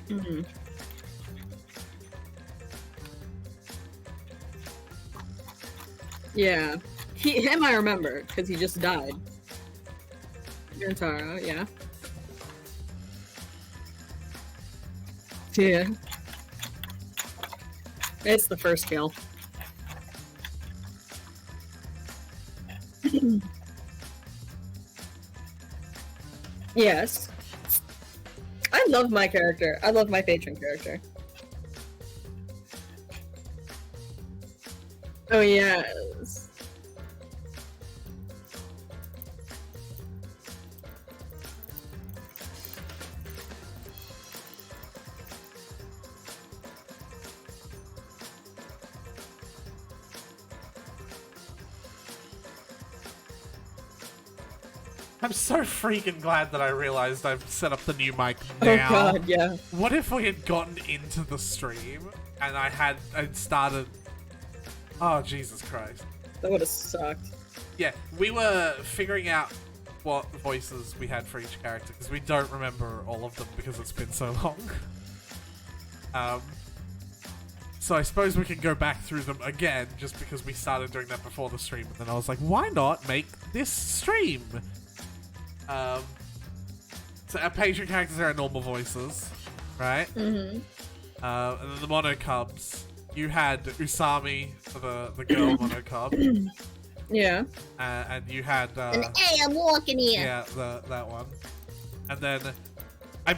Mm-hmm. Yeah. Him I remember, because he just died. Gintaro, yeah. Yeah. It's the first kill. Yes. I love my character. I love my patron character. Oh, yes. I'm so freaking glad that I realized I've set up the new mic now. Oh god, yeah. What if we had gotten into the stream and I'd started... Oh, Jesus Christ. That would have sucked. Yeah, we were figuring out what voices we had for each character, because we don't remember all of them because it's been so long. So I suppose we can go back through them again, just because we started doing that before the stream, and then I was like, why not make this stream? So our patron characters are our normal voices, right? Mm-hmm. And then the Mono Cubs, you had Usami for the girl Mono Cub. Yeah. And you had... hey, I'm walking here! Yeah, that one. And then I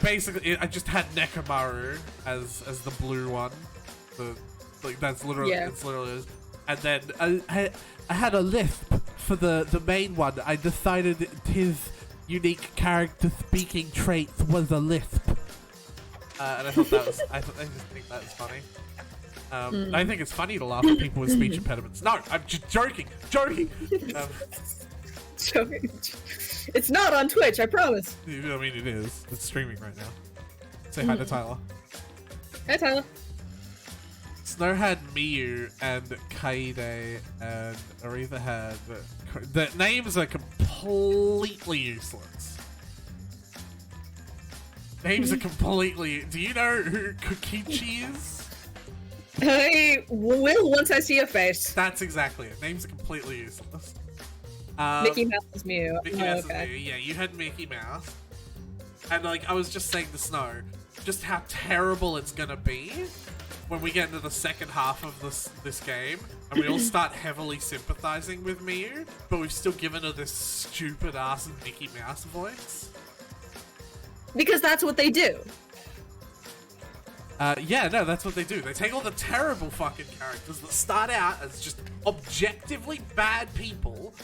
just had Nekomaru as the blue one. That's literally... Yeah. It's literally... And then I had a lisp for the main one. I decided his unique character speaking trait was a lisp. And I thought that was... I just think that was funny. I think it's funny to laugh at people with speech impediments. No, I'm just joking! Joking! It's not on Twitch, I promise. I mean, it is. It's streaming right now. Say hi to Tyler. Hi, Tyler. Snow had Miyu and Kaide, and Aretha had... The names are completely useless. Names are completely... Do you know who Kokichi is? I will once I see a face. That's exactly it. Names are completely useless. Mickey Mouse is Mew. Mickey Mouse is Mew. Yeah, you had Mickey Mouse. And, like, I was just saying to Snow, just how terrible it's gonna be when we get into the second half of this game, and we all start heavily sympathizing with Miyu, but we've still given her this stupid-ass Mickey Mouse voice. Because that's what they do. Yeah, no, that's what they do. They take all the terrible fucking characters that start out as just objectively bad people,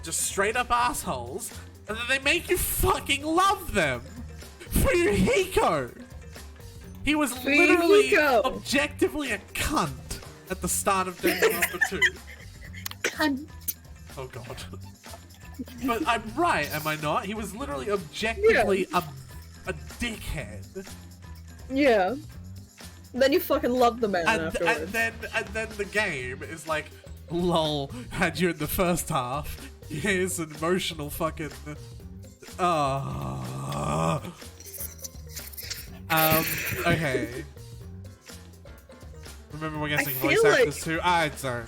just straight-up assholes, and then they make you fucking love them! Fuyuhiko! He was literally objectively a cunt at the start of Danganronpa 2. Cunt. Oh god. But I'm right, am I not? He was literally objectively a dickhead. Yeah. Then you fucking love the man afterwards. And then the game is like, lol, had you in the first half. Here's an emotional fucking... okay. Remember we're guessing voice actors too? I don't.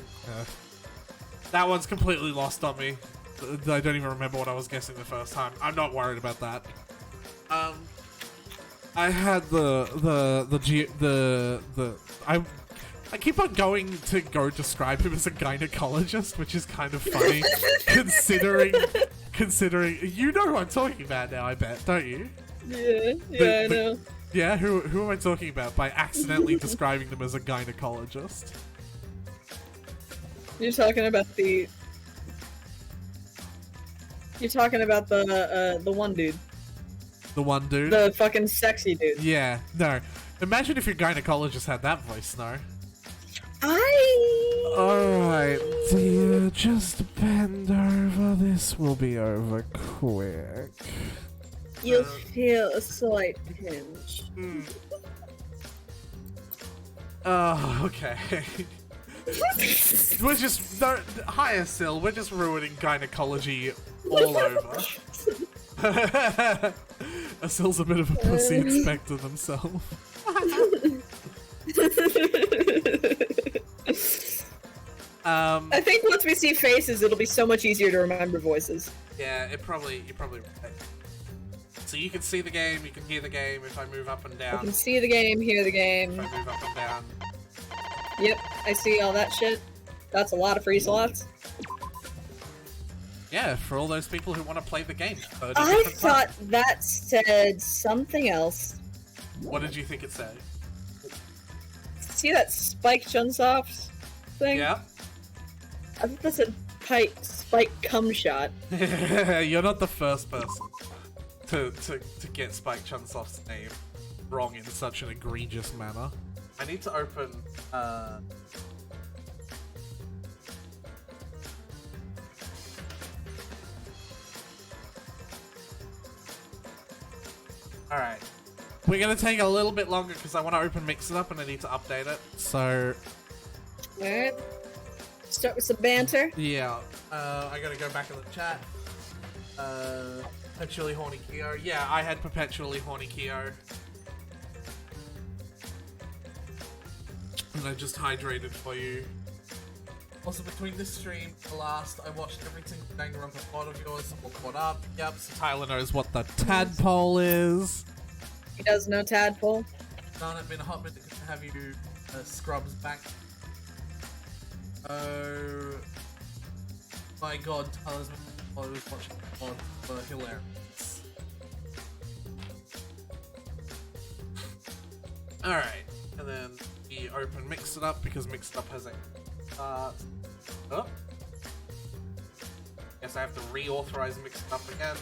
That one's completely lost on me. I don't even remember what I was guessing the first time. I'm not worried about that. I had I keep on going to go describe him as a gynecologist, which is kind of funny, considering you know who I'm talking about now. I bet, don't you? Yeah, I know. Yeah, who am I talking about by accidentally describing them as a gynecologist? You're talking about the one dude. The one dude? The fucking sexy dude. Yeah, no. Imagine if your gynecologist had that voice, Snow. Alright, dear, just bend over. This will be over quick. You'll feel a slight pinch. Oh, okay. We're just... Hi, Asil. We're just ruining gynecology all over. Asil's a bit of a pussy, expected himself. I think once we see faces, it'll be so much easier to remember voices. Yeah, you're probably right. So you can see the game, you can hear the game if I move up and down. I can see the game, hear the game. If I move up and down. Yep, I see all that shit. That's a lot of free slots. Yeah, for all those people who want to play the game. I thought that said something else. What did you think it said? See that Spike Chunsoft thing? Yeah. I thought that said Spike Cum Shot. You're not the first person to get Spike Chunsoft's name wrong in such an egregious manner. I need to open Alright. We're gonna take a little bit longer because I want to open Mix It Up and I need to update it. So Alright. Start with some banter. yeah, I gotta go back in the chat. Perpetually Horny Kyo. Yeah, I had Perpetually Horny Kyo. And I just hydrated for you. Also, between this stream and the last, I watched every single Danganronpa pod of yours, all caught up. Yep, so Tyler knows what the tadpole is. He does know Tadpole. Done it, been a hot minute to have you Scrubs back. Oh my god, Tyler's been while I was watching the pod were hilarious. Alright, and then we open Mix It Up because Mix It Up has a oh. Guess I have to reauthorize Mix It Up again.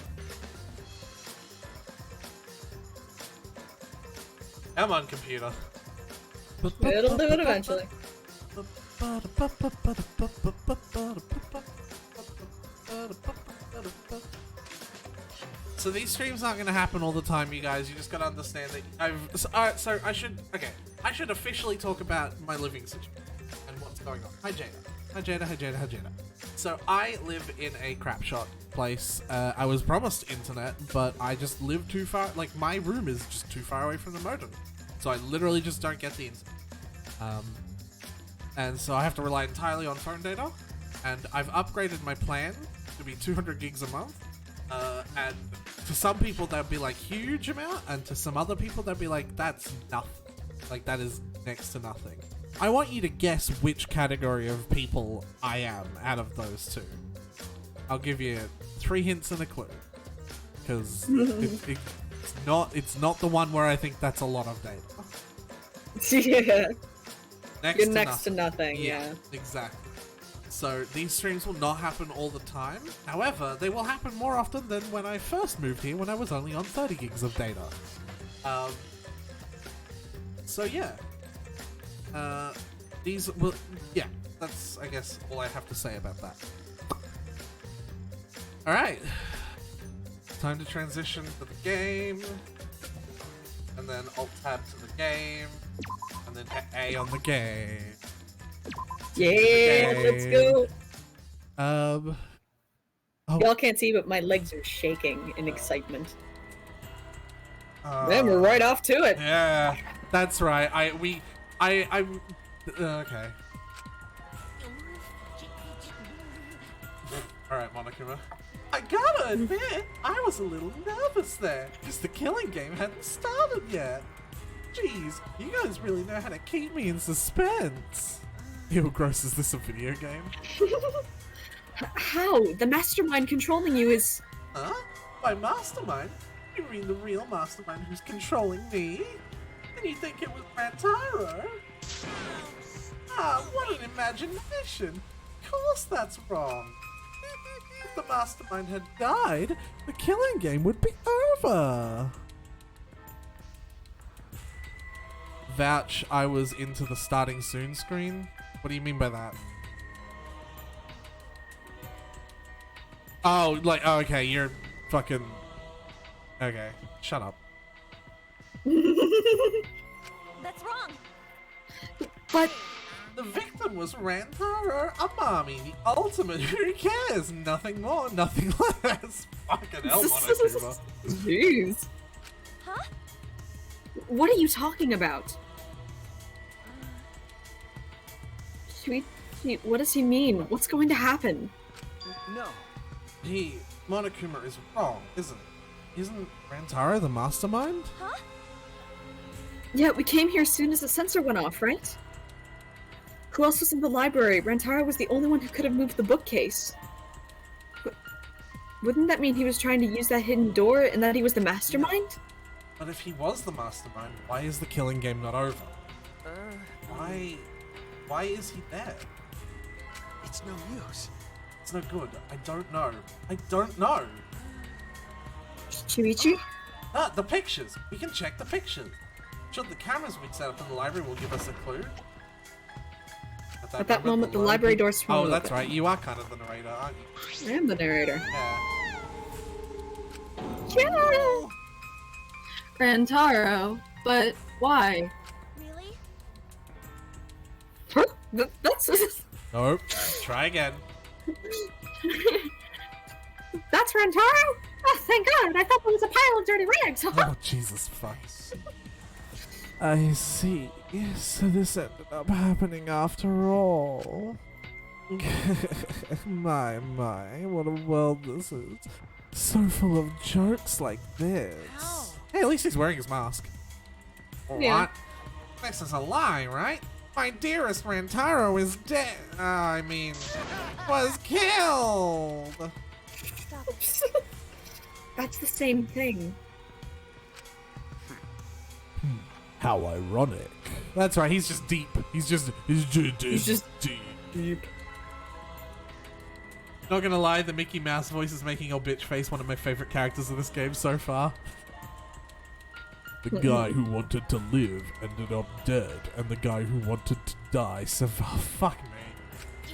Come on, computer. It'll do it eventually. So these streams aren't going to happen all the time, you guys. You just got to understand that Alright, so I should officially talk about my living situation and what's going on. Hi, Jada. Hi, Jada. Hi, Jada. Hi, Jada. So I live in a crap shot place. I was promised internet, but I just live too far. Like, my room is just too far away from the modem. So I literally just don't get the internet. And so I have to rely entirely on phone data. And I've upgraded my plan to be 200 gigs a month. And to some people that'd be like huge amount, and to some other people that'd be like, that's nothing. Like, that is next to nothing. I want you to guess which category of people I am out of those two. I'll give you 3 hints and a clue. Because it's not the one where I think that's a lot of data. Yeah. You're next to nothing, yeah. Exactly. So these streams will not happen all the time. However, they will happen more often than when I first moved here when I was only on 30 gigs of data. So yeah. These will, yeah, that's, I guess, all I have to say about that. Alright. Time to transition to the game. And then Alt-Tab to the game. And then hit A on the game. Yeah, let's go. Oh. Y'all can't see, but my legs are shaking in excitement. Then we're right off to it. Yeah, that's right. I'm okay. Alright, Monokuma. I gotta admit, I was a little nervous there, because the killing game hadn't started yet. Jeez, you guys really know how to keep me in suspense. Ew, gross, is this a video game? How? The mastermind controlling you is... Huh? By mastermind? You mean the real mastermind who's controlling me? And you think it was Rantaro? Ah, what an imagination! Of course that's wrong. If the mastermind had died, the killing game would be over. Vouch, I was into the starting soon screen. What do you mean by that? Oh, like, oh, okay, you're fucking... Okay, shut up. That's wrong. But... The victim was Rantaro Amami, the ultimate who cares? Nothing more, nothing less. Fucking hell, Monokuma. Jeez. Huh? What are you talking about? Shuichi, what does he mean? What's going to happen? No. Monokuma is wrong, isn't it? Isn't Rantaro the mastermind? Huh? Yeah, we came here as soon as the sensor went off, right? Who else was in the library? Rantaro was the only one who could have moved the bookcase. Wouldn't that mean he was trying to use that hidden door and that he was the mastermind? But if he was the mastermind, why is the killing game not over? Why is he there? It's no use. It's no good. I don't know. I don't know. Shuichi? Ah, the pictures. We can check the pictures. Sure, the cameras we set up in the library will give us a clue. At that moment, the library door swung open. Oh, that's right. You are kind of the narrator, aren't you? I am the narrator. Yeah. Yeah! Rantaro, but why? Really? Huh? That's... Nope. Try again. That's Rantaro? Oh, thank God! I thought there was a pile of dirty rags! Oh, Jesus fuck. I see. So this ended up happening after all. my, what a world this is. So full of jokes like this. Ow. Hey, at least he's wearing his mask. Yeah. What? This is a lie, right? My dearest Rantaro is dead. I mean, was killed. Stop it. That's the same thing. How ironic. That's right, he's just deep. He's just deep. Not gonna lie, the Mickey Mouse voice is making your bitch face one of my favorite characters of this game so far. The guy who wanted to live ended up dead, and the guy who wanted to die survived. Fuck me.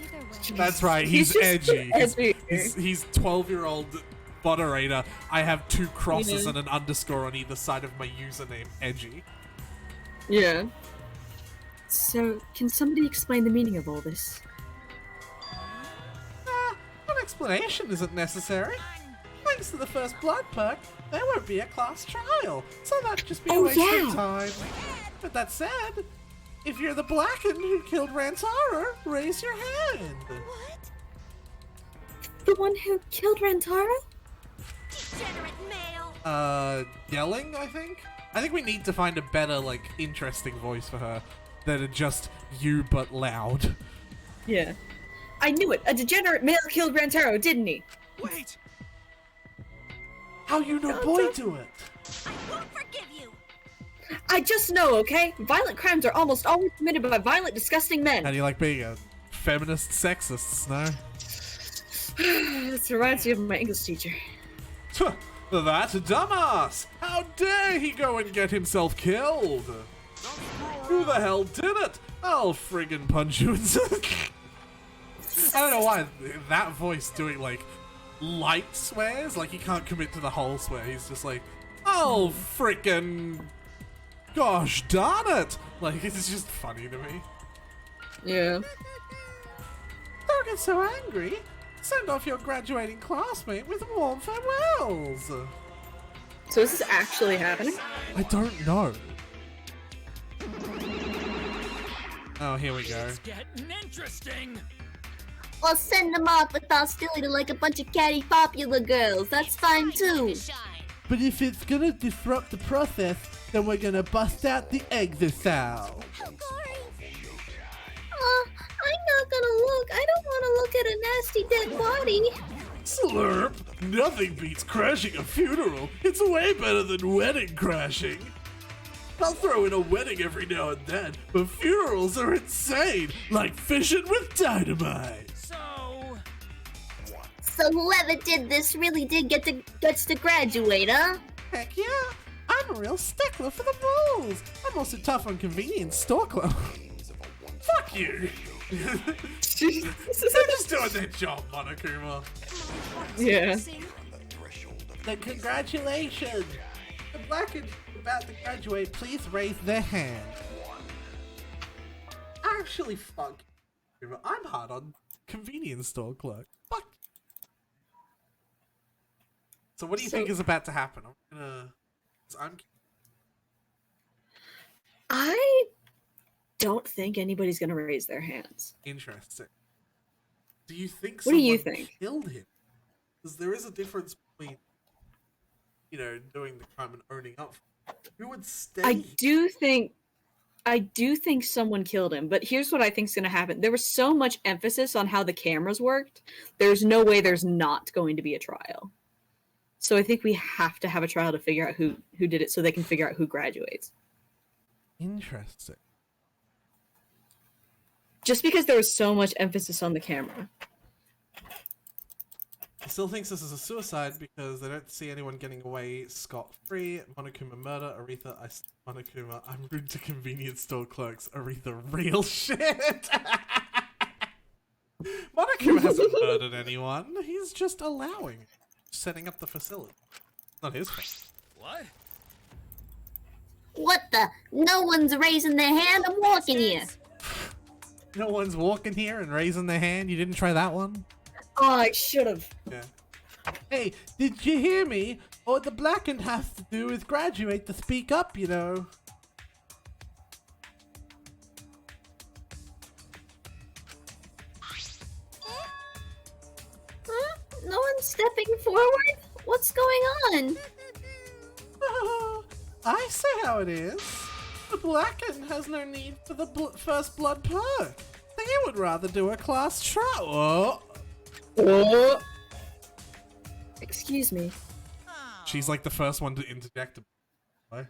Either way. That's right, he's just edgy. edgy. He's 12-year-old moderator. I have 2 crosses Yeah. and an underscore on either side of my username. Edgy. Yeah. So, can somebody explain the meaning of all this? An explanation isn't necessary. Thanks to the first blood perk, there won't be a class trial, so that'd just be a waste of time. But that said, if you're the Blacken who killed Rantaro, raise your hand. What? The one who killed Rantaro? Degenerate male. Yelling, I think? I think we need to find a better, like, interesting voice for her than just you but loud. Yeah. I knew it! A degenerate male killed Rantaro, didn't he? Wait! How you know boy do it? I won't forgive you. I just know, okay? Violent crimes are almost always committed by violent, disgusting men. How do you like being a feminist sexist, Snow? This reminds me of my English teacher. That dumbass! How dare he go and get himself killed? Who the hell did it? I'll friggin' punch you in I don't know why that voice doing like light swears, like he can't commit to the whole swear. He's just like, oh frickin' gosh darn it! Like it's just funny to me. Yeah. Don't get so angry. Send off your graduating classmate with warm farewells. So is this actually happening? I don't know. Oh, here we go. It's getting interesting. I'll send them off with hostility like a bunch of catty popular girls. That's fine too. But if it's gonna disrupt the process, then we're gonna bust out the exercise. I'm not gonna look. I don't want to look at a nasty dead body. Slurp! Nothing beats crashing a funeral. It's way better than wedding crashing. I'll throw in a wedding every now and then, but funerals are insane, like fishing with dynamite. So whoever did this really did get the guts to graduate, huh? Heck yeah! I'm a real stickler for the rules. I'm also tough on convenience store clothes. Fuck you! They're just doing their job, Monokuma. Yeah. Then congratulations! The Blackened about to graduate, please raise their hand. Actually, fuck. I'm hard on convenience store clerk. Fuck. So what do you think is about to happen? I'm I don't think anybody's gonna raise their hands. Interesting. Do you think What do you someone think? killed him? Because there is a difference between, you know, doing the crime and owning up. Who would stay? I do think someone killed him, but here's what I think is going to happen. There was so much emphasis on how the cameras worked. There's no way there's not going to be a trial. So I think we have to have a trial to figure out who did it so they can figure out who graduates. Interesting. Just because there was so much emphasis on the camera. He still thinks this is a suicide because they don't see anyone getting away scot-free. Monokuma murder. Aretha, Monokuma, I'm rude to convenience store clerks. Aretha, real shit. Monokuma hasn't murdered anyone. He's just allowing it. Setting up the facility. Not his fault. What? What the? No one's raising their hand. I'm walking here. No one's walking here and raising their hand. You didn't try that one? Oh, I should have. Yeah. Hey, did you hear me? All the blackened has to do is graduate to speak up, you know. Huh? No one's stepping forward? What's going on? Oh, I see how it is. The blackened has no need for the first blood perk. They would rather do a class trial. Oh. Excuse me. She's like the first one to interject. What?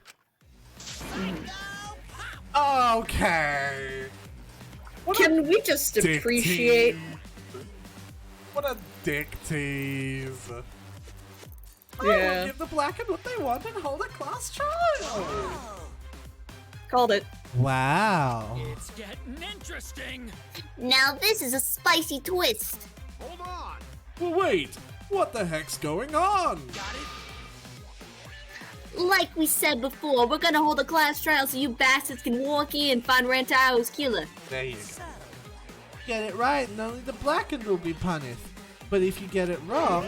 Okay. What Can we just dick appreciate... tease. What a dick tease. Yeah. Give the blackened what they want and hold a class trial. Called it. Wow. It's getting interesting. Now this is a spicy twist. Hold on. Well, wait. What the heck's going on? Got it? Like we said before, we're gonna hold a class trial so you bastards can walk in and find Rantaro's killer. There you go. Get it right and only the blackened will be punished. But if you get it wrong...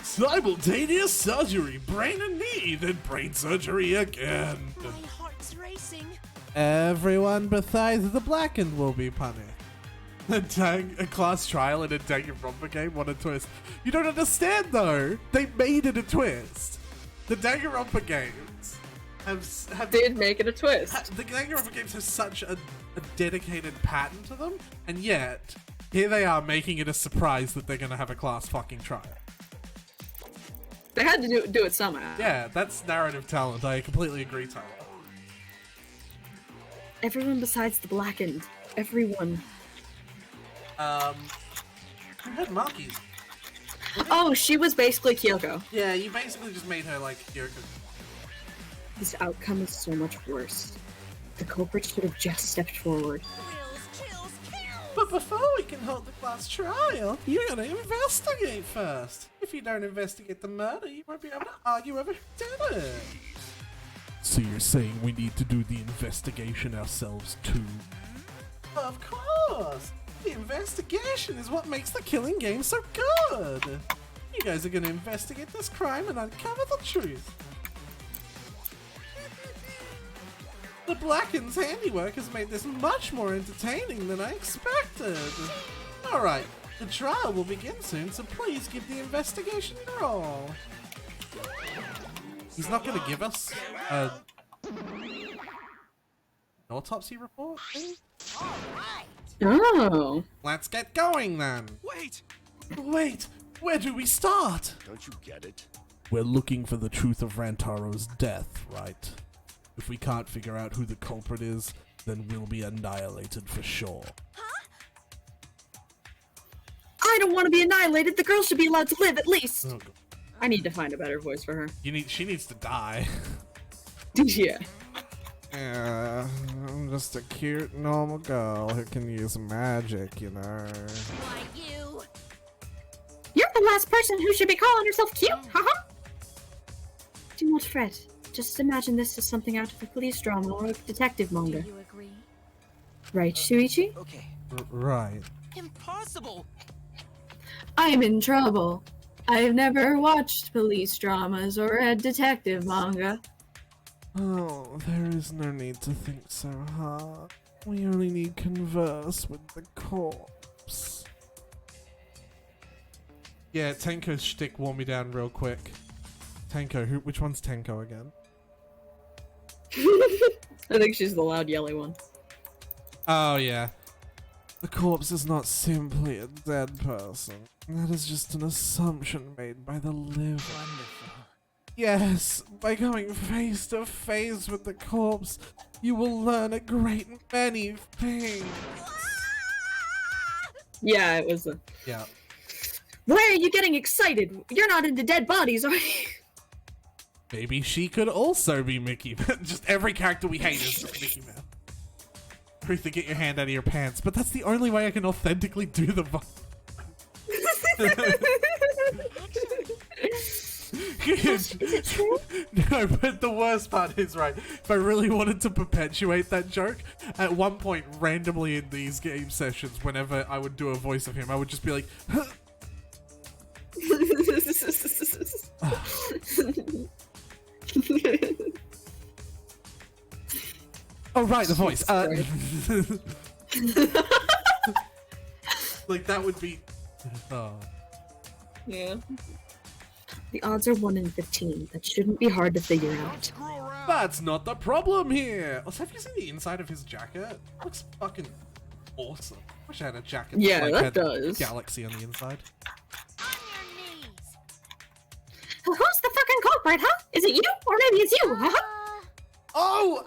Simultaneous surgery, brain and knee, then brain surgery again. My heart's racing. Everyone besides the blackened will be punished. A class trial in a Danganronpa game? What a twist. You don't understand though. They made it a twist. The Danganronpa games have Did make it a twist. the Danganronpa games have such a dedicated pattern to them, and yet here they are making it a surprise that they're gonna have a class fucking trial. They had to do it somehow. Yeah, that's narrative talent. I completely agree, Tyler. Everyone besides the blackened. Everyone. Who had Maki? Oh, she was basically Kyoko. Yeah, you basically just made her like Kyoko. This outcome is so much worse. The culprit should have just stepped forward. Thrills, chills, kills. But before we can hold the class trial, you gotta investigate first. If you don't investigate the murder, you won't be able to argue over who did it. So you're saying we need to do the investigation ourselves too? Of course! The investigation is what makes the killing game so good! You guys are gonna investigate this crime and uncover the truth. The Blackened's handiwork has made this much more entertaining than I expected. Alright, the trial will begin soon, so please give the investigation a roll. He's not gonna give us an autopsy report? Oh. Let's get going then. Wait! Wait, where do we start? Don't you get it? We're looking for the truth of Rantaro's death, right? If we can't figure out who the culprit is, then we'll be annihilated for sure. I don't want to be annihilated. The girl should be allowed to live, at least. Oh, God. I need to find a better voice for her. She needs to die. Yeah. Yeah, I'm just a cute, normal girl who can use magic, you know. Why you? You're the last person who should be calling herself cute, haha. Do not fret. Just imagine this as something out of a police drama or a detective Do manga. you agree? Right, Shuichi? Okay. Right. Impossible! I'm in trouble. I've never watched police dramas or read detective manga. Oh, there is no need to think so hard. We only need converse with the corpse. Yeah, Tenko's shtick wore me down real quick. Tenko, which one's Tenko again? I think she's the loud yelly one. Oh, yeah. The corpse is not simply a dead person. That is just an assumption made by the living. Wonderful. Yes, by coming face to face with the corpse, you will learn a great many things. Yeah, it was a... Yeah. Why are you getting excited? You're not into dead bodies, are you? Maybe she could also be Mickey Mouse. Just every character we hate is just Mickey Mouse. Ruth, to get your hand out of your pants, but that's the only way I can authentically do the voice. Is it true? No, but the worst part is, right, if I really wanted to perpetuate that joke, at one point, randomly in these game sessions, whenever I would do a voice of him, I would just be like, oh, right, the voice. Like, that would be... Oh. Yeah. The odds are 1 in 15. That shouldn't be hard to figure out. Screw around. That's not the problem here. Also, have you seen the inside of his jacket? Looks fucking awesome. Wish I had a jacket Yeah, like that had does. Galaxy on the inside. On your knees. Who's the fucking culprit, huh? Is it you? Or maybe it's you, huh? Oh,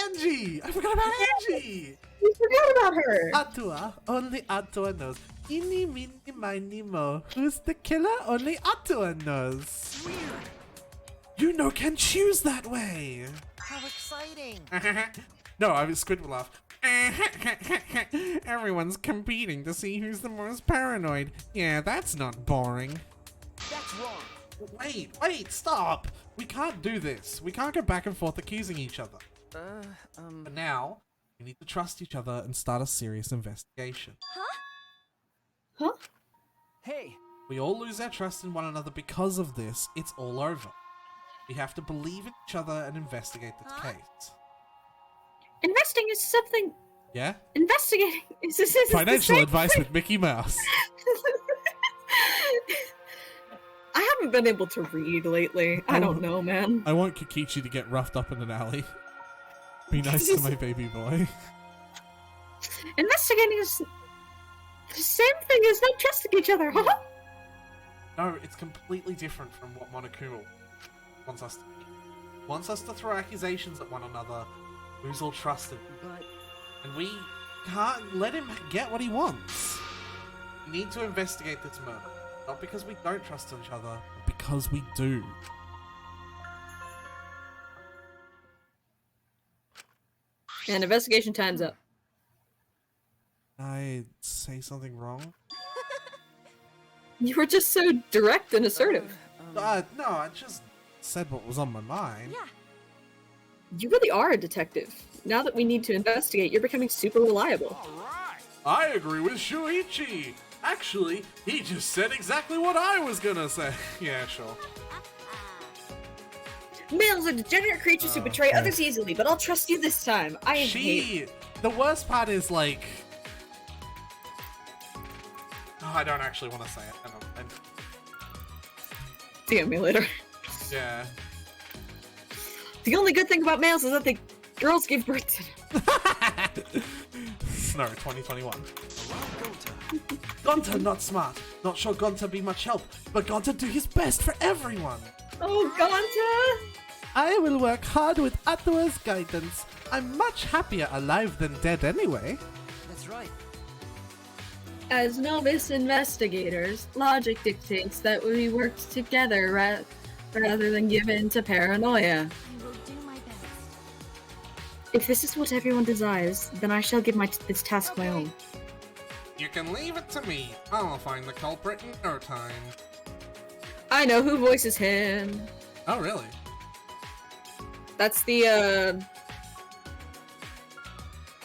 Angie! I forgot about Angie! You forgot about her! Atua, only Atua knows. Eeny, meeny, miny, mo. Who's the killer? Only Atua knows. Weird. You know, can choose that way. How exciting. No, I was Squid will laugh. Everyone's competing to see who's the most paranoid. Yeah, that's not boring. That's wrong. Wait, stop! We can't do this. We can't go back and forth accusing each other. But now, we need to trust each other and start a serious investigation. Huh? Hey, We all lose our trust in one another because of this. It's all over. We have to believe in each other and investigate this case. Investing is something... Yeah? Investigating is Financial the same advice thing. with Mickey Mouse. I haven't been able to read lately. I don't know, man. I want Kikichi to get roughed up in an alley. Be nice to my baby boy. Investigating is the same thing as not trusting each other, huh? No, it's completely different from what Monokuma wants us to be. Wants us to throw accusations at one another, lose all trust in him. but And we can't let him get what he wants. We need to investigate this murder. Not because we don't trust each other, but because we do. And investigation time's up. Did I say something wrong? You were just so direct and assertive. No, I just said what was on my mind. Yeah. You really are a detective. Now that we need to investigate, you're becoming super reliable. all right. I agree with Shuichi. Actually, he just said exactly what I was gonna say. Yeah, sure. Males are degenerate creatures who betray okay. others easily, but I'll trust you this time. I hate... The worst part is like... Oh, I don't actually want to say it. DM me later. Yeah. The only good thing about males is that the girls give birth to them. No, 2021. Gonta. Gonta not smart. Not sure Gonta be much help, but Gonta do his best for everyone. Oh, Gonta! I will work hard with Atua's guidance. I'm much happier alive than dead anyway. That's right. As novice investigators, logic dictates that we work together rather than give in to paranoia. I will do my best. If this is what everyone desires, then I shall give this task my own. You can leave it to me. I'll find the culprit in no time. I know who voices him. Oh, really? That's the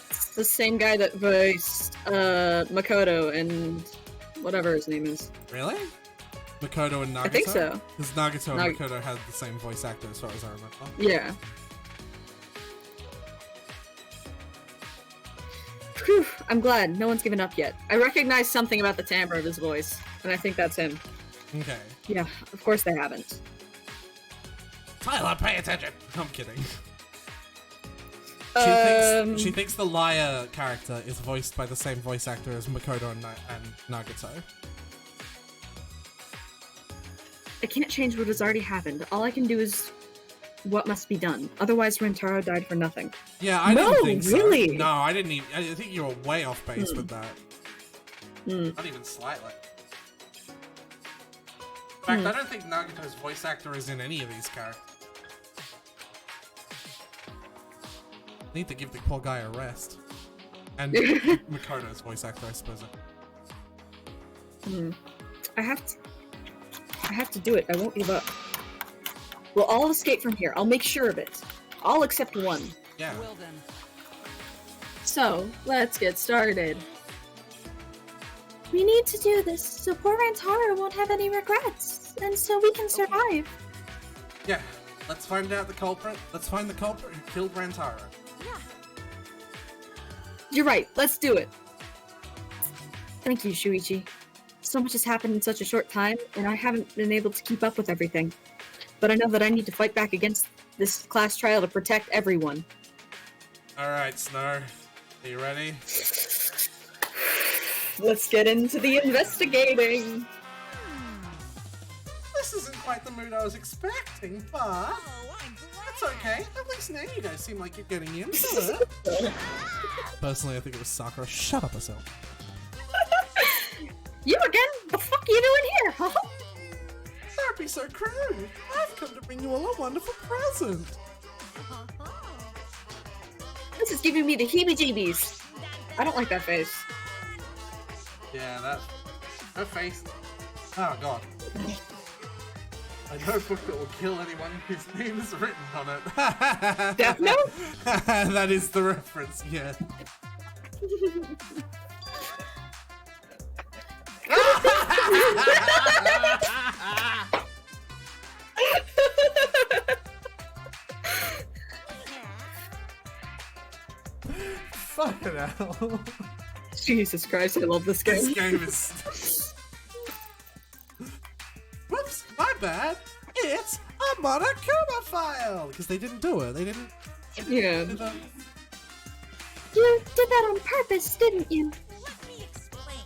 it's the same guy that voiced Makoto and whatever his name is. Really? Makoto and Nagato? I think so. Because Nagato and Makoto had the same voice actor as far as I remember. Yeah. Whew, I'm glad. No one's given up yet. I recognize something about the timbre of his voice, and I think that's him. Okay. Yeah, of course they haven't. Tyler, pay attention! I'm kidding. She thinks the liar character is voiced by the same voice actor as Makoto and Nagato. I can't change what has already happened. All I can do is what must be done. Otherwise, Rentaro died for nothing. Yeah, I didn't think so. Really? No, I didn't even. I think you were way off base with that. Not even slightly. In fact, I don't think Nagato's voice actor is in any of these characters. Need to give the poor guy a rest. And Makoto's voice actor, I suppose. I have to do it. I won't give up. We'll all escape from here. I'll make sure of it. All except one. Yeah. Well then. So, let's get started. We need to do this so poor Rantaro won't have any regrets, and so we can survive. Yeah. Let's find out the culprit. Let's find the culprit who killed Rantaro. Yeah. You're right. Let's do it. Thank you, Shuichi. So much has happened in such a short time, and I haven't been able to keep up with everything. But I know that I need to fight back against this class trial to protect everyone. Alright, Snow. Are you ready? Let's get into the investigating. This isn't quite the mood I was expecting, but Oh, I'm glad. it's okay. At least now you guys seem like you're getting into it. Personally, I think it was Sakura. Shut up yourself. You again? The fuck are you doing here, huh? Don't be so crude. I've come to bring you all a wonderful present. This is giving me the heebie-jeebies. I don't like that face. Yeah, that. Her face. Oh god. A notebook that will kill anyone whose name is written on it. Death Note? That is the reference, yeah. Fucking hell. Jesus Christ, I love this game. This game is. Whoops, my bad. It's a Monokuma file! Because they didn't do it. They didn't. Yeah. You did that on purpose, didn't you? Let me explain.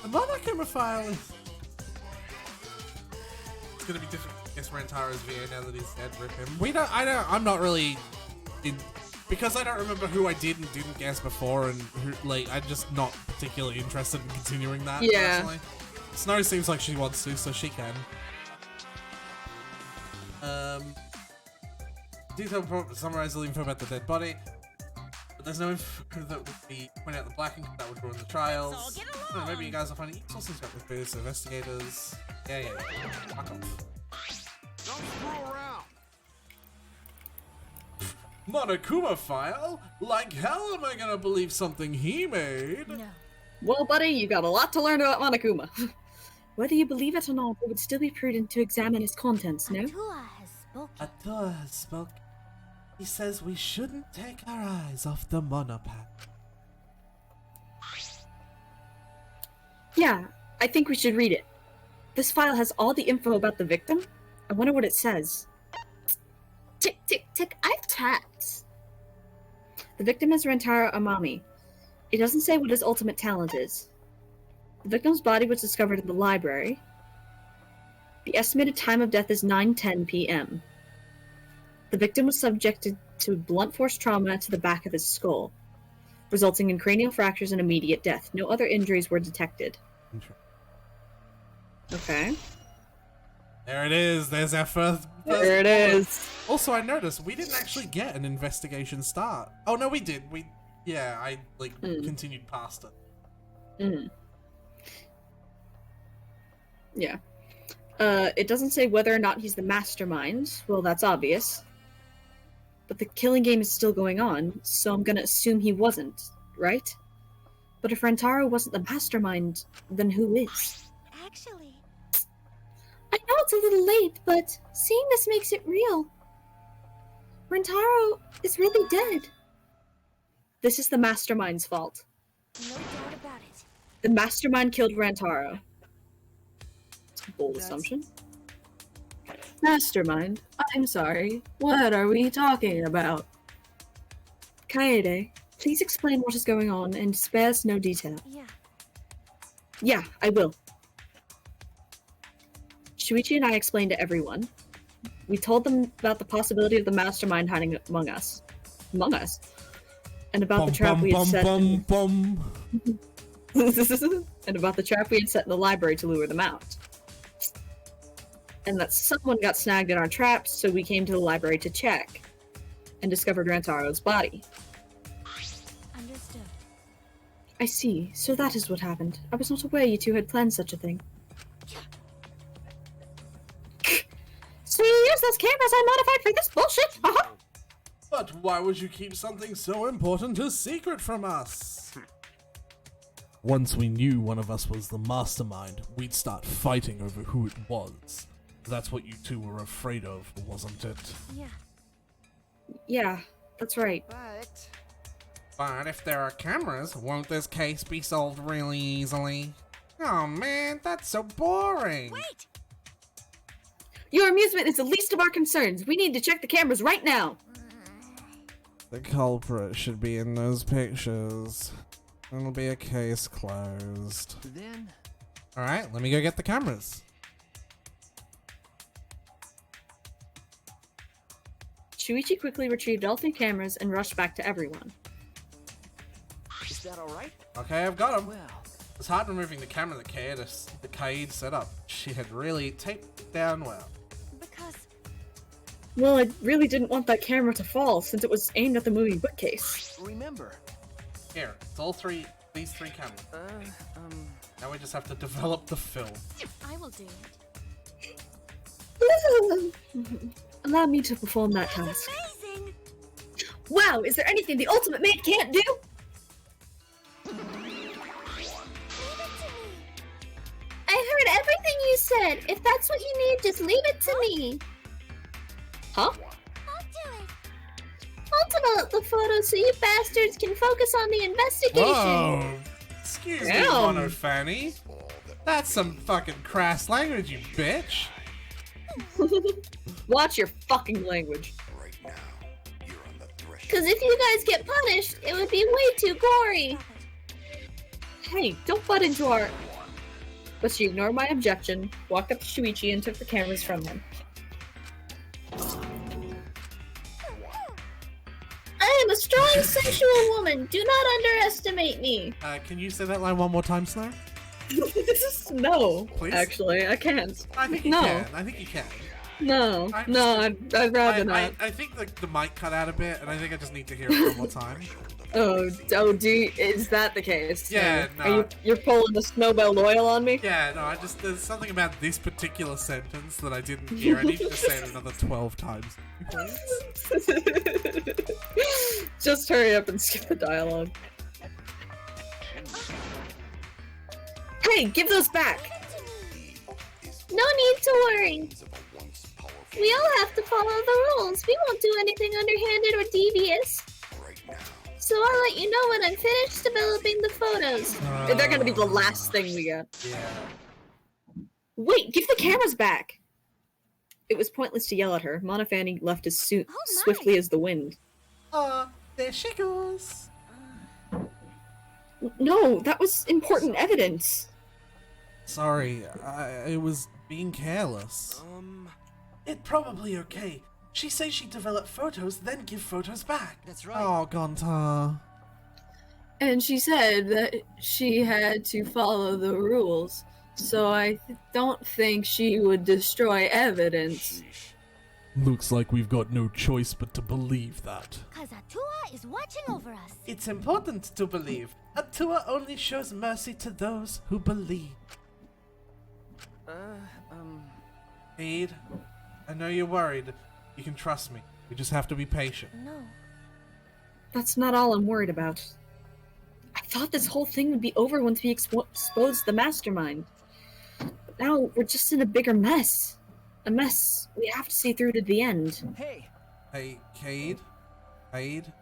The Monokuma file is. It's gonna be different. I guess Rantaro's VA now that he's dead. Rip him. I'm not really. Because I don't remember who I did and didn't guess before, and who, like, I'm just not particularly interested in continuing that. Yeah. Personally. Snow seems like she wants to, so she can. Detailed report summarize the info about the dead body, but there's no info that would be point out the black ink that would ruin the trials. So get I don't know, along. maybe you guys will find it sources got with booths, investigators. Yeah. Fuck off. Don't screw around. Monokuma file? Like hell am I gonna believe something he made? No. Well, buddy, you got a lot to learn about Monokuma. Whether you believe it or not, it would still be prudent to examine its contents, no? Atua has spoken. Atua has spoken. He says we shouldn't take our eyes off the monopack. Yeah, I think we should read it. This file has all the info about the victim. I wonder what it says. Tick, tick, tick, I've tapped. The victim is Rentaro Amami. It doesn't say what his ultimate talent is. The victim's body was discovered in the library. The estimated time of death is 9:10 p.m. The victim was subjected to blunt force trauma to the back of his skull, resulting in cranial fractures and immediate death. No other injuries were detected. Okay. There it is. There's our first There it is. Also, I noticed we didn't actually get an investigation start. Oh no, we did. I continued past it. Yeah. It doesn't say whether or not he's the mastermind. Well, that's obvious. But the killing game is still going on, so I'm gonna assume he wasn't, right? But if Rentaro wasn't the mastermind, then who is? Actually, I know it's a little late, but seeing this makes it real. Rentaro is really dead. This is the mastermind's fault. No doubt about it. The mastermind killed Rantaro. It's a bold That's- assumption. Mastermind? I'm sorry. What are we talking about? Kaede, please explain what is going on and spare us no detail. Yeah. Yeah, I will. Shuichi and I explained to everyone. We told them about the possibility of the mastermind hiding among us. Among us? And about the trap we had set in... and about the trap we had set in the library to lure them out. And that someone got snagged in our traps, so we came to the library to check. And discovered Rantaro's body. Understood. I see. So that is what happened. I was not aware you two had planned such a thing. So you use those cameras I modified for this bullshit? But why would you keep something so important a secret from us? Once we knew one of us was the mastermind, we'd start fighting over who it was. That's what you two were afraid of, wasn't it? Yeah. Yeah, that's right. But if there are cameras, won't this case be solved really easily? Oh man, that's so boring! Wait! Your amusement is the least of our concerns. We need to check the cameras right now. The culprit should be in those pictures. It'll be a case closed. Then Alright, let me go get the cameras. Shuichi quickly retrieved all 3 cameras and rushed back to everyone. is that all right? Okay, I've got them. Well, It's hard removing the camera that Kaede set up. She had really taped it down well. Because Well, I really didn't want that camera to fall since it was aimed at the moving bookcase. remember. Here, it's these 3 cameras. Uh, Now we just have to develop the film. I will do it. Allow me to perform that task. Amazing! Wow, is there anything the ultimate mate can't do? Leave it to me. I heard everything you said. If that's what you need, just leave it to me. Huh? I'll do it. I'll develop the photos so you bastards can focus on the investigation. Whoa! Excuse me, Damn. Mono Fanny. That's some fucking crass language, you bitch. Watch your fucking language. Right now, you're on the threshold. Because if you guys get punished, it would be way too gory. Hey, don't butt into our... But she ignored my objection, walked up to Shuichi and took the cameras from him. I am a strong, sensual woman. Do not underestimate me. Can you say that line one more time, Snow? No, Please? actually, I can't. I think you No. can. I think you can. No, I no, just- I'd rather not. I think the mic cut out a bit, and I think I just need to hear it one more time. Oh, is that the case? Yeah, Are no. you're pulling the Snowbell Loyal on me? Yeah, no, there's something about this particular sentence that I didn't hear. I need you to say it another 12 times. Just hurry up and skip the dialogue. Hey, give those back! No need to worry. We all have to follow the rules. We won't do anything underhanded or devious. So I'll let you know when I'm finished developing the photos. They're gonna be the last thing we get. Yeah. Wait, give the cameras back! It was pointless to yell at her. Monofani left as Oh, swiftly as the wind. There she goes. No, that was important evidence. Sorry, I was being careless. It's probably okay. She says she developed photos, then give photos back. That's right. Oh, Gonta. And she said that she had to follow the rules, so I don't think she would destroy evidence. Looks like we've got no choice but to believe that. Cause Atua is watching over us. It's important to believe. Atua only shows mercy to those who believe. Aid, I know you're worried. You can trust me. You just have to be patient. No. That's not all I'm worried about. I thought this whole thing would be over once we exposed the mastermind. But now we're just in a bigger mess. A mess we have to see through to the end. Hey, Hey, Cade? Aid?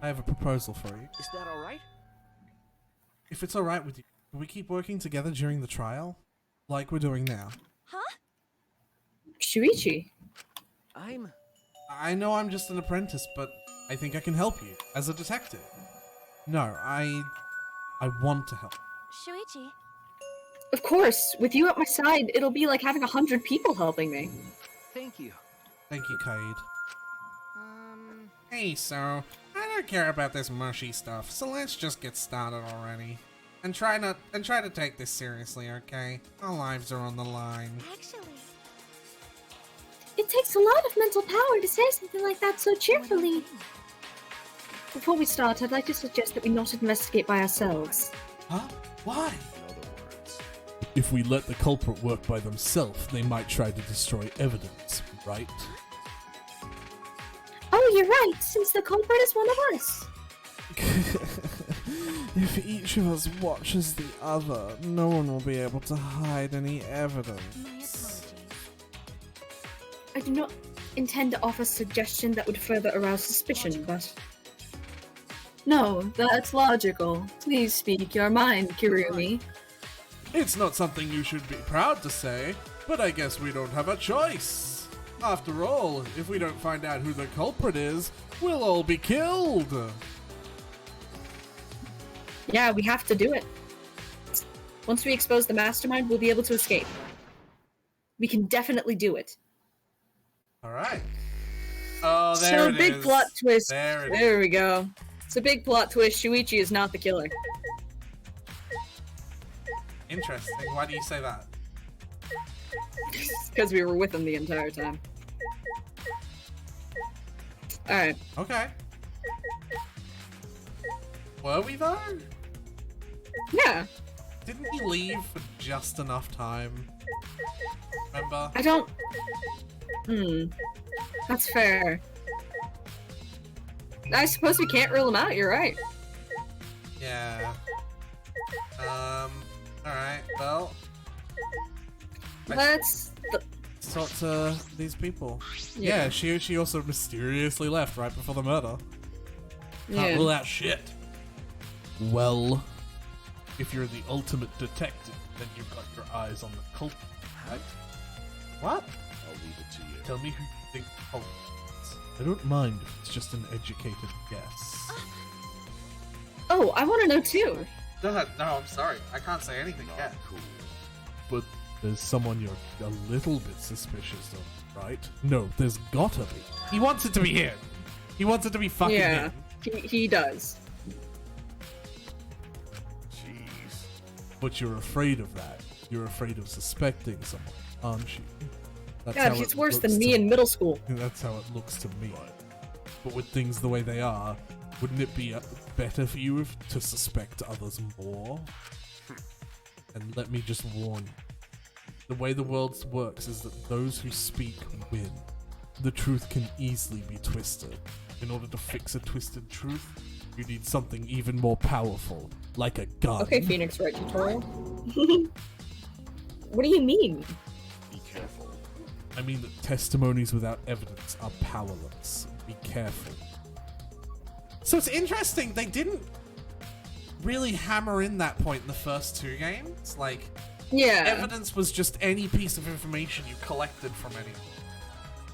I have a proposal for you. is that all right? if it's alright with you, can we keep working together during the trial? Like we're doing now. Huh? Shuichi. I know I'm just an apprentice, but I think I can help you as a detective. No, I want to help. Shuichi. Of course, with you at my side, it'll be like having 100 people helping me. Thank you. Thank you, Kaid. Hey, so I don't care about this mushy stuff, so let's just get started already. And try to take this seriously, okay? Our lives are on the line. Actually, It takes a lot of mental power to say something like that so cheerfully. Before we start, I'd like to suggest that we not investigate by ourselves. Huh? Why? In other words, If we let the culprit work by themselves, they might try to destroy evidence, right? Oh, you're right, since the culprit is one of us. If each of us watches the other, no one will be able to hide any my evidence. apologies. I do not intend to offer suggestion that would further arouse suspicion, but... No, that's logical. Please speak your mind, Kirumi. It's not something you should be proud to say, but I guess we don't have a choice. After all, if we don't find out who the culprit is, we'll all be killed. Yeah, we have to do it. Once we expose the mastermind, we'll be able to escape. We can definitely do it. All right. Oh, there So it big is. plot twist. There it There we go. It's a big plot twist. Shuichi is not the killer. Interesting. Why do you say that? Because we were with him the entire time. Alright. Okay. Were we though? Yeah. Didn't he leave for just enough time? Remember? I don't... That's fair. I suppose we can't rule him out, you're right. Yeah. Alright, well. Let's... Talk to these people. Yeah. Yeah, she also mysteriously left right before the murder. Can't Yeah. rule out shit. Well, if you're the ultimate detective, then you've got your eyes on the culprit, right? What? I'll leave it to you. Tell me who you think the culprit is. I don't mind if it's just an educated guess. Oh, I want to know too. No, I'm sorry. I can't say anything Not yet. cool. But there's someone you're a little bit suspicious of, right? No, there's gotta be. He wants it to be him. He wants it to be fucking Yeah, him. he does. Jeez. But you're afraid of that. You're afraid of suspecting someone, aren't you? That's God, how he's it worse looks than me to in middle school. That's how it looks to me. But with things the way they are, wouldn't it be better for you to suspect others more? And let me just warn you. The way the world works is that those who speak win. The truth can easily be twisted. In order to fix a twisted truth, you need something even more powerful, like a gun. Okay, Phoenix Wright tutorial. What do you mean? Be careful. I mean that testimonies without evidence are powerless. Be careful. So it's interesting, they didn't really hammer in that point in the first two games. Like, Yeah. evidence was just any piece of information you collected from anyone.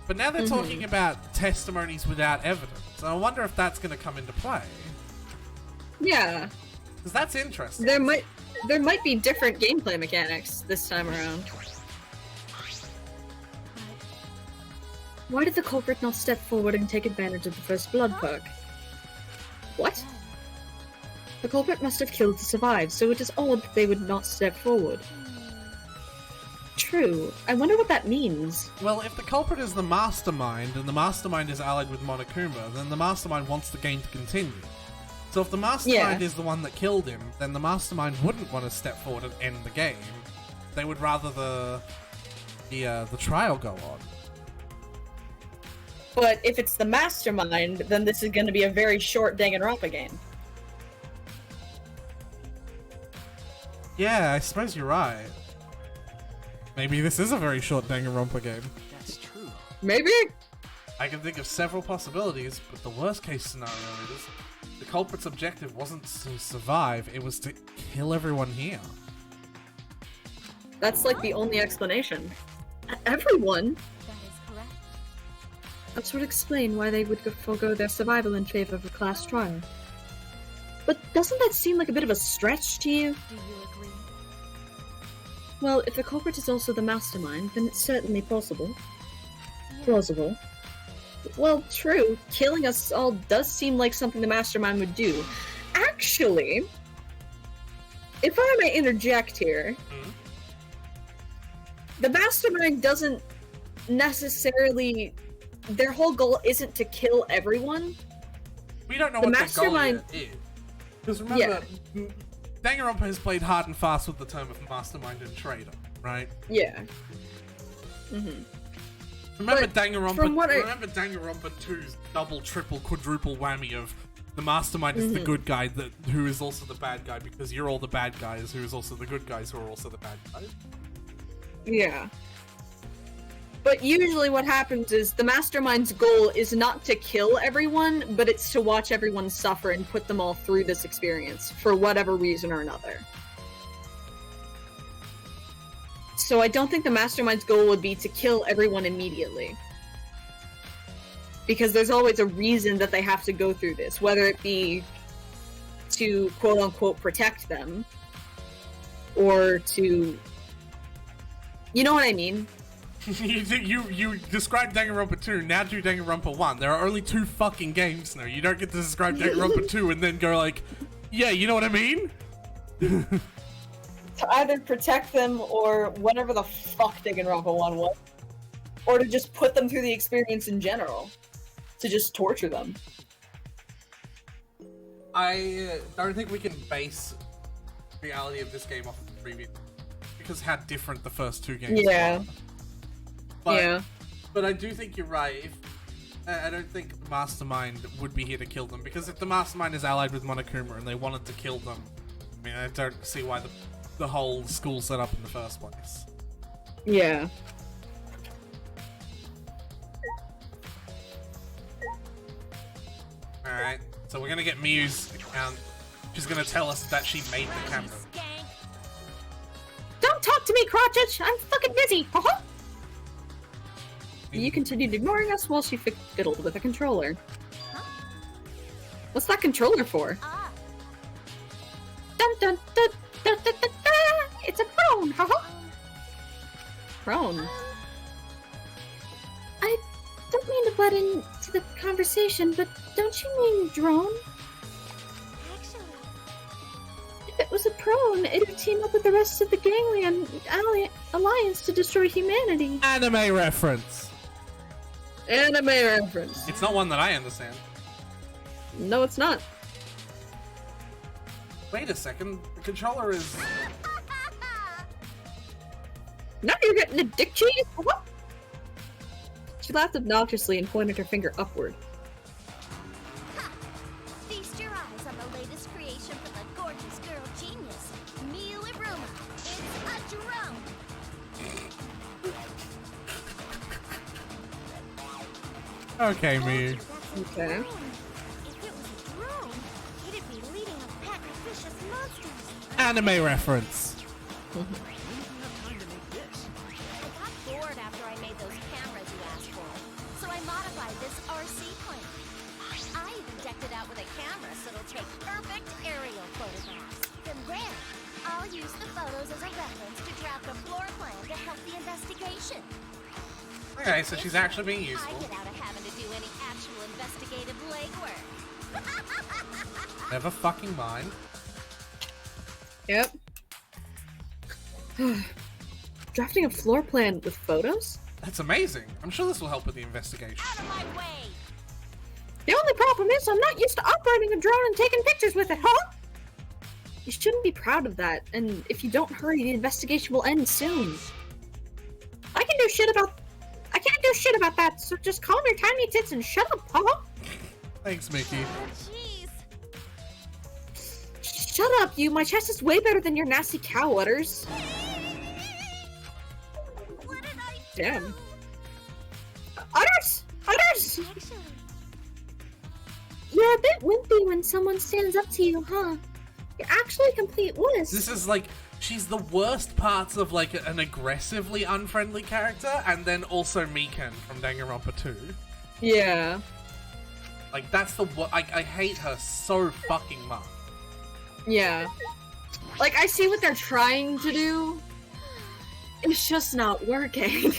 But now they're talking about testimonies without evidence. And I wonder if that's going to come into play. Yeah. Because that's interesting. There might be different gameplay mechanics this time around. Why did the culprit not step forward and take advantage of the first blood perk? What? The culprit must have killed to survive, so it is odd that they would not step forward. True. I wonder what that means. Well, if the culprit is the mastermind, and the mastermind is allied with Monokuma, then the mastermind wants the game to continue. So if the mastermind is the one that killed him, then the mastermind wouldn't want to step forward and end the game. They would rather the trial go on. But if it's the mastermind, then this is going to be a very short Danganronpa game. Yeah, I suppose you're right. Maybe this is a very short Danganronpa game. That's true. Maybe? I can think of several possibilities, but the worst case scenario is The culprit's objective wasn't to survive, it was to kill everyone here. That's like the only explanation. Everyone? That is correct. That would explain why they would forego their survival in favor of a class trial. But doesn't that seem like a bit of a stretch to you? Do you agree? Well, if the culprit is also the mastermind, then it's certainly possible. Yeah. Plausible. Well, true. Killing us all does seem like something the mastermind would do. Actually, if I may interject here, the mastermind doesn't necessarily... Their whole goal isn't to kill everyone. We don't know The what mastermind- their goal is. Because remember, Danganronpa has played hard and fast with the term of mastermind and traitor, right? Yeah. Mm-hmm. Remember But Danganronpa? from what I- Remember Danganronpa 2's double, triple, quadruple whammy of the mastermind is the good guy who is also the bad guy because you're all the bad guys who is also the good guys who are also the bad guys. Yeah. But usually what happens is the mastermind's goal is not to kill everyone, but it's to watch everyone suffer and put them all through this experience for whatever reason or another. So I don't think the mastermind's goal would be to kill everyone immediately. Because there's always a reason that they have to go through this, whether it be to quote-unquote protect them, or to... You know what I mean? you described Danganronpa 2, now do Danganronpa 1. There are only 2 fucking games now. You don't get to describe Danganronpa 2 and then go like, yeah, you know what I mean? To either protect them or whatever the fuck Danganronpa 1 was. Or to just put them through the experience in general. To just torture them. I don't think we can base the reality of this game off of the previous, because how different the first 2 games Yeah. are. But, Yeah. But I do think you're right. I don't think the Mastermind would be here to kill them, because if the Mastermind is allied with Monokuma and they wanted to kill them, I mean, I don't see why the whole school set up in the first place. Yeah. Alright, so we're gonna get Miu's account. She's gonna tell us that she made the camera. Don't talk to me, Crotchage! I'm fucking busy! Uh-huh. You continued ignoring us while she fiddled with a controller. What's that controller for? Ah, Dun dun dun dun dun dun dun! It's a prone! Haha! Prone. I don't mean to butt into the conversation, but don't you mean drone? actually, If it was a prone, it would team up with the rest of the gangland alliance to destroy humanity. Anime reference! Anime reference. It's not one that I understand. No, it's not. Wait a second, the controller is... Now you're getting a dick cheese? What? She laughed obnoxiously and pointed her finger upward. feast your eyes on the latest creation from the gorgeous girl genius, Miu Iruma. It's a drone. Okay, Miu. Okay. If it was a drone, it'd be leading a pack of vicious monsters. Anime reference. I got bored after I made those cameras you asked for, so I modified this RC plane. I even decked it out with a camera so it'll take perfect aerial photographs. From there, I'll use the photos as a reference to draft a floor plan to help the investigation. Okay, so she's actually being I useful. get out of having to do any actual investigative legwork. Never fucking mind. Yep. Drafting a floor plan with photos? That's amazing. I'm sure this will help with the investigation. Out of my way! The only problem is I'm not used to operating a drone and taking pictures with it, huh? You shouldn't be proud of that, and if you don't hurry, the investigation will end soon. I can't do shit about that, so just calm your tiny tits and shut up, huh? Thanks, Mickey. Oh, jeez. Shut up, you! My chest is way better than your nasty cow udders. What did I do? Damn. Udders! Udders! Actually, Yeah, You're a bit wimpy when someone stands up to you, huh? You're actually a complete wuss. This is like, she's the worst parts of like an aggressively unfriendly character, and then also Mikan from Danganronpa 2. Yeah. Like, that's the I hate her so fucking much. Yeah. Like, I see what they're trying to do. It's just not working.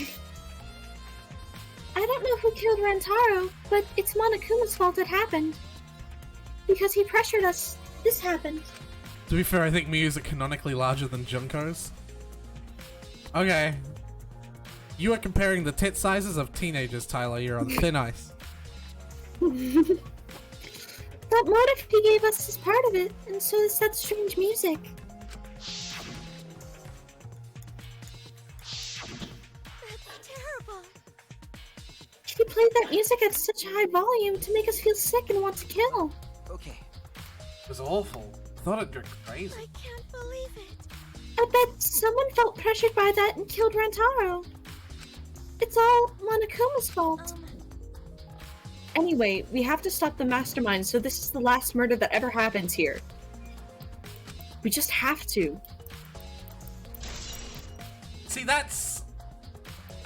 I don't know who killed Rantaro, but it's Monokuma's fault it happened. Because he pressured us, this happened. To be fair, I think Miyu's are canonically larger than Junko's. Okay. You are comparing the tit sizes of teenagers, Tyler. You're on thin ice. That motive he gave us is part of it, and so is that strange music. That's terrible. He played that music at such a high volume to make us feel sick and want to kill. Okay. It was awful. I thought I'd go crazy. I can't believe it. I bet someone felt pressured by that and killed Rantaro. It's all Monokuma's fault. Anyway, we have to stop the mastermind, so this is the last murder that ever happens here. We just have to. See, that's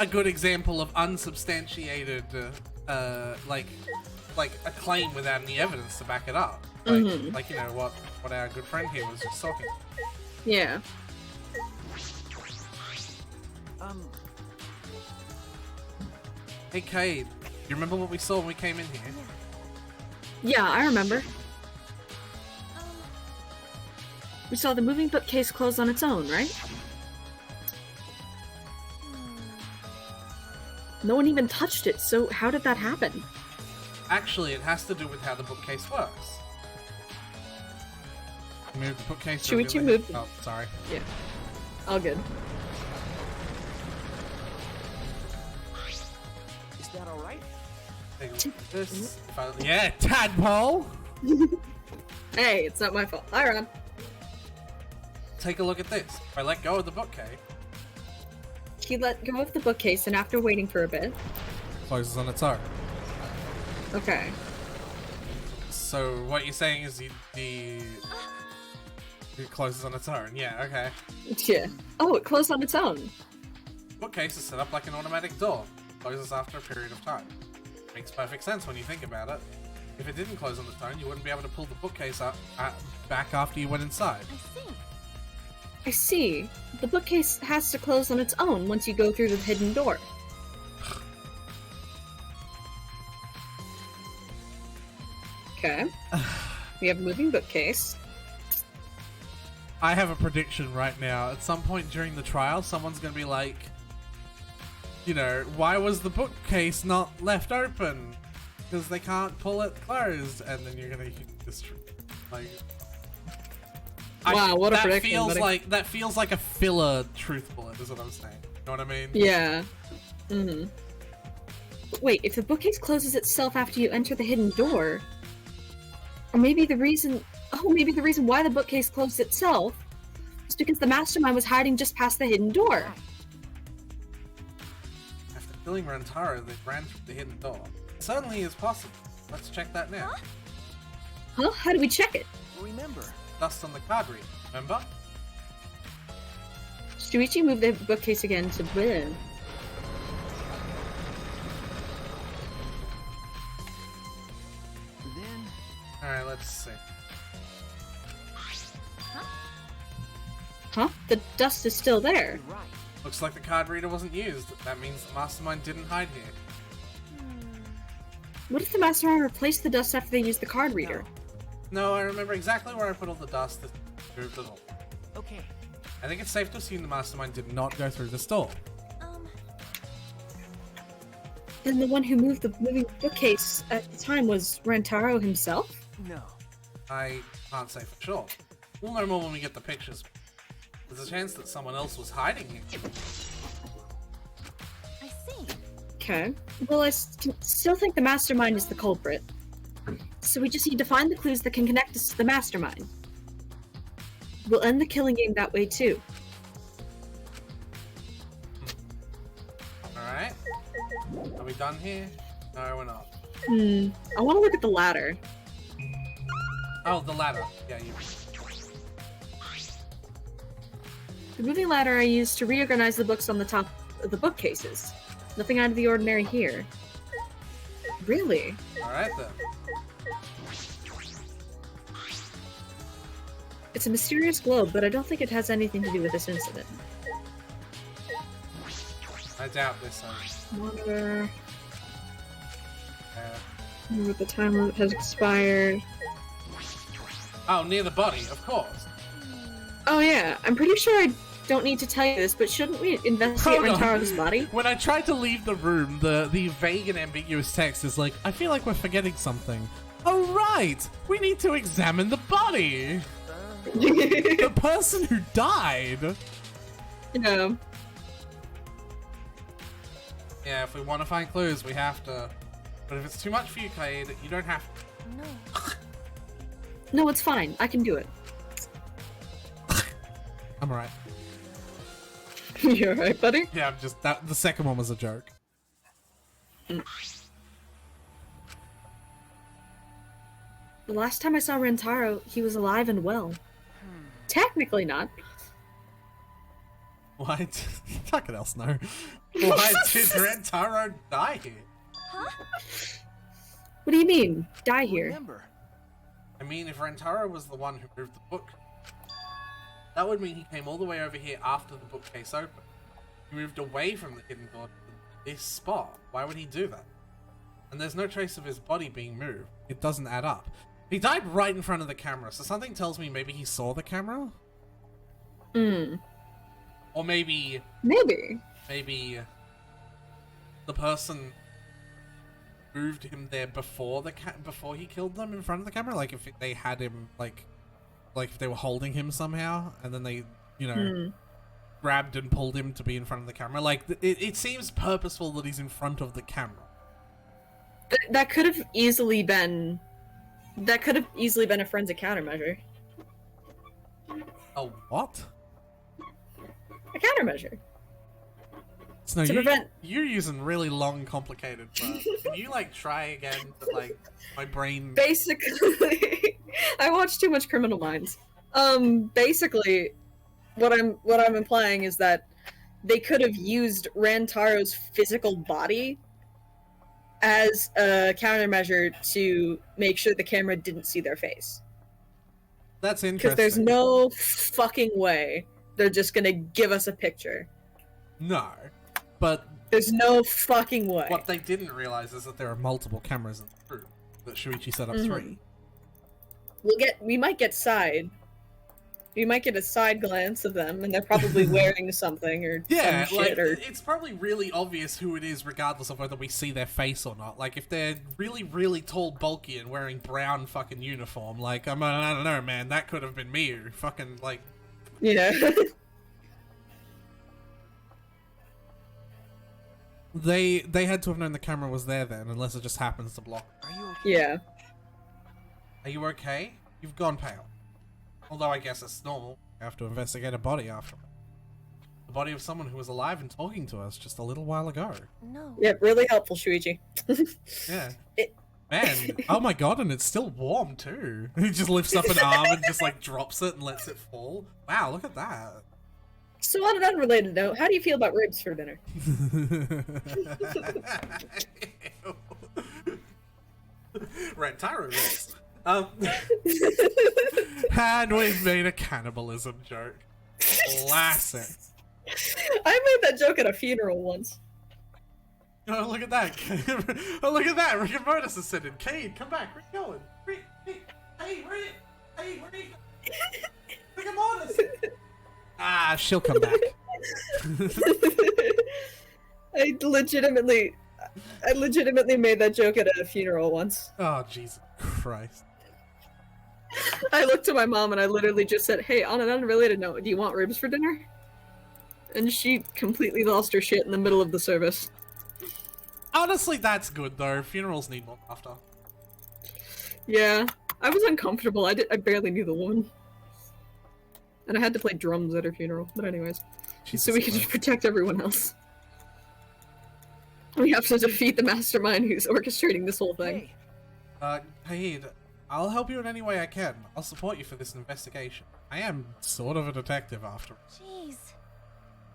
a good example of unsubstantiated, like a claim without any evidence to back it up. Like, you know, what our good friend here was just talking. Yeah. Hey, Cade, you remember what we saw when we came in here? Yeah, I remember. We saw the moving bookcase close on its own, right? No one even touched it, so how did that happen? Actually, it has to do with how the bookcase works. Move the bookcase. Shuichi moved. Oh, sorry. Yeah. All good. Is that alright? Take a look at this. Yeah, tadpole! Hey, it's not my fault. Hi, Ron. Take a look at this. If I let go of the bookcase, He let go of the bookcase, and after waiting for a bit... it closes on its own. Okay. So what you're saying is it closes on its own. Yeah, okay. Yeah. Oh, it closed on its own. Bookcase is set up like an automatic door. Closes after a period of time. Makes perfect sense when you think about it. If it didn't close on its own, you wouldn't be able to pull the bookcase up back after you went inside. I see. The bookcase has to close on its own once you go through the hidden door. Okay. We have a moving bookcase. I have a prediction right now. At some point during the trial, someone's going to be like, you know, why was the bookcase not left open? Because they can't pull it closed. And then you're going to just like... Wow, what a prediction, feels buddy. that feels like a filler truth bullet, is what I'm saying. You know what I mean? Yeah. Mm-hmm. Wait, if the bookcase closes itself after you enter the hidden door, or maybe the reason why the bookcase closed itself is because the mastermind was hiding just past the hidden door. After killing Rantaro, they ran through the hidden door. It certainly is possible. Let's check that now. Huh? How do we check it? Remember. Dust on the card reader, remember? Shuichi moved the bookcase again to win. Then. Alright, let's see. Huh? The dust is still there. Right. Looks like the card reader wasn't used. That means the mastermind didn't hide here. What if the mastermind replaced the dust after they used the card reader? No, I remember exactly where I put all the dust that moved it all. Okay. I think it's safe to assume the mastermind did not go through this door. Then the one who moved the moving bookcase at the time was Rantaro himself? No. I can't say for sure. We'll know more when we get the pictures. There's a chance that someone else was hiding here. I see. Okay. Well, I still think the mastermind is the culprit. So we just need to find the clues that can connect us to the mastermind. We'll end the killing game that way too. Alright. Are we done here? No, we're not. I want to look at the ladder. Oh, the ladder. Yeah, you. The moving ladder I used to reorganize the books on the top of the bookcases. Nothing out of the ordinary here. Really? Alright then. It's a mysterious globe, but I don't think it has anything to do with this incident. I doubt this. Monitor. The time limit has expired. Oh, near the body, of course. Oh yeah, I'm pretty sure I don't need to tell you this, but shouldn't we investigate Hold on. Rentaro's body? When I tried to leave the room, the vague and ambiguous text is like, I feel like we're forgetting something. Oh right, we need to examine the body. The person who died. Yeah. Yeah, if we want to find clues, we have to. But if it's too much for you, Kaid, you don't have to. No. No, it's fine. I can do it. I'm alright. You alright, buddy? Yeah, I'm just that. The second one was a joke. The last time I saw Rentaro, he was alive and well. Technically not. Why? Fucking else no. Why did Rentaro die here? What do you mean? Die here? Remember. I mean, if Rentaro was the one who moved the book, that would mean he came all the way over here after the bookcase opened. He moved away from the hidden door to this spot. Why would he do that? And there's no trace of his body being moved. It doesn't add up. He died right in front of the camera, so something tells me maybe he saw the camera? Or maybe the person moved him there before before he killed them in front of the camera. Like if they had him, like if they were holding him somehow, and then they, you know, grabbed and pulled him to be in front of the camera. Like it seems purposeful that he's in front of the camera. That could have easily been. That could have easily been a forensic countermeasure. Oh, what? A countermeasure. So To prevent- you're using really long, complicated words. Can you like try again? But like my brain. Basically, I watched too much Criminal Minds. Basically, what I'm implying is that they could have used Rantaro's physical body as a countermeasure to make sure the camera didn't see their face. That's interesting. Because there's no fucking way they're just gonna give us a picture. No, but There's no fucking way. what they didn't realize is that there are multiple cameras in the room. That Shuichi set up 3. We might get a side glance of them, and they're probably wearing something or Yeah, some like shit. Or it's probably really obvious who it is, regardless of whether we see their face or not. Like if they're really, really tall, bulky, and wearing brown fucking uniform, like I don't know, man, that could have been me. Or fucking like, yeah. they had to have known the camera was there then, unless it just happens to block. Are you okay? Yeah. Are you okay? You've gone pale. Although I guess it's normal. We have to investigate a body after. The body of someone who was alive and talking to us just a little while ago. No. Yeah, really helpful, Shuichi. Yeah. It- Man, oh my god, and it's still warm too. He just lifts up an arm and just like drops it and lets it fall. Wow, look at that. So on an unrelated note, how do you feel about ribs for dinner? Rentaro ribs. And we've made a cannibalism joke. Classic. I made that joke at a funeral once. Oh, look at that. Oh, look at that. Rick and Mortis is sitting. Cade, come back. Where you going? Hey, where are you? Rick and Mortis. Ah, she'll come back. I legitimately made that joke at a funeral once. Oh, Jesus Christ. I looked at my mom and I literally just said, "Hey, on an unrelated note, do you want ribs for dinner?" And she completely lost her shit in the middle of the service. Honestly, that's good though. Funerals need more laughter. Yeah, I was uncomfortable. I barely knew the woman, and I had to play drums at her funeral. But anyways, Jesus so we could Christ. just protect everyone else. We have to defeat the mastermind who's orchestrating this whole thing. Hey, Cade, I'll help you in any way I can. I'll support you for this investigation. I am sort of a detective after all. Jeez.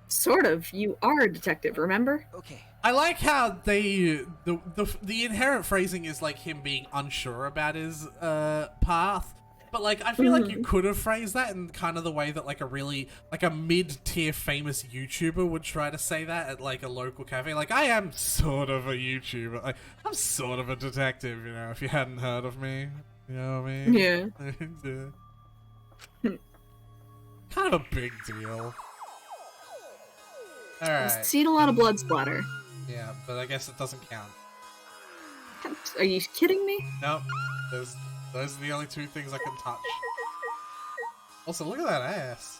Sort of. You are a detective, remember? Okay. I like how the inherent phrasing is like him being unsure about his path. But like I feel like you could have phrased that in kind of the way that like a mid-tier famous YouTuber would try to say that at like a local cafe. Like, I am sort of a YouTuber. Like, I'm sort of a detective, you know, if you hadn't heard of me. You know what I mean? Yeah. Kind of a big deal. Alright. I've seen a lot of blood splatter. Yeah, but I guess it doesn't count. Are you kidding me? Nope. Those are the only two things I can touch. Also, look at that ass.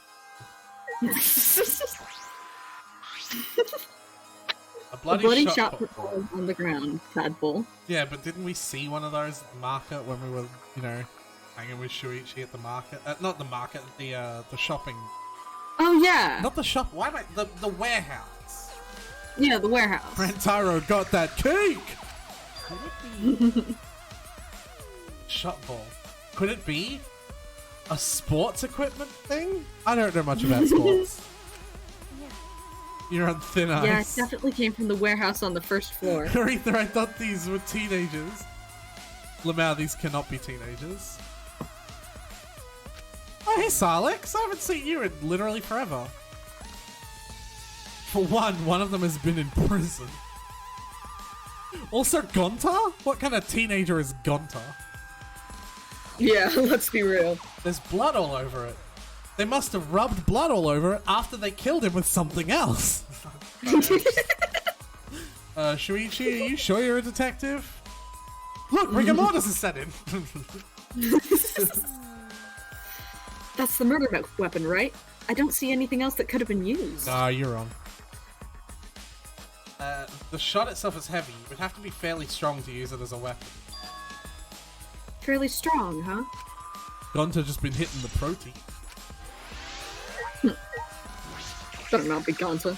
A bloody shot put on the ground, tadpole. Yeah, but didn't we see one of those at the market when we were, you know, hanging with Shuichi at the market? Not the market, the shopping. Oh yeah. Not the shop. Why am I the warehouse? Yeah, the warehouse. Rantaro got that cake. Shot ball. Could it be a sports equipment thing? I don't know much about sports. You're on thin ice. Yeah, it definitely came from the warehouse on the first floor. Aretha, I thought these were teenagers. Lamau, these cannot be teenagers. Oh, hey, Salix. I haven't seen you in literally forever. For one of them has been in prison. Also, Gonta? What kind of teenager is Gonta? Yeah, let's be real. There's blood all over it. They must have rubbed blood all over it after they killed him with something else. Shuichi, are you sure you're a detective? Look, rigor mortis is set in. That's the murder weapon, right? I don't see anything else that could have been used. Nah, you're wrong. The shot itself is heavy. You would have to be fairly strong to use it as a weapon. Fairly strong, huh? Gonta just been hitting the protein. Better not be Gonta.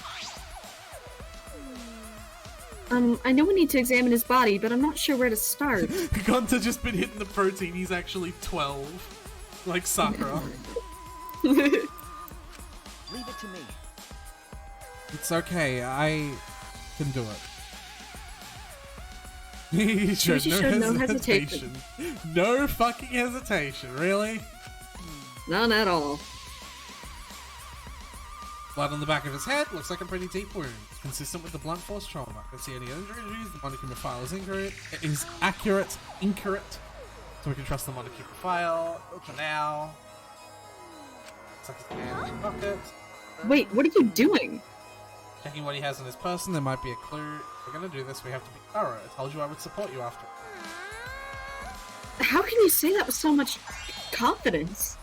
I know we need to examine his body, but I'm not sure where to start. Gonta just been hitting the protein. He's actually 12. Like Sakura. Leave it to me. It's okay. I can do it. He showed no hesitation. No fucking hesitation. Really? None at all. Blood on the back of his head looks like a pretty deep wound. Consistent with the blunt force trauma. Don't see any injuries. The monochrome file is accurate. It is accurate. So we can trust the monochrome file. For now. Looks like his hand in his pocket. Wait, what are you doing? Checking what he has in his person. There might be a clue. If we're gonna do this, we have to be thorough. I told you I would support you after. How can you say that with so much confidence?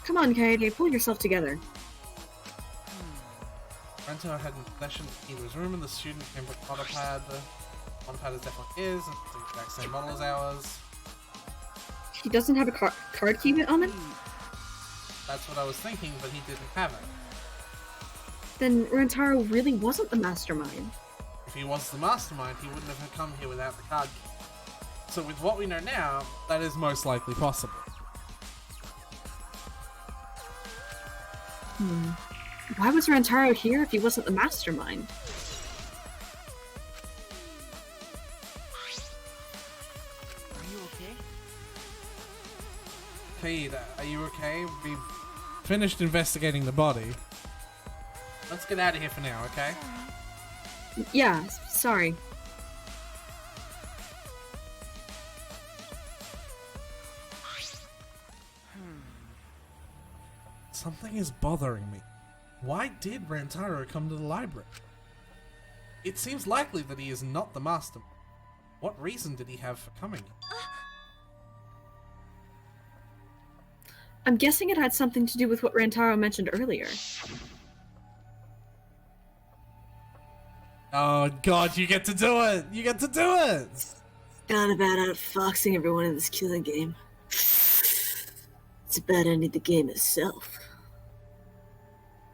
Come on, Kaede, pull yourself together. Rento had in possession Kiwa's room and the student came with a pad. One pad is definitely his, and it's the exact same model as ours. He doesn't have a card key on him? That's what I was thinking, but he didn't have it. Then Rantaro really wasn't the mastermind. If he was the mastermind, he wouldn't have come here without the card key. So with what we know now, that is most likely possible. Why was Rantaro here if he wasn't the mastermind? Are you okay? Pete, are you okay? We've finished investigating the body. Let's get out of here for now, okay? Yeah, sorry. Something is bothering me. Why did Rantaro come to the library? It seems likely that he is not the mastermind. What reason did he have for coming? I'm guessing it had something to do with what Rantaro mentioned earlier. Oh god, you get to do it! You get to do it! Not about outfoxing everyone in this killing game. It's about ending the game itself.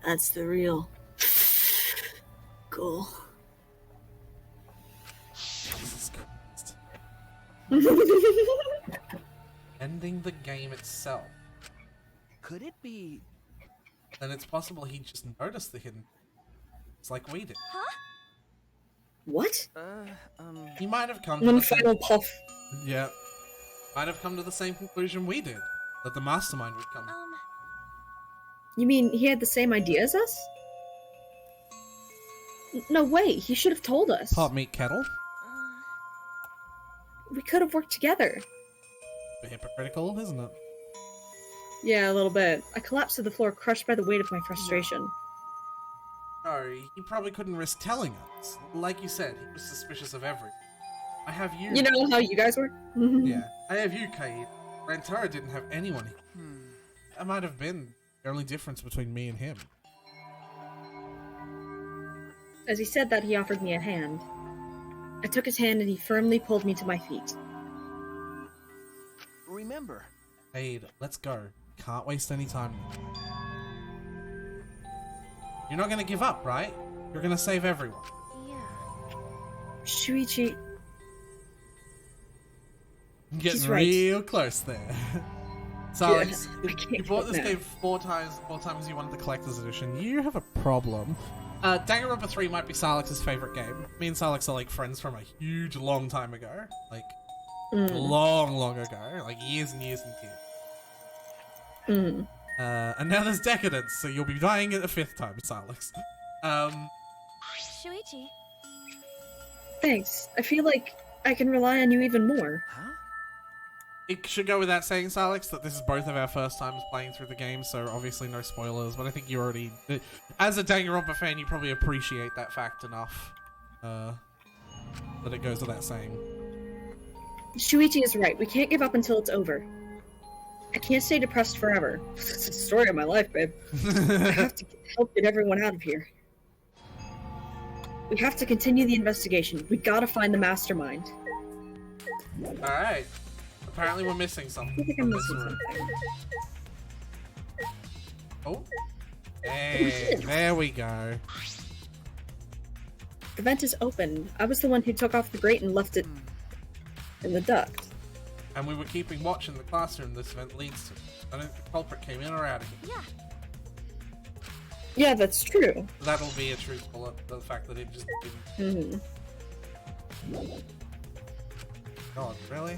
That's the real goal. Jesus Christ. Ending ending the game itself. Could it be? Then it's possible he just noticed the hidden. It's like we did. Huh? What? He might have come to One the same... final puff. Yeah. Might have come to the same conclusion we did. That the mastermind would come. You mean he had the same idea as us? No way, he should have told us. Pot meat kettle? We could have worked together. A bit hypocritical, isn't it? Yeah, a little bit. I collapsed to the floor, crushed by the weight of my frustration. No, he probably couldn't risk telling us. Like you said, he was suspicious of everything. I have you. You know how you guys were? Yeah. I have you, Kaid. Rantaro didn't have anyone here. That might have been the only difference between me and him. As he said that, he offered me a hand. I took his hand and he firmly pulled me to my feet. Remember. Kaid, let's go. Can't waste any time. You're not gonna give up, right? You're gonna save everyone. Yeah. Shuichi... I'm getting He's right. real close there. So, Alex, I can't you bought this now. game four times you wanted the collector's edition. You have a problem. Danganronpa 3 might be Salix's favorite game. Me and Salix are like friends from a huge long time ago. Like, long ago. Like years and years and years. And now there's Decadence, so you'll be dying it a fifth time, Salix. Shuichi. Thanks. I feel like I can rely on you even more. Huh? It should go without saying, Salix, that this is both of our first times playing through the game, so obviously no spoilers, but I think you already... As a Danganronpa fan, you probably appreciate that fact enough. That it goes without saying. Shuichi is right. We can't give up until it's over. I can't stay depressed forever. It's the story of my life, babe. I have to help get everyone out of here. We have to continue the investigation. We gotta find the mastermind. Alright. Apparently we're missing I something think from I'm this missing room. something. Oh. Hey, there we go. The vent is open. I was the one who took off the grate and left it in the duct. And we were keeping watch in the classroom this event leads to. I don't think the culprit came in or out of here. Yeah. Yeah, that's true. That'll be a truth bullet, the fact that it just didn't. God, really?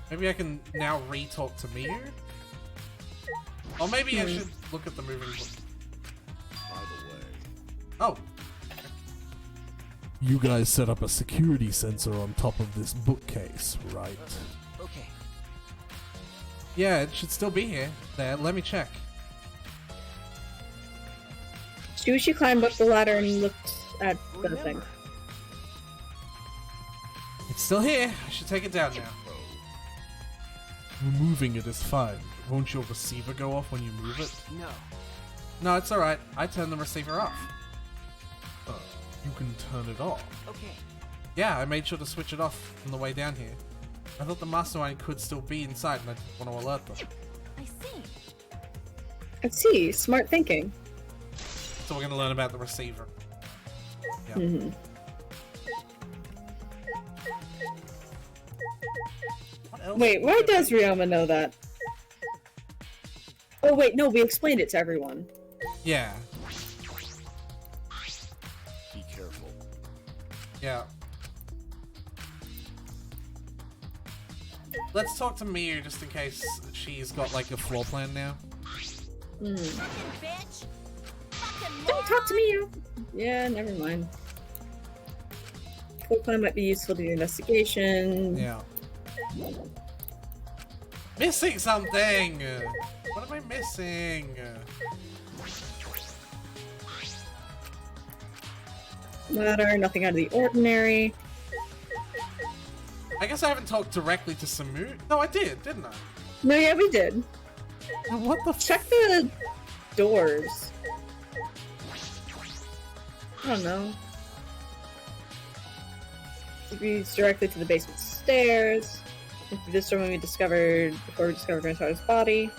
Maybe I can now re-talk to Miyu? Or maybe I should look at the moving book. By the way, Oh. You guys set up a security sensor on top of this bookcase, right? Okay. Yeah, it should still be here. There, let me check. Shuichi climbed up the ladder and looked at the thing. Remember. It's still here. I should take it down now. Removing it is fine. Won't your receiver go off when you move it? No. No, it's alright. I turned the receiver off. You can turn it off. Okay. Yeah, I made sure to switch it off on the way down here. I thought the mastermind could still be inside and I didn't want to alert them. I see. I see. Smart thinking. So we're going to learn about the receiver. Yeah. What else? Wait, why does Ryoma know that? Oh wait, no, we explained it to everyone. Yeah. be careful. Yeah. Let's talk to Miyu just in case she's got like a floor plan now. Fucking bitch. Fucking Don't talk to me, you. Yeah, never mind. Floor plan might be useful to the investigation. Yeah. Missing something! What am I missing? Ladder, nothing out of the ordinary. I guess I haven't talked directly to Samu. No, I did, didn't I? No, yeah, we did. What the Check the doors. I don't know. It leads directly to the basement stairs. This room we discovered before we discovered Rantaro's body.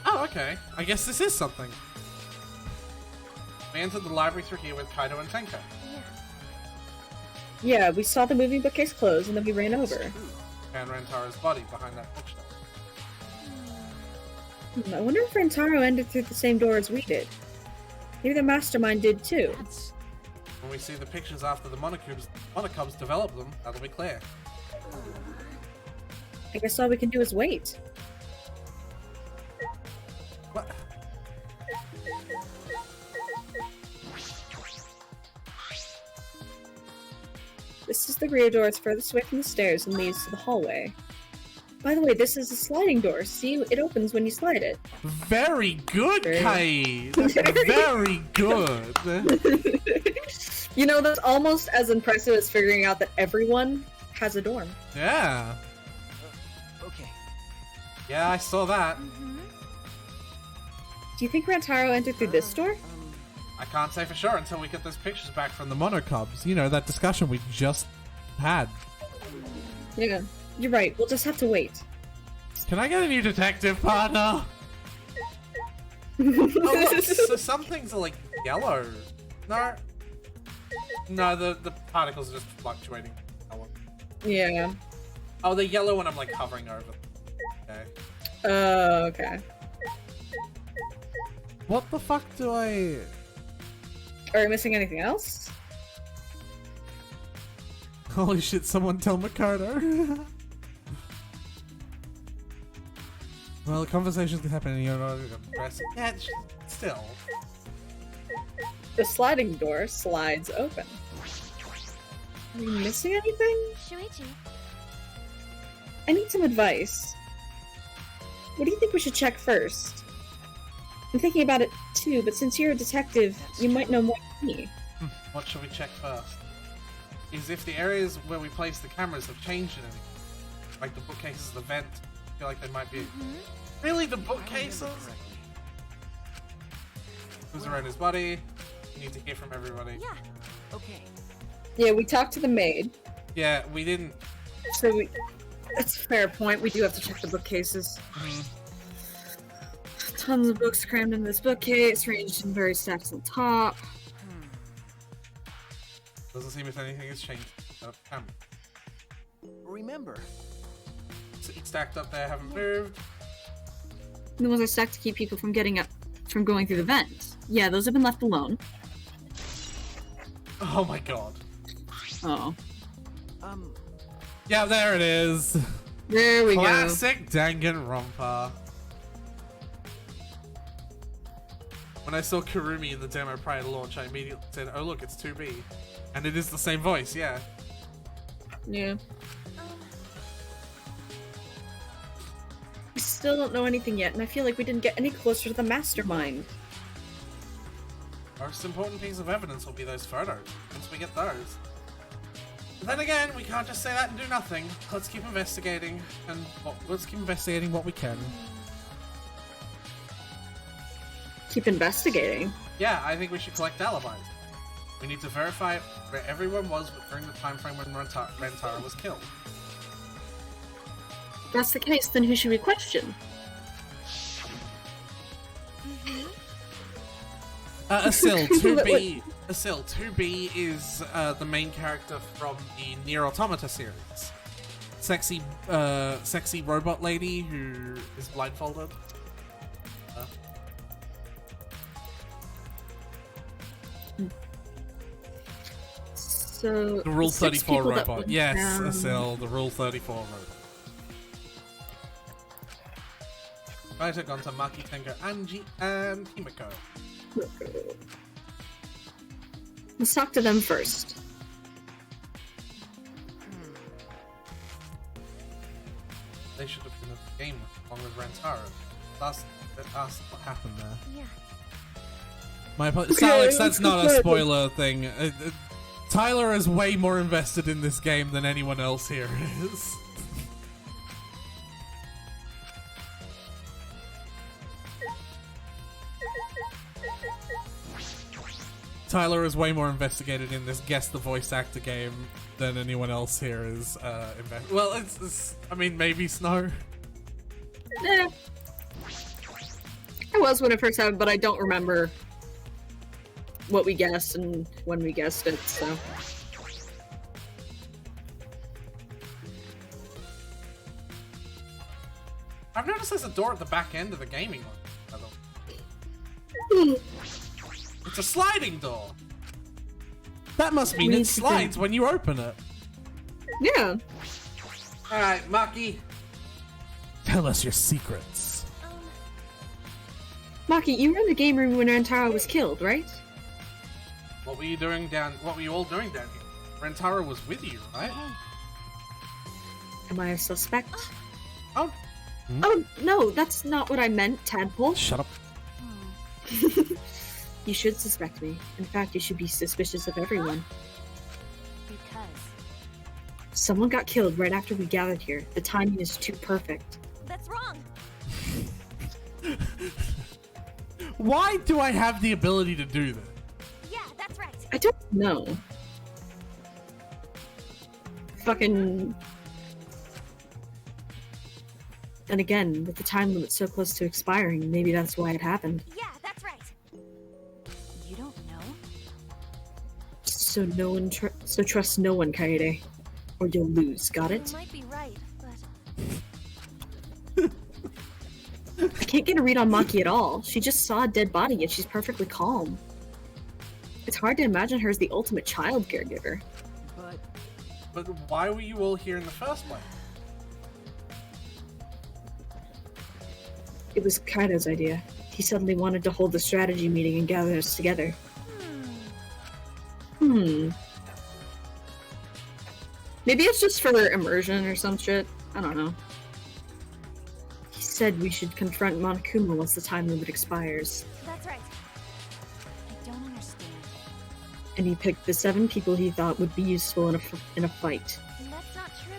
Oh, okay. I guess this is something. We entered the library through here with Kaido and Tenko. Yeah, we saw the moving bookcase close and then we ran over. and Rentara's body behind that bookshelf. I wonder if Rentaro entered through the same door as we did. Maybe the mastermind did too. When we see the pictures after the monocubs develop them, that'll be clear. I guess all we can do is wait. What? This is the rear door. It's furthest away from the stairs and leads to the hallway. By the way, this is a sliding door. See, it opens when you slide it. Very good, Kate! Very good! You know, that's almost as impressive as figuring out that everyone has a dorm. Yeah. Okay. Yeah, I saw that. Do you think Rantaro entered through this door? I can't say for sure until we get those pictures back from the monocubs. You know, that discussion we just had. Yeah, you're right. We'll just have to wait. Can I get a new detective partner? Oh, look, so some things are like yellow. No, the particles are just fluctuating. Yeah. Oh, they're yellow when I'm like hovering over them. Okay. Okay. What the fuck do I... Are we missing anything else? Holy shit, someone tell Mikado. Well, the conversations can happen and you're not aggressive. Yeah, still. The sliding door slides open. Are we missing anything? Shuichi, I need some advice. What do you think we should check first? I'm thinking about it too, but since you're a detective, you might know more than me. What should we check first? Is if the areas where we place the cameras have changed in anything. Like the bookcases, the vent. I feel like they might be... Really, the bookcases? Who's around his body? We need to hear from everybody. yeah. Okay. Yeah, we talked to the maid. Yeah, we didn't... So we... That's a fair point. We do have to check the bookcases. Tons of books crammed in this bookcase, ranged in various stacks on top. Doesn't seem as anything has changed. Remember, Stacked up there, haven't moved. The ones are stacked to keep people from going through the vent. Yeah, those have been left alone. Oh my god. Oh. Yeah, there it is. There we go. Classic Danganronpa. When I saw Kurumi in the demo prior to launch, I immediately said, oh look, it's 2B. And it is the same voice, yeah. Yeah. We still don't know anything yet, and I feel like we didn't get any closer to the mastermind. Our most important piece of evidence will be those photos, once we get those. But then again, we can't just say that and do nothing. Let's keep investigating, and let's keep investigating what we can. Keep investigating. Yeah, I think we should collect alibis. We need to verify where everyone was during the time frame when Rentaro was killed. If that's the case, then who should we question? Asil, 2B. Asil, 2B is the main character from the Nier Automata series. Sexy robot lady who is blindfolded. So The Rule 34 people that robot. went Yes, down- Asil, the Rule 34 robot. Kaito, Gonta, Maki, Tenko, Anji, and Himiko. Let's talk to them first. They should have been in the game along with Rentaro. That's what happened there. Yeah. My apologies. Okay, Alex, that's let's not a go. spoiler thing. Tyler is way more invested in this game than anyone else here is. Tyler is way more investigated in this guess the voice actor game than anyone else here is invested. Well, it's I mean, maybe Snow. Eh. I was when it first happened, but I don't remember what we guessed and when we guessed it, so. I've noticed there's a door at the back end of the gaming one. It's a sliding door. That must mean it slides when you open it. Yeah. Alright, Maki. Tell us your secrets. Maki, you were in the game room when Rentaro was killed, right? What were you all doing down here? Rentaro was with you, right? Am I a suspect? Oh. Oh, no, that's not what I meant, Tadpole. Shut up. You should suspect me. In fact, you should be suspicious of everyone. Because Someone got killed right after we gathered here. The timing is too perfect. that's wrong. Why do I have the ability to do that? Yeah, that's right. I don't know. Fucking... And again, with the time limit so close to expiring, maybe that's why it happened. Yeah, that's right. You don't know? So so trust no one, Kaede. Or you'll lose, got it? You might be right, but I can't get a read on Maki at all. She just saw a dead body, yet she's perfectly calm. It's hard to imagine her as the ultimate child caregiver. But why were you all here in the first place? It was Kaido's idea. He suddenly wanted to hold the strategy meeting and gather us together. Maybe it's just for immersion or some shit. I don't know. He said we should confront Monokuma once the time limit expires. that's right. I don't understand. And he picked the 7 people he thought would be useful in a fight. That's not true.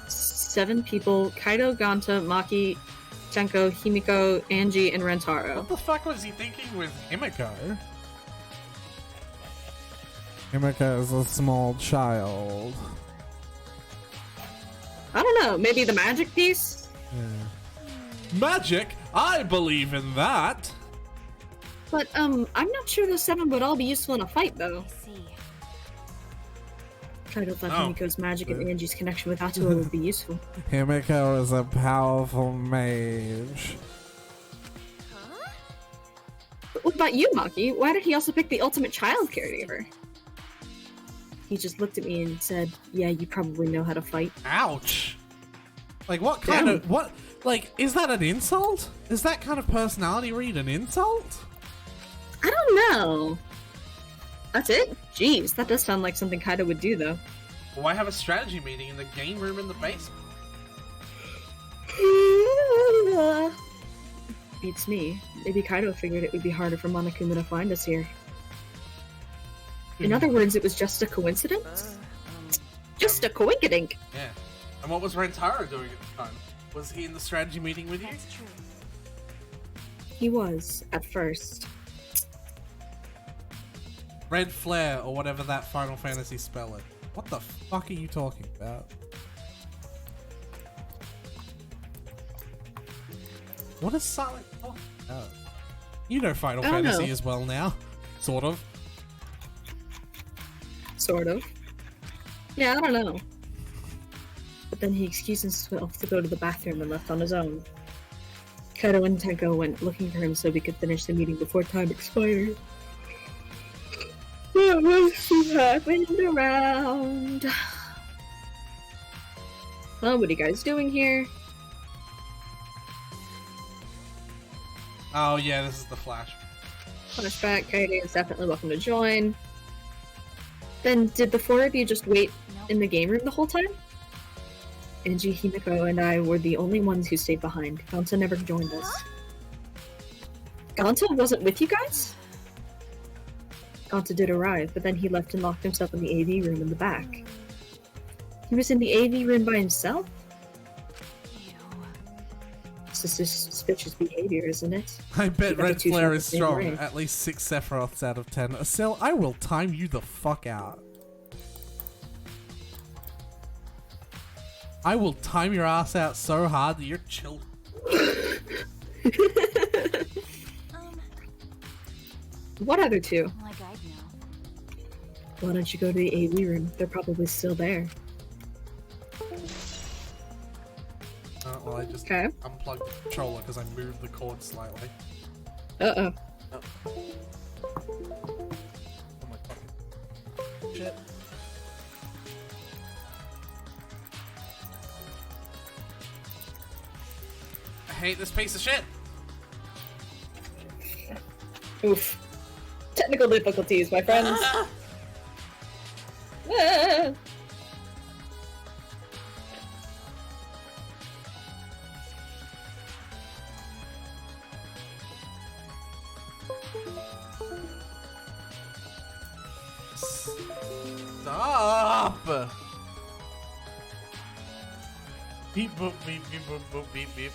7 people: Kaido, Ganta, Maki, Tenko, Himiko, Angie, and Rentaro. What the fuck was he thinking with Himiko? Himika is a small child. I don't know, maybe the magic piece? Magic? I believe in that. But, I'm not sure those 7 would all be useful in a fight, though. I see. Kaido thought Oh. Himiko's magic and Angie's connection with Atua would be useful. Himiko is a powerful mage. Huh? But what about you, Maki? Why did he also pick the ultimate child caregiver? He just looked at me and said, yeah, you probably know how to fight. Ouch. Like, what kind of... What... Like, is that an insult? Is that kind of personality read an insult? I don't know. That's it? Jeez, that does sound like something Kaido would do, though. Why have a strategy meeting in the game room in the basement? Beats me. Maybe Kaido figured it would be harder for Monokuma to find us here. In other words, it was just a coincidence? Just a coinkydink. Yeah. And what was Rentaro doing at the time? Was he in the strategy meeting with you? That's true. He was, at first. Red Flare, or whatever that Final Fantasy spell is. What the fuck are you talking about? What is Silent talking about? You know Final I don't Fantasy know. as well now. Sort of. Sort of. Yeah, I don't know. But then he excused himself to go to the bathroom and left on his own. Kaido and Tenko went looking for him so we could finish the meeting before time expired. What was happening around? Well, what are you guys doing here? Oh yeah, this is the Flash. Flashback, Kaede is definitely welcome to join. Then, did the 4 of you just wait in the game room the whole time? Angie, Himiko, and I were the only ones who stayed behind. Ganta never joined us. Ganta wasn't with you guys? Ganta did arrive, but then he left and locked himself in the AV room in the back. He was in the AV room by himself? Suspicious behavior, isn't it? I bet Keep it Red to Flare yourself is the same strong. way. At least 6 Sephiroths out of 10. Acel, I will time you the fuck out. I will time your ass out so hard that you're chill. What other 2? Like I'd know. Why don't you go to the AV room? They're probably still there. Well, I just Okay. unplugged the controller because I moved the cord slightly. Uh-oh. Oh. Oh my fucking shit. I hate this piece of shit. Oof. Technical difficulties, my friends. Ah. Stop! Beep boop beep beep boop boop beep beep.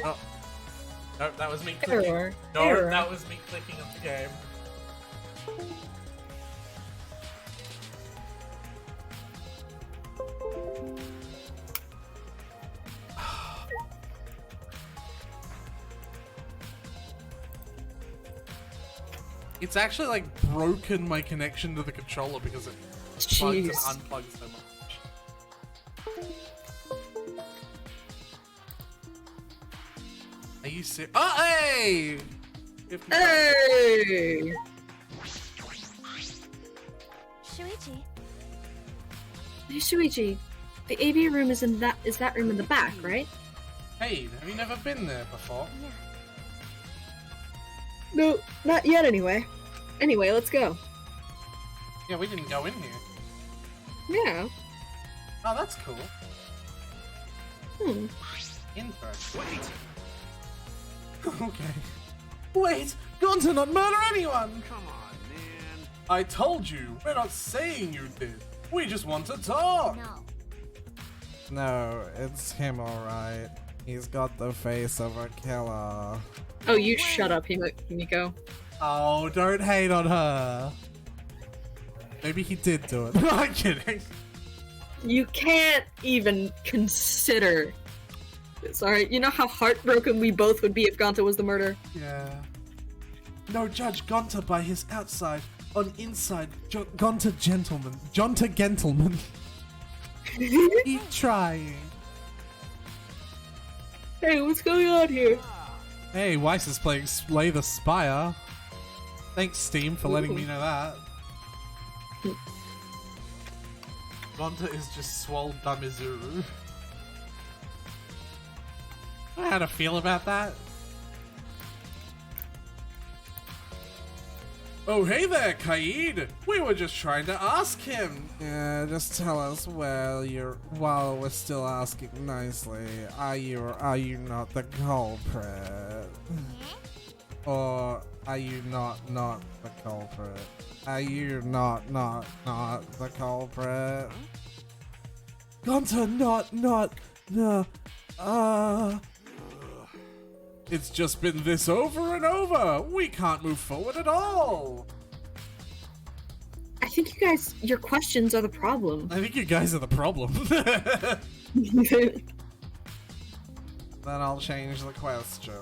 Oh. No, that was me clicking. Error. No, Error. that was me clicking on the game. It's actually like broken my connection to the controller because it plugs and Jeez. unplugs so much. Are you serious? Oh, hey! 55. Hey! Shuichi, Hey, Shuichi. The AV room is that room in the back, right? Hey, have you never been there before? yeah. No, not yet anyway. Anyway, let's go. Yeah, we didn't go in here. Yeah. Oh, that's cool. Hmm. Interesting. Wait! Okay. Wait! Gonta not murder anyone! Come on, man. I told you, we're not saying you did. We just want to talk! No. No, it's him alright. He's got the face of a killer. Oh, you shut up, Himiko. Oh, don't hate on her. Maybe he did do it. I'm kidding. You can't even consider this, alright? You know how heartbroken we both would be if Gonta was the murderer? Yeah. No, judge Gonta by his outside. On inside, Gonta gentleman. Jonta gentleman. Keep trying. Hey, what's going on here? Hey, Weiss is playing Slay the Spire. Thanks, Steam, for letting me know that. Gonta is just swole Damizuru. I don't know how to feel about that. Oh, hey there, Kaid! We were just trying to ask him! Yeah, just tell us while we're still asking nicely, are you or are you not the culprit? Or are you not the culprit? Are you not the culprit? Gonta, no. It's just been this over and over. We can't move forward at all. I think your questions are the problem. I think you guys are the problem. Then I'll change the question.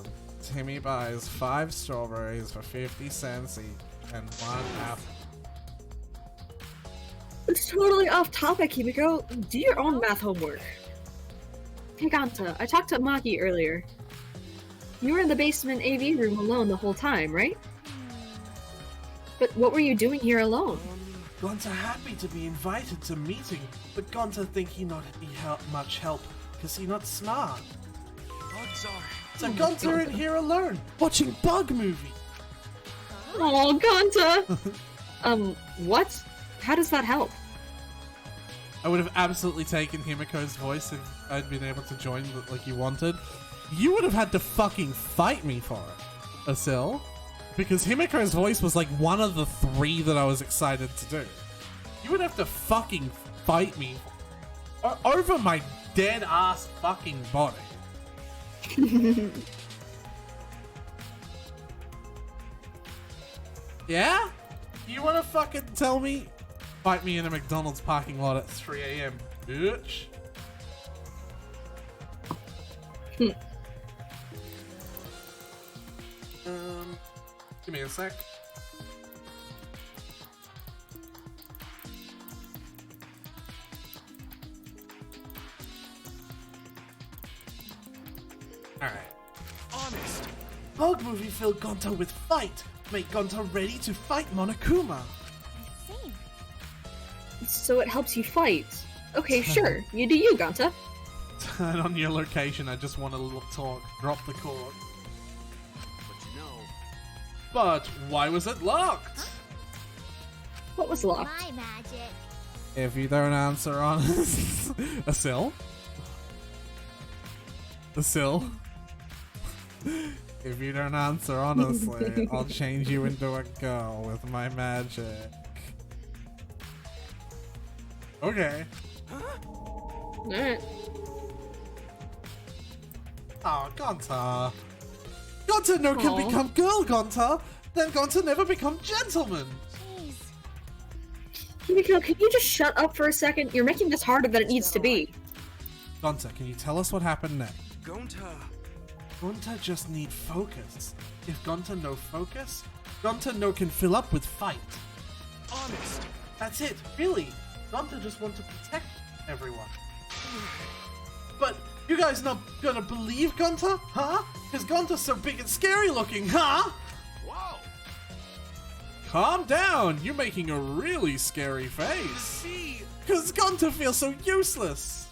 Timmy buys 5 strawberries for 50 cents each and 1 apple. It's totally off topic, Himiko. Do your own math homework. Hey, Gonta, I talked to Maki earlier. You were in the basement AV room alone the whole time, right? But what were you doing here alone? Gonta happy to be invited to meeting, but Gonta think he not be much help, cause he not smart. Bugs are. So Gonta in here alone, watching bug movie. Oh, Gonta! What? How does that help? I would have absolutely taken Himiko's voice if I'd been able to join like you wanted. You would have had to fucking fight me for it, Asil. Because Himiko's voice was like one of the 3 that I was excited to do. You would have to fucking fight me over my dead ass fucking body. Yeah? You wanna fucking tell me? Fight me in a McDonald's parking lot at 3 AM, bitch. Give me a sec. Alright. Honest. Bug movie fill Gonta with fight. Make Gonta ready to fight Monokuma. I see. So it helps you fight. Okay, sure. You do you, Gonta. Turn on your location. I just want a little talk. Drop the cord. But you know, But why was it locked? What was locked? My magic. If you don't answer on a sill. A sill. If you don't answer honestly, I'll change you into a girl with my magic. Okay. Alright. Oh, Gonta. Gonta no can Aw. become girl, Gonta. Then Gonta never become gentleman. Jeez. Himiko, can you just shut up for a second? You're making this harder than it needs to be. Gonta, can you tell us what happened next? Gonta. Gonta just need focus. If Gonta no focus, Gonta no can fill up with fight. Honest. That's it, really. Gonta just want to protect everyone. But you guys not gonna believe Gonta, huh? Because Gonta's so big and scary looking, huh? Whoa. Calm down. You're making a really scary face. See. Because Gonta feels so useless.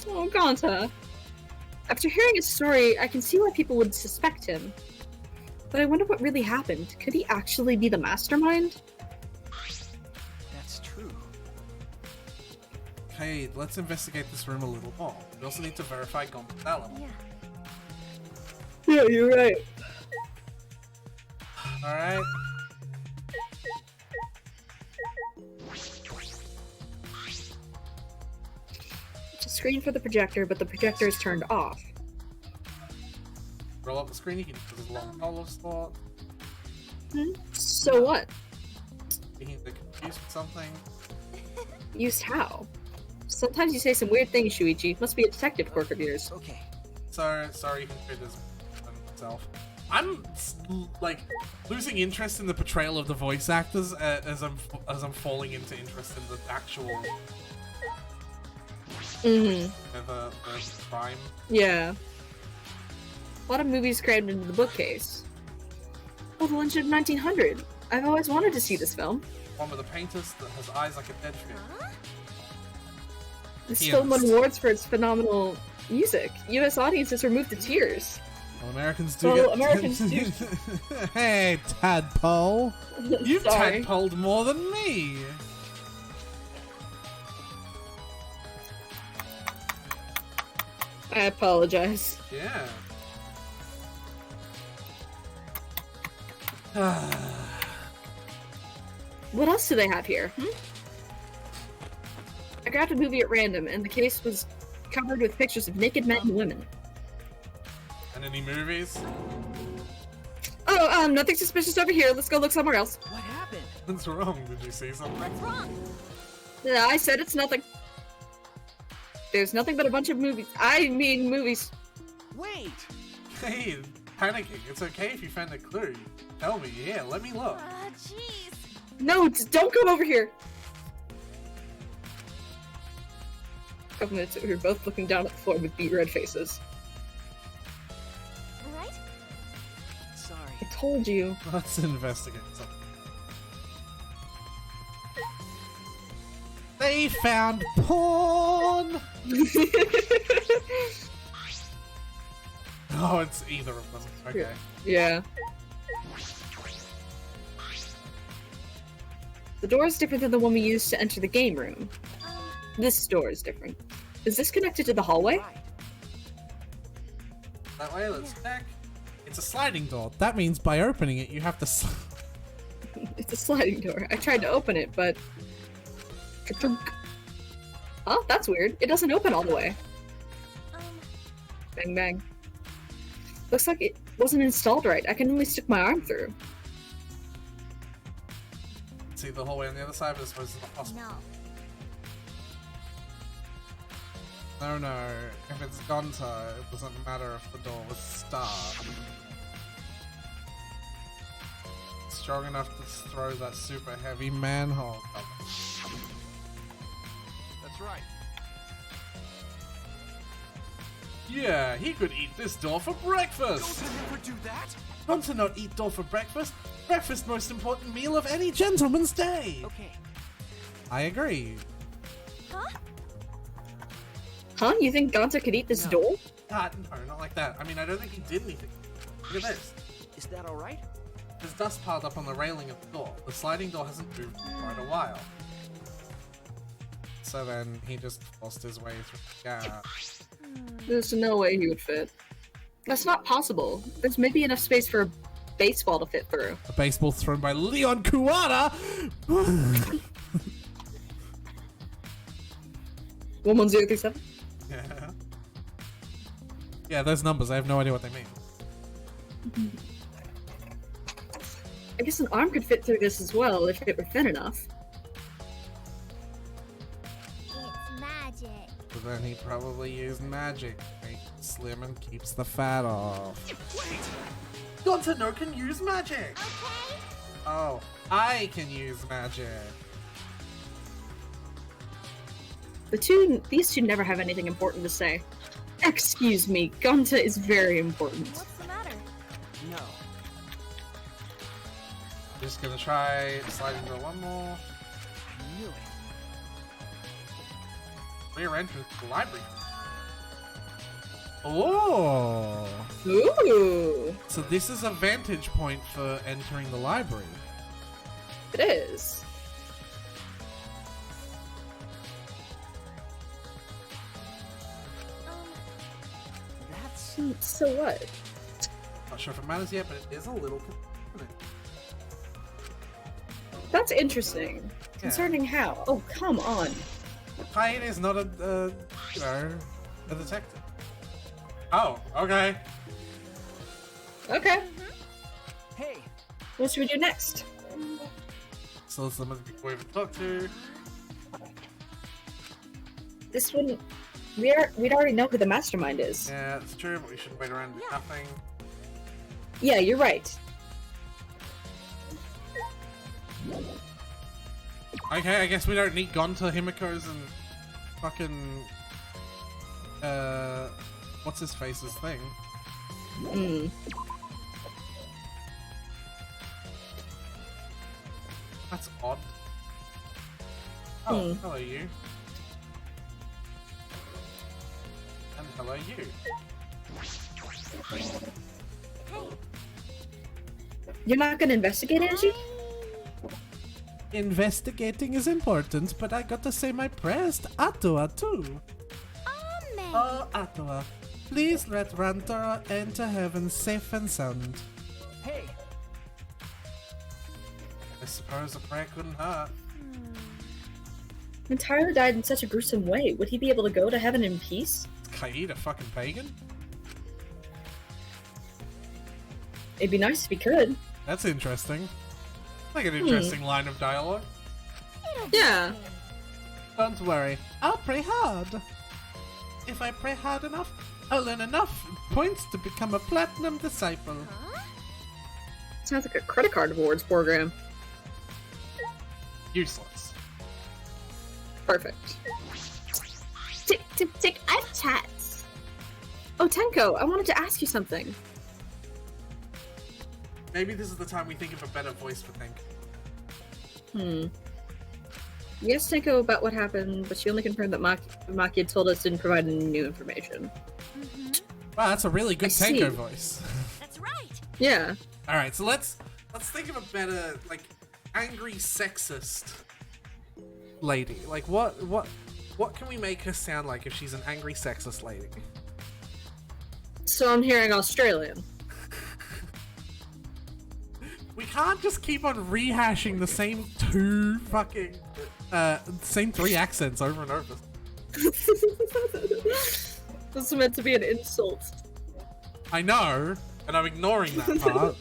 Oh, Gonta. After hearing his story, I can see why people would suspect him. But I wonder what really happened. Could he actually be the mastermind? That's true. Okay, let's investigate this room a little more. We also need to verify Gonta's alibi. Yeah. Yeah, you're right. Alright. It's a screen for the projector, but the projector is turned off. Roll up the screen, you can put a long hollow slot. So what? You think they're confused with something. Used how? Sometimes you say some weird things, Shuichi. Must be a detective quirk of yours. Okay. Sorry, you can fit this himself. I'm like losing interest in the portrayal of the voice actors as I'm falling into interest in the actual Mm-hmm. the crime. Yeah. A lot of movies crammed into the bookcase. Oh, the Legend of 1900. I've always wanted to see this film. One with a painter that has eyes like a dead fish. Huh? This Yes. film won awards for its phenomenal music. U.S. audiences were moved to tears. Well, Americans do Well, get... Americans do- Hey, tadpole! You've Sorry. tadpoled more than me! I apologize. Yeah. What else do they have here? I grabbed a movie at random, and the case was covered with pictures of naked men and women. And any movies? Oh, nothing suspicious over here. Let's go look somewhere else. What happened? What's wrong? Did you see something? What's wrong? Yeah, I said it's nothing. There's nothing but a bunch of movies. I mean movies. Wait. Hey, panicking. It's okay if you find a clue. Tell me, yeah, let me look. Jeez. No, don't come over here. A couple minutes, we were both looking down at the floor with beet red faces. Right? Sorry. I told you. Let's investigate something. They found porn! Oh, it's either of them. Okay. Yeah. The door is different than the one we used to enter the game room. This door is different. Is this connected to the hallway? Right. That way, let's check. It's a sliding door. That means by opening it, you have to It's a sliding door. I tried to open it, but... Ka-chunk. Oh, that's weird. It doesn't open all the way. Bang, bang. Looks like it wasn't installed right. I can only stick my arm through. see the hallway on the other side, but I suppose it's not possible. No. No, if it's Gonta, it doesn't matter if the door was starred. Strong enough to throw that super heavy manhole cover. That's right. Yeah, he could eat this doll for breakfast. Don't never do that. Want to not eat doll for breakfast? Breakfast most important meal of any gentleman's day. Okay. I agree. Huh? You think Gonta could eat this No. doll? No, not like that. I mean, I don't think he did anything. Look at this. Is that all right? There's dust piled up on the railing of the door. The sliding door hasn't moved in quite a while. So then he just forced his way through the gap. There's no way he would fit. That's not possible. There's maybe enough space for a baseball to fit through. A baseball thrown by Leon Kuwata! 11037? Yeah. Yeah, those numbers, I have no idea what they mean. I guess an arm could fit through this as well if it were thin enough. It's magic. But then he probably used magic. Makes it slim and keeps the fat off. Gonta can use magic! Okay. Oh, I can use magic. These two never have anything important to say. Excuse me, Gonta is very important. What's the matter? No. Just gonna try sliding door one more. Knew it. Rear entrance to the library. Oh! Ooh, So this is a vantage point for entering the library. it is. That's So what? Not sure if it matters yet, but it is a little confusing. That's interesting. Concerning how? Oh, come on. Payne is not a detective. Oh, okay. Okay, hey. what should we do next? So someone we even talk to. This wouldn't... We'd already know who the mastermind is. Yeah, that's true, but we shouldn't wait around and do nothing. Yeah, you're right. Okay, I guess we don't need Gonta, Himiko's, and fucking what's his face's thing. Hmm. That's odd. Oh, Hmm. hello you. And hello you. You're not gonna investigate, Angie? Investigating is important, but I gotta say my prayers to Atua too. Amen. Oh, Atua, please let Rantaro enter heaven safe and sound. Hey. I suppose a prayer couldn't hurt. When Tyler died in such a gruesome way, would he be able to go to heaven in peace? Is Kaid a fucking pagan? It'd be nice if he could. That's interesting. Like an interesting line of dialogue. Yeah. Don't worry, I'll pray hard. If I pray hard enough, I'll earn enough points to become a platinum disciple. Sounds like a credit card rewards program. Useless. Perfect. Tick, tick, tick. I have chats. Oh, Tenko, I wanted to ask you something. Maybe this is the time we think of a better voice for Think. We asked Tenko about what happened, but she only confirmed that Maki had told us didn't provide any new information. Wow, that's a really good I see. Tenko voice. That's right. Yeah. All right, so let's think of a better, like, angry sexist lady. Like, what can we make her sound like if she's an angry sexist lady? So I'm hearing Australian. We can't just keep on rehashing the same same three accents over and over. This is meant to be an insult. I know, and I'm ignoring that part.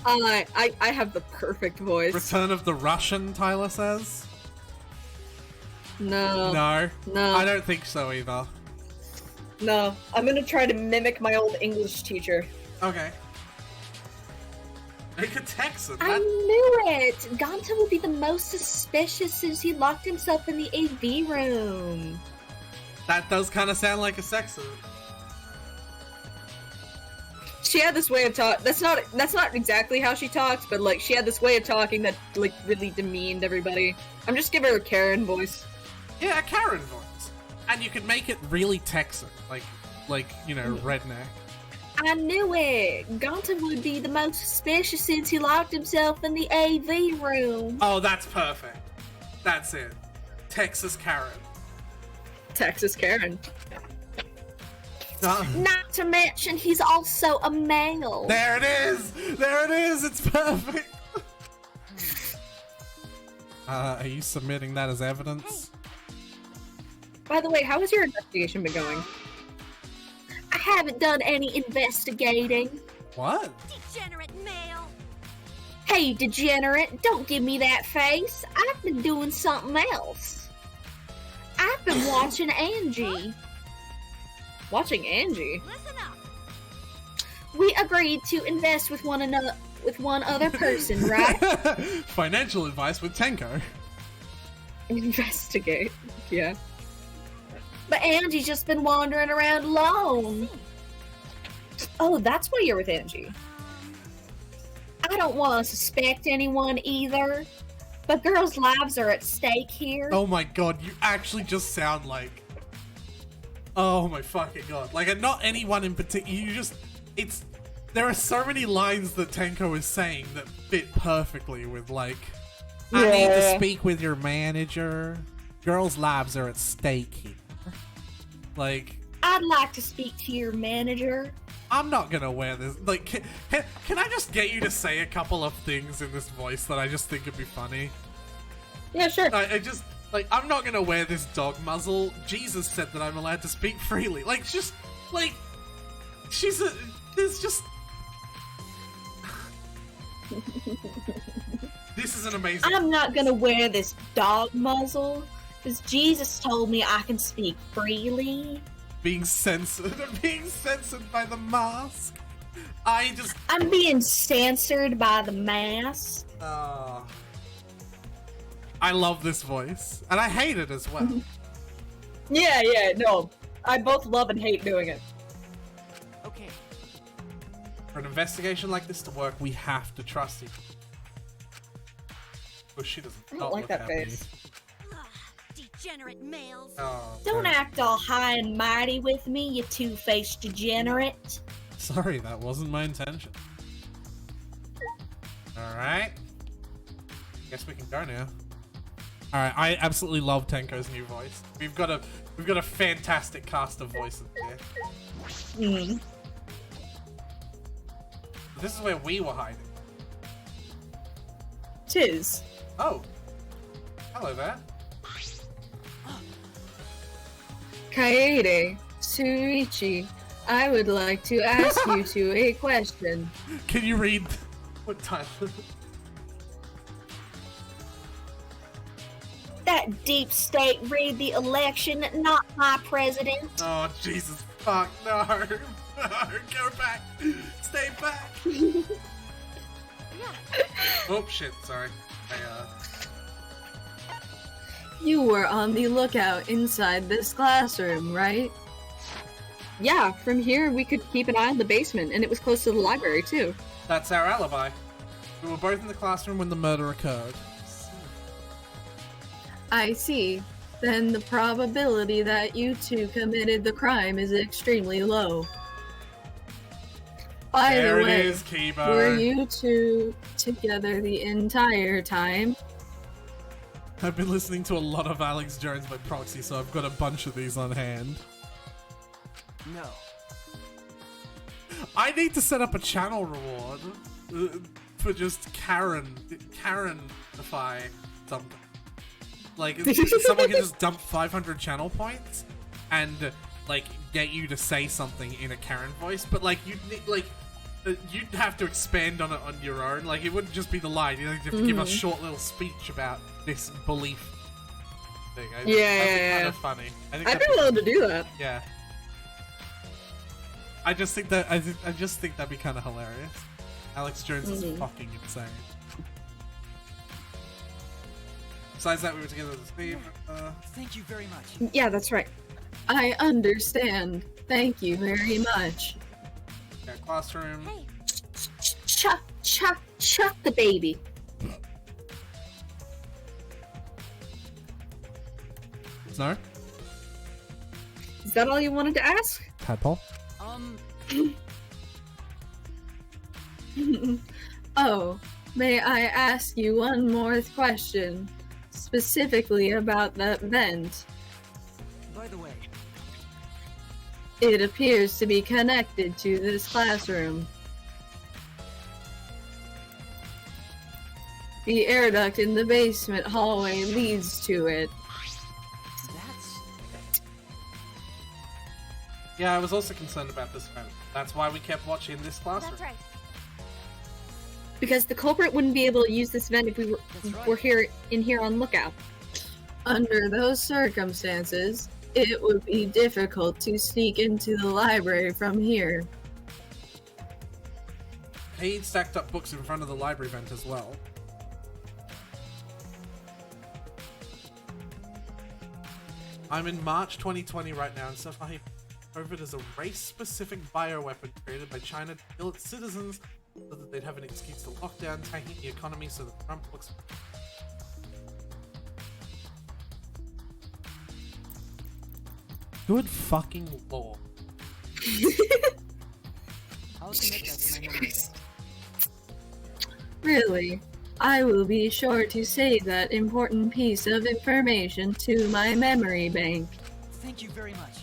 I have the perfect voice. Return of the Russian, Tyler says. No. No, I don't think so either. No. I'm gonna try to mimic my old English teacher. Okay. Make a Texan. I knew it! Gonta would be the most suspicious since he locked himself in the AV room. That does kind of sound like a sexist. She had this way of talk. That's not exactly how she talks, but like she had this way of talking that like really demeaned everybody. I'm just giving her a Karen voice. Yeah, a Karen voice. And you can make it really Texan, like you know, redneck. I knew it! Gonta would be the most suspicious since he locked himself in the AV room. Oh, that's perfect. That's it. Texas Karen. Texas Karen. Not to mention, he's also a male. There it is! There it is! It's perfect! Are you submitting that as evidence? By the way, how has your investigation been going? I haven't done any investigating. What? Degenerate male. Hey, degenerate, don't give me that face. I've been doing something else. I've been watching Angie. Watching Angie. Listen up. We agreed to invest with one other person, right? Financial advice with Tenko. Investigate. Yeah. But Angie's just been wandering around alone. Oh, that's why you're with Angie. I don't want to suspect anyone either. But girls' lives are at stake here. Oh my god, you actually just sound like... Oh my fucking god. Like, not anyone in particular, you just... It's... There are so many lines that Tenko is saying that fit perfectly with, like... I need to speak with your manager. Girls' lives are at stake here. Like... I'd like to speak to your manager. I'm not gonna wear this. Like, can I just get you to say a couple of things in this voice that I just think would be funny? Yeah, sure. I just... Like, I'm not gonna wear this dog muzzle. Jesus said that I'm allowed to speak freely. Like, just... Like... She's a... There's just... This is an amazing... I'm not gonna wear this dog muzzle, because Jesus told me I can speak freely. Being censored. Being censored by the mask. I'm being censored by the mask. I love this voice. And I hate it as well. Yeah, no. I both love and hate doing it. Okay. For an investigation like this to work, we have to trust each other. Oh, she does I not don't like look that happy. face. Ugh, degenerate males. Oh, Don't sorry. act all high and mighty with me, you two-faced degenerate. Sorry, that wasn't my intention. Alright. Guess we can go now. Alright, I absolutely love Tenko's new voice. We've got a fantastic cast of voices here. This is where we were hiding. Tis. Oh. Hello there. Kaede, Suichi, I would like to ask you two a question. Can you read what time? That deep state rigged the election, not my president. Oh, Jesus fuck, no. No, go back. Stay back. Oh, shit, sorry. You were on the lookout inside this classroom, right? Yeah, from here we could keep an eye on the basement, and it was close to the library, too. That's our alibi. We were both in the classroom when the murder occurred. I see. Then the probability that you two committed the crime is extremely low. By There the it way, is, Kibo. were you two together the entire time? I've been listening to a lot of Alex Jones by proxy, so I've got a bunch of these on hand. No. I need to set up a channel reward for just Karen-ify something. Like, someone can just dump 500 channel points and, like, get you to say something in a Karen voice, but, like, you'd have to expand on it on your own. Like, it wouldn't just be the line. You'd have to give a short little speech about this belief thing. Yeah. Kind of funny. I think I'd that'd be willing to do that. Yeah. I just think that'd be kind of hilarious. Alex Jones is fucking insane. Besides that, we were together with Steve. Thank you very much. Yeah, that's right. I understand. Thank you very much. Yeah, classroom. Hey, Chuck the baby. Snow? Is that all you wanted to ask? Tadpole? Oh, may I ask you one more question? Specifically about that vent. By the way, It appears to be connected to this classroom. The air duct in the basement hallway leads to it. that's... Yeah, I was also concerned about this vent. That's why we kept watching this classroom. that's right. Because the culprit wouldn't be able to use this vent if we were here on lookout. Under those circumstances, it would be difficult to sneak into the library from here. He'd stacked up books in front of the library vent as well. I'm in March 2020 right now, and so far COVID is a race-specific bioweapon created by China to kill its citizens so that they'd have an excuse to lock down, tanking the economy so that Trump looks... Good fucking lord. I'll commit that to my memory. Really, I will be sure to save that important piece of information to my memory bank. Thank you very much.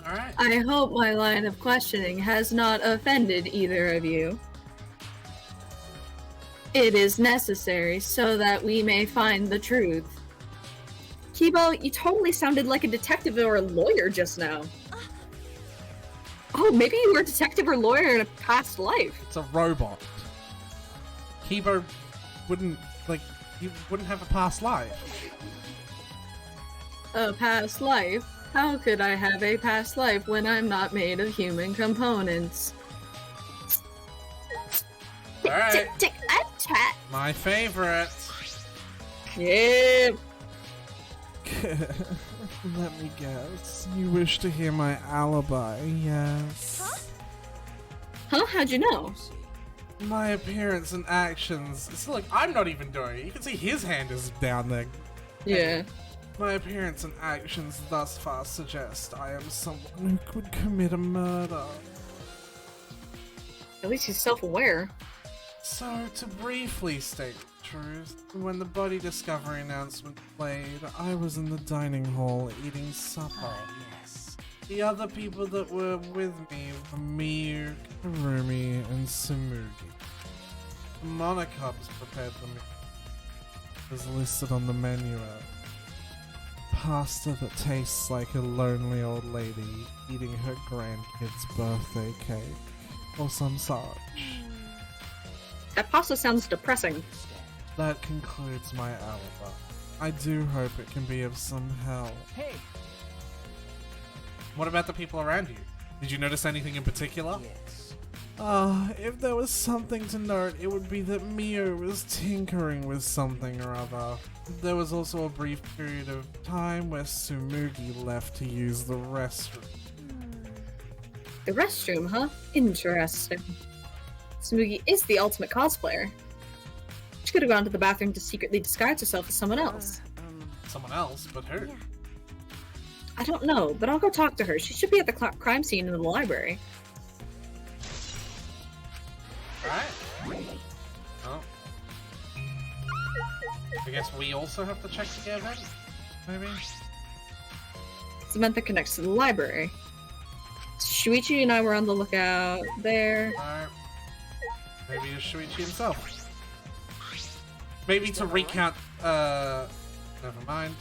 Alright. I hope my line of questioning has not offended either of you. It is necessary so that we may find the truth. Kibo, you totally sounded like a detective or a lawyer just now. Oh, maybe you were a detective or lawyer in a past life. It's a robot. Kibo wouldn't, he wouldn't have a past life. A past life? How could I have a past life when I'm not made of human components? Alright. I'm chat. My favorite. Yeah. Let me guess. You wish to hear my alibi, yes? Huh? How'd you know? My appearance and actions. It's like I'm not even doing it. You can see his hand is down there. Yeah. My appearance and actions thus far suggest I am someone who could commit a murder. At least he's self-aware. So, to briefly state the truth, when the body discovery announcement played, I was in the dining hall eating supper. Yes. The other people that were with me were Miyu, Karumi, and Sumugi. The monocubs prepared the meal. It was listed on the menu as pasta that tastes like a lonely old lady eating her grandkid's birthday cake, or some such. That pasta sounds depressing. That concludes my alibi. I do hope it can be of some help. Hey! What about the people around you? Did you notice anything in particular? Yes. If there was something to note, it would be that Mio was tinkering with something or other. There was also a brief period of time where Sumugi left to use the restroom. The restroom, huh? Interesting. Sumugi is the ultimate cosplayer. She could have gone to the bathroom to secretly disguise herself as someone else. Someone else, but who? Yeah. I don't know, but I'll go talk to her. She should be at the crime scene in the library. Alright. Oh. I guess we also have to check the event? Maybe? It's the event that connects to the library. Shuichi and I were on the lookout there. Alright. Maybe it's Shuichi himself. Maybe to recount, never mind.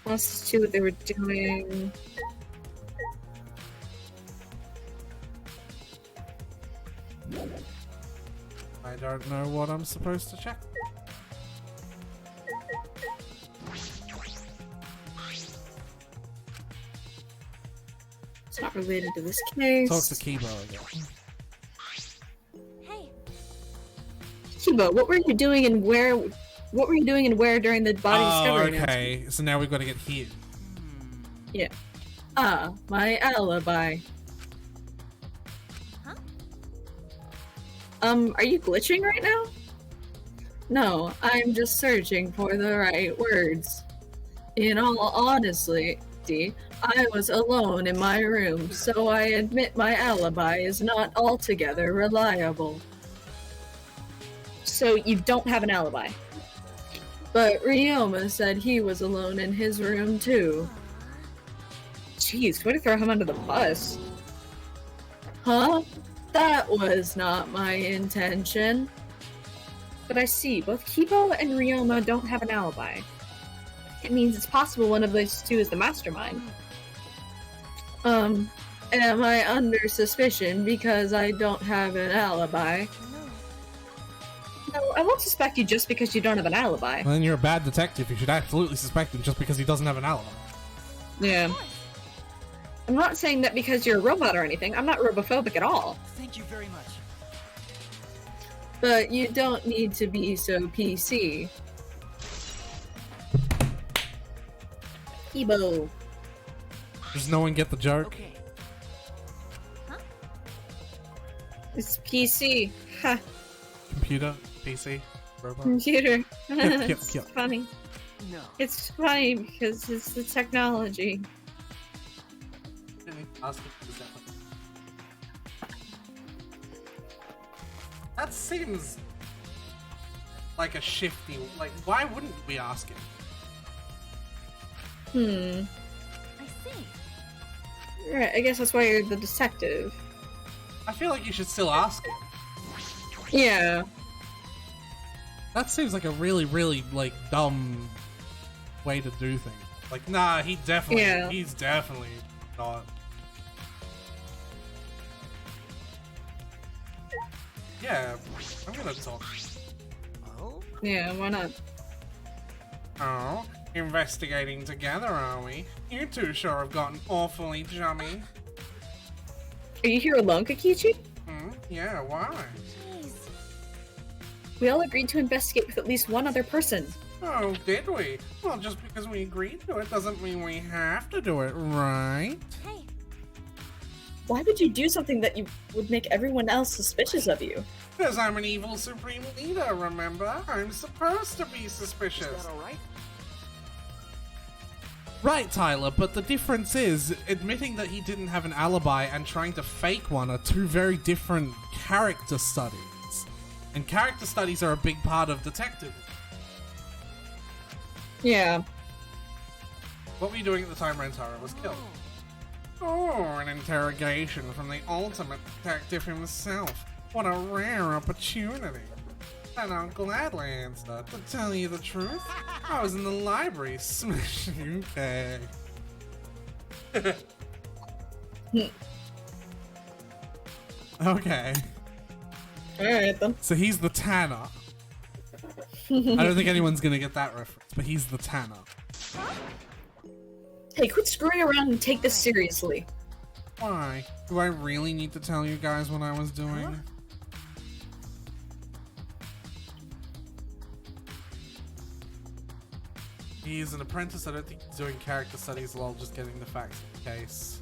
Let's see what they were doing. I don't know what I'm supposed to check. It's not related to this case. Talk to Kibo again. Hey, Kibo, what were you doing and where? What were you doing and where during the body discovery? Okay. So now we've got to get here. Yeah. My alibi. Huh? Are you glitching right now? No, I'm just searching for the right words. In all honesty, I was alone in my room, so I admit my alibi is not altogether reliable. So you don't have an alibi? But Ryoma said he was alone in his room too. Jeez, way to throw him under the bus. Huh? That was not my intention. But I see, both Kibo and Ryoma don't have an alibi. It means it's possible one of those two is the mastermind. Am I under suspicion because I don't have an alibi? No, I won't suspect you just because you don't have an alibi. Well, then you're a bad detective. You should absolutely suspect him just because he doesn't have an alibi. Yeah. I'm not saying that because you're a robot or anything. I'm not robophobic at all. Thank you very much. But you don't need to be so PC. Kibo. Does no one get the joke? Okay. It's PC. Ha. Computer, PC, robot. Computer. yep, It's yep. funny. No. It's funny because it's the technology. Ask if it's that one. That seems like a shifty. Like, why wouldn't we ask him? I see. Right, I guess that's why you're the detective. I feel like you should still ask him. Yeah. That seems like a really, really, like, dumb way to do things. Like, nah, he's definitely not. Yeah, I'm gonna talk. Oh? Yeah, why not? Oh, investigating together, are we? You two sure have gotten awfully chummy. Are you here alone, Kokichi? Yeah, why? Jeez. We all agreed to investigate with at least one other person. Oh, did we? Well, just because we agreed to it doesn't mean we have to do it, right? Hey, Why would you do something that you would make everyone else suspicious of you? Because I'm an evil supreme leader, remember? I'm supposed to be Is suspicious. that alright? Right, Tyler, but the difference is, admitting that he didn't have an alibi and trying to fake one are two very different character studies. And character studies are a big part of detective. Yeah. What were you doing at the time Rentaro was killed? Oh, an interrogation from the ultimate detective himself. What a rare opportunity. And I'll gladly answer. To tell you the truth, I was in the library smashing okay. Okay. Alright then. So he's the Tanner. I don't think anyone's gonna get that reference, but he's the Tanner. Hey, quit screwing around and take this seriously. Why? Do I really need to tell you guys what I was doing? He's an apprentice. I don't think he's doing character studies while just getting the facts of the case.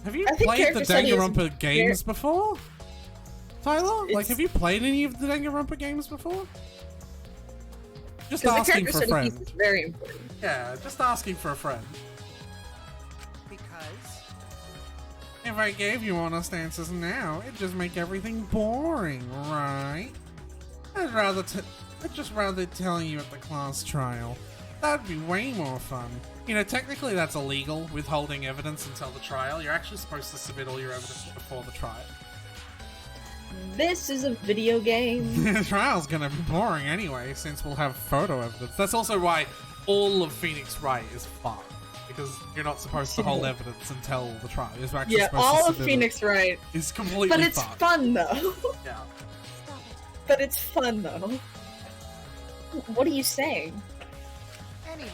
Have you I think played the character study is Danganronpa games before? Tyler? Like, It's- have you played any of the Danganronpa games before? Just Because the asking character for a study piece friend. is very important. Yeah, just asking for a friend. Because? If I gave you honest answers now, it'd just make everything boring, right? I'd just rather tell you at the class trial. That'd be way more fun. You know, technically that's illegal, withholding evidence until the trial. You're actually supposed to submit all your evidence before the trial. This is a video game. The trial's gonna be boring anyway, since we'll have photo evidence. That's also why all of Phoenix Wright is fucked. Because you're not supposed to hold evidence until the trial. You're actually Yeah, supposed all to of submit Phoenix Wright. is completely But it's fucked. fun though. Yeah. stop it. But it's fun though. What are you saying? Anyway,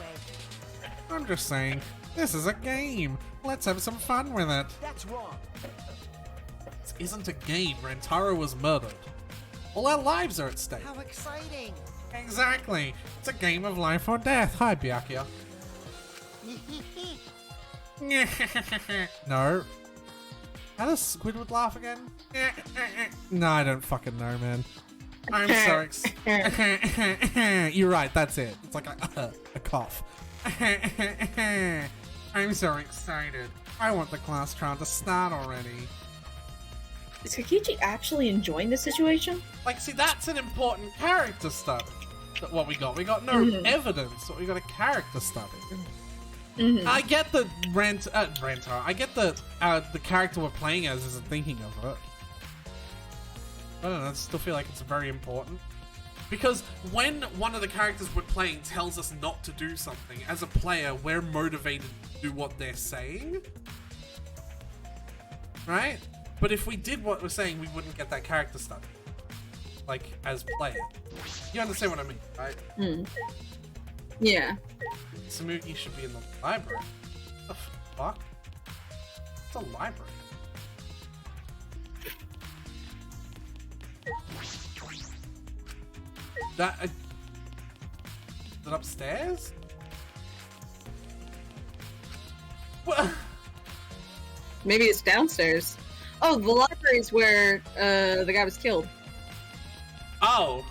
I'm just saying, This is a game. Let's have some fun with it. That's wrong. This isn't a game. Rantaro was murdered. All our lives are at stake. How exciting! Exactly. It's a game of life or death. Hi, Byakuya. No. How does Squidward laugh again? No, I don't fucking know, man. I'm so excited. You're right, that's it. It's like a cough. I'm so excited. I want the class trial to start already. Is Kokichi actually enjoying the situation? Like, see, that's an important character study. What we got? We got no evidence, but we got a character study. I get the Rantaro. I get the character we're playing as isn't thinking of it. I don't know. I still feel like it's very important because when one of the characters we're playing tells us not to do something, as a player, we're motivated to do what they're saying, right? But if we did what we're saying, we wouldn't get that character study. Like, as player. You understand what I mean, right? Yeah. Tsumugi should be in the library. What the fuck? It's a library. Is it upstairs? What? Maybe it's downstairs. Oh, the library's where the guy was killed. Oh.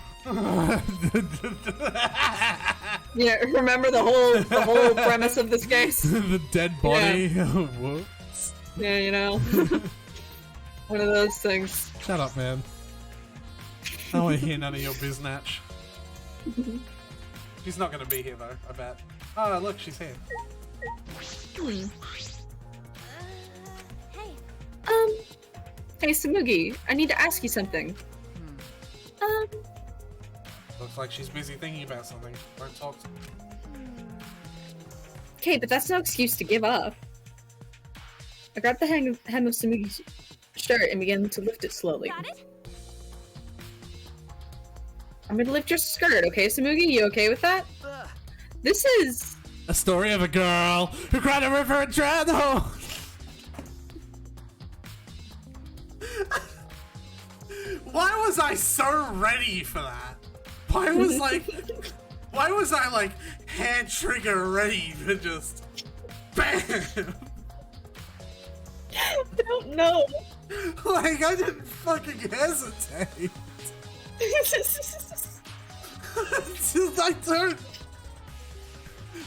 Yeah, remember the whole premise of this case? The dead body. Whoops. Yeah, you know. One of those things. Shut up, man. I don't want to hear none of your biznatch. She's not gonna be here though, I bet. Oh, look, she's here. Hey, Hey, Tsumugi, I need to ask you something. Looks like she's busy thinking about something. Won't talk to me. Okay, but that's no excuse to give up. I grabbed the hem of Tsumugi's shirt and began to lift it slowly. got it? I'm gonna lift your skirt, okay, Tsumugi? You okay with that? Ugh. This is... A story of a girl who cried a river and drowned the whole... Why was I so ready for that? Why was I like hand trigger ready to just BAM? I don't know. Like I didn't fucking hesitate. I don't.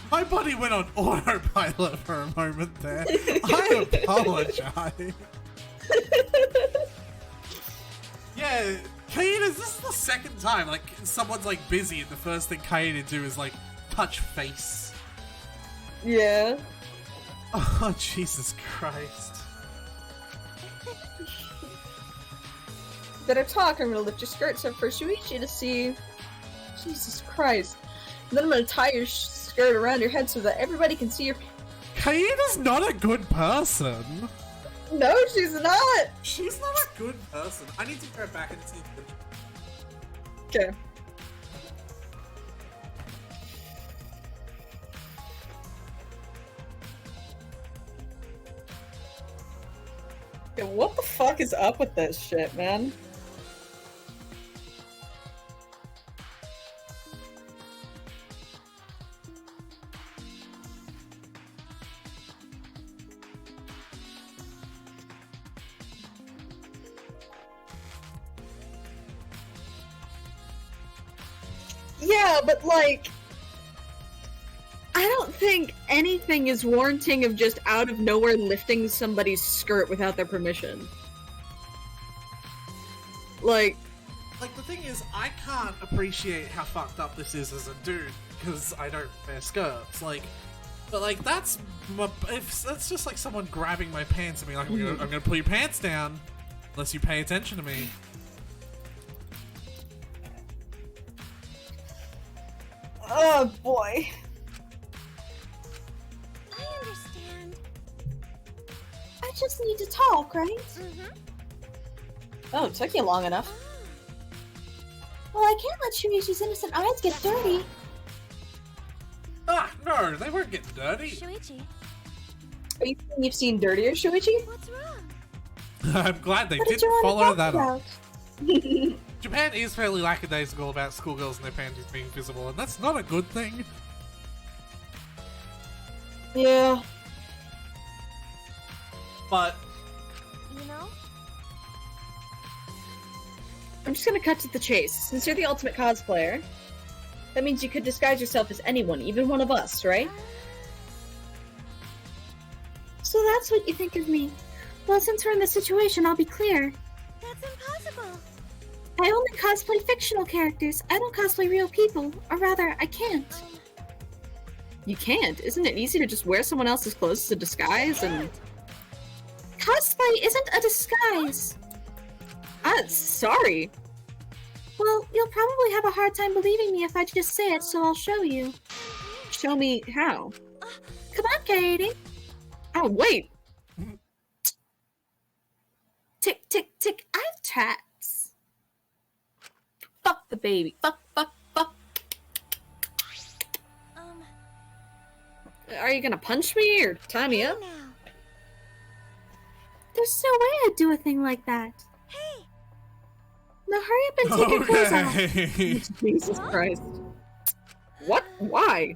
My body went on autopilot for a moment there. I apologize. Yeah, Kaede, this is the second time, like, someone's, like, busy and the first thing Kaede do is, like, touch face. Yeah. Oh, Jesus Christ. Better talk, I'm gonna lift your skirt up for Shuichi to see. Jesus Christ. And then I'm gonna tie your skirt around your head so that everybody can see your... Kaede's not a good person. No, she's not! She's not a good person. I need to go back and see the... Okay. Yeah, what the fuck is up with this shit, man? Yeah, but like, I don't think anything is warranting of just out of nowhere lifting somebody's skirt without their permission. Like, the thing is, I can't appreciate how fucked up this is as a dude, because I don't wear skirts, like, but like, that's just like someone grabbing my pants and being like, I'm gonna pull your pants down, unless you pay attention to me. oh boy. I understand. I just need to talk, right? Oh, it took you long enough. Well, I can't let Shuichi's innocent eyes get dirty. Ah, no, they weren't getting dirty. Shuichi, Are you saying you've seen dirtier, Shuichi? What's wrong? I'm glad they What did didn't you want follow to talk that up. about? Japan is fairly lackadaisical about schoolgirls and their panties being visible, and that's not a good thing. Yeah. But You know? I'm just gonna cut to the chase. Since you're the ultimate cosplayer, that means you could disguise yourself as anyone, even one of us, right? So that's what you think of me. Well, since we're in this situation, I'll be clear. That's impossible. I only cosplay fictional characters. I don't cosplay real people. Or rather, I can't. You can't. Isn't it easy to just wear someone else's clothes as a disguise and... Cosplay isn't a disguise. Sorry. Well, you'll probably have a hard time believing me if I just say it, so I'll show you. Show me how. Come on, Katie. Oh, wait. Tick, tick, tick. I've tats. Fuck the baby. Fuck. Are you gonna punch me or tie me up? Now. There's no way I'd do a thing like that. Hey, Now hurry up and take your clothes off. okay. Jesus Christ. What? Why?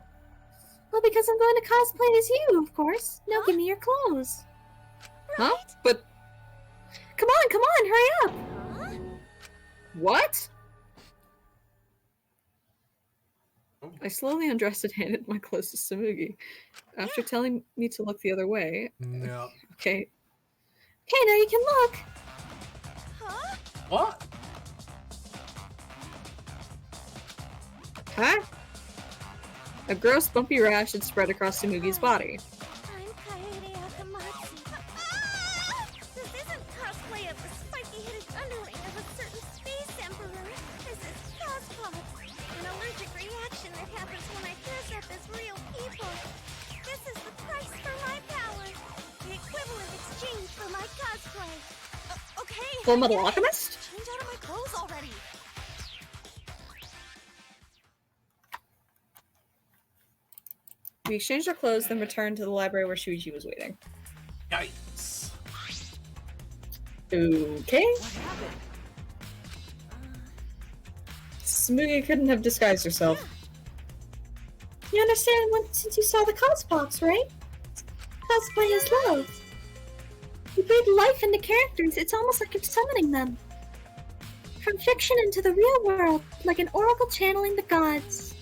Well, because I'm going to cosplay as you, of course. Now give me your clothes. Huh? But Come on, hurry up. huh? what? I slowly undressed and handed my clothes to Samugi. After telling me to look the other way. No. Okay. Okay, now you can look. Huh? What? Huh? A gross, bumpy rash had spread across Samugi's body. I'm Kaede Akamatsu. Ah! This isn't cosplay of the spiky-headed underling of a certain space emperor. This is cosplay. An allergic reaction that happens when I dress up as real people. This is the price for my power. The equivalent exchange for my cosplay. Okay. Full Metal I get it. Alchemist? Change out of my clothes already. We exchanged our clothes, then returned to the library where Shuichi was waiting. Yikes. Okay. What happened? Samugi couldn't have disguised herself. You understand since you saw the cospops, right? Cosplay is love. You breathe life into characters. It's almost like you're summoning them. From fiction into the real world, like an oracle channeling the gods.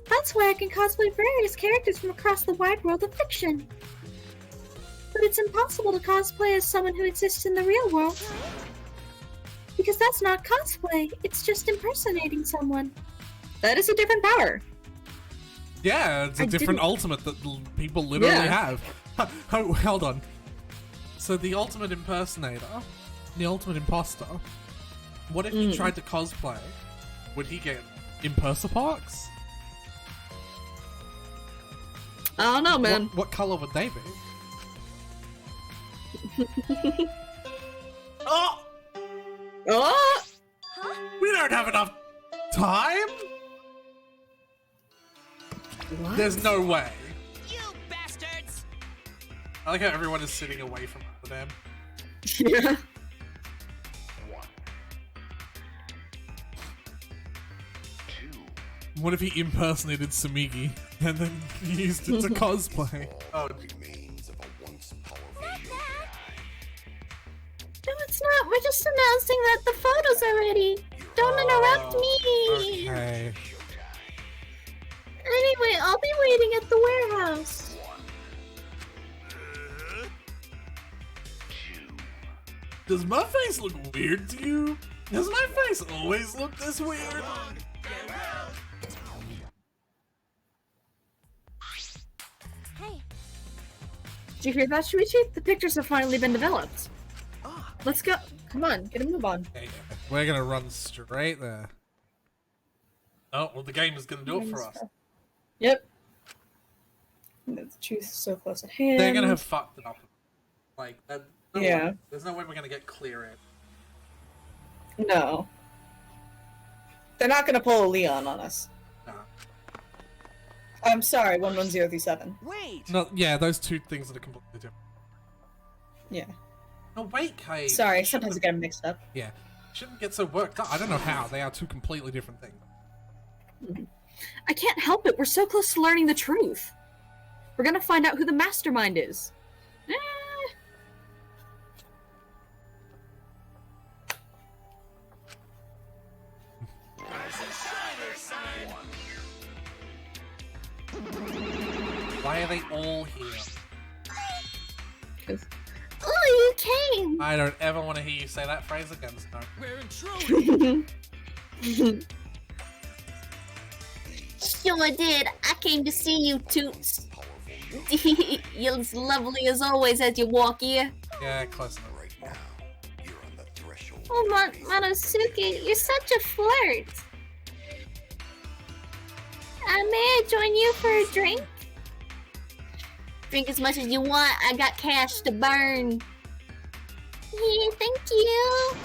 That's why I can cosplay various characters from across the wide world of fiction. But it's impossible to cosplay as someone who exists in the real world. Because that's not cosplay, it's just impersonating someone. That is a different power. Yeah, it's a I different didn't- ultimate that people literally Yeah. have. Oh, hold on. So the ultimate impersonator, the ultimate imposter, what if he tried to cosplay? Would he get impersopox? I don't know, man. What color would they be? Oh! Oh! Huh? We don't have enough time? What? There's no way. You bastards! I like how everyone is sitting away from them. Yeah. What if he impersonated Samigi and then used it to cosplay? Oh, No, it's not. We're just announcing that the photos are ready. Don't interrupt me. okay. Anyway, I'll be waiting at the warehouse. Does my face look weird to you? Does my face always look this weird? Hey, Did you hear that, Shuichi? The pictures have finally been developed. Let's go. Come on, get a move on. Okay, we're gonna run straight there. Oh, well, the game is gonna do it for us. Yep. The truth is so close at hand. They're gonna have fucked it up. Like, no Yeah. way. There's no way we're gonna get clear in. No. They're not gonna pull a Leon on us. Nah. I'm sorry, 11037. Wait! No, yeah, those two things are completely different. Yeah. No, wait, Kate. Sorry, sometimes I get them mixed up. Yeah. Shouldn't get so worked up. I don't know how. They are two completely different things. I can't help it. We're so close to learning the truth. We're gonna find out who the mastermind is. Why are they all here? 'Cause- Oh, you came! I don't ever want to hear you say that phrase again, Snow. We're in Sure did. I came to see you, Toots. You're as lovely as always as you walk here. Yeah, close enough. Oh, Monosuke, you're such a flirt. May I join you for a drink? Drink as much as you want. I got cash to burn. Yeah, thank you.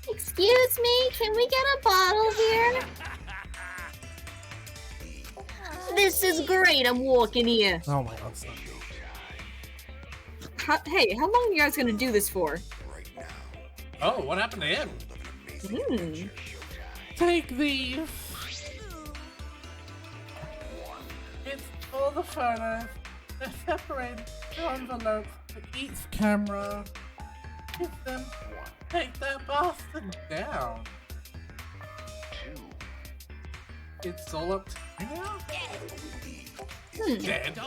Excuse me, can we get a bottle here? This is great. I'm walking here. Oh my god, Snow. Hey, how long are you guys gonna do this for? Oh, what happened to him? Take these. It's all the photos. They're separated to envelopes for each camera. Hit them. Take that bastard down. It's all up to you now? Dead.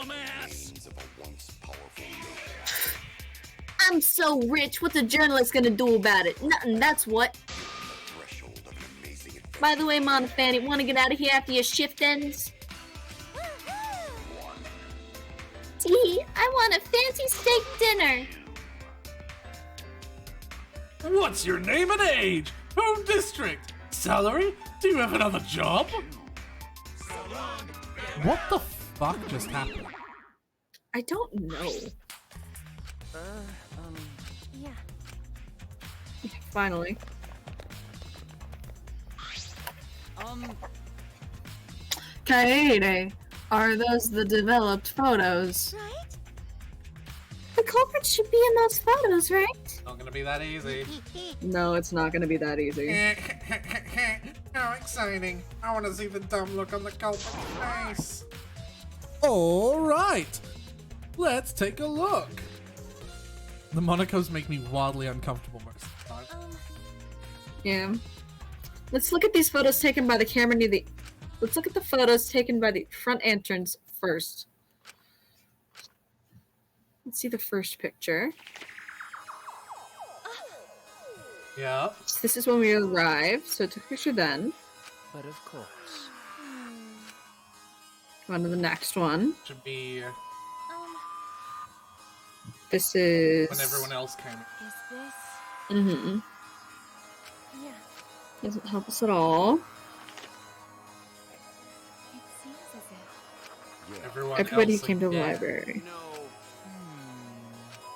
I'm so rich. What's a journalist gonna do about it? Nothing, that's what. By the way, Mom and Fanny, wanna get out of here after your shift ends? Gee, I want a fancy steak dinner. What's your name and age? Home district? Salary? Do you have another job? What the fuck just happened? I don't know. Yeah. Finally. Kaede, are those the developed photos? Right? The culprit should be in those photos, right? Not gonna be that easy. No, it's not gonna be that easy. How exciting. I want to see the dumb look on the culprit's face. Alright, let's take a look. The Monacos make me wildly uncomfortable most of the time. Yeah. Let's look at these photos taken by the camera near the... Let's look at the photos taken by the front entrance first. Let's see the first picture. Yep. So this is when we arrived, so I took a picture then. But of course. Go on to the next one. Should be This is... when everyone else came. Is this? Mm-hmm. Yeah. Doesn't help us at all. It seems as if. Everyone Everybody else came to the again. library.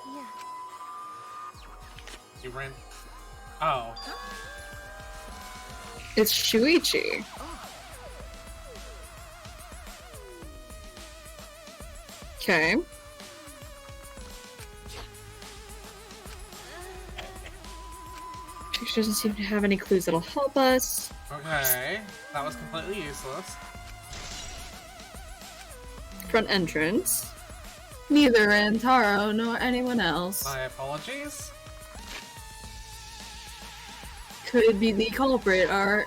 Yeah. You ran. Oh. It's Shuichi. Okay. Picture doesn't seem to have any clues that'll help us. Okay. That was completely useless. Front entrance. Neither Antaro nor anyone else. My apologies. Could be the culprit are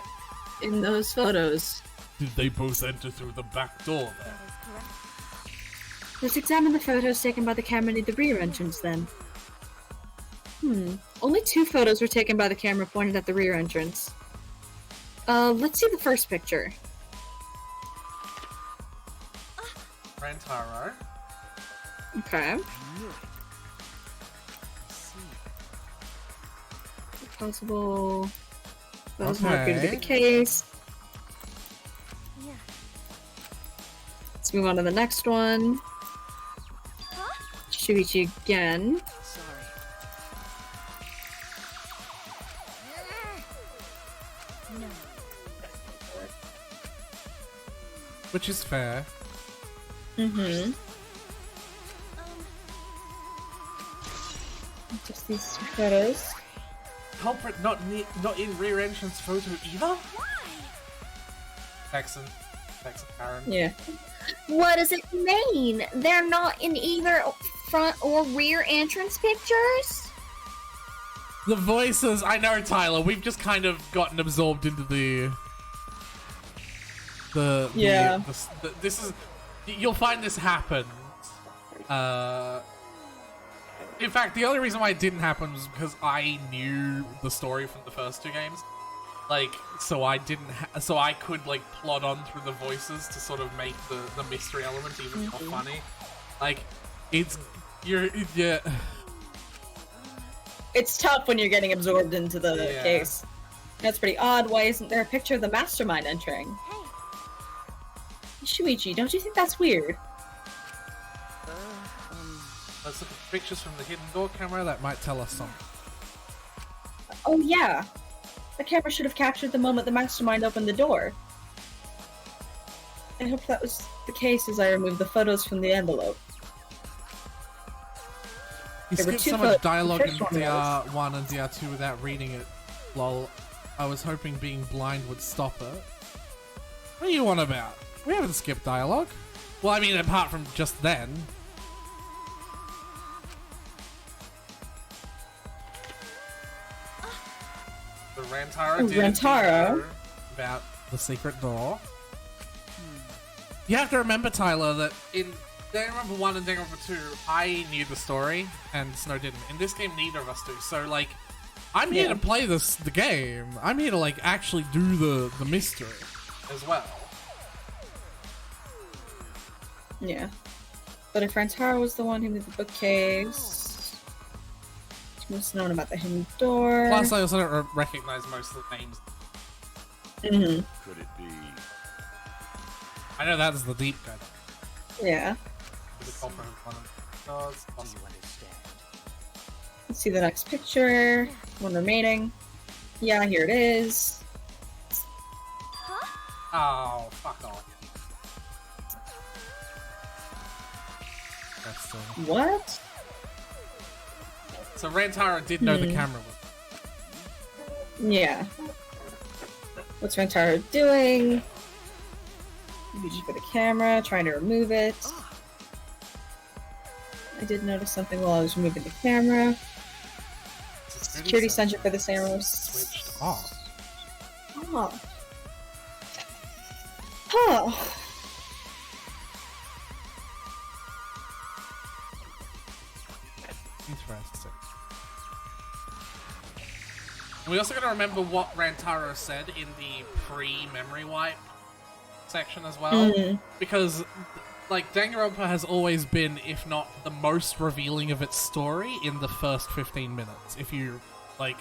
in those photos. Did they both enter through the back door there? That is correct. Let's examine the photos taken by the camera near the rear entrance then. Only 2 photos were taken by the camera pointed at the rear entrance. Let's see the first picture. Rantaro. Okay. Possible. That was not going to be the case. Yeah. Let's move on to the next one. Shuichi again. Sorry. which is fair. Mm-hmm. Just these two photos. Culprit not in rear entrance photo either? Why? Texan Karen. Yeah. What does it mean? They're not in either front or rear entrance pictures? The voices, I know, Tyler. We've just kind of gotten absorbed into this is. You'll find this happens. In fact, the only reason why it didn't happen was because I knew the story from the first two games. Like, so I didn't. So I could like plod on through the voices to sort of make the mystery element even more funny. Like, yeah. It's tough when you're getting absorbed into the case. That's pretty odd. Why isn't there a picture of the mastermind entering? Hey. Shuichi, don't you think that's weird? Let's look at pictures from the hidden door camera. That might tell us something. Oh yeah. The camera should have captured the moment the mastermind opened the door. I hope that was the case as I removed the photos from the envelope. You There were skipped two so much photos. dialogue The in first one DR1 and DR2 without reading it. Lol. I was hoping being blind would stop it. What are you on about? We haven't skipped dialogue. Well, I mean, apart from just then. The Rantaro did Rantaro. about The secret door. You have to remember, Tyler, that in Danganronpa 1 and Danganronpa 2, I knew the story, and Snow didn't. In this game, neither of us do. So, like, I'm here to play the game. I'm here to, like, actually do the mystery as well. Yeah. But if Rantaro was the one who moved the bookcase, she must have known about the hidden door. Plus, I also don't recognize most of the names. Mm-hmm. Could it be? I know that's the deep guy. Yeah. The culprit of one of the doors. Do you understand? Let's see the next picture. One remaining. Yeah, here it is. Oh, fuck off. That's What? So Rantaro did know the camera was. Yeah. What's Rantaro doing? Reaching for the camera, trying to remove it. I did notice something while I was removing the camera. Security sensor for the camera was switched off. Oh. Oh. interesting. And we also got to remember what Rantaro said in the pre-memory wipe section as well, because like Danganronpa has always been, if not the most revealing of its story in the first 15 minutes. If you like,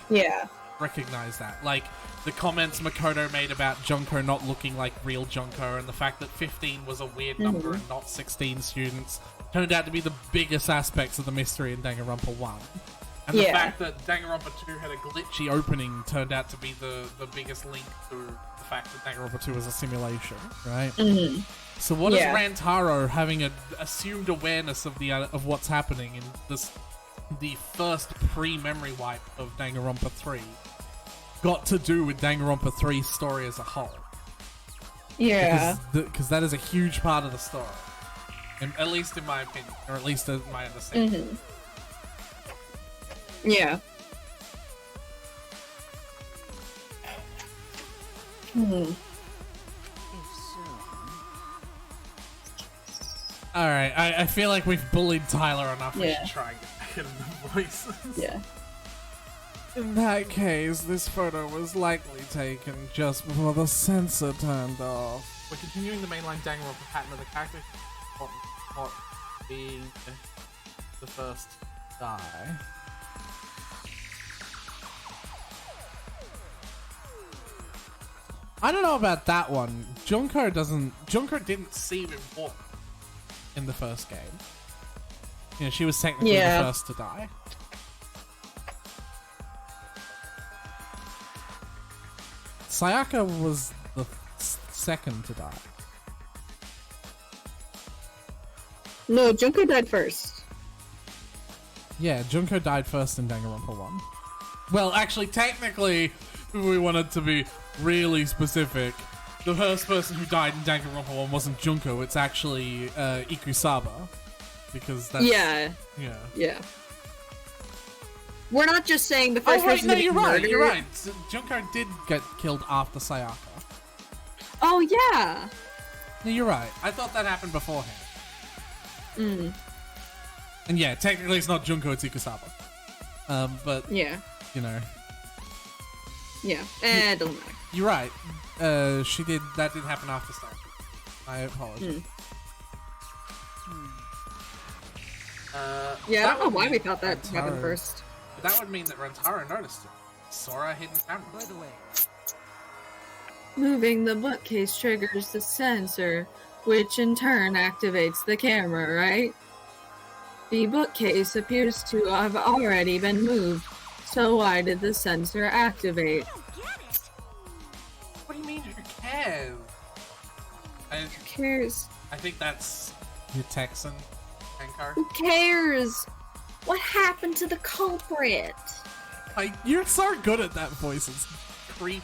recognize that, like the comments Makoto made about Junko not looking like real Junko, and the fact that 15 was a weird number and not 16 students, turned out to be the biggest aspects of the mystery in Danganronpa 1. And the fact that Danganronpa 2 had a glitchy opening turned out to be the biggest link to the fact that Danganronpa 2 was a simulation, right? So what is Rantaro having an assumed awareness of of what's happening in the first pre-memory wipe of Danganronpa 3 got to do with Danganronpa 3's story as a whole? Yeah. Because that is a huge part of the story. At least in my opinion, or at least in my understanding. Yeah. Alright, I feel like we've bullied Tyler enough. We Yeah. should try and get back into the voices. Yeah. In that case, this photo was likely taken just before the sensor turned off. We're continuing the mainline Danganronpa pattern of the character not being the first die. I don't know about that one. Junko Didn't seem important. in the first game. You know, she was technically the first to die. Sayaka was the second to die. No, Junko died first. Yeah, Junko died first in Danganronpa 1. Well, actually, technically, if we wanted to be really specific, the first person who died in Danganronpa 1 wasn't Junko, it's actually Ikusaba. Because that's... Yeah. Yeah. Yeah. We're not just saying the first person to be you're murdered. you're right. So Junko did get killed after Sayaka. Oh, yeah. No, you're right. I thought that happened beforehand. And yeah, technically it's not Junko, it's Ikusaba. But, Yeah. you know... Yeah. It doesn't matter. You're right. That did happen after Sayaka. I apologize. Yeah, I don't know why we thought that happened first. But that would mean that Rantaro noticed it. Saw a hidden camera. By the way, Moving the bookcase triggers the sensor, which in turn activates the camera, right? The bookcase appears to have already been moved, so why did the sensor activate? What do you mean? Who cares? Who cares? I think that's You're Texan. Ankar. Who cares? What happened to the culprit? You're so good at that voice. It's Creepy.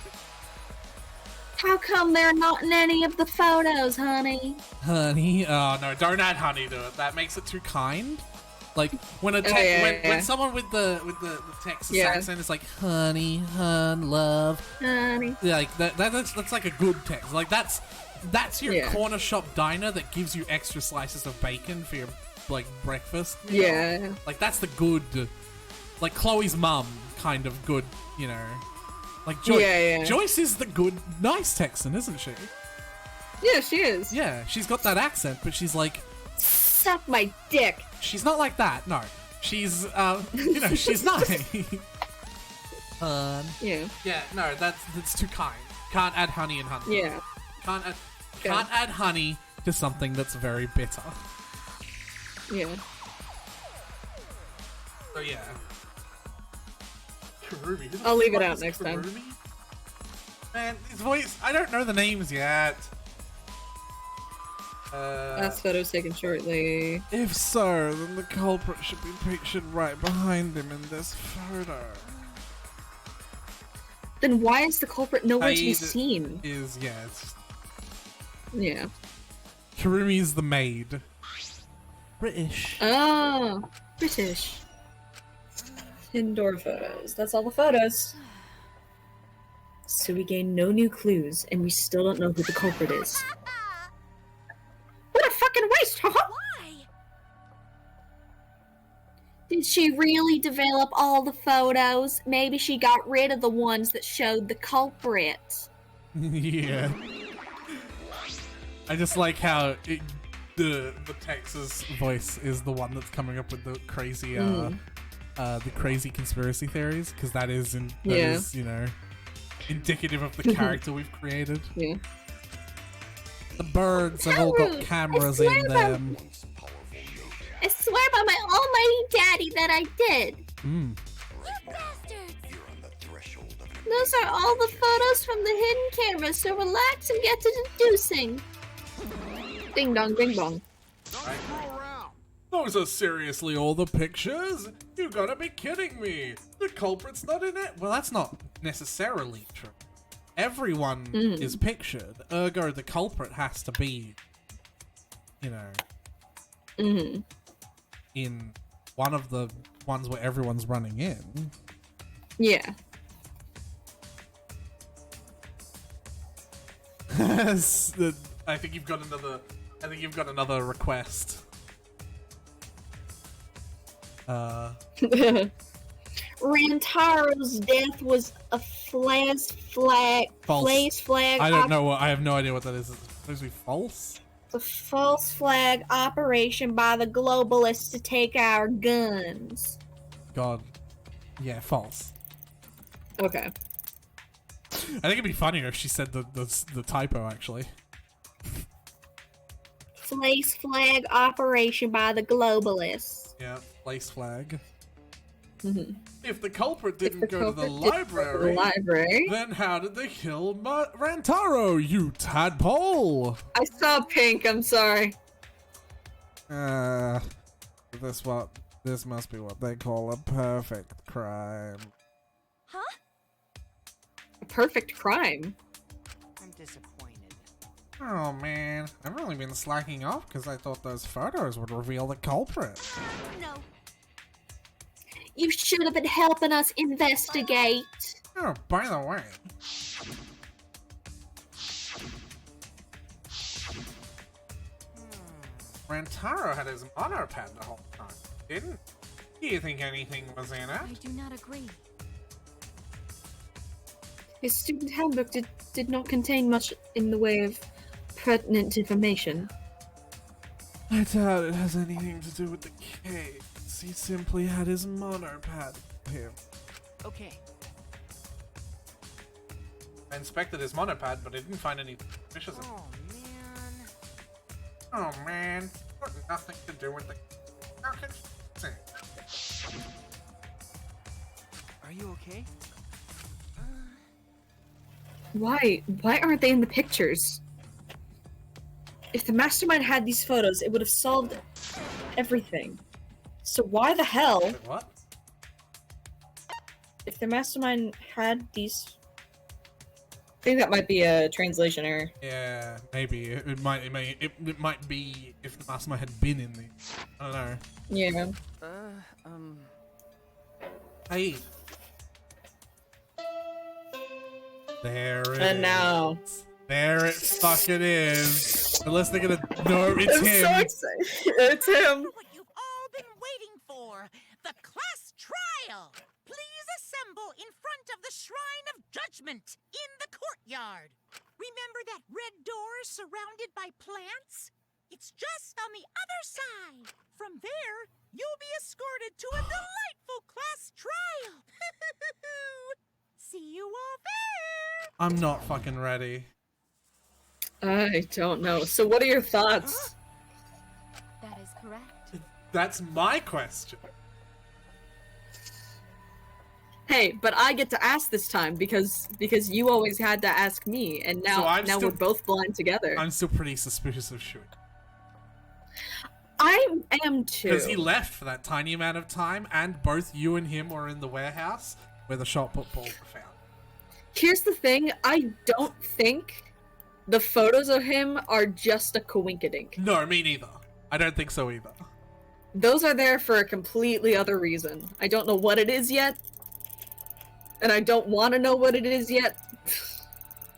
How come they're not in any of the photos, honey? honey. Oh no! Don't add honey to it. That makes it too Kind. Like when a when someone with the Texas accent is like honey, hun, love, Honey. like that's like a good text. Like that's your corner shop diner that gives you extra slices of bacon for your like breakfast. You know? Like that's the good, like Chloe's mum kind of good, you know. Like Joyce, Joyce is the good, nice Texan, isn't she? Yeah, she is. Yeah, she's got that accent, but she's like, Suck my dick. she's not like that. No, she's you know, she's nice. Yeah. Yeah. No, that's too kind. Can't add honey and honey. Yeah. Can't Add honey to something that's very bitter. Yeah. So yeah. Kurumi. Who the I'll leave it fuck out is next time. Kurumi? Man, his voice. I don't know the names yet. Last photo's taken shortly. If so, then the culprit should be pictured right behind him in this photo. Then why is the culprit nowhere to be Aid seen? Is it's Yeah. Kurumi's the maid. British. Oh, British. Indoor photos. That's all the photos. So we gain no new clues, and we still don't know who the culprit is. What a fucking waste! Why? Did she really develop all the photos? Maybe she got rid of the ones that showed the culprit. Yeah. I just like how The Texas. voice is the one that's coming up with the crazy conspiracy theories, because that is you know, indicative of the character we've created. Yeah. The birds have all got cameras in them. I swear by my almighty daddy that I did. You bastards! Those are all the photos from the hidden camera, so relax and get to deducing. Ding dong, ding dong. Those are seriously all the pictures? You gotta be kidding me! The culprit's not in it. Well, that's not necessarily true. Everyone is pictured, ergo the culprit has to be, you know, in one of the ones where everyone's running in. Yeah. I think you've got another. I think you've got another request. Rantaro's death was a false flag. I don't know what. I have no idea what that is. Is it supposed to be false? A false flag operation by the globalists to take our guns. God. Yeah, false. Okay. I think it'd be funnier if she said the typo, actually. False flag operation by the globalists. Yeah, place flag. If the culprit didn't go to the library, then how did they kill Rantaro, you tadpole? I saw pink, I'm sorry. This must be what they call a perfect crime. Huh? A perfect crime. I'm disappointed. Oh man, I've only been slacking off because I thought those photos would reveal the culprit. No. You should have been helping us investigate. Oh, by the way. Rantaro had his honor pad the whole time, didn't? Do you think anything was in I it? do not agree. His student handbook did not contain much in the way of pertinent information. I doubt it has anything to do with the case. He simply had his mono pad with him. Okay. I inspected his monopad, but I didn't find any fishes. Oh man. Oh man, got nothing to do with the. How can you say? Are you okay? Why aren't they in the pictures? If the mastermind had these photos, it would have solved everything. So why the hell, Wait, what? if the mastermind had these... I think that might be a translation error. Yeah, maybe it might be if the mastermind had been in the. I don't know. Yeah. Hey. There it And is. now... There it fucking is. Unless they're gonna know it's I'm him. so excited. It's him. What you've all been waiting for, the class trial. Please assemble in front of the Shrine of Judgment in the courtyard. Remember that red door surrounded by plants? It's just on the other side. From there, you'll be escorted to a delightful class trial. See you all there. I'm not fucking ready. I don't know. So what are your thoughts? That is correct. That's my question. Hey, but I get to ask this time because you always had to ask me, and So now I'm now still- we're both blind together. I'm still pretty suspicious of Shui. I am too. Because he left for that tiny amount of time, and both you and him were in the warehouse where the shot put ball were found. Here's the thing, I don't think the photos of him are just a coinkydink. No, me neither. I don't think so either. Those are there for a completely other reason. I don't know what it is yet. And I don't want to know what it is yet.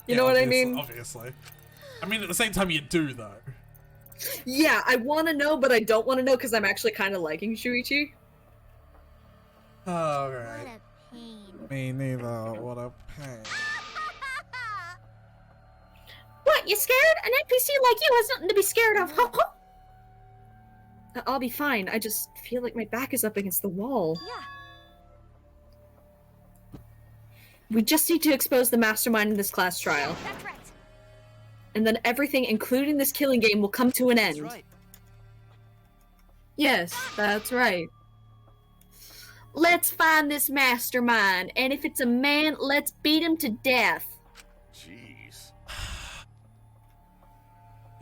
You know what I mean? Obviously. I mean, at the same time, you do, though. Yeah, I want to know, but I don't want to know because I'm actually kind of liking Shuichi. Alright. What a pain. Me neither. What a pain. What, you scared? An NPC like you has nothing to be scared of. I'll be fine. I just feel like my back is up against the wall. Yeah. We just need to expose the mastermind in this class trial. That's right. And then everything, including this killing game, will come to an That's end. right. Yes, that's right. Let's find this mastermind, and if it's a man, let's beat him to death. Jeez.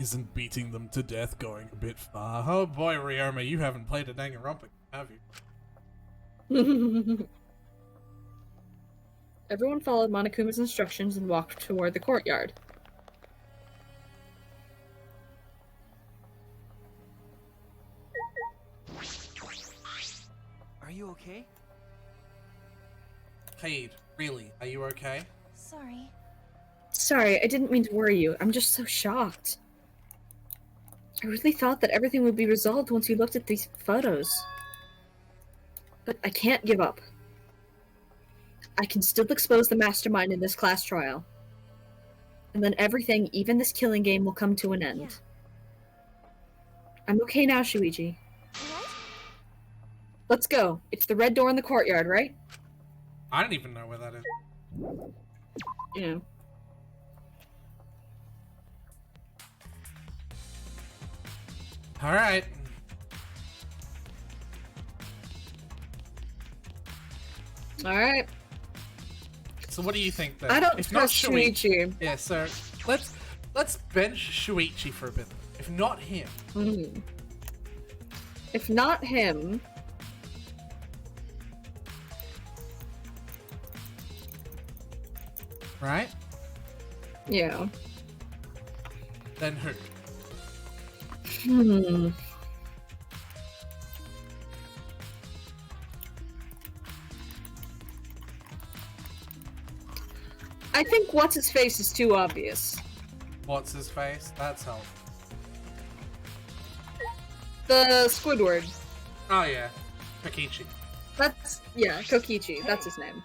Isn't beating them to death going a bit far? Oh boy, Ryoma, you haven't played a Danganronpa, have you? Everyone followed Monokuma's instructions and walked toward the courtyard. Are you okay? Cade, really, are you okay? Sorry. Sorry, I didn't mean to worry you. I'm just so shocked. I really thought that everything would be resolved once you looked at these photos. But I can't give up. I can still expose the mastermind in this class trial. And then everything, even this killing game, will come to an end. Yeah. I'm okay now, Shuichi. What? Let's go. It's the red door in the courtyard, right? I don't even know where that is. Yeah. Alright. Alright. So what do you think then? I don't If not trust Shuichi. Yeah, so let's bench Shuichi for a bit. If not him, If not him... Right? Yeah. Then who? I think what's-his-face is too obvious. What's his face? That's helpful. The Squidward. Oh yeah. Kokichi. That's... yeah, Kokichi. That's his name.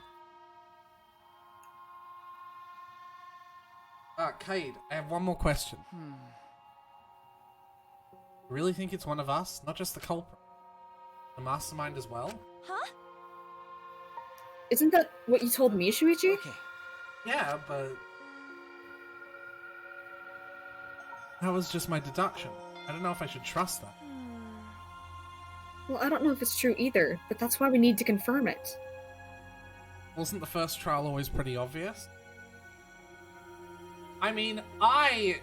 Cade, I have one more question. Really think it's one of us? Not just the culprit. The mastermind as well? Huh? Isn't that what you told me, Shuichi? Okay. Yeah, but... that was just my deduction. I don't know if I should trust that. Well, I don't know if it's true either, but that's why we need to confirm it. Wasn't the first trial always pretty obvious? I mean, I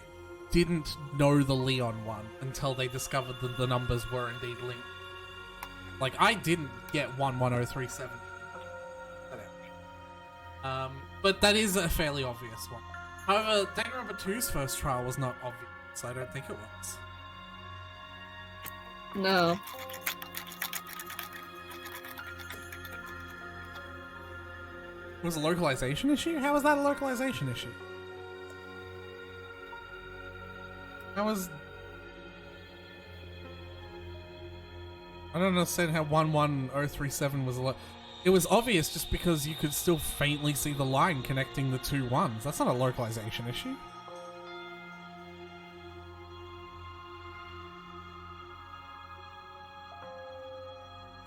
didn't know the Leon one until they discovered that the numbers were indeed linked. Like, I didn't get 11037. But that is a fairly obvious one. However, Danganronpa 2's first trial was not obvious, so I don't think it was. No. It was a localization issue? How was that a localization issue? That was... I don't understand how 11037 was a It was obvious just because you could still faintly see the line connecting the two ones. That's not a localization issue.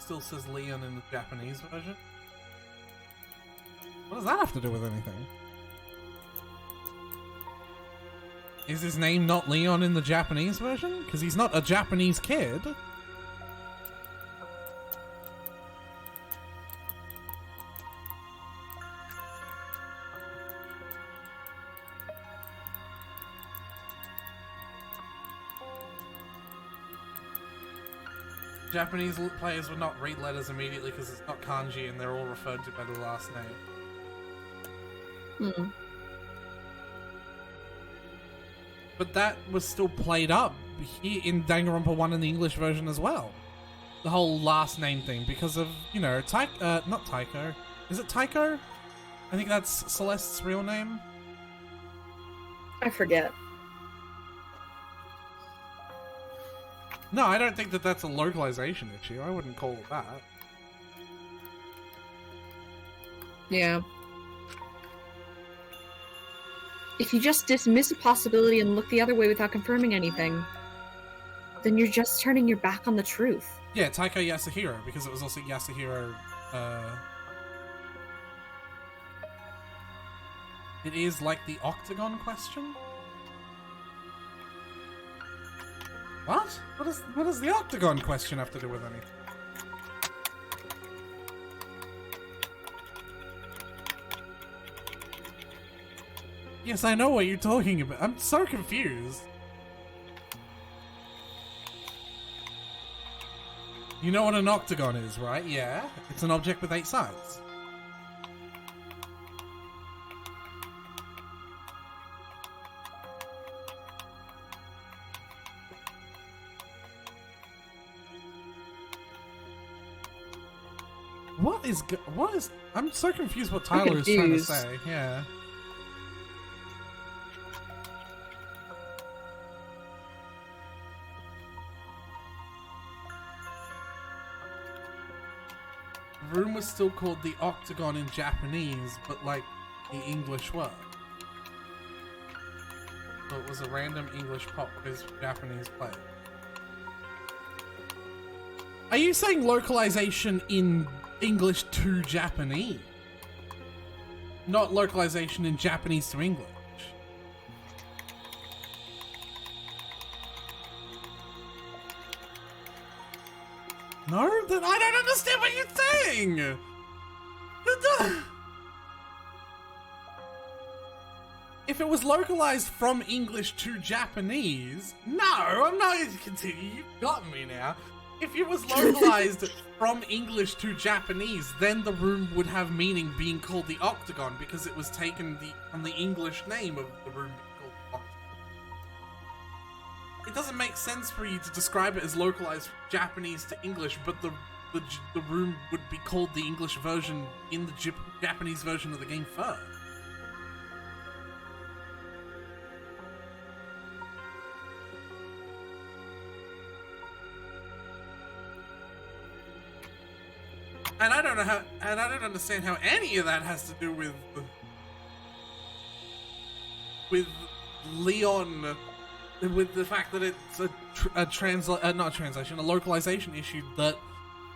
Still says Leon in the Japanese version. What does that have to do with anything? Is his name not Leon in the Japanese version? Because he's not a Japanese kid. Japanese players would not read letters immediately because it's not kanji and they're all referred to by the last name. But that was still played up here in Danganronpa 1 in the English version as well. The whole last name thing, because of, you know, not Taiko. Is it Taiko? I think that's Celeste's real name. I forget. No, I don't think that that's a localization issue. I wouldn't call it that. Yeah. If you just dismiss a possibility and look the other way without confirming anything, then you're just turning your back on the truth. Yeah, Taiko Yasuhiro, because it was also Yasuhiro, It is like the octagon question? What? What does the octagon question have to do with anything? Yes, I know what you're talking about. I'm so confused. You know what an octagon is, right? Yeah. It's an object with 8 sides. What is... I'm so confused what Tyler is trying to say. Yeah. The room was still called the octagon in Japanese, but like the English word. So it was a random English pop quiz for Japanese players. Are you saying localization in English to Japanese? Not localization in Japanese to English? No? Then I don't understand what you're saying! If it was localized from English to Japanese... No, I'm not going to continue. You've got me now. If it was localized from English to Japanese, then the room would have meaning being called the Octagon because it was taken from the English name of the room being called the Octagon. It doesn't make sense for you to describe it as localized Japanese to English, but the room would be called the English version in the Japanese version of the game first. And I don't know how, and I don't understand how any of that has to do with Leon, with the fact that it's a localization issue that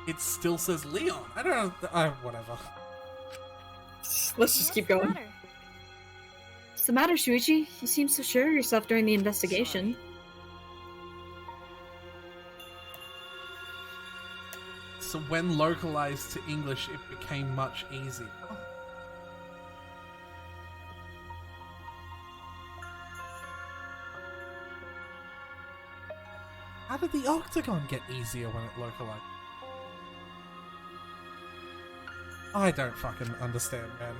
it still says Leon. I don't know. Whatever. Let's just keep going. What's the matter, Shuichi? You seem so sure of yourself during the investigation. So when localized to English, it became much easier. How did the Octagon get easier when it localized? I don't fucking understand, man.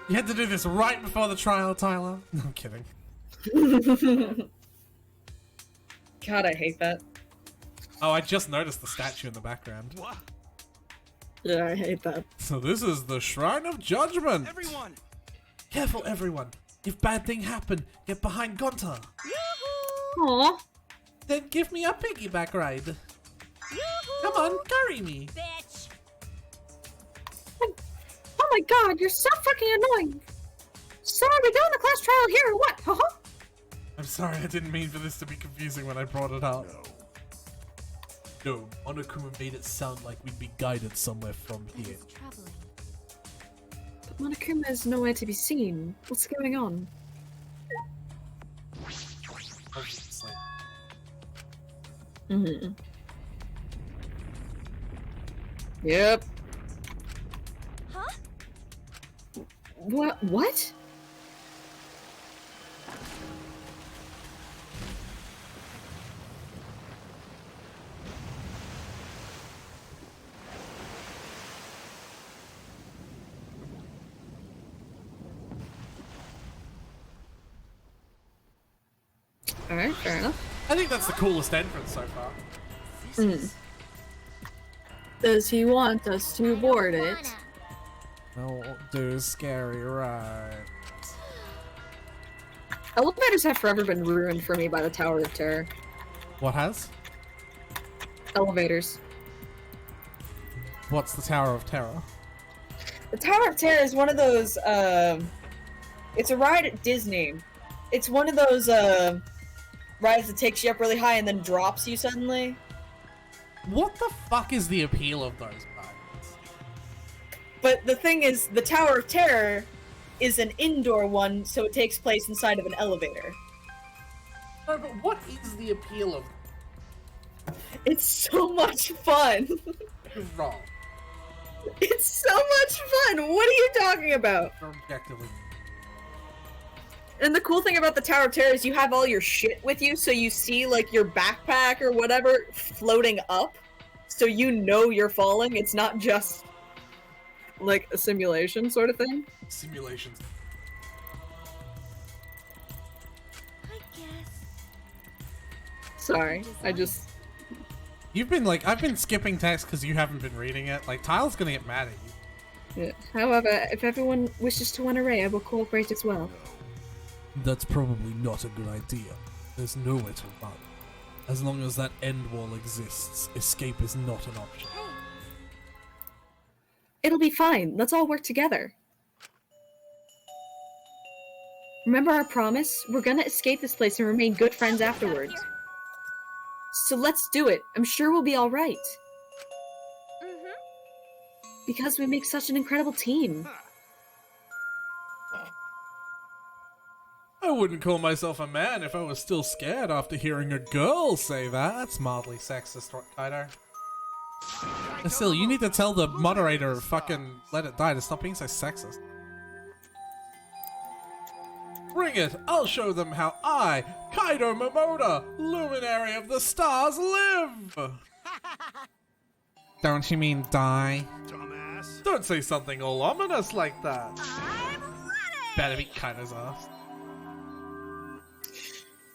You had to do this right before the trial, Tyler? No, I'm kidding. God, I hate that. Oh, I just noticed the statue in the background. What? Yeah, I hate that. So this is the Shrine of Judgment! Everyone! Careful, everyone! If bad thing happen, get behind Gonta! Aww. Then give me a piggyback ride! Yoo-hoo! Come on, carry me! Bitch! Oh my god, you're so fucking annoying! So are we doing the class trial here or what? Haha! I'm sorry, I didn't mean for this to be confusing when I brought it up. No, Monokuma made it sound like we'd be guided somewhere from here. Troubling. But Monokuma is nowhere to be seen. What's going on? Obviously. Mm-hmm. Yep. Huh? What? What? Alright, fair enough. I think that's the coolest entrance so far. Mm. Does he want us to board it? Don't do scary rides. Elevators have forever been ruined for me by the Tower of Terror. What has? Elevators. What's the Tower of Terror? The Tower of Terror is one of those, it's a ride at Disney. It's one of those, rides that takes you up really high and then drops you suddenly. What the fuck is the appeal of those rides? But the thing is, the Tower of Terror is an indoor one, so it takes place inside of an elevator. No, but what is the appeal of... It's so much fun! You're wrong. It's so much fun! What are you talking about? You're objectively... And the cool thing about the Tower of Terror is you have all your shit with you, so you see, like, your backpack or whatever floating up, so you know you're falling. It's not just, like, a simulation sort of thing. Simulations. I guess. Sorry, I just... You've been, like, I've been skipping text because you haven't been reading it. Like, Tyler's gonna get mad at you. Yeah. However, if everyone wishes to run a ray, I will cooperate as well. That's probably not a good idea. There's nowhere to run. As long as that end wall exists, escape is not an option. Hey, It'll be fine. Let's all work together. Remember our promise? We're gonna escape this place and remain good friends afterwards. So let's do it. I'm sure we'll be alright. Because we make such an incredible team. I wouldn't call myself a man if I was still scared after hearing a girl say that. That's mildly sexist, Kaido. Still, you need to tell the moderator fucking let it die to stop being so sexist. Bring it! I'll show them how I, Kaido Momoda, luminary of the stars, live! Don't you mean die? Dumbass. Don't say something all ominous like that. I'm ready! Better beat Kaido's ass.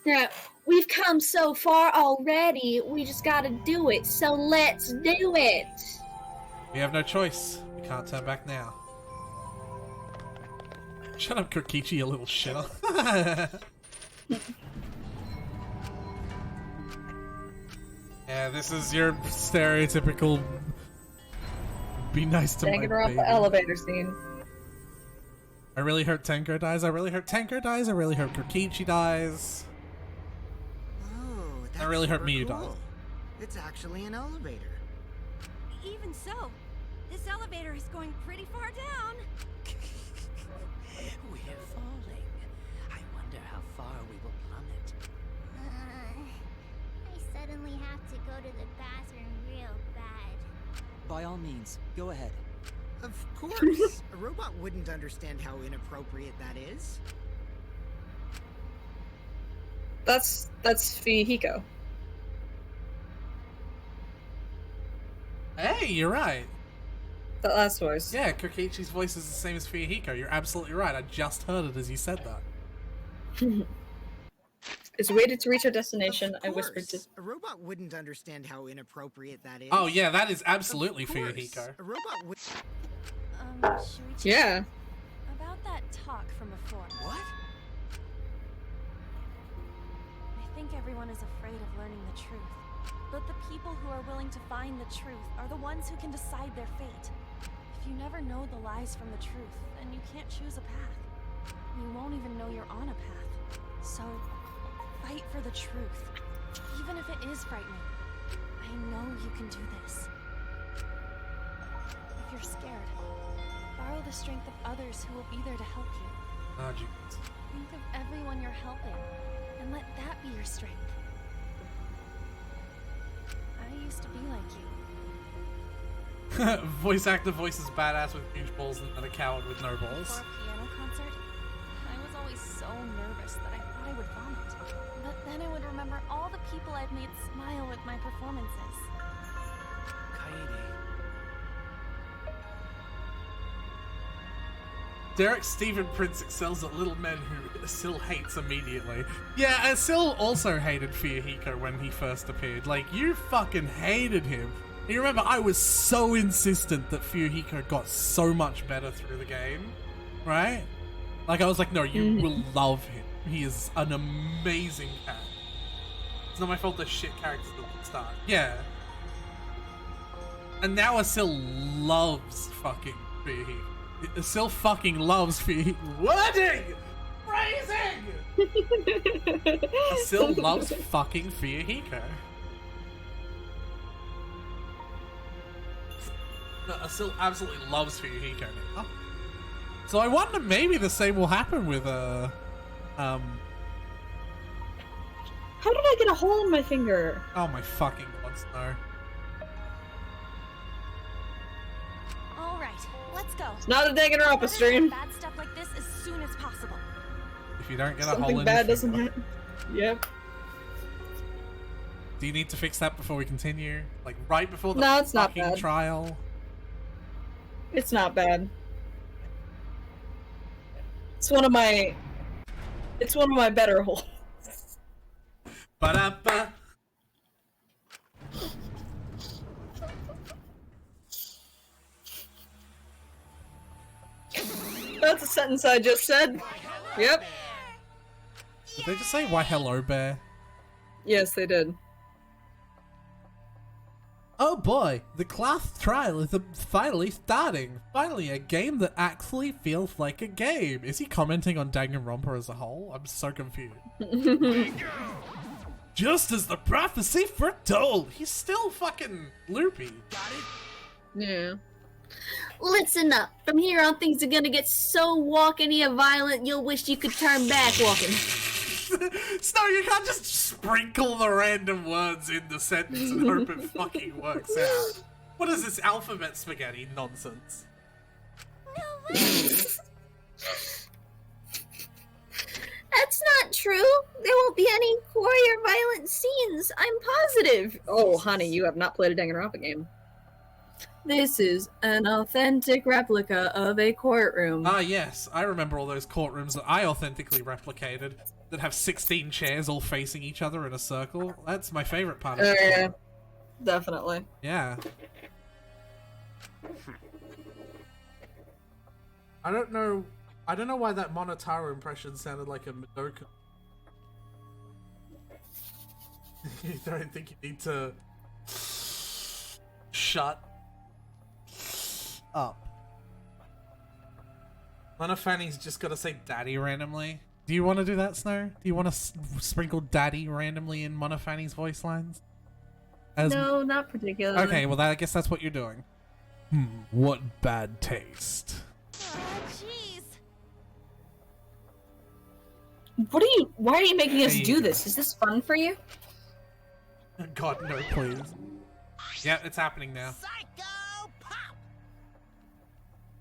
Yeah, we've come so far already. We just gotta do it. So let's do it. We have no choice. We can't turn back now. Shut up, Kokichi, you little shitter. Yeah, this is your stereotypical be nice to my baby. Danganronpa elevator scene. I really hope Tenko dies. I really hope Tenko dies. I really hope Kokichi dies. Oh, that's I really hope super Miyu cool. dies. It's actually an elevator. Even so, this elevator is going pretty far down. We're falling. I wonder how far we will plummet. I suddenly have to go to the bathroom real bad. By all means, go ahead. Of course. A robot wouldn't understand how inappropriate that is. That's Fuyuhiko. Hey, you're right. The last voice. Yeah, Kokichi's voice is the same as Fuyuhiko. You're absolutely right. I just heard it as you said that. As we waited to reach our destination, Of I whispered to... course. A robot wouldn't understand how inappropriate that is. Oh yeah, that is absolutely Of course. Fuyuhiko. A robot would. Should we check Yeah. about that talk from before? What? I think everyone is afraid of learning the truth. But the people who are willing to find the truth are the ones who can decide their fate. If you never know the lies from the truth, then you can't choose a path. You won't even know you're on a path. So, fight for the truth. Even if it is frightening. I know you can do this. If you're scared, borrow the strength of others who will be there to help you. Oh, jeez. Think of everyone you're helping, and let that be your strength. I used to be like you. Voice actor voices badass with huge balls and a coward with no balls. Before a piano concert, I was always so nervous that I thought I would vomit. But then I would remember all the people I've made smile with my performances. Kaede. Derek Stephen Prince excels at little men who Asil hates immediately. Yeah, Asil also hated Fuyuhiko when he first appeared. Like, you fucking hated him. You remember, I was so insistent that Fuyuhiko got so much better through the game, right? Like, I was like, no, you will love him. He is an amazing character. It's not my fault they're shit characters at the start. Yeah. And now Asil loves fucking Fuyuhiko. Asil fucking loves Fuyuhiko. Wording! Phrasing! Asil loves fucking Fuyuhiko. No, Asil absolutely loves Fuyuhiko now. So I wonder maybe the same will happen with How did I get a hole in my finger? oh my fucking god, no. Alright, let's go. It's not a Danganronpa stream. Bad stuff like this as soon as possible. If you don't get a hole Something in bad your doesn't finger, happen. Yep. do you need to fix that before we continue? Like right before the No, it's not fucking bad. trial? It's not bad. It's one of my better holes. Ba-da-ba. That's a sentence I just said. Yep. Did they just say why hello bear? Yes, they did. Oh boy, the class trial is finally starting. Finally, a game that actually feels like a game. Is he commenting on Danganronpa as a whole? I'm so confused. Just as the prophecy foretold. He's still fucking loopy. Yeah. Listen up. From here on, things are gonna get so walking and violent, you'll wish you could turn back walking. Snow, you can't just sprinkle the random words in the sentence and hope it fucking works out. What is this alphabet spaghetti nonsense? not true. There won't be any gory or violent scenes. I'm positive. Oh, honey, you have not played a Danganronpa game. This is an authentic replica of a courtroom. Ah, yes. I remember all those courtrooms that I authentically replicated that have 16 chairs all facing each other in a circle. That's my favorite part of it. Yeah, definitely. Yeah. I don't know why that Monotaro impression sounded like a Madoka. You don't think you need to shut up? Monofanny's just gotta say daddy randomly. Do you want to do that, Snow? Do you want to sprinkle daddy randomly in Monofanny's voice lines? No, not particularly. Okay, well, I guess that's what you're doing. What bad taste. Jeez. Why are you making us do this? Is this fun for you? God, no, please. Yeah, it's happening now. Psycho Pop!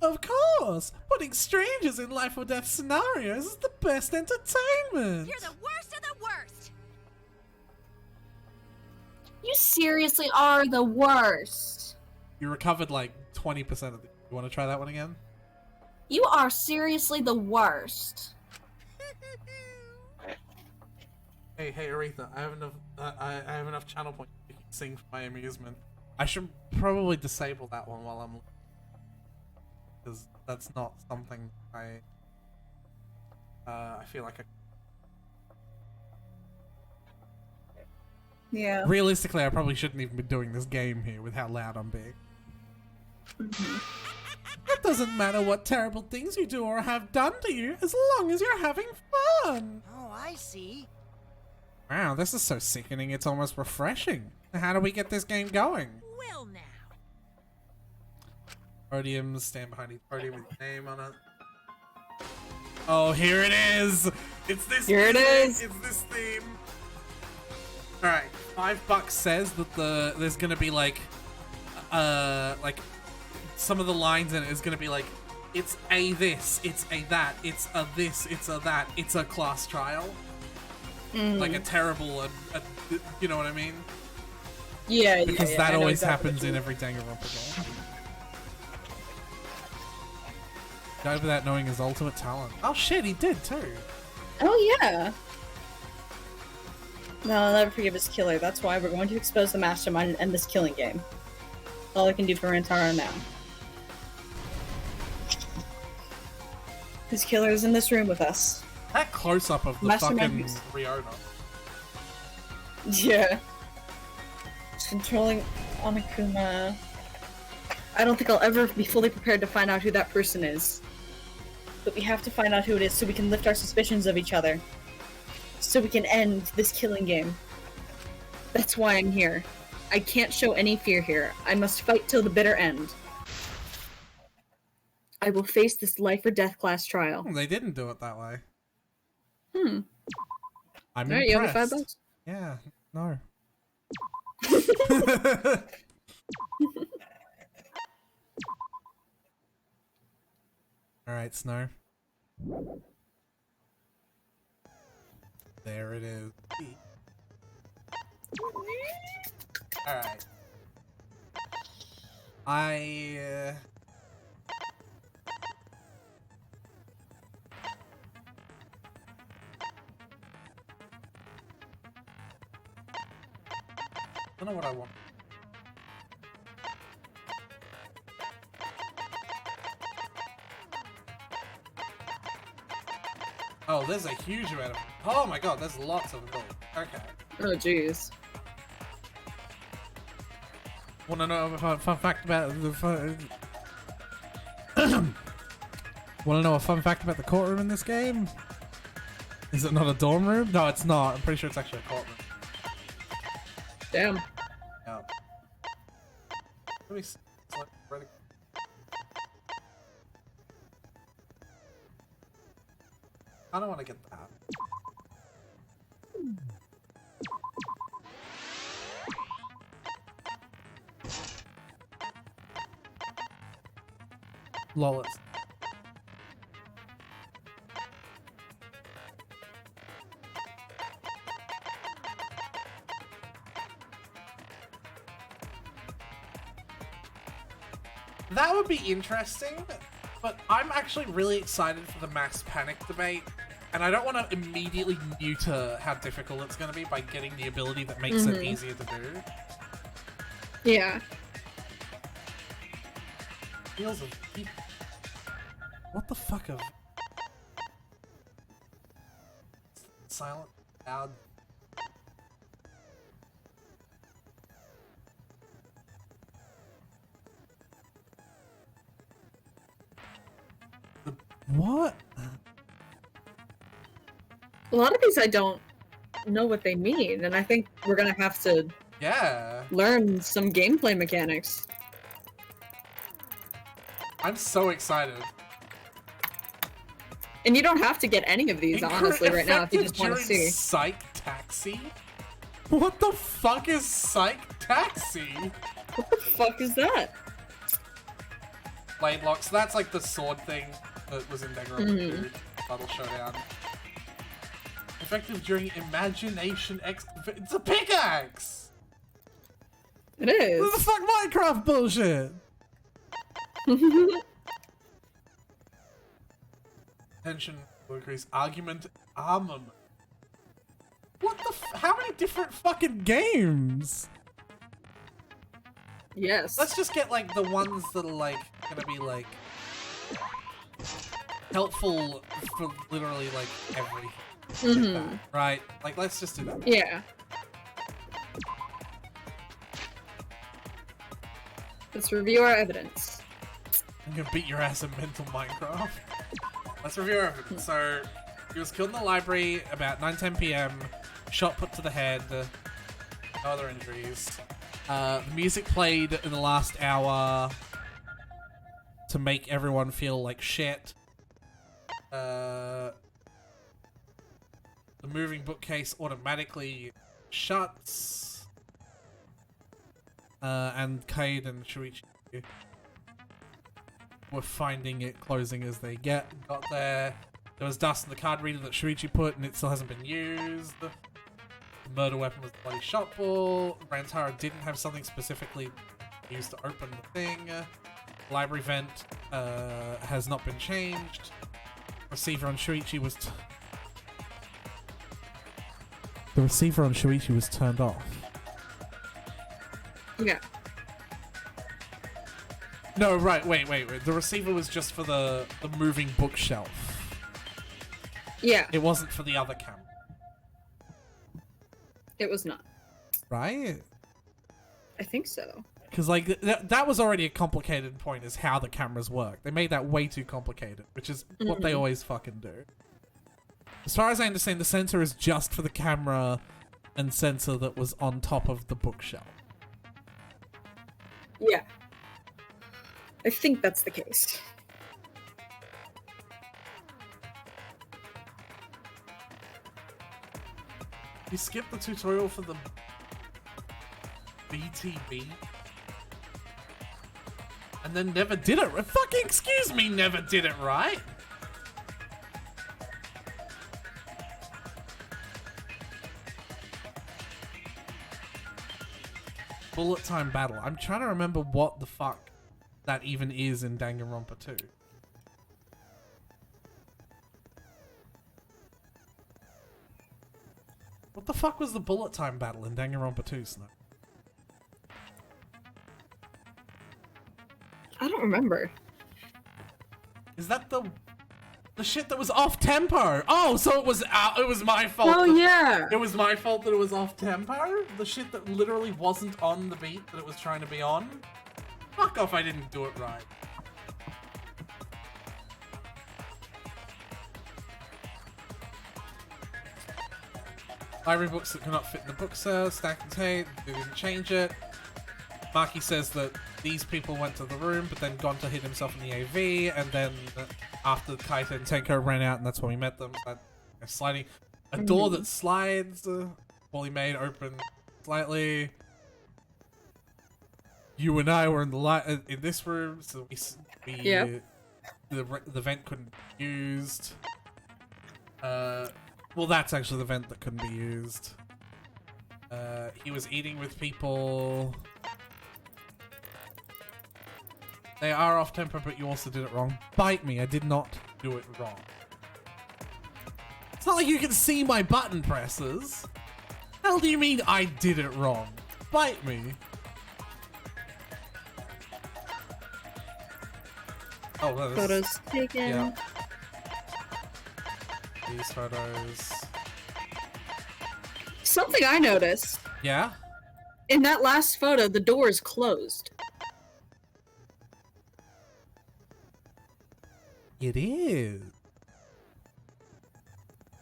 Of course! Putting strangers in life or death scenarios is the best entertainment! You're the worst of the worst! You seriously are the worst. You recovered like 20% of it. You want to try that one again? You are seriously the worst. Hey, Aretha, I have enough channel points to sing for my amusement. I should probably disable that one while I'm... because that's not something I feel like I... Yeah. Realistically, I probably shouldn't even be doing this game here with how loud I'm being. It doesn't matter what terrible things you do or have done to you, as long as you're having fun! Oh, I see. Wow, this is so sickening, it's almost refreshing. How do we get this game going? Well, now. Podiums, stand behind each podium with your name on it. Oh, here it is! It's this Here it is! It's this theme! Alright, $5 says that there's gonna be like some of the lines in it is gonna be like, it's a this, it's a that, it's a this, it's a that, it's a class trial. Like a terrible, you know what I mean? Yeah, because yeah, that I know always exactly happens in every Danganronpa game. Died without knowing his ultimate talent. Oh shit, he did too. Oh yeah. No, I'll never forgive his killer. That's why we're going to expose the mastermind and end this killing game. All I can do for Rantaro now. His killer is in this room with us. That close-up of the Mastermind fucking Riona. Yeah. Just controlling Onakuma. I don't think I'll ever be fully prepared to find out who that person is. But we have to find out who it is so we can lift our suspicions of each other. So we can end this killing game. That's why I'm here. I can't show any fear here. I must fight till the bitter end. I will face this life or death class trial. They didn't do it that way. Hmm. I'm Alright, you impressed. have $5? Yeah, no. Alright, Snow. There it is. Alright. I don't know what I want. Oh, there's a huge amount of... Oh my god, there's lots of gold. Okay. Oh jeez. Want to know a fun fact about the Want to know a fun fact about the courtroom in this game? Is it not a dorm room? No, it's not. I'm pretty sure it's actually a courtroom. Damn. Yeah. Let me see. It's like ready. I don't want to get that. Lawless. That would be interesting, but I'm actually really excited for the mass panic debate, and I don't want to immediately neuter how difficult it's going to be by getting the ability that makes it easier to do. Yeah. Feels of... What the fuck of... Silent, loud... What? A lot of these I don't know what they mean, and I think we're gonna have to learn some gameplay mechanics. I'm so excited. And you don't have to get any of these, honestly, right now, if you just want to see. Psych Taxi? What the fuck is Psych Taxi? What the fuck is that? Blade Lock. So that's like the sword thing that was in Danganronpa 2. Battle Showdown. Effective during Imagination X... It's a pickaxe! It is. What the fuck Minecraft bullshit? Tension will increase. Argument armament. What the how many different fucking games? Yes. Let's just get like the ones that are like gonna be like helpful for literally like every right? Like let's just do that. Yeah. Let's review our evidence. I'm gonna beat your ass in mental Minecraft. Let's review our evidence. So he was killed in the library about 9:10 p.m. Shot put to the head. No other injuries. The music played in the last hour to make everyone feel like shit. The moving bookcase automatically shuts. And Kade and Shuichi were finding it closing as they got there. There was dust in the card reader that Shuichi put and it still hasn't been used. The murder weapon was the bloody shot ball. Rantaro didn't have something specifically used to open the thing. Library vent has not been changed. Receiver on Shuichi was The receiver on Shuichi was turned off. Yeah. No, right, wait. The receiver was just for the moving bookshelf. Yeah. It wasn't for the other camera. It was not. Right? I think so. Because, like, that was already a complicated point, is how the cameras work. They made that way too complicated, which is what they always fucking do. As far as I understand, the sensor is just for the camera and sensor that was on top of the bookshelf. Yeah. I think that's the case. You skipped the tutorial for the BTB and then never did it. Fucking excuse me, never did it right. Bullet time battle. I'm trying to remember what the fuck that even is in Danganronpa 2. What the fuck was the bullet time battle in Danganronpa 2, Snow? I don't remember. Is that the shit that was off tempo? Oh, so it was my fault. Oh yeah. It was my fault that it was off tempo? The shit that literally wasn't on the beat that it was trying to be on? Fuck off, I didn't do it right. Library books that cannot fit in the book cell, stacked and tape, they didn't change it. Maki says that these people went to the room, but then Gonta hid himself in the AV, and then after Kaita and Tenko ran out, and that's when we met them. So sliding a door that slides, Wally made open slightly. You and I were in the light in this room, so the vent couldn't be used. Well, that's actually the vent that couldn't be used. He was eating with people. They are off tempo, but you also did it wrong. Bite me, I did not do it wrong. It's not like you can see my button presses. Hell do you mean I did it wrong? Bite me. Oh, no, Photos taken. Yeah. These photos. Something I noticed. Yeah? In that last photo, the door is closed. It is.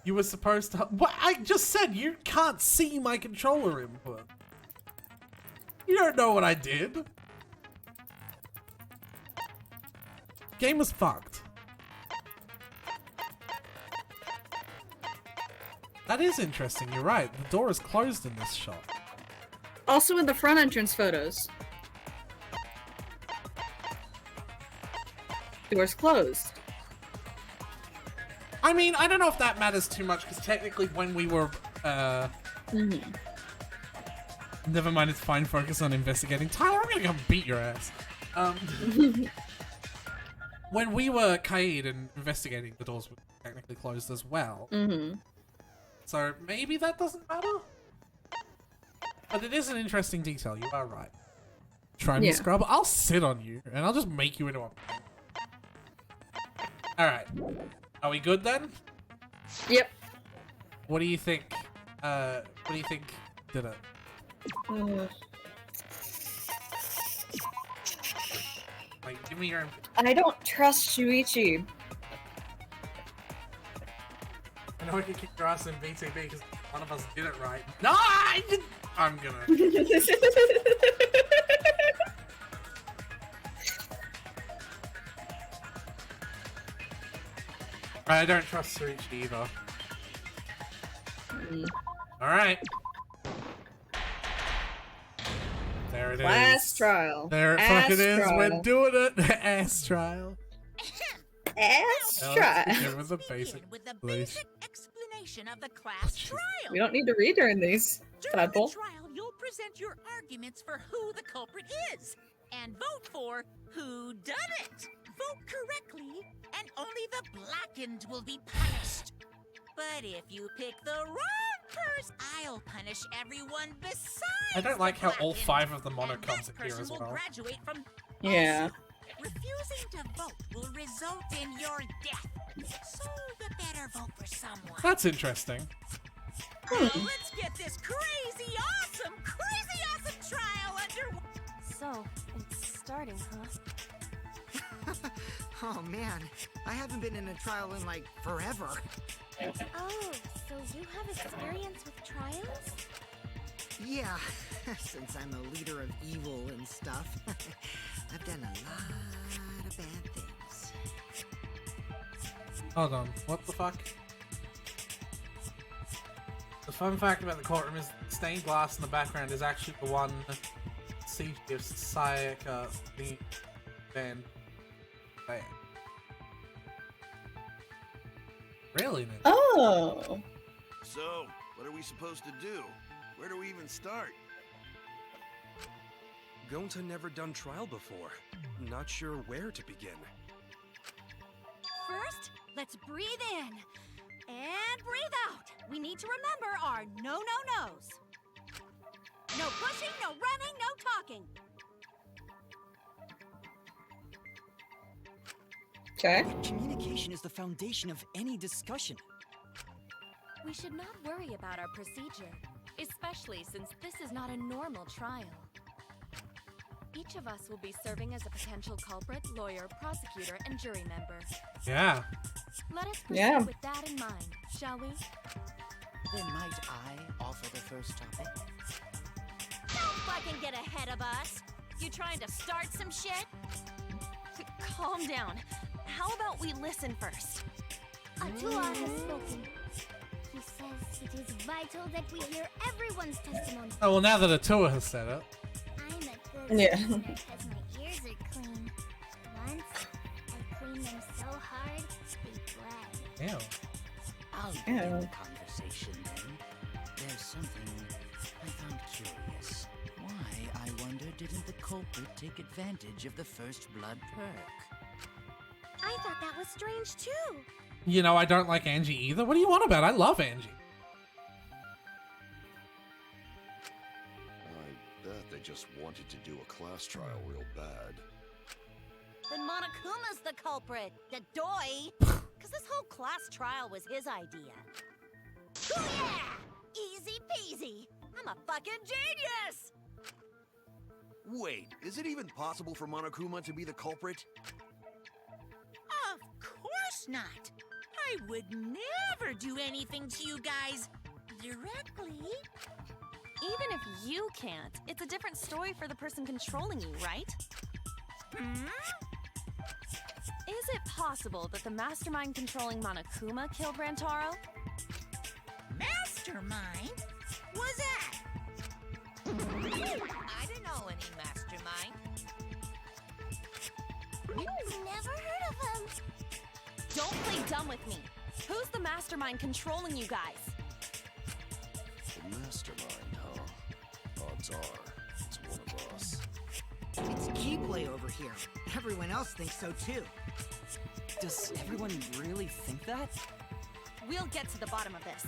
You were supposed to... What? I just said you can't see my controller input. You don't know what I did. Game was fucked. That is interesting, you're right. The door is closed in this shot. Also in the front entrance photos. Door's closed. I mean, I don't know if that matters too much, because technically when we were, Never mind, it's fine, focus on investigating. Tyler, I'm gonna come beat your ass. When we were Kaid and investigating, the doors were technically closed as well. So maybe that doesn't matter? But it is an interesting detail, you are right. Try me, scrub. I'll sit on you, and I'll just make you into a... Alright. Are we good then? Yep. What do you think? What do you think did it? Like, give me your... I don't trust Shuichi. I know I can kick your ass in BTB because one of us did it right. No, I didn't. I'm gonna... I don't trust Shuichi either. Alright. There it is. Last trial. There it fucking is. We're doing it. Ass trial. Ass trial. Give us a basic, with the please. basic explanation of the class trial. We don't need to read during these. During the trial, you'll present your arguments for who the culprit is, and vote for who done it. Vote correctly, and only the blackened will be punished. But if you pick the wrong person, I'll punish everyone besides. I don't like how all blackened, 5 of the and monocoms that appear person as will well. graduate from Yeah. refusing to vote will result in your death. So you better vote for someone. That's interesting. Now let's get this crazy awesome trial underway. So, it's starting, huh? Oh man, I haven't been in a trial in like forever. Oh, so you have experience with trials? Yeah, since I'm a leader of evil and stuff, I've done a lot of bad things. Hold on. What the fuck? The fun fact about the courtroom is the stained glass in the background is actually the one CG of Sayaka Van Bay. Really, Nick? Oh. So, what are we supposed to do? Where do we even start? Gonta never done trial before. Not sure where to begin. First, let's breathe in. And breathe out. We need to remember our no-no-nos. No pushing, no running, no talking. Okay. Communication is the foundation of any discussion. We should not worry about our procedure, especially since this is not a normal trial. Each of us will be serving as a potential culprit, lawyer, prosecutor, and jury member. Yeah. Let us proceed with that in mind, shall we? Then might I offer the first topic? Don't fucking get ahead of us! You trying to start some shit? Calm down. How about we listen first? Atua has spoken. He says it is vital that we hear everyone's testimony. Oh, well, now that Atua has said it. I'm a good listener because my ears are clean. Once, I cleaned them so hard, they bled. Ew. I'll begin the conversation then. There's something I found curious. Why, I wonder, didn't the culprit culprit take advantage of the first blood perk. I thought that was strange too. You know, I don't like Angie either. What do you want about? I love Angie. I bet they just wanted to do a class trial real bad. Then Monokuma's the culprit. The doy. Because this whole class trial was his idea. Yeah! Easy peasy. I'm a fucking genius! Wait, is it even possible for Monokuma to be the culprit? Of course not. I would never do anything to you guys directly. Even if you can't, it's a different story for the person controlling you, right? Is it possible that the mastermind controlling Monokuma killed Rantaro? Mastermind? Was that? I don't know any mastermind. Never heard of him. Don't play dumb with me. Who's the mastermind controlling you guys? The mastermind, huh? Odds are, it's one of us. It's Keyblade over here. Everyone else thinks so too. Does everyone really think that? We'll get to the bottom of this.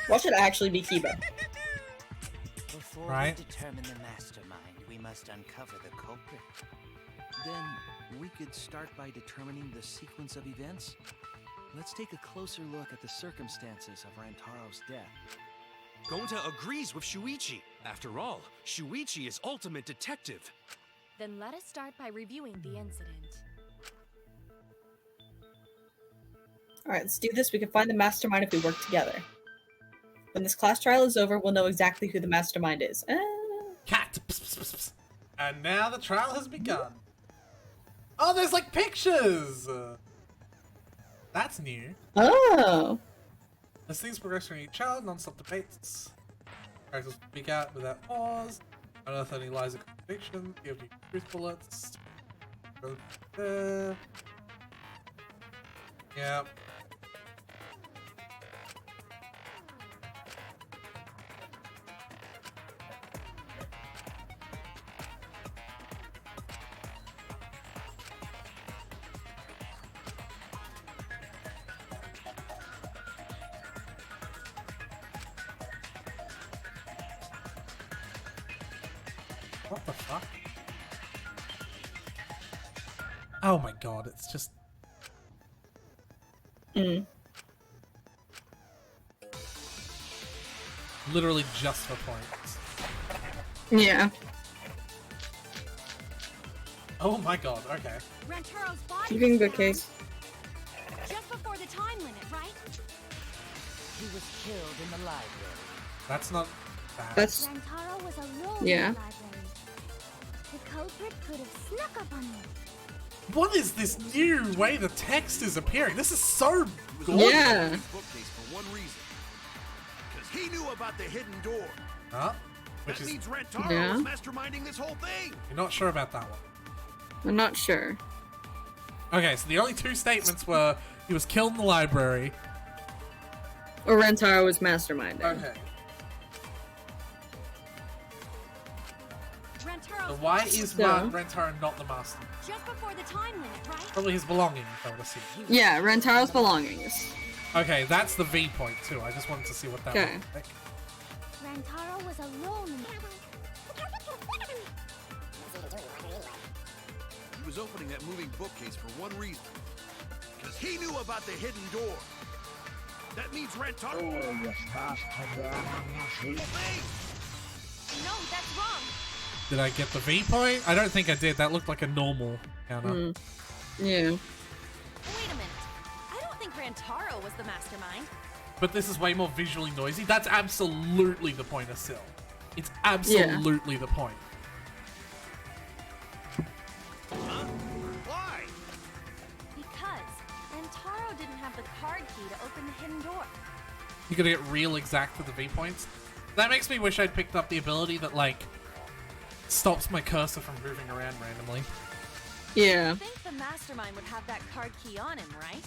What should actually be Kiba? Before Right. we determine the mastermind, we must uncover the culprit. Then we could start by determining the sequence of events. Let's take a closer look at the circumstances of Rantaro's death. Gonta agrees with Shuichi. After all, Shuichi is ultimate detective. Then let us start by reviewing the incident. Alright, let's do this. We can find the mastermind if we work together. When this class trial is over, we'll know exactly who the mastermind is. Cat. Pss, pss, pss, pss. And now the trial has begun. Oh, there's like pictures. That's new. Oh. As things progress from each other, non-stop debates. Characters speak out without pause. Unearth any lies or contradictions. Give you truth bullets. Yeah. What the fuck? Oh my god, it's just... Literally just for points. Yeah. Oh my god, okay. Rantaro's body Keeping was the found case. just before the time limit, right? He was killed in the library. That's not bad. That's... Rantaro was alone Yeah. in the library. The culprit could have snuck up on me. What is this new way the text is appearing? This is so gorgeous. Yeah. Bookcase for one reason. Because he knew about the hidden door. Huh? Which That is... means Rantaro Yeah. was masterminding this whole thing. You're not sure about that one. I'm not sure. Okay, so the only two statements were he was killed in the library. Or Rantaro was masterminding. Okay. Rantaro's So why body is was So- Rantaro not the master? just before the time limit, right? Probably his belongings, I would assume. Yeah, Rantaro's belongings. Okay, that's the V point too. I just wanted to see what that Okay. was like. Rantaro was alone in the He was opening that moving bookcase for one reason. Because he knew about the hidden door. That means Rantaro... No, that's wrong. Did I get the V point? I don't think I did. That looked like a normal counter. Yeah. Wait a minute. I don't think Rantaro was the mastermind. But this is way more visually noisy. That's absolutely the point of Syl. It's absolutely the point. Huh? Why? Because Rantaro didn't have the card key to open the hidden door. You gotta get real exact with the V points. That makes me wish I'd picked up the ability that, like, stops my cursor from moving around randomly. Yeah. I think the mastermind would have that card key on him, right?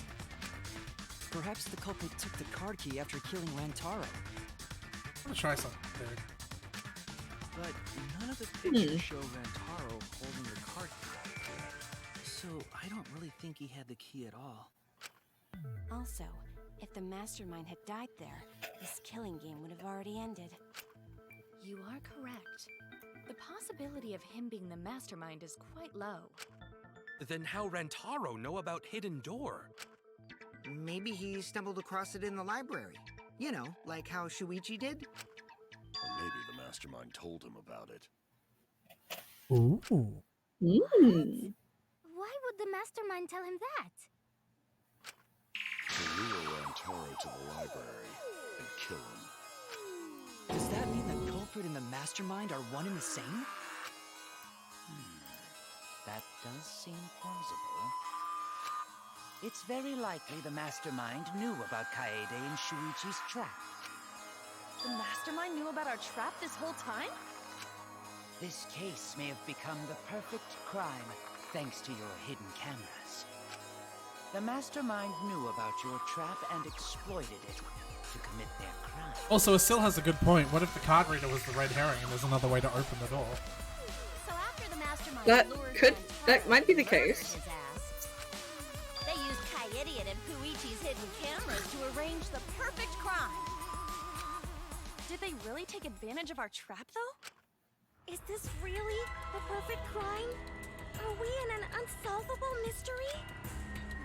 Perhaps the culprit took the card key after killing Rantaro. I'm gonna try something, dude. But none of the pictures show Rantaro holding the card key. So I don't really think he had the key at all. Also, if the mastermind had died there, this killing game would have already ended. You are correct. The possibility of him being the mastermind is quite low. Then how Rantaro know about Hidden Door? Maybe he stumbled across it in the library. You know, like how Shuichi did? Or maybe the mastermind told him about it. Ooh. Why would the mastermind tell him that? To lure Rantaro to the library and kill him. Does that mean the culprit and the mastermind are one and the same? That does seem plausible. It's very likely the mastermind knew about Kaede and Shuichi's trap. The mastermind knew about our trap this whole time? This case may have become the perfect crime thanks to your hidden cameras. The mastermind knew about your trap and exploited it to commit their crime. Also, Asil has a good point. What if the card reader was the red herring and there's another way to open the door? So after the mastermind That might be the case. They used Kaede and Puichi's hidden cameras to arrange the perfect crime. Did they really take advantage of our trap, though? Is this really the perfect crime? Are we in an unsolvable mystery?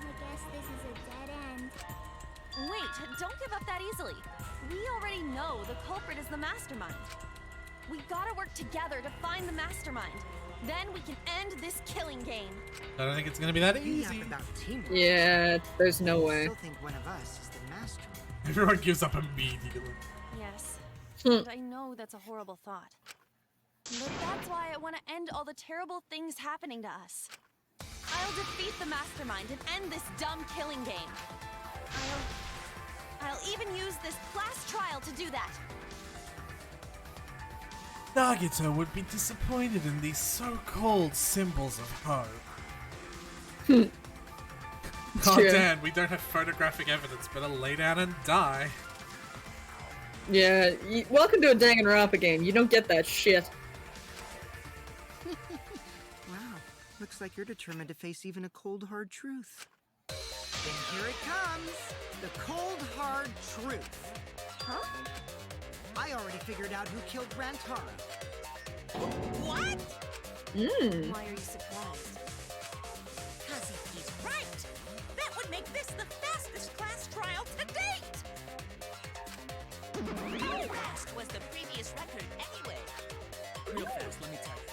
I guess this is a dead end. Wait, don't give up that easily. We already know the culprit is the mastermind. We gotta work together to find the mastermind. Then we can end this killing game. I don't think it's gonna be that easy. Yeah, there's no way. I still think one of us is the mastermind. Everyone gives up immediately. Yes. And I know that's a horrible thought. But that's why I want to end all the terrible things happening to us. I'll defeat the mastermind and end this dumb killing game. I'll even use this class trial to do that. Nagito would be disappointed in these so-called symbols of hope. Oh, Dan, we don't have photographic evidence. Better lay down and die. Yeah, welcome to a Danganronpa game. You don't get that shit. Wow, looks like you're determined to face even a cold, hard truth. Then here it comes, the cold, hard truth. Huh? I already figured out who killed Rantaro. What? Why are you surprised? Because if he's right, that would make this the fastest class trial to date. How fast was the previous record anyway? Real fast, let me tell you.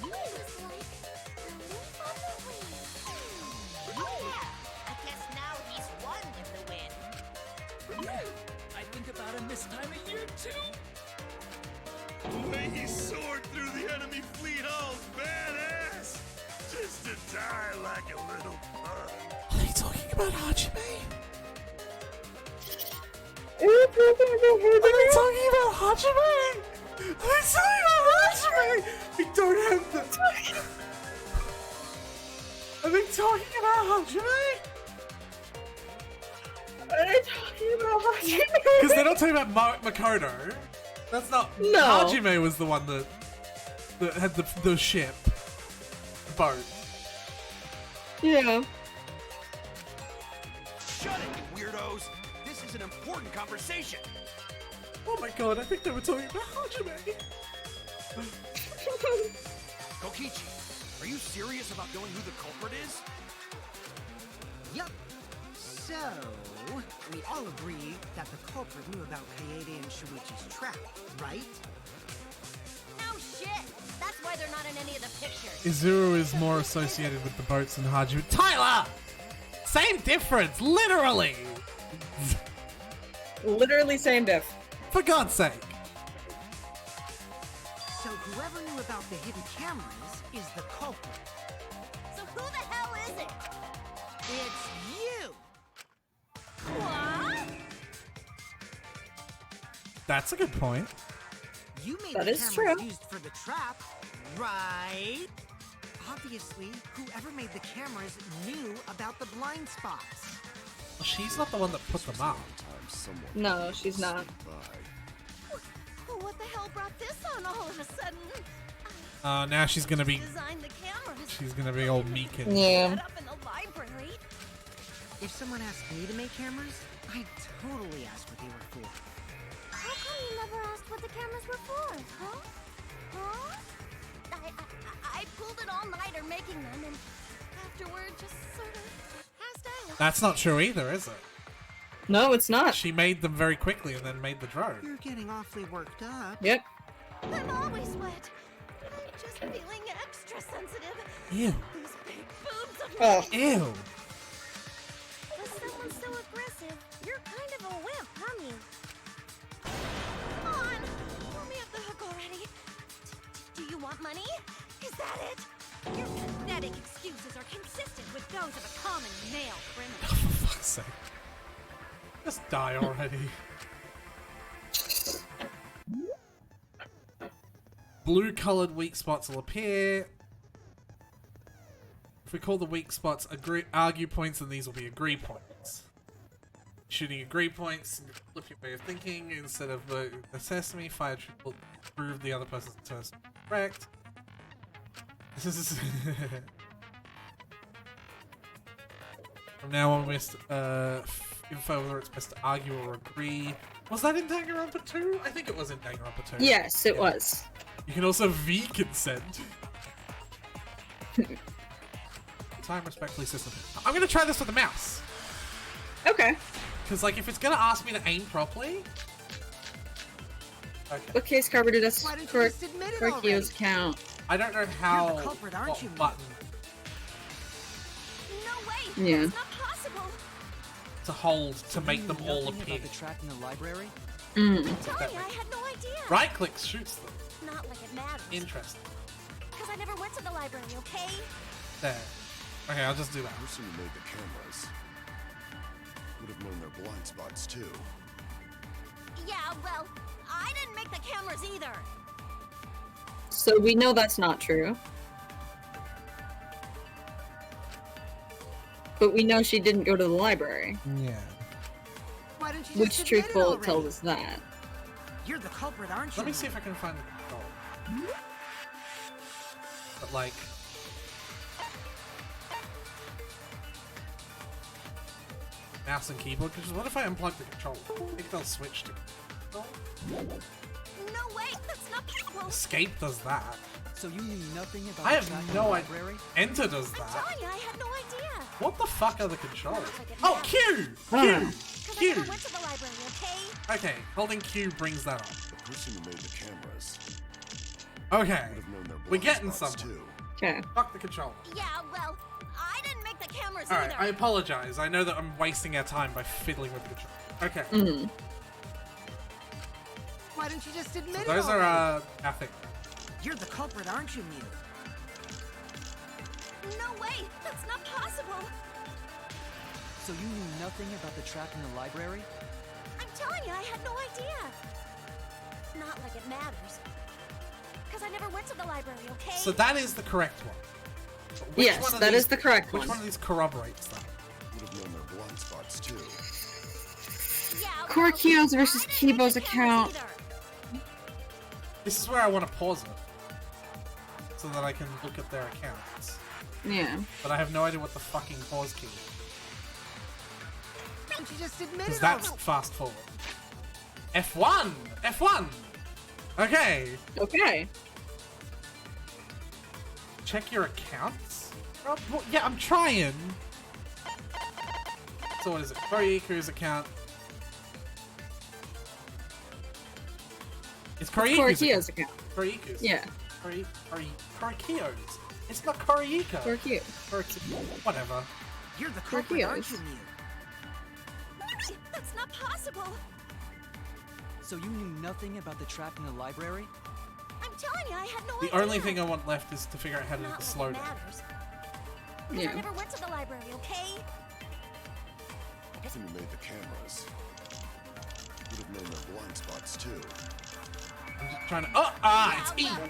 He was like a leaf on the wind. Yeah, I guess now he's won the win. Yeah, I think about him this time of year too. The way he soared through the enemy fleet hall's badass! Just to die like a little bug. Are they talking about Hajime? Are you talking about Are they talking about Hajime? Are they talking about Hajime? We don't have the... Are they talking about Hajime? Are they talking about Hajime? Because they're not talking about Makoto. That's not... No. Hajime was the one that had the ship. The boat. Yeah. Shut it, you weirdos! This is an important conversation! Oh my god, I think they were talking about Hajime. Kokichi, are you serious about knowing who the culprit is? Yup. So, we all agree that the culprit knew about Kaede and Shuichi's trap, right? No shit. That's why they're not in any of the pictures. Izuru is more associated with the boats than Hajime. Tyler! Same difference, literally! Literally same diff. For God's sake. So whoever knew about the hidden cameras is the culprit. So who the hell is it? It's you! What? That's a good point. You made That the is cameras true. used for the trap, right? Obviously, whoever made the cameras knew about the blind spots. She's not the one that put them up. No, she's not. Who what the hell brought this on all of a sudden. Now she's gonna be. Designed the cameras. She's gonna be all meek and. Yeah. Set up in the library. If someone asked me to make cameras, I'd totally ask what they were for. How come you never asked what the cameras were for, huh? Huh? I pulled an all-nighter making them, and afterward just sort of passed out. That's not true either, is it? No, it's not. She made them very quickly and then made the drone. You're getting awfully worked up. Yep. I'm always wet. I'm just feeling extra sensitive. Ew. These big boobs of Oh. mine. Ew. With someone so aggressive, you're kind of a wimp, huh, Mew? Come on, pull me up the hook already. Do you want money? Is that it? Your pathetic excuses are consistent with those of a common male criminal. For fuck's sake. Just die already. Blue colored weak spots will appear. If we call the weak spots argue points, then these will be agree points. Shooting agree points, flip your way of thinking. Instead of assess me, fire will prove the other person's assessment correct. This is from now on, we info whether it's best to argue or agree. Was that in Danganronpa 2? I think it was in Danganronpa 2. Yes, it was. You can also V-consent. Time respectfully system. I'm gonna try this with the mouse. Okay. Because, like, if it's gonna ask me to aim properly... Okay. What case cover did us Why didn't you for just admit it already? Kyo's count? I don't know how... You're the culprit, aren't what you? button No way! Yeah. It's not possible! to hold to make them all Nothing appear. about the track in the library? Mm. I'm telling you, I had no idea. Right click shoots them. Not like it matters. Interesting. Because I never went to the library, okay? There. Okay, I'll just do that. The person who made the cameras would have known their blind spots too. Yeah, well, I didn't make the cameras either. So we know that's not true. But we know she didn't go to the library. Yeah. Why don't you Which just truth admit it bullet already? tells us that. You're the culprit, aren't you? Let me see if I can find the control. But like... mouse and keyboard, because what if I unplug the controller? I think they'll switch to control. No way, that's not possible. Escape does that. So you knew nothing about I the track have in no the idea. library? Enter does I'm that. telling you, I had no idea. What the fuck are the controls? Like it Oh, matters. Q! Huh. Q! Because I Q! never went to the library, okay? Okay, holding Q brings that up. The person who made the cameras Okay, would have known their we're blind getting spots somewhere. too. Okay. Fuck the controller. Yeah, well, I didn't make the cameras Alright, either. I apologize. I know that I'm wasting our time by fiddling with the controller. Okay. Mm. Why don't you just admit it Those already? are, nothing. You're the culprit, aren't you, Mew? No way, that's not possible. So you knew nothing about the track in the library? I'm telling you, I had no idea. Not like it matters. Because I never went to the library, okay? So that is the correct one. But which Yes, one of that these- is the correct Which one. one of these corroborates that? Would have known their blind spots too. Yeah, Core well, Kyo's versus I didn't make Kibo's the cameras account. either. This is where I want to pause it. So that I can look at their accounts. Yeah. But I have no idea what the fucking pause key is. Why don't you just admit Because it that's already? fast forward. F1! F1! Okay. Okay. Check your accounts? Oh, well, yeah, I'm trying. So what is it? Koriku's account. It's Koriku's Kyo's account. Koriku's. Yeah. Korikyo's. It's not Koriko. Core Kyo. Whatever. You're the Core culprit, aren't Kyo's. you, Mew? That's not possible. So you knew nothing about the track in the library? I'm telling you, I had no The idea. only thing I want left is to figure out how to do Not the like slowdown. it matters. Because Yeah. I never went to the library, okay? The person who made the cameras would have known their blind spots too. I'm just trying to. Oh! It's E! Yeah, well,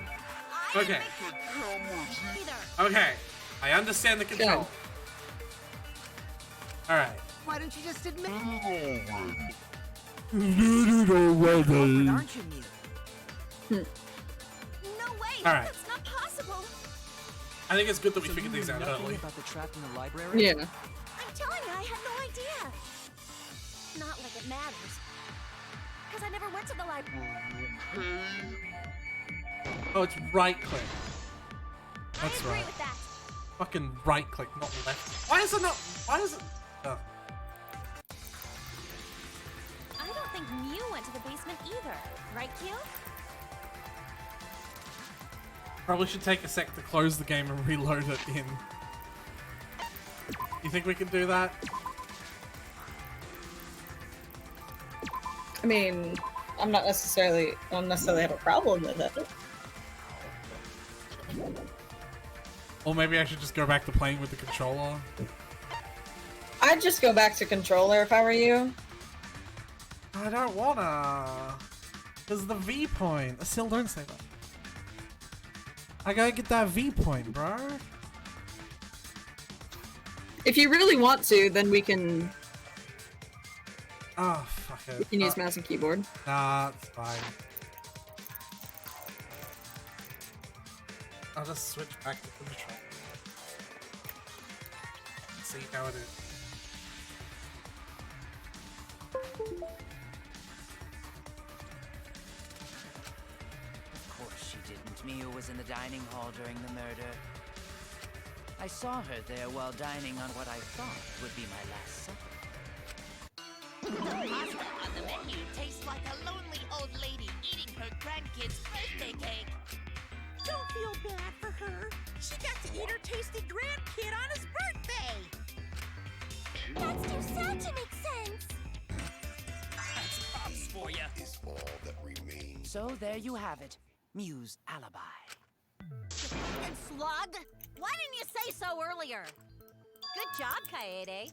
I Okay. didn't make the cameras either. Okay. I understand the control. Alright. Why don't you just admit it? Already. You're the culprit, aren't you, Mew? No way! All right. That's not possible! I think it's good that we So figured you these knew out nothing early. about the trap in the library? Yeah. I'm telling you, I had no idea! Not like it matters. Because I never went to the library. Oh, it's right click. I That's agree right. with that. Fucking right click, not left. Why is it not? Why is it? Oh. I don't think Mew went to the basement either. Right, Q? Probably should take a sec to close the game and reload it in. You think we can do that? I mean, I don't necessarily have a problem with it. Or maybe I should just go back to playing with the controller. I'd just go back to controller if I were you. I don't wanna. There's the V point. Still don't say that. I gotta get that V point, bro. If you really want to, then we can Oh, fuck it. we can use mouse and keyboard. Nah, it's fine. I'll just switch back to the controller. See how it is. Of course she didn't. Miu was in the dining hall during the murder. I saw her there while dining on what I thought would be my last supper. The pasta on the menu tastes like a lonely old lady eating her grandkid's birthday cake. Don't feel bad for her. She got to eat her tasty grandkid on his birthday. That's too sad to make sense! That's pops for you. Is all that remains. So there you have it. Miu's alibi. And slug? Why didn't you say so earlier? Good job, Kaede.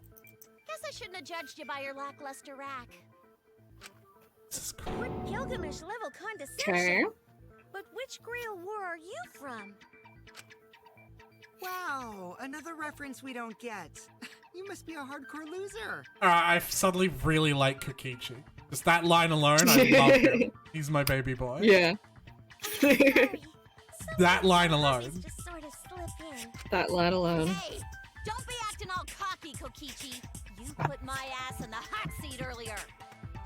Guess I shouldn't have judged you by your lackluster rack. What Gilgamesh level condescension? Okay. But which Grail war are you from? Wow, another reference we don't get. You must be a hardcore loser. I suddenly really like Kokichi. Just that line alone, I love him. He's my baby boy. Yeah. That line alone. Just sort of slip in. That line alone. Hey, don't be acting all cocky, Kokichi. You put my ass in the hot seat earlier.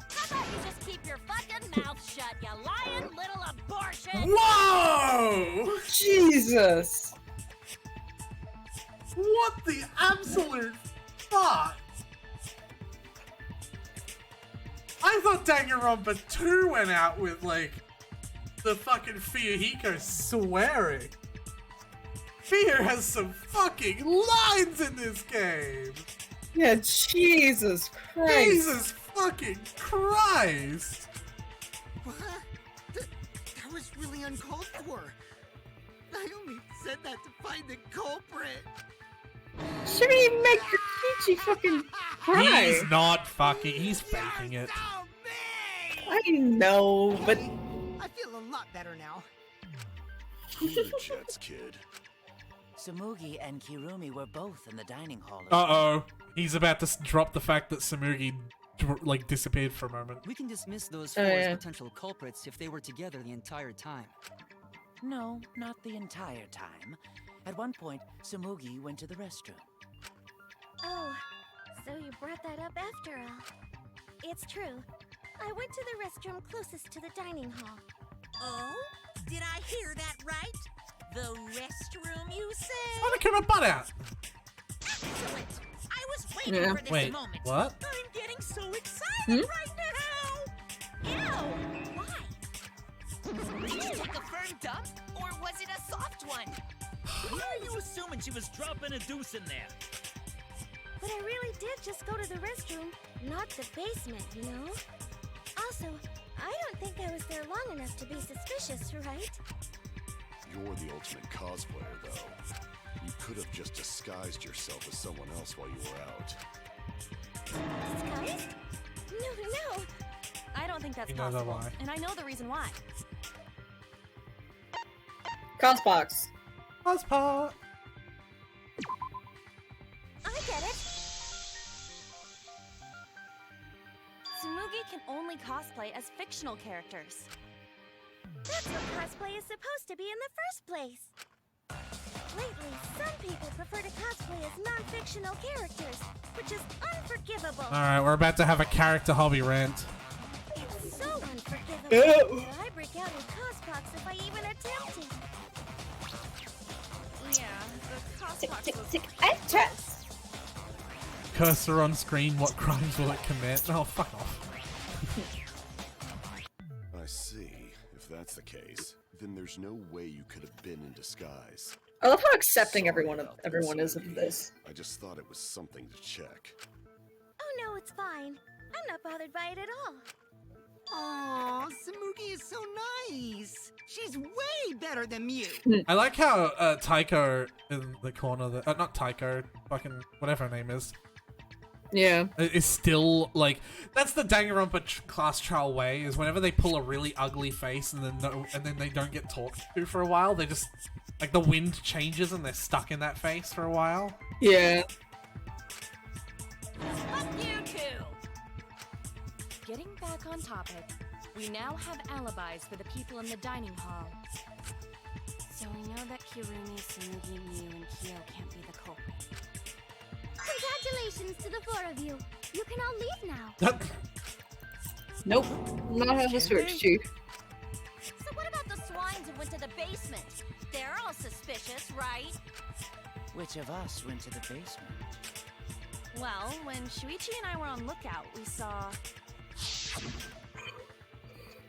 How about you just keep your fucking mouth shut, you lying little abortion? Whoa! Jesus! What the absolute fuck? I thought Danganronpa 2 went out with, like, the fucking Fuyuhiko swearing. Fear has some fucking lines in this game! Yeah, Jesus Christ. Jesus fucking Christ! What? That was really uncalled for. I only said that to find the culprit. Shouldn't even make Kokichi fucking cry. He's not fucking, he's faking it. I know, but I feel a lot better now. Cool your jets, kid. Sumugi and Kirumi were both in the dining hall. Uh-oh. He's about to drop the fact that Sumugi, like, disappeared for a moment. We can dismiss those four as potential culprits if they were together the entire time. No, not the entire time. At one point, Sumugi went to the restroom. Oh, so you brought that up after all. It's true. I went to the restroom closest to the dining hall. Oh? Did I hear that right? The restroom, you say? I want to cut my butt out. Excellent! I was waiting for this Wait, moment. what? I'm getting so excited right now! Ew! Why? Did you take a firm dump, or was it a soft one? Why are you assuming she was dropping a deuce in there? But I really did just go to the restroom, not the basement, you know? Also, I don't think I was there long enough to be suspicious, right? You're the ultimate cosplayer, though. You could have just disguised yourself as someone else while you were out. Disguised? No. I don't think that's You know that possible. why. And I know the reason why. Cosbox. Cospa. I get it. Sumugi can only cosplay as fictional characters. That's what cosplay is supposed to be in the first place. Lately, some people prefer to cosplay as non-fictional characters, which is unforgivable. Alright, we're about to have a character hobby rant. It's so unforgivable that I break out in cospox if I even attempt it. Yeah, the cospox Tick, actress. Cursor on screen, what crimes will it commit? Oh, fuck off. I see. If that's the case, then there's no way you could have been in disguise. I love how accepting everyone is of this. I just thought it was something to check. Oh no, it's fine. I'm not bothered by it at all. Aw, Samugi is so nice. She's way better than Mew. I like how Taiko in the corner, not Taiko, fucking whatever her name is. Yeah. Is still, like, that's the Danganronpa class trial way, is whenever they pull a really ugly face and then they don't get talked to for a while, they just, like, the wind changes and they're stuck in that face for a while. Yeah. Fuck you two! Getting back on topic, we now have alibis for the people in the dining hall. So we know that Kirumi, Tsurugi, Mew, and Kyo can't be the culprit. Congratulations to the four of you. You can all leave now. Nope. Not how this works, Chief. So what about the swines who went to the basement? They're all suspicious, right? Which of us went to the basement? Well, when Shuichi and I were on lookout, we saw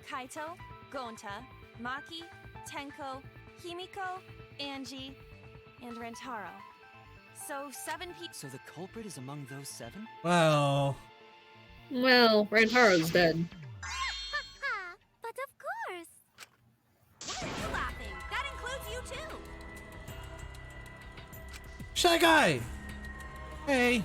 Kaito, Gonta, Maki, Tenko, Himiko, Angie, and Rentaro. So 7 people. So the culprit is among those 7? Well, Rantaro's dead. But of course. Why are you laughing? That includes you too. Shy Guy! Hey!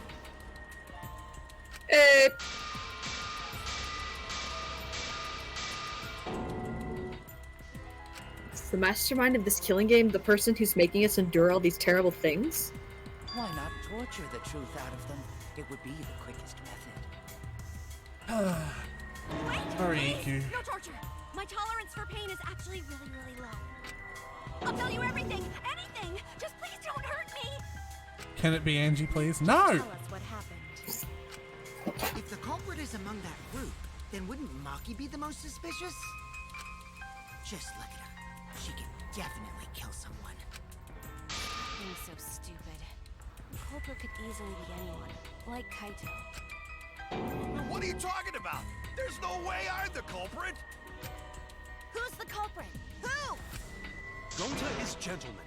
Is the mastermind of this killing game the person who's making us endure all these terrible things? Why not torture the truth out of them? It would be the quickest method. Sorry, Iku. No torture. My tolerance for pain is actually really, really low. I'll tell you everything, anything. Just please don't hurt me. Can it be Angie, please? No! Tell us what happened. If the culprit is among that group, then wouldn't Maki be the most suspicious? Just look at her. She can definitely kill someone. Being so stupid. The culprit could easily be anyone, like Kaito. What are you talking about? There's no way I'm the culprit! Who's the culprit? Who? Gonta is gentleman.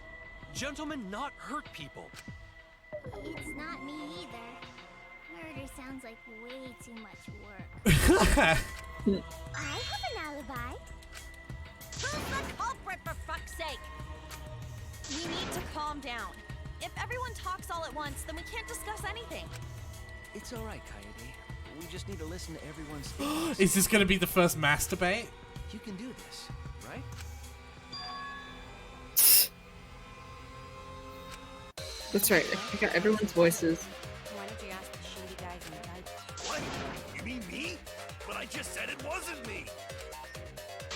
Gentlemen not hurt people. It's not me either. Murder sounds like way too much work. I have an alibi. Who's the culprit, for fuck's sake? We need to calm down. If everyone talks all at once, then we can't discuss anything. It's alright, Kaede. We just need to listen to everyone's statements. Is this gonna be the first masturbate? You can do this, right? That's right, I got everyone's voices. Why did you ask the shady guys in the dice? What? You mean me? But I just said it wasn't me!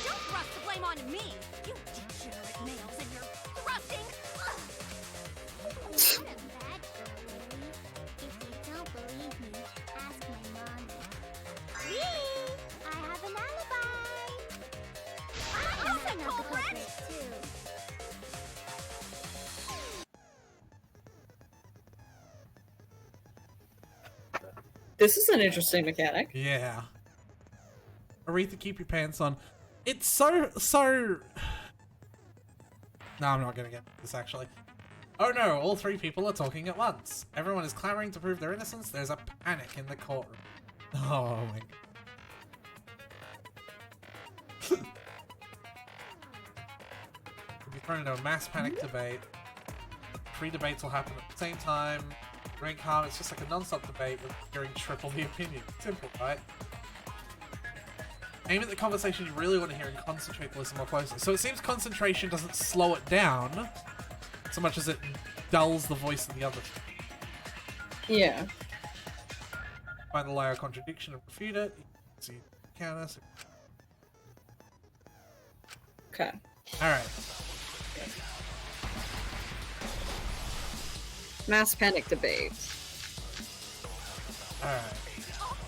Don't thrust the blame on me. You degenerate males and your thrusting. I'm not a bad girl, Lily. If you don't believe me, ask my mommy. Me? I have an alibi. I'm the culprit too. This is an interesting mechanic. Yeah. Aretha, keep your pants on. It's so... No, I'm not gonna get this, actually. Oh no, all 3 people are talking at once. Everyone is clamoring to prove their innocence. There's a panic in the courtroom. Oh my... We'll be thrown into a mass panic debate. 3 debates will happen at the same time. Remain calm, it's just like a non-stop debate with hearing triple the opinion. Simple, right? Aim at the conversation you really want to hear and concentrate to listen more closely. So it seems concentration doesn't slow it down so much as it dulls the voice of the other. Yeah. Find the lie of contradiction and refute it. You can see counter. Okay. Alright. Mass panic debate. Alright.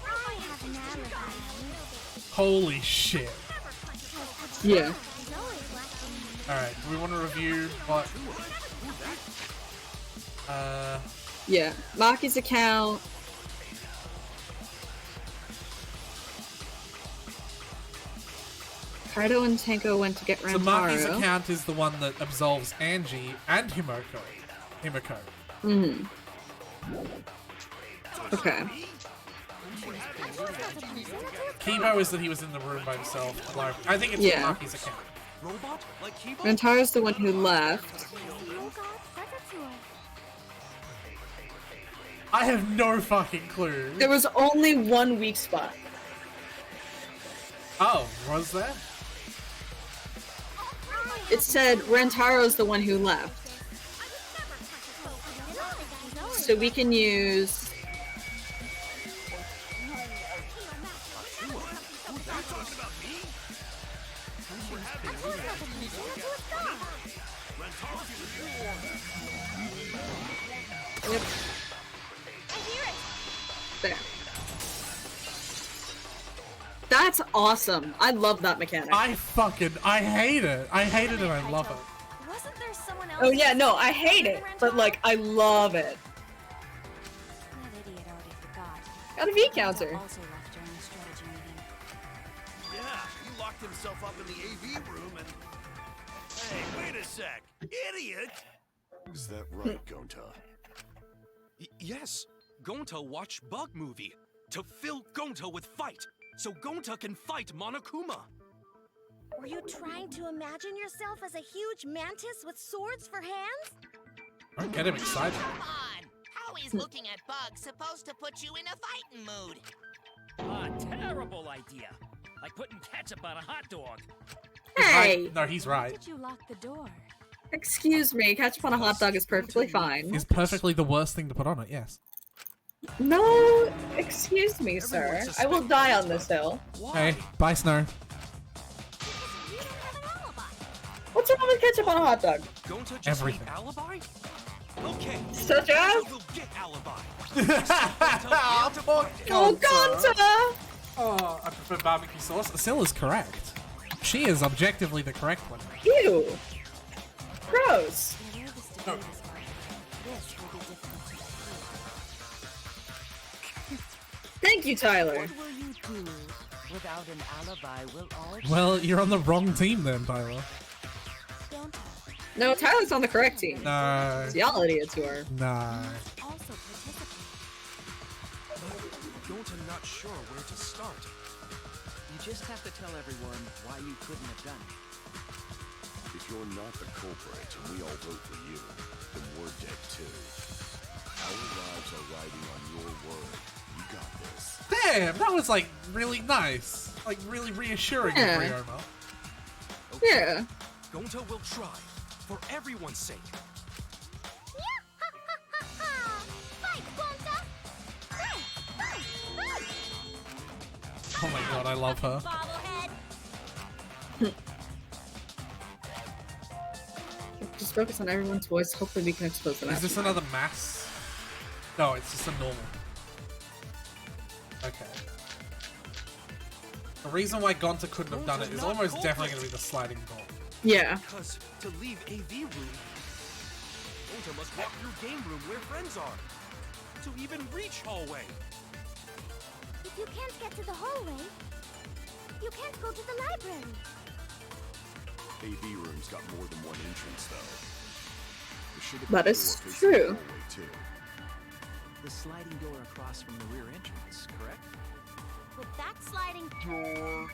I have an alibi. Holy shit. Yeah. Alright, do we want to review what... Yeah. Maki's account. Kaido and Tenko went to get Rantaro. So Maki's account is the one that absolves Angie and Himiko. Mm-hmm. Okay. Kibo is that he was in the room by himself. Like, I think it's Yeah. Maki's account. Rantaro's the one who left. I have no fucking clue. There was only one weak spot. Oh, was there? It said Rantaro's the one who left. So we can use... Yep. There. That's awesome. I love that mechanic. I hate it. I hate it and I love it. Wasn't there someone else? Oh yeah, no, I hate it, but like, I love it. That idiot already forgot. Got a V counter. Also left during the strategy meeting. Yeah, he locked himself up in the AV room and... Hey, wait a sec. Idiot! Is that right, Gonta? Yes. Gonta watched Bug Movie to fill Gonta with fight, so Gonta can fight Monokuma. Were you trying to imagine yourself as a huge mantis with swords for hands? Don't get him excited. Come on! How is looking at bugs supposed to put you in a fighting mood? Terrible idea. Like putting ketchup on a hot dog. Hey! No, he's right. Did you lock the door? Excuse me, ketchup on a hot dog is perfectly fine. It's perfectly the worst thing to put on it, yes. No, excuse me, sir. I will die on this hill. Hey, bye, Snow. What's wrong with ketchup on a hot dog? Gonta just Everything. need alibi? Okay. Such as? We'll get alibi. Oh, Gonta! Oh, I prefer barbecue sauce. Scylla's correct. She is objectively the correct one. Ew. Gross. No. Thank you, Tyler. What will you do? Without an alibi, we'll all... Well, you're on the wrong team then, Tyler. No, Tyler's on the correct team. No. Y'all idiots who are. No. Also participate. Gonta not sure where to start. You just have to tell everyone why you couldn't have done it. If you're not the culprit and we all vote for you, then we're dead too. Our lives are riding on your word. You got this. Damn, that was like really nice. Like really reassuring of Yeah. Ryoma. Yeah. Gonta will try, for everyone's sake. Oh my god, I love her. Just focus on everyone's voice. Hopefully we can expose them. Is this another mass? No, it's just a normal. Okay. The reason why Gonta couldn't have done it is almost definitely going to be the sliding door. Yeah. Because to leave AV room, Gonta must walk through game room where friends are. To even reach hallway. If you can't get to the hallway, you can't go to the library. AV room's got more than one entrance, though. There should have That been a is door facing true. the hallway, too. The sliding door across from the rear entrance, correct? With that sliding door,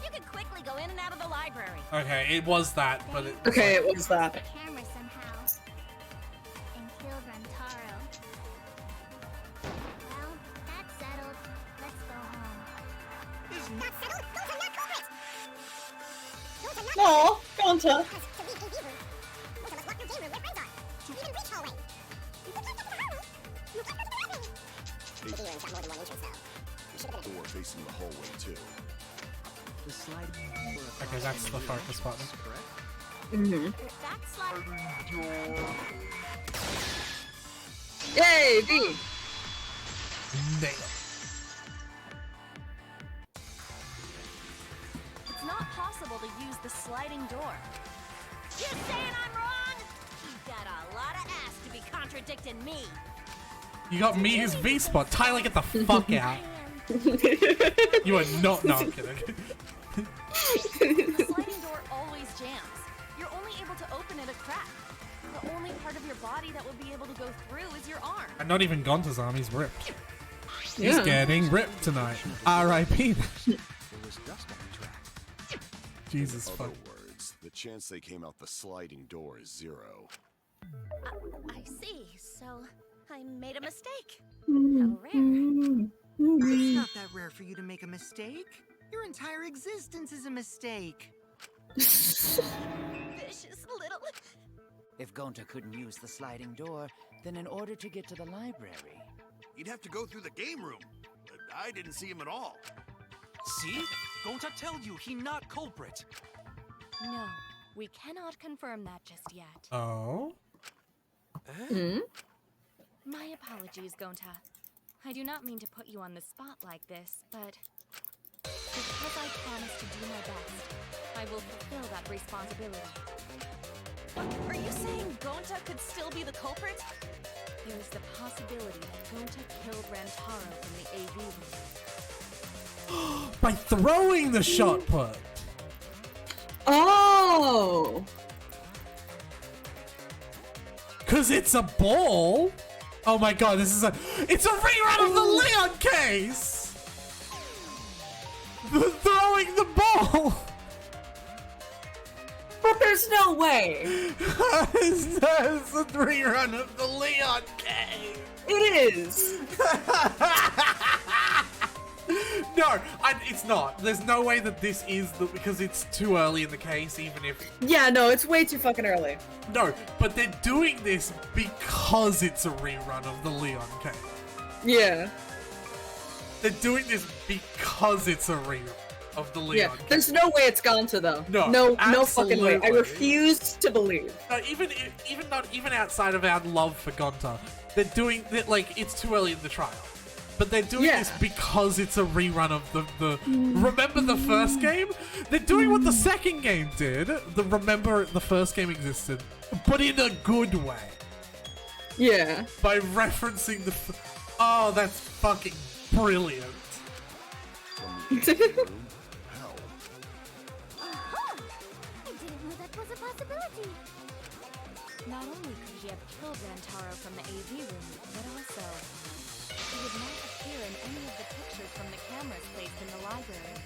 you can quickly go in and out of the library. Okay, it was that, but it... Okay, it was that. Camera somehow. And killed Rantaro. Well, that's settled. Let's go home. Is That's settled? Those are not culprits! Those are not Aw, Gonta. Because to leave AV room, Gonta must walk through game room where friends are. To even reach hallway. If you can't get to the hallway, you can't go to the library. AV room's got more than one entrance, though. There's a door facing the hallway, too. The slide. Okay, that's the focus button. Mm-hmm. That slide. Yay, V! Nail. It's not possible to use the sliding door. You saying I'm wrong? You've got a lot of ass to be contradicting me. You got me his V spot. Tyler, get the fuck out. You are not kidding. The sliding door always jams. You're only able to open it a crack. The only part of your body that will be able to go through is your arm. And not even Gonta's arm, he's ripped. Yeah. He's getting ripped tonight. R.I.P. There was dust on the track. Jesus In fuck. other words, the chance they came out the sliding door is 0. I see. So I made a mistake. Mm-hmm. How rare. It's not that rare for you to make a mistake. Your entire existence is a mistake. Vicious little. If Gonta couldn't use the sliding door, then in order to get to the library... He'd have to go through the game room. But I didn't see him at all. See? Gonta tell you he not culprit. No, we cannot confirm that just yet. Oh? Hmm? My apologies, Gonta. I do not mean to put you on the spot like this, but because I promised to do my best, I will fulfill that responsibility. Are you saying Gonta could still be the culprit? There is the possibility that Gonta killed Rantaro from the AV room. By throwing the shot put. Oh! Cause it's a ball? Oh my god, it's a rerun of the Leon case! The throwing the ball! But there's no way! It's a rerun of the Leon case! It is! No, it's not. There's no way that this is because it's too early in the case, even if... Yeah, no, it's way too fucking early. No, but they're doing this because it's a rerun of the Leon case. Yeah. They're doing this because it's a rerun of the Leon case. There's no way it's gone to though. No, no fucking way. I absolutely. refuse to believe. No, even outside of our love for Gonta, they're doing it like it's too early in the trial. But they're doing this because it's a rerun of the remember the first game? They're doing what the second game did. Remember the first game existed, but in a good way. Yeah. By referencing the oh, that's fucking brilliant. I didn't know that was a possibility. Not only could he have killed Rantaro from the AV room, but also he would not appear in any of the pictures from the cameras placed in the library.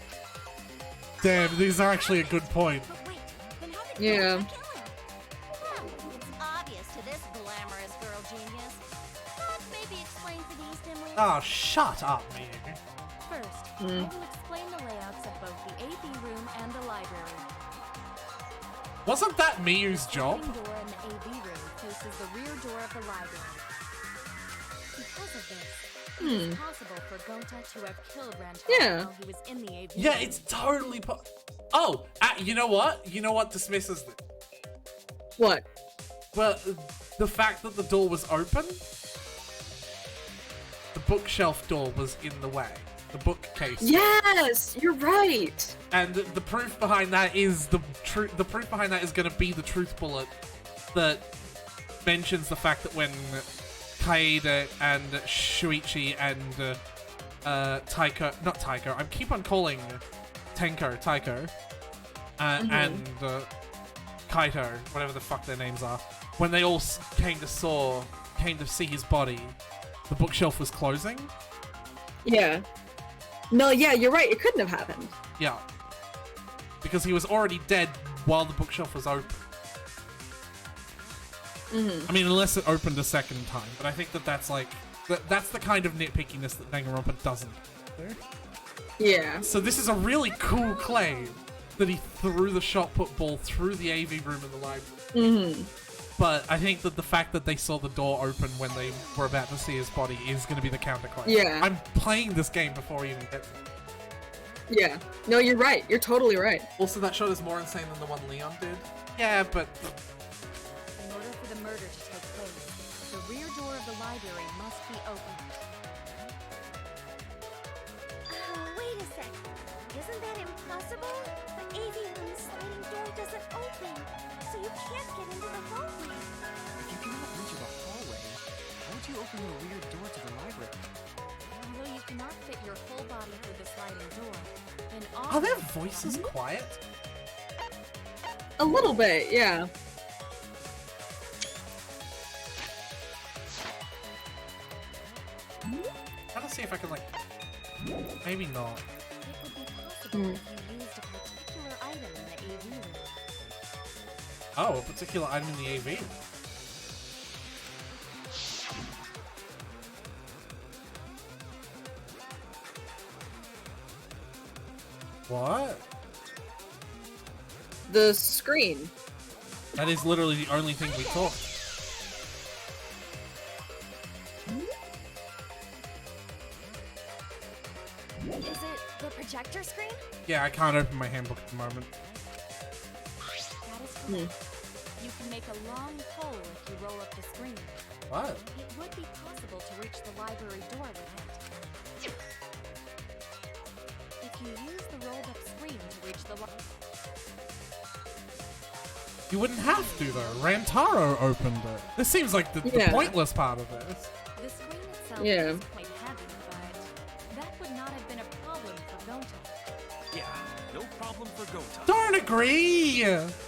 Damn, these are actually a good point. But wait, then how did Yeah. Gonta kill him? It's obvious to this glamorous girl genius. But maybe explains it eased him with. Oh, shut up, man. First, I will explain the layouts of both the AV room and the library. Wasn't that Miyu's The job? sliding door in the AV room faces the rear door of the library. Because of this, it is possible for Gonta to have killed Rantaro while he was in the AV Yeah, room. it's totally oh, you know what? You know what dismisses this? What? Well, the fact that the door was open, the bookshelf door was in the way. The bookcase. Yes, you're right. And the proof behind that is the proof behind that is going to be the truth bullet that mentions the fact that when Kaede and Shuichi and not Taiko, I keep on calling Taiko, and Kaito, whatever the fuck their names are, when they all came to see his body, the bookshelf was closing. Yeah. No, yeah, you're right. It couldn't have happened. Yeah. Because he was already dead while the bookshelf was open. I mean, unless it opened a second time. But I think that's like... That's the kind of nitpickiness that Danganronpa doesn't do. Yeah. So this is a really cool claim that he threw the shot put ball through the AV room in the library. But I think that the fact that they saw the door open when they were about to see his body is going to be the counterclaim. Yeah. I'm playing this game before we even get to it. Yeah. No, you're right. You're totally right. Also, that shot is more insane than the one Leon did. Yeah, but In order for the murder to take place, the rear door of the library must be opened. Wait a sec. Isn't that impossible? The AV room's sliding door doesn't open, so you can't get into the hallway. If you cannot enter the hallway, how would you open the rear door to the library? Although you cannot fit your whole body through the sliding door, then are their voices quiet? A little bit, yeah. I'm trying to see if I can, like... Maybe not. It would be possible if you used a particular item in the AV room. Oh, a particular item in the AV. What? The screen. That is literally the only thing we talk. Is it the projector screen? Yeah, I can't open my handbook at the moment. That is correct. You can make a long pole if you roll up the screen. What? It would be possible to reach the library door with it. If you use the rolled up screen to reach the library. You wouldn't have to, though. Rantaro opened it. This seems like the pointless part of this. The screen itself is quite heavy, but that would not have been a problem for Gonta. Yeah, no problem for Gonta. Don't agree!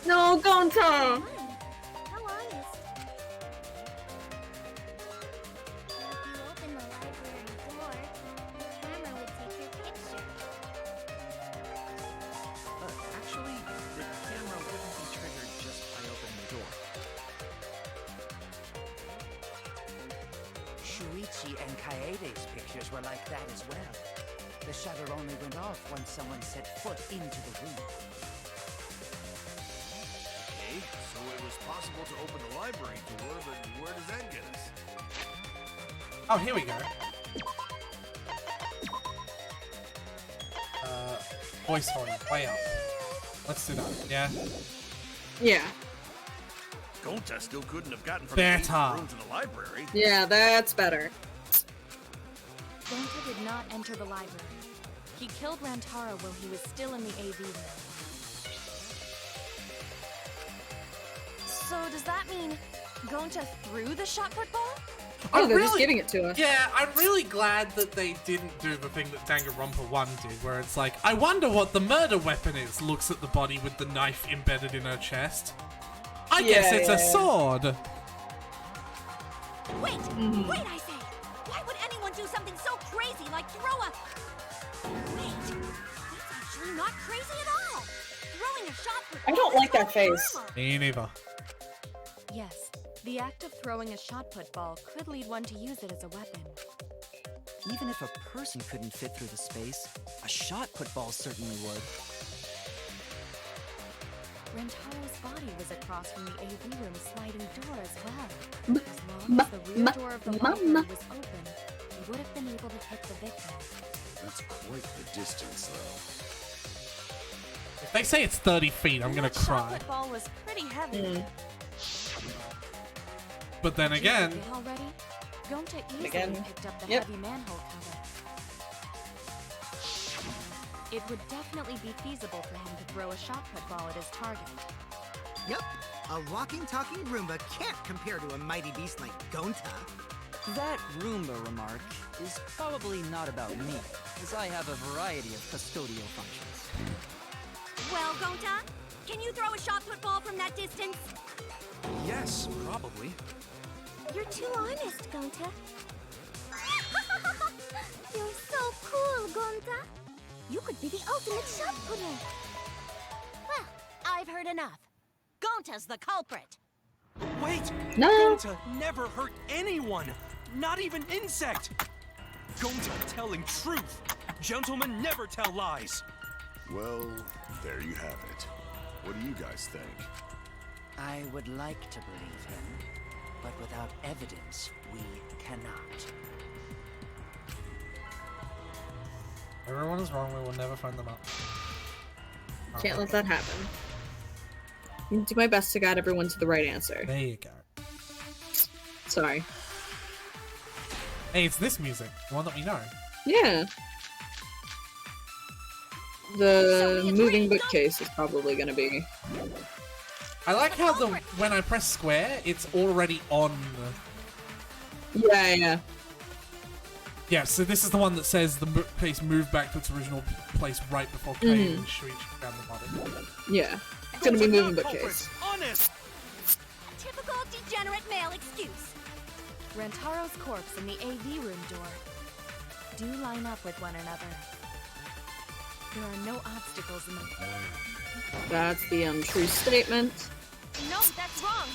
No, Gonta! How honest. If you open the library door, the camera would take your picture. Actually, the camera wouldn't be triggered just by opening the door. Shuichi and Kaede's pictures were like that as well. The shutter only went off once someone set foot into the room. Okay, so it was possible to open the library door, but where does that get us? Oh, here we go. Voice horn, way up. Let's do that, yeah? Yeah. Gonta still couldn't have gotten from Better. the room to the library. Yeah, that's better. Gonta did not enter the library. He killed Rantaro while he was still in the AV room. So does that mean Gonta threw the shot put ball? Oh, they're just giving it to us. Yeah, I'm really glad that they didn't do the thing that Danganronpa 1 did, where it's like, I wonder what the murder weapon is, looks at the body with the knife embedded in her chest. I guess it's a sword! Wait! Wait, I say! Why would anyone do something so crazy like throw a... Wait! That's actually not crazy at all! Throwing a shot put I don't like that face. Me neither. Yes, the act of throwing a shot put ball could lead one to use it as a weapon. Even if a person couldn't fit through the space, a shot put ball certainly would. Rantaro's body was across from the AV room sliding door as well. As long as the rear door of the library was open, he would have been able to hit the victim. That's quite the distance, though. If they say it's 30 feet, I'm gonna cry. The ball was pretty heavy. But then again... Get all ready? Gonta easily picked up the Yep. heavy manhole cover. It would definitely be feasible for him to throw a shot put ball at his target. Yep, a walking, talking Roomba can't compare to a mighty beast like Gonta. That Roomba remark is probably not about me, as I have a variety of custodial functions. Well, Gonta, can you throw a shot put ball from that distance? Yes, probably. You're too honest, Gonta. You're so cool, Gonta. You could be the ultimate shot putter. Well, I've heard enough. Gonta's the culprit. Wait! No! Gonta never hurt anyone! Not even insect! Gonta telling truth! Gentlemen never tell lies! Well, there you have it. What do you guys think? I would like to believe him, but without evidence, we cannot. Everyone is wrong. We will never find them up. Can't let that happen. I'm gonna do my best to guide everyone to the right answer. There you go. Sorry. Hey, it's this music. The one that we know. Yeah. The moving bookcase is probably gonna be. I like how when I press square, it's already on. Yeah. Yeah, so this is the one that says the bookcase moved back to its original place right before Kane and Shuichi found the body. Yeah. It's gonna be moving bookcase. Honest! Typical degenerate male excuse. Rantaro's corpse and the AV room door do line up with one another. There are no obstacles in the way. That's the untrue statement. No, that's wrong.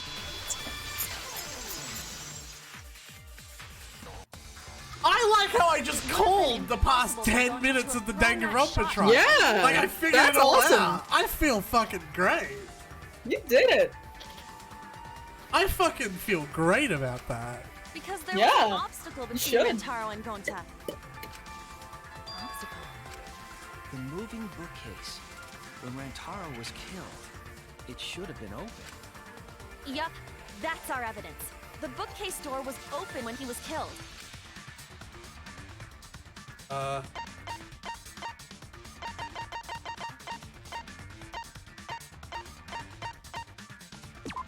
I like how I just called the past 10 minutes of the Danganronpa trial. Yeah, like I figured that's it all awesome. out. I feel fucking great. You did it. I fucking feel great about that. Because there was an obstacle between Rantaro and Gonta. Obstacle? The moving bookcase. When Rantaro was killed, it should have been open. Yup, that's our evidence. The bookcase door was open when he was killed.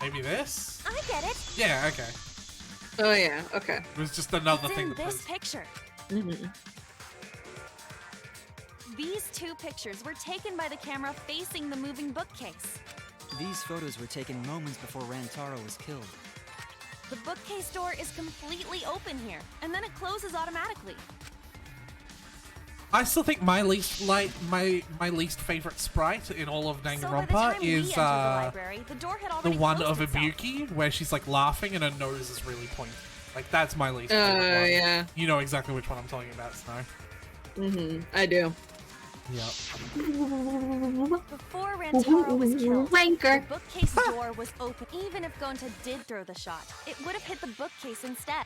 Maybe this? I get it. Yeah, okay. Oh yeah, okay. It was just another It's thing in that this was... picture. Mm-hmm. These two pictures were taken by the camera facing the moving bookcase. These photos were taken moments before Rantaro was killed. The bookcase door is completely open here, and then it closes automatically. I still think my least my least favorite sprite in all of Danganronpa is the library, the door had the already one closed of itself. Ibuki where she's like laughing and her nose is really pointy. Like that's my least favorite one. Yeah. You know exactly which one I'm talking about, Snow. Mm-hmm. I do. Yep. Before Rantaro was killed, Wanker. the bookcase door was open. Even if Gonta did throw the shot, it would have hit the bookcase instead.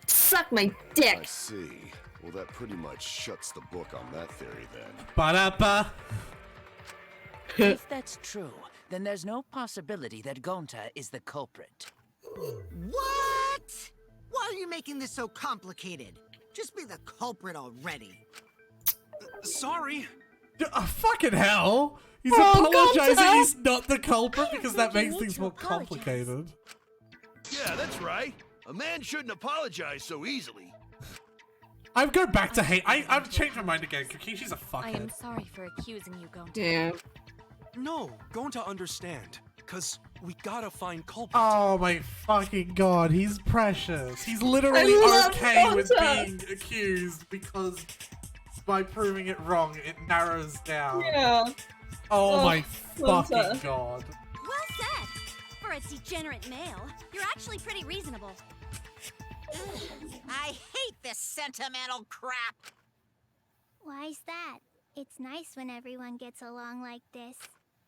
Suck my dick. I see. Well, that pretty much shuts the book on that theory then. Ba-da-ba. If that's true, then there's no possibility that Gonta is the culprit. What? Why are you making this so complicated? Just be the culprit already. Sorry. Fucking hell. He's Oh, apologizing Gonta. he's not the culprit because that think you makes need things to more apologize. complicated. Yeah, that's right. A man shouldn't apologize so easily. I'd go back to hate. I've changed my mind again. Kakishi's a I am fuckhead. sorry for accusing you, Gonta. Yeah. No, going to understand. Cause we gotta find culprit. Oh my fucking god, he's precious. He's literally I love okay with Gonta. being accused because by proving it wrong, it narrows down. Yeah. Oh my Gonta. fucking god. Well said. For a degenerate male, you're actually pretty reasonable. I hate this sentimental crap. Why's that? It's nice when everyone gets along like this.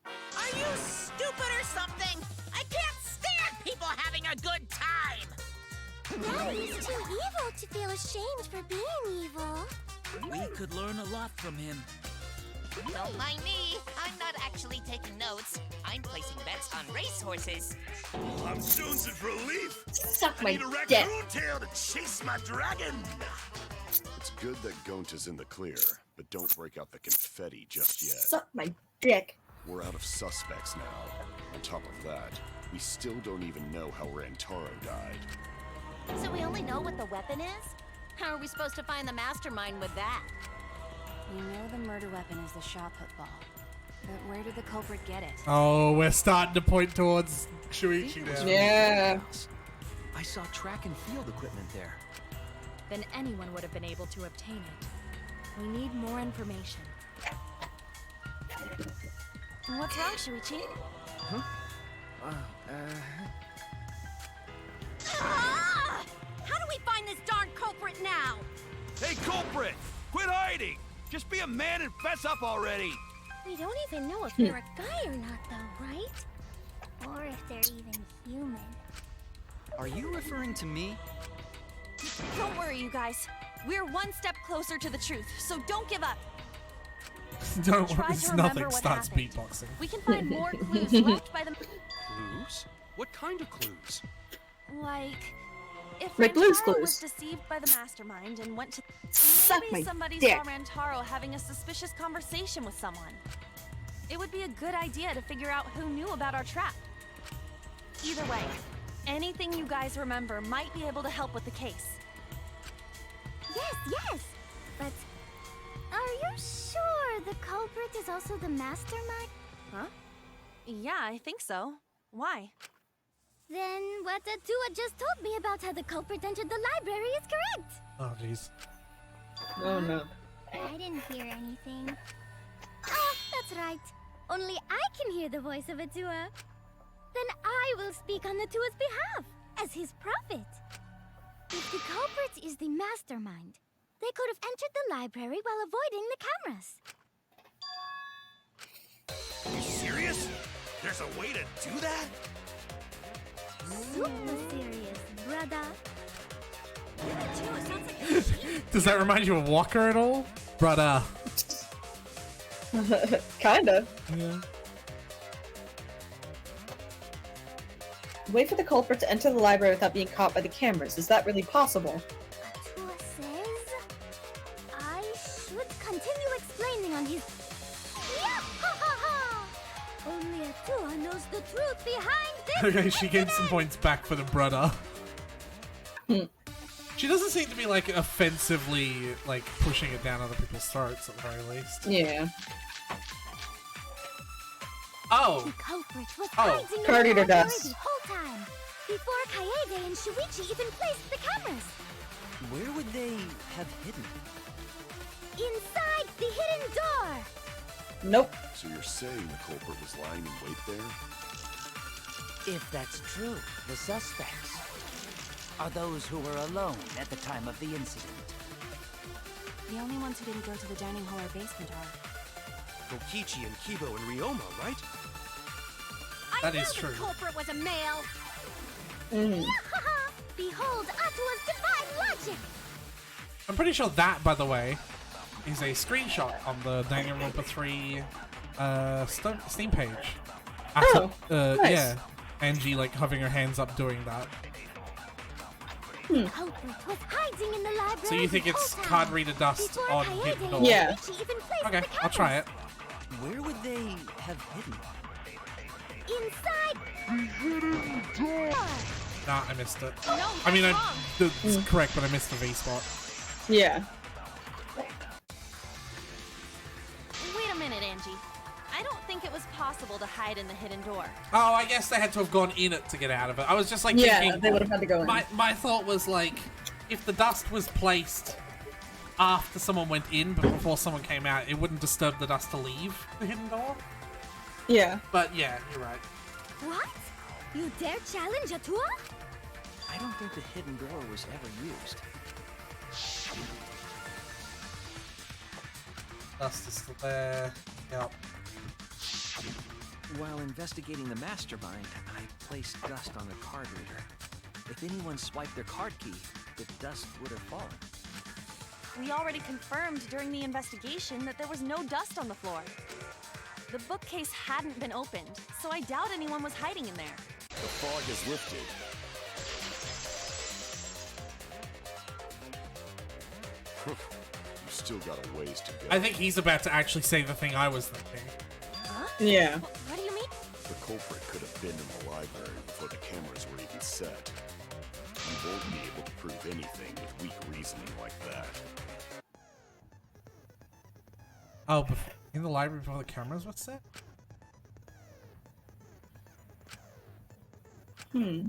Are you stupid or something? I can't stand people having a good time. Daddy's too evil to feel ashamed for being evil. We could learn a lot from him. Don't mind me. I'm not actually taking notes. I'm placing bets on racehorses. I'm jonesing for a leaf. Suck I my need a raccoon dick. tail to chase my dragon. It's good that Gonta's in the clear, but don't break out the confetti just yet. Suck my dick. We're out of suspects now. On top of that, we still don't even know how Rantaro died. So we only know what the weapon is? How are we supposed to find the mastermind with that? We know the murder weapon is the shot put ball. But where did the culprit get it? Oh, we're starting to point towards Shuichi now. Yeah. I saw track and field equipment there. Then anyone would have been able to obtain it. We need more information. What's wrong, Shuichi? Ah! How do we find this darn culprit now? Hey, culprit! Quit hiding! Just be a man and fess up already! We don't even know if they're a guy or not, though, right? Or if they're even human. Are you referring to me? Don't worry, you guys. We're one step closer to the truth, so don't give up. Don't Try worry, to it's remember nothing what starts happened. beatboxing. We can find more clues left by the... Clues? What kind of clues? Like, if Like Blue's Rantaro Clues. was deceived by the mastermind and went to... Suck Maybe my somebody dick. saw Rantaro having a suspicious conversation with someone. It would be a good idea to figure out who knew about our trap. Either way, anything you guys remember might be able to help with the case. Yes. But are you sure the culprit is also the mastermind? Huh? Yeah, I think so. Why? Then what Atua just told me about how the culprit entered the library is correct. Oh, jeez. Oh no. I didn't hear anything. Oh, that's right. Only I can hear the voice of Atua. Then I will speak on Atua's behalf, as his prophet. If the culprit is the mastermind, they could have entered the library while avoiding the cameras. You serious? There's a way to do that? Super serious, brother. Atua sounds like a machine. Does that remind you of Walker at all? Brother. Kinda. Yeah. Wait for the culprit to enter the library without being caught by the cameras. Is that really possible? Atua says I should continue explaining on his... Yeah! Only Atua knows the truth behind this. Okay, she gained some points back for the brother. She doesn't seem to be like offensively like pushing it down other people's throats at the very least. Yeah. The culprit was hiding in the Cardiac library dust. the whole time, before Kaede and Shuichi even placed the cameras. Where would they have hidden? Inside the hidden door. Nope. So you're saying the culprit was lying in wait there? If that's true, the suspects are those who were alone at the time of the incident. The only ones who didn't go to the dining hall or basement are... Kokichi and Kibo and Ryoma, right? That is true. The culprit was a male. Mm. Behold Atua's divine logic. I'm pretty sure that, by the way, is a screenshot on the Danganronpa 3 Steam page. Nice. Yeah. Angie like hovering her hands up doing that. The culprit was hiding in the library. So you think the it's whole card time, reader dust before on Kaede hidden and door? Yeah. Shuichi even placed Okay, the I'll try it. Where would they have hidden? Inside the hidden door. Nah, I missed it. No, I mean, that's it's wrong. correct, but I missed the V spot. Yeah. Wait a minute, Angie. I don't think it was possible to hide in the hidden door. Oh, I guess they had to have gone in it to get out of it. I was just like Yeah, thinking. they would have had to go in. My thought was like, if the dust was placed after someone went in, but before someone came out, it wouldn't disturb the dust to leave the hidden door. Yeah. But yeah, you're right. What? You dare challenge Atua? I don't think the hidden door was ever used. Dust is still there. Yep. While investigating the mastermind, I placed dust on the card reader. If anyone swiped their card key, the dust would have fallen. We already confirmed during the investigation that there was no dust on the floor. The bookcase hadn't been opened, so I doubt anyone was hiding in there. The fog has lifted. You still got a ways to go. I think he's about to actually say the thing I was thinking. Huh? Yeah. What do you mean? The culprit could have been in the library before the cameras were even set. You won't be able to prove anything with weak reasoning like that. Oh, in the library before the cameras were set? Hmm.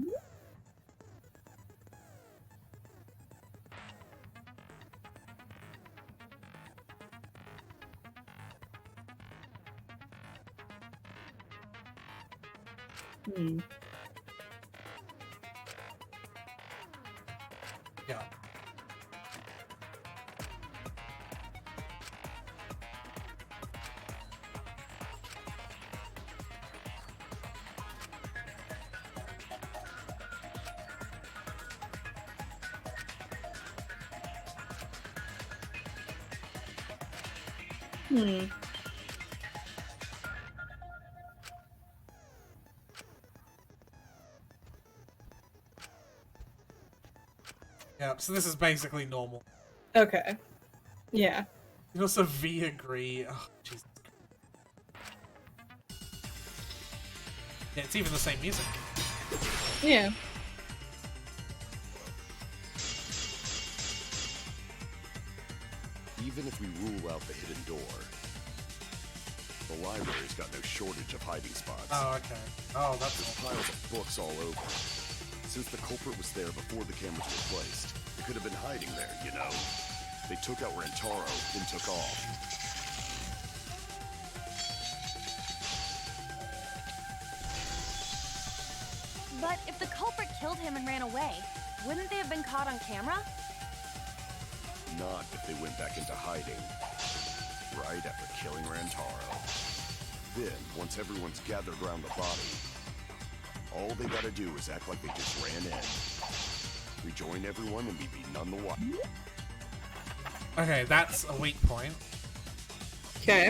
Hmm. Yeah. Hmm. Yeah, so this is basically normal. Okay. Yeah. You also V agree. Oh, Jesus. Yeah, it's even the same music. Yeah. Even if we rule out the hidden door, the library's got no shortage of hiding spots. Oh, okay. Oh, that's There's piles of books all over. Since the culprit was there before the cameras were placed, it could have been hiding there, you know? They took out Rantaro, then took off. But if the culprit killed him and ran away, wouldn't they have been caught on camera? Not if they went back into hiding. Right after killing Rantaro. Then, once everyone's gathered around the body, all they gotta do is act like they just ran in. Rejoin everyone and be none the wiser. Okay, that's a weak point. Okay.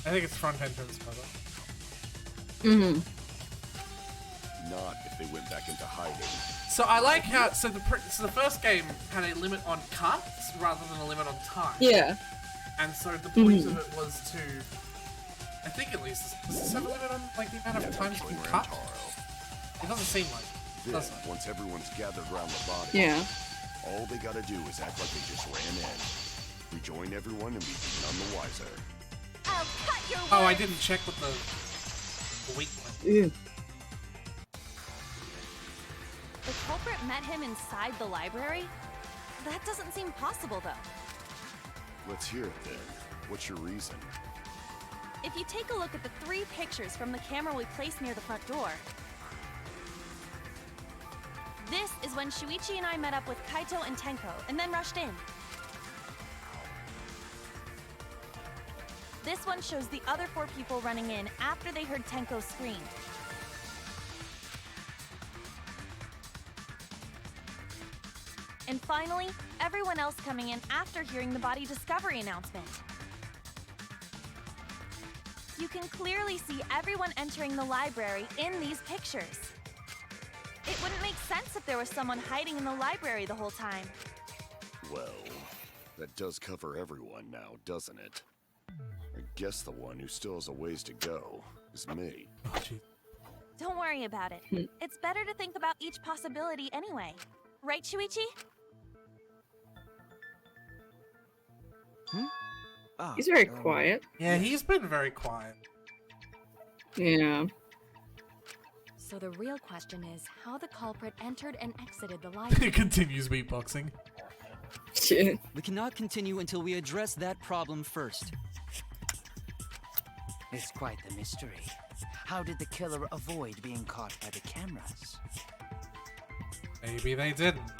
I think it's front entrance, brother. Mm-hmm. Not if they went back into hiding. So I like how so the first game had a limit on cuts rather than a limit on time. Yeah. And so the point of it was to, I think at least, does this have a limit on like the amount of times you can cut? It doesn't seem like it. Then, Does it? once everyone's gathered around the body, Yeah. all they gotta do is act like they just ran in. Rejoin everyone and be none the wiser. I'll cut your Oh, I words. didn't check what the weak point. Ew. The culprit met him inside the library? That doesn't seem possible, though. Let's hear it then. What's your reason? If you take a look at the 3 pictures from the camera we placed near the front door, this is when Shuichi and I met up with Kaito and Tenko, and then rushed in. This one shows the other 4 people running in after they heard Tenko scream. And finally, everyone else coming in after hearing the body discovery announcement. You can clearly see everyone entering the library in these pictures. It wouldn't make sense if there was someone hiding in the library the whole time. Well, that does cover everyone now, doesn't it? I guess the one who still has a ways to go is me. Don't worry about it. It's better to think about each possibility anyway. Right, Shuichi? Ah, He's very quiet. Yeah, he's been very quiet. Yeah. So the real question is how the culprit entered and exited the library. It continues beatboxing. We cannot continue until we address that problem first. It's quite the mystery. How did the killer avoid being caught by the cameras? Maybe they didn't.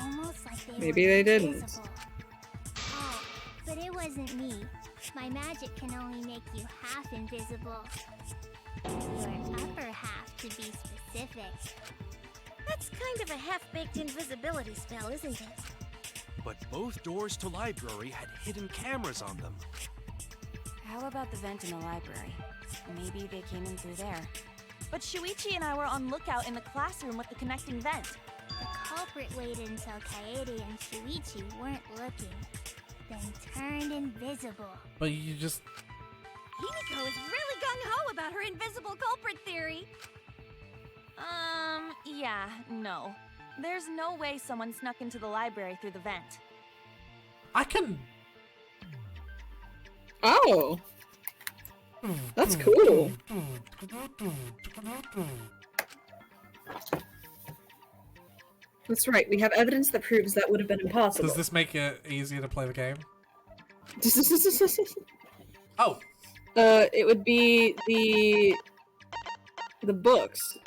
Almost like they Maybe were they didn't. invisible. Oh, but it wasn't me. My magic can only make you half invisible. Your upper half, to be specific. That's kind of a half-baked invisibility spell, isn't it? But both doors to library had hidden cameras on them. How about the vent in the library? Maybe they came in through there. But Shuichi and I were on lookout in the classroom with the connecting vent. The culprit waited until Kaede and Shuichi weren't looking, then turned invisible. But you just... Himiko is really gung-ho about her invisible culprit theory. Yeah, no. There's no way someone snuck into the library through the vent. I can... Oh. That's cool. That's right. We have evidence that proves that would have been impossible. Does this make it easier to play the game? Oh. It would be the books.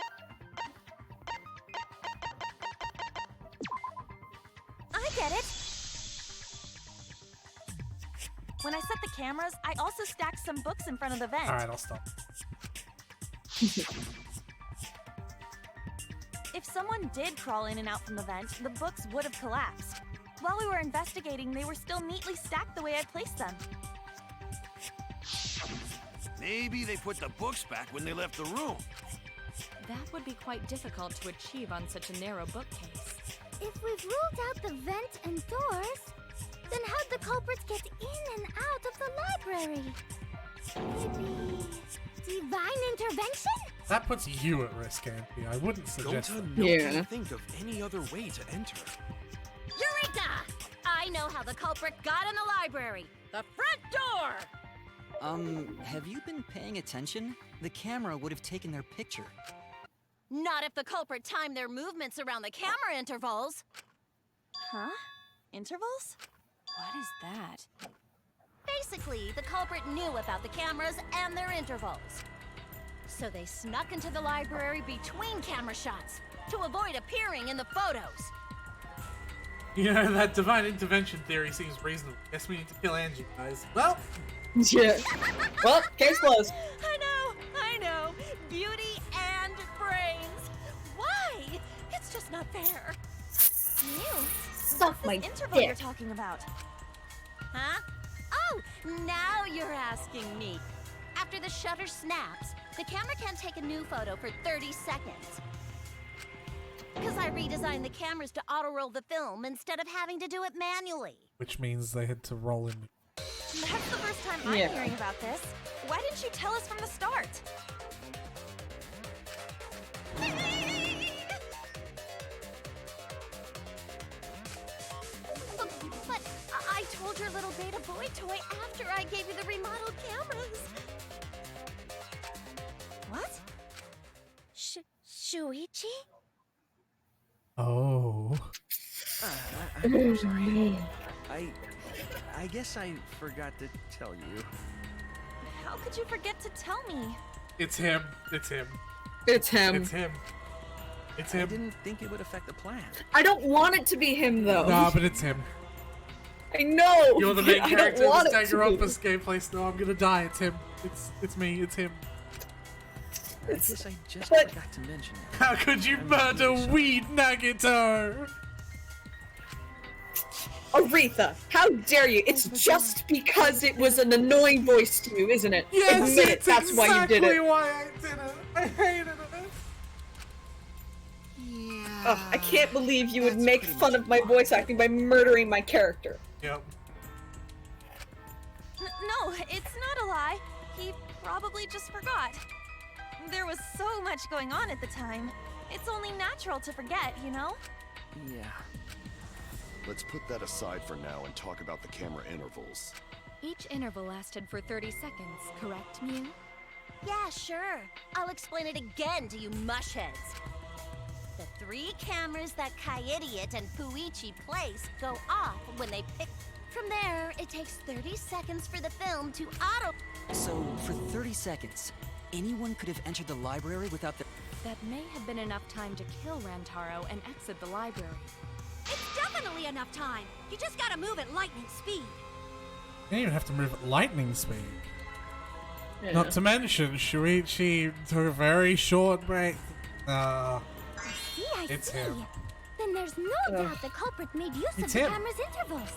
I get it! When I set the cameras, I also stacked some books in front of the vent. Alright, I'll stop. If someone did crawl in and out from the vent, the books would have collapsed. while we were investigating, they were still neatly stacked the way I placed them. Maybe they put the books back when they left the room. That would be quite difficult to achieve on such a narrow bookcase. If we've ruled out the vent and doors, then how'd the culprits get in and out of the library? Maybe divine intervention? That puts you at risk, Anthony. I wouldn't suggest Gonta that. knows to think of any other way to enter. Eureka! I know how the culprit got in the library. The front door! Have you been paying attention? The camera would have taken their picture. Not if the culprit timed their movements around the camera intervals. Huh? Intervals? What is that? Basically, the culprit knew about the cameras and their intervals. So they snuck into the library between camera shots to avoid appearing in the photos. You know, that divine intervention theory seems reasonable. Guess we need to kill Angie, guys. Well, yeah. Well, case closed. I know. Beauty and brains. Why? It's just not fair. Mew, Suck what's my this interval dick. you're talking about? Huh? Oh, now you're asking me. After the shutter snaps, the camera can't take a new photo for 30 seconds. Because I redesigned the cameras to auto-roll the film instead of having to do it manually. which means they had to roll in. That's the first time I'm hearing about this. Why didn't you tell us from the start? But I told your little beta boy toy after I gave you the remodeled cameras. What? Shuichi? Oh. I'm sorry. I guess I forgot to tell you. How could you forget to tell me? It's him. It's him. It's him. It's him. It's him. I didn't think it would affect the plan. I don't want it to be him, though. Nah, but it's him. I know. You're the main I character don't of want this it to be. Danganronpa's gameplay, so I'm gonna die. It's him. It's me. It's him. I guess I just but- forgot to mention it. How could you murder Weed Nagito? Aretha, how dare you? It's just because it was an annoying voice to you, isn't it? Yes, Admit it, it's that's why you did exactly it. why I did it. I hated it. Ugh, I can't believe you would make fun of my voice acting by murdering my character. Yep. No, it's not a lie. He probably just forgot. There was so much going on at the time. It's only natural to forget, you know? Yeah. Let's put that aside for now and talk about the camera intervals. Each interval lasted for 30 seconds, correct, Mew? Yeah, sure. I'll explain it again to you mushheads. The 3 cameras that Kaidiot and Puichi place go off when they pick. From there, it takes 30 seconds for the film to auto. So, for 30 seconds, anyone could have entered the library without the... That may have been enough time to kill Rantaro and exit the library. It's definitely enough time. You just gotta move at lightning speed. You don't even have to move at lightning speed. Yeah. Not to mention, Shuichi took a very short break. I It's see. him. Then there's no doubt the culprit made use It's of the him. camera's intervals.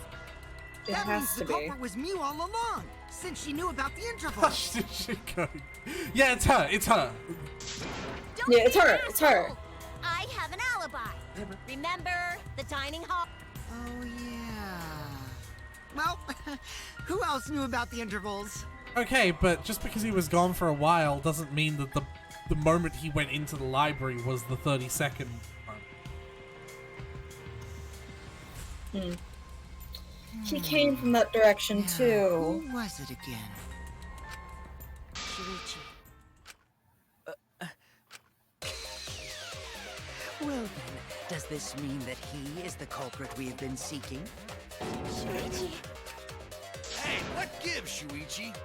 It That has means to the be. culprit was Mew all along, since she knew about the intervals. Yeah, it's her. It's her. Don't Yeah, it's be an her, it's her. asshole. I have an alibi. Remember the dining hall? Oh, yeah. Well, who else knew about the intervals? Okay, but just because he was gone for a while doesn't mean that the moment he went into the library was the 30-second moment. He came from that direction, too. Who was it again? Shuichi. Well then, does this mean that he is the culprit we have been seeking? Shuichi. Hey, what gives, Shuichi?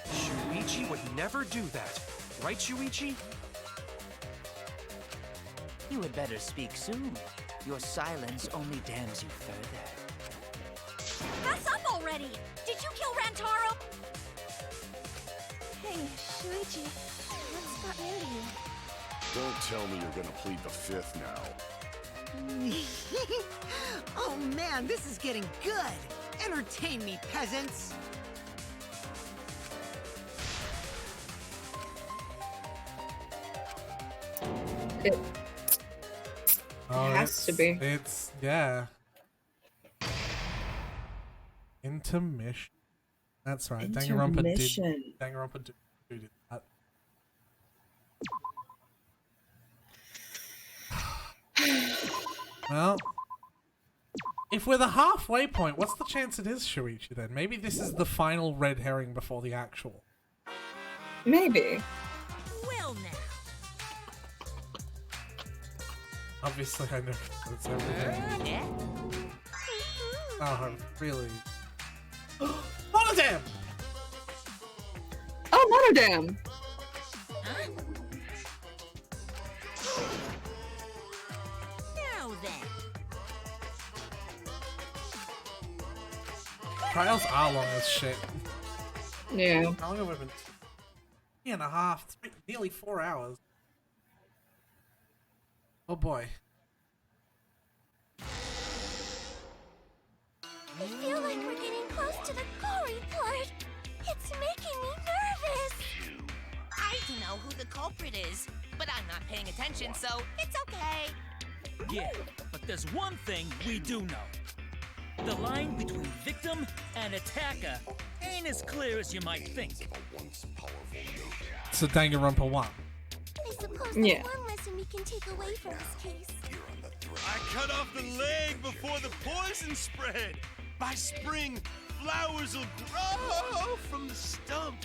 Shuichi would never do that. Right, Shuichi? You had better speak soon. Your silence only damns you further. Fess up already! Did you kill Rantaro? Hey, Shuichi, what's gotten into you? Don't tell me you're gonna plead the 5th now. Oh man, this is getting good! Entertain me, peasants! It Oh, has to be. It's yeah. Intermission. That's right. Intermission. Danganronpa did that. Well, if we're the halfway point, what's the chance it is Shuichi then? Maybe this is the final red herring before the actual. Maybe. Well now. Obviously, I know it's everything. Oh, really? Monodam! Oh, Monodam! Now then. Trials are long as shit. Yeah. How long have we been? 3.5, nearly 4 hours. Oh boy. I feel like we're getting close to the gory part. It's making me nervous. I don't know who the culprit is, but I'm not paying attention, so it's okay. Yeah, but there's one thing we do know. The line between victim and attacker ain't as clear as you might think. So Danganronpa 1. I suppose Yeah. there's one lesson we can take away from this case. I cut off the leg before the poison spread. By spring, flowers will grow from the stump.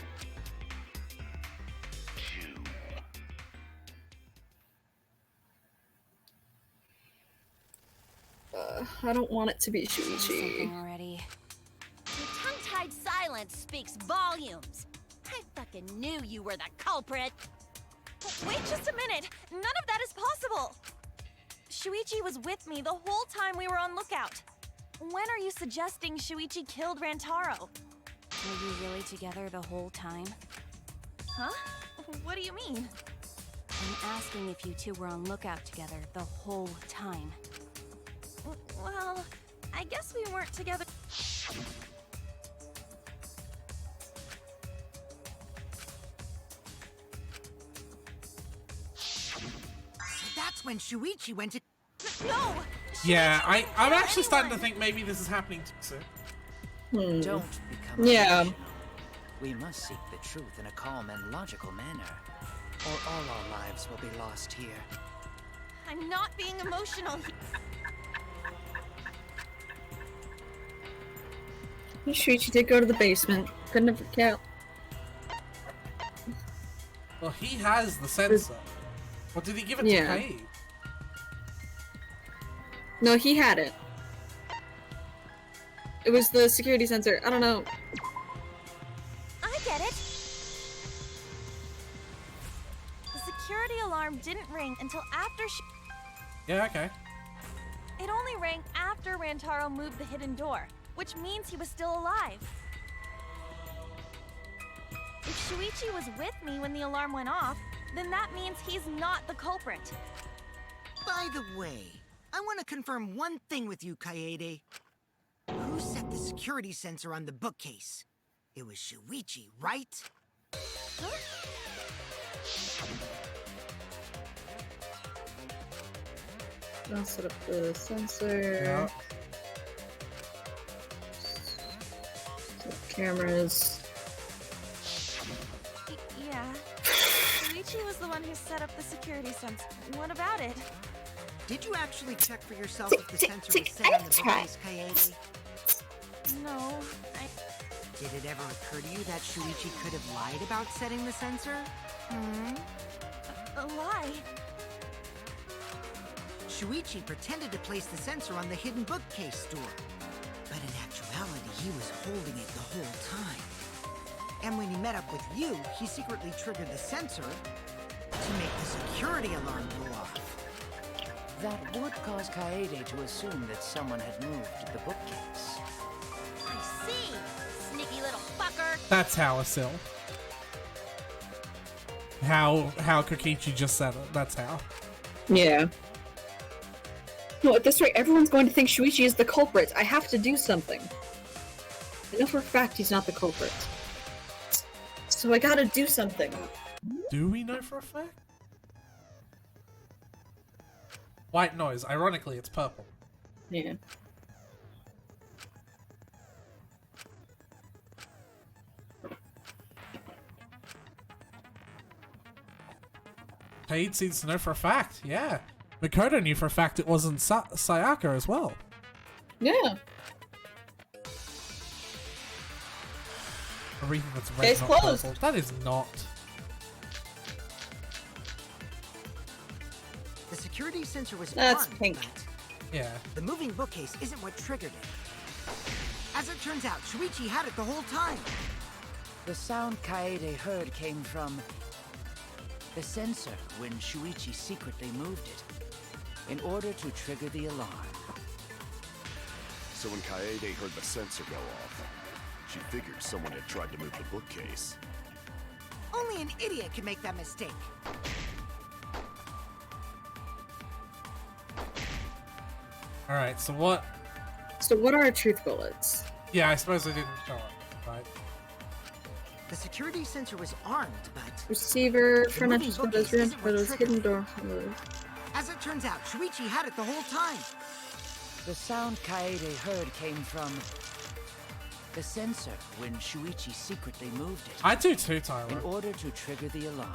I don't want it to be Shuichi. Already. Your tongue-tied silence speaks volumes. I fucking knew you were the culprit. Wait just a minute. None of that is possible. Shuichi was with me the whole time we were on lookout. When are you suggesting Shuichi killed Rantaro? Were you really together the whole time? Huh? What do you mean? I'm asking if you two were on lookout together the whole time. Well, I guess we weren't together. So that's when Shuichi went to... No! Yeah, I'm actually starting to think maybe this is happening too soon. Don't become Yeah. emotional. We must seek the truth in a calm and logical manner, or all our lives will be lost here. I'm not being emotional. Shuichi did go to the basement. Couldn't have forget. Well, he has the sensor. Or did he give it to Yeah. Kate? No, he had it. It was the security sensor. I don't know. I get it. The security alarm didn't ring until after Yeah, okay. It only rang after Rantaro moved the hidden door, which means he was still alive. If Shuichi was with me when the alarm went off, then that means he's not the culprit. By the way, I want to confirm one thing with you, Kaede. Who set the security sensor on the bookcase? It was Shuichi, right? Huh? I'll set up the sensor. Yeah. Set up cameras. Yeah. Shuichi was the one who set up the security sensor. What about it? Did you actually check for yourself if the sensor was set on the bookcase, Kaede? No, Did it ever occur to you that Shuichi could have lied about setting the sensor? a lie. Shuichi pretended to place the sensor on the hidden bookcase door. But in actuality, he was holding it the whole time. And when he met up with you, he secretly triggered the sensor to make the security alarm go off. That would cause Kaede to assume that someone had moved the bookcase. I see. Sneaky little fucker. That's how Asil. How Kokichi just said it. That's how. Yeah. No, at this rate, everyone's going to think Shuichi is the culprit. I have to do something. I know for a fact he's not the culprit. So I gotta do something. Do we know for a fact? White noise. Ironically, it's purple. Yeah. Paid seems to know for a fact. Yeah. Makoto knew for a fact it wasn't Sayaka as well. Yeah. A reason that's red, Case not closed. purple. That is not. The security sensor was That's armed, pink. but Yeah. the moving bookcase isn't what triggered it. As it turns out, Shuichi had it the whole time. The sound Kaede heard came from the sensor when Shuichi secretly moved it in order to trigger the alarm. So when Kaede heard the sensor go off, she figured someone had tried to move the bookcase. Only an idiot can make that mistake. Alright, so what? So what are truth bullets? Yeah, I suppose they didn't show up, right? The security sensor was armed, but Receiver, the front moving entrance bookcase windows, rear isn't what windows, triggered hidden it. door. As it turns out, Shuichi had it the whole time. The sound Kaede heard came from the sensor when Shuichi secretly moved it I do too, Tyler. in order to trigger the alarm.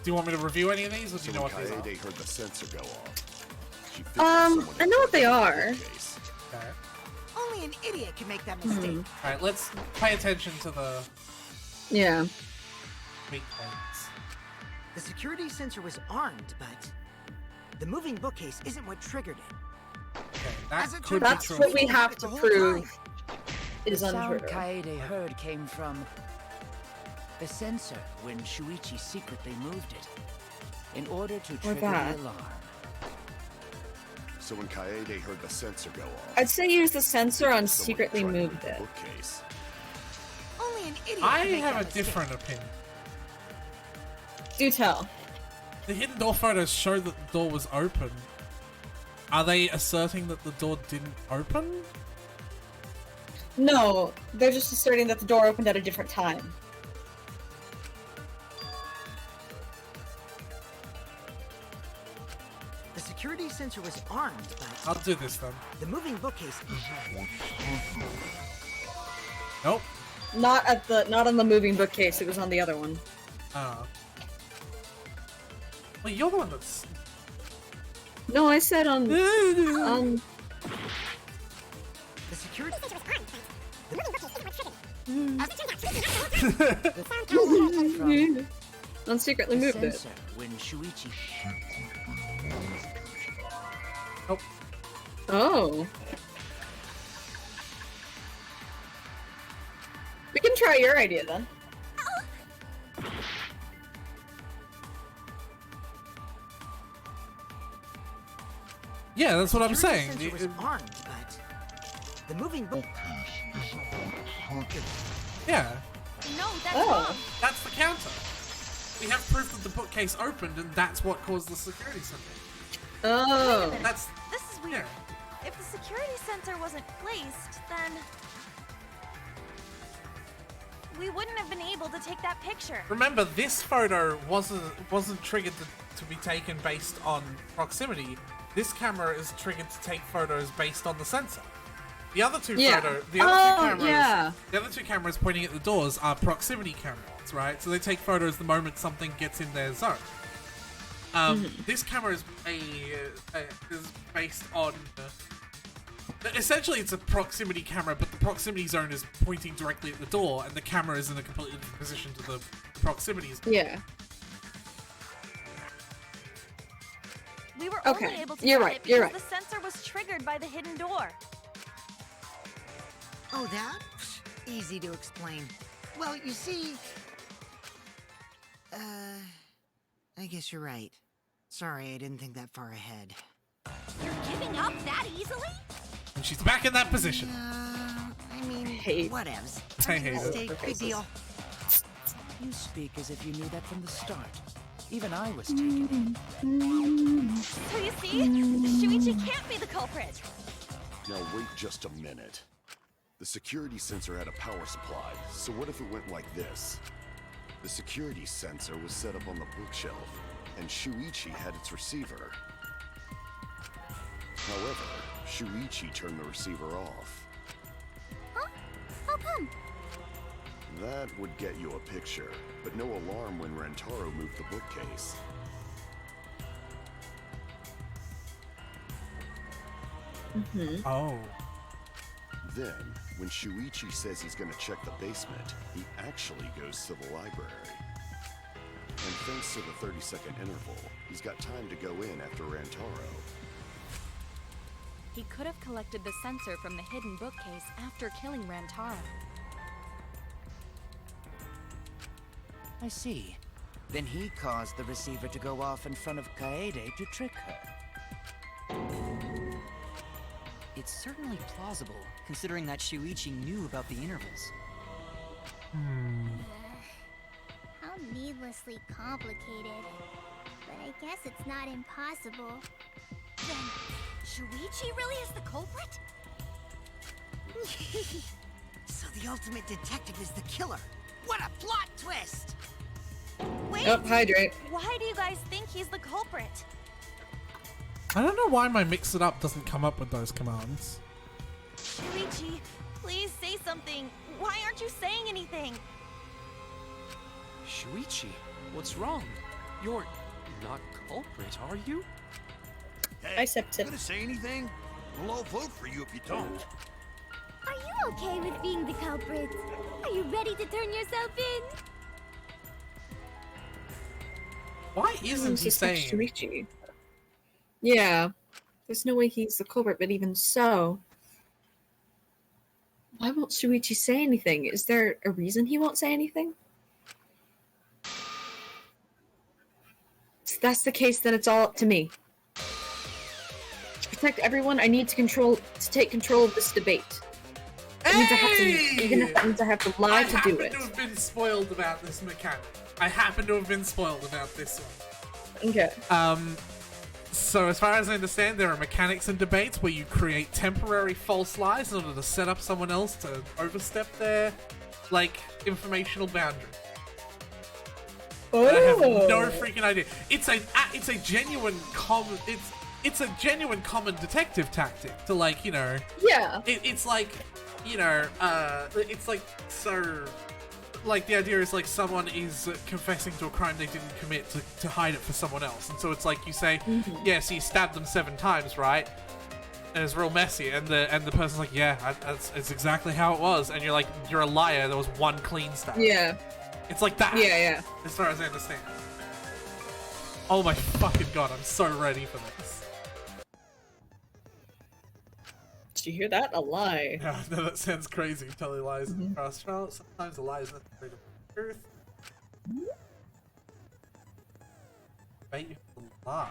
Do you want me to review any of these, or do So you know when what these are? Kaede heard the sensor go off, she figured someone I had know what tried they to move the are. bookcase. Okay. Only an idiot can make that mistake. Alright, let's pay attention to the Yeah. weak points. The security sensor was armed, but the moving bookcase isn't what triggered it. Okay, As that it could turns be out, That's true. what we Shuichi had have it to the whole prove time. is The sound untrue. Kaede heard came from the sensor when Shuichi secretly moved it in order to trigger that? the alarm. So when Kaede heard the sensor go off, I'd say use the sensor on someone secretly tried to moved move the it. bookcase. Only an idiot I can make have that a mistake. different opinion. Do tell. The hidden door photos show that the door was open. Are they asserting that the door didn't open? No, they're just asserting that the door opened at a different time. The security sensor was armed, but I'll do this then. the moving bookcase. Nope. Not on the moving bookcase, it was on the other one. Oh. Well, you're the one that's... No, I said on The security sensor was armed, but the moving bookcase isn't what triggered it. on secretly The moved it. sensor when Shuichi Nope. Oh. We can try your idea then. Yeah, that's what I'm Security saying. sensor was armed, but the moving book. Yeah, No, that's Oh. wrong. that's the counter. We have proof that the bookcase opened, and that's what caused the security sensor. Oh. That's... This is weird. Yeah. If the security sensor wasn't placed, then we wouldn't have been able to take that picture. Remember, this photo wasn't triggered to be taken based on proximity. This camera is triggered to take photos based on the sensor. The other two Yeah. the other two cameras, yeah. the other two cameras pointing at the doors are proximity cameras, right? So they take photos the moment something gets in their zone. This camera is is based on. Essentially, it's a proximity camera, but the proximity zone is pointing directly at the door, and the camera is in a completely different position to the proximity zone. Yeah. We were Okay, only able to you're get right, it you're because the sensor was triggered by the hidden door. Oh, that? Easy to explain. Well, you see... I guess you're right. Sorry, I didn't think that far ahead. You're giving up that easily? And she's back in that position. I mean, Hate. whatevs. I hate it. Mistake, big deal. You speak as if you knew that from the start. Even I was taken in. So you see, Shuichi can't be the culprit. Now wait just a minute. The security sensor had a power supply, so what if it went like this? The security sensor was set up on the bookshelf, and Shuichi had its receiver. However, Shuichi turned the receiver off. Huh? How come? That would get you a picture, but no alarm when Rantaro moved the bookcase. Oh. Then, when Shuichi says he's gonna check the basement, he actually goes to the library. And thanks to the 30-second interval, he's got time to go in after Rantaro. He could have collected the sensor from the hidden bookcase after killing Rantaro. I see. Then he caused the receiver to go off in front of Kaede to trick her. It's certainly plausible, considering that Shuichi knew about the intervals. How needlessly complicated. But I guess it's not impossible. Then, Shuichi really is the culprit? So the ultimate detective is the killer. What a plot twist! Wait! Oh, hydrate. Why do you guys think he's the culprit? I don't know why my mix it up doesn't come up with those commands. Shuichi, please say something. Why aren't you saying anything? Shuichi, what's wrong? You're not culprit, are you? Hey, Accept it. gonna say anything? Well, I'll vote for you if you don't. Are you okay with being the culprit? Are you ready to turn yourself in? Why isn't he Suspect saying? Shuichi. Yeah. There's no way he's the culprit, but even so. Why won't Shuichi say anything? Is there a reason he won't say anything? If that's the case, then it's all up to me. To protect everyone, I need to take control of this debate. It means I have to, even if that means I have to lie to do it. I happen to have been spoiled about this mechanic. I happen to have been spoiled about this one. Okay. So as far as I understand, there are mechanics in debates where you create temporary false lies in order to set up someone else to overstep their, like, informational boundary. Oh. I have no freaking idea. It's a genuine common. It's a genuine common detective tactic to, like, you know. Yeah. It's like, you know, it's like, so, like, the idea is like someone is confessing to a crime they didn't commit to hide it for someone else, and so it's like you say, yeah, so you stabbed them 7 times, right? And it's real messy, and the person's like, yeah, that's exactly how it was, and you're like, you're a liar. There was 1 clean stab. Yeah. It's like that. Yeah. As far as I understand. Oh my fucking god, I'm so ready for this. Did you hear that? A lie. Yeah, no, that sounds crazy. Telling lies in the cross trial. Sometimes a lie is necessary to the truth. Bet you have to lie.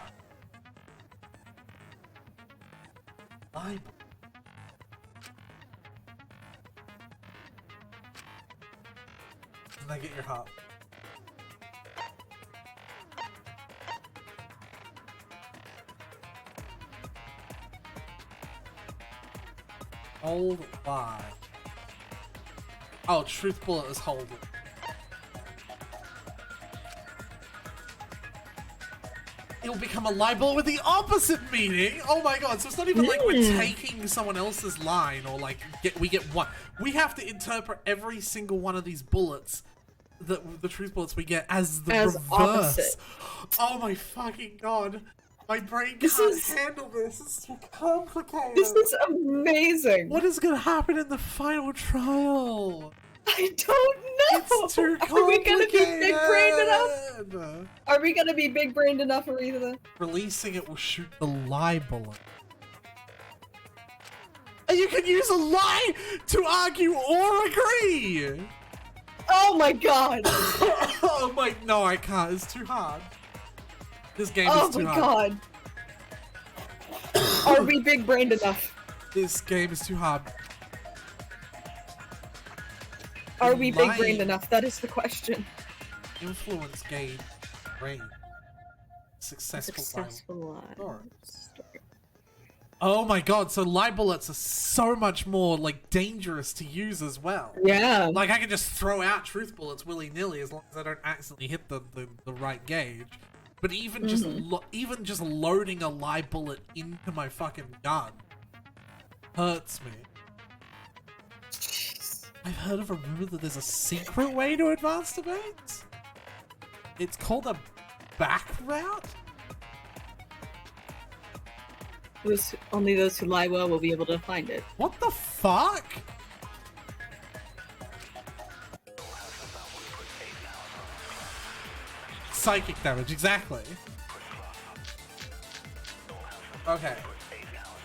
Lie. Doesn't that get your heart? Hold lie. Oh, truth bullet is hold. It'll become a lie bullet with the opposite meaning. Oh my god! So it's not even like we're taking someone else's line or like we get one. We have to interpret every single one of these bullets, the truth bullets we get as the reverse. Opposite. Oh my fucking god! My brain can't handle this. It's too complicated. This is amazing. What is gonna happen in the final trial? I don't know. It's too complicated. Are we gonna be big-brained enough? Are we gonna be big-brained enough, Aretha? Releasing it will shoot the lie bullet. And you can use a lie to argue or agree. Oh my god. Oh my, no, I can't. It's too hard. This game is too hard. Oh my god. Are we big-brained enough? This game is too hard. Are we big-brained enough? That is the question. Influence game brain. successful lie. story. Oh my god, so lie bullets are so much more, like, dangerous to use as well. Yeah. Like, I can just throw out truth bullets willy-nilly as long as I don't accidentally hit the right gauge. But even just loading a lie bullet into my fucking gun hurts me. I've heard of a rumor that there's a secret way to advance debates. It's called a back route. Only those who lie well will be able to find it. What the fuck? Psychic damage, exactly. Okay.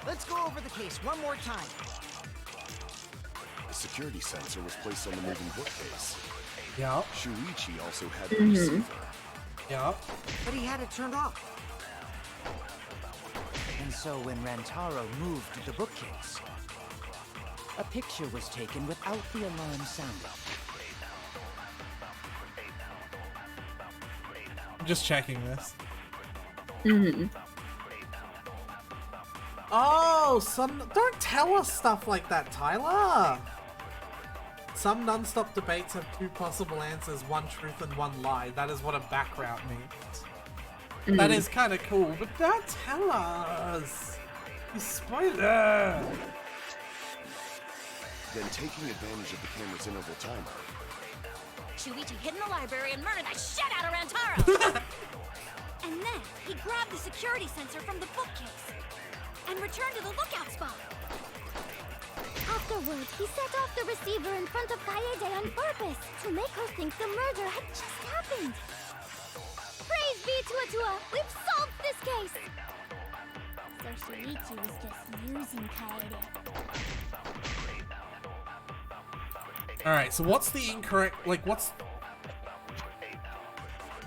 Let's go over the case one more time. The security sensor was placed on the moving bookcase. Yeah. Shuichi also had the receiver. Yeah. But he had it turned off. And so when Rantaro moved the bookcase, a picture was taken without the alarm sounding. I'm just checking this. Mm-hmm. Oh, don't tell us stuff like that, Tyler. Some non-stop debates have two possible answers, one truth and one lie. That is what a back route means. Mm. That is kind of cool, but don't tell us. You spoiler. Then taking advantage of the camera's interval timer. Shuichi hid in the library and murdered the shit out of Rantaro! And then he grabbed the security sensor from the bookcase and returned to the lookout spot. Afterwards, he set off the receiver in front of Kaede on purpose to make her think the murder had just happened. Praise be to Atua! We've solved this case! So Shuichi was just using Kaede. Alright, so what's the incorrect, like, what's...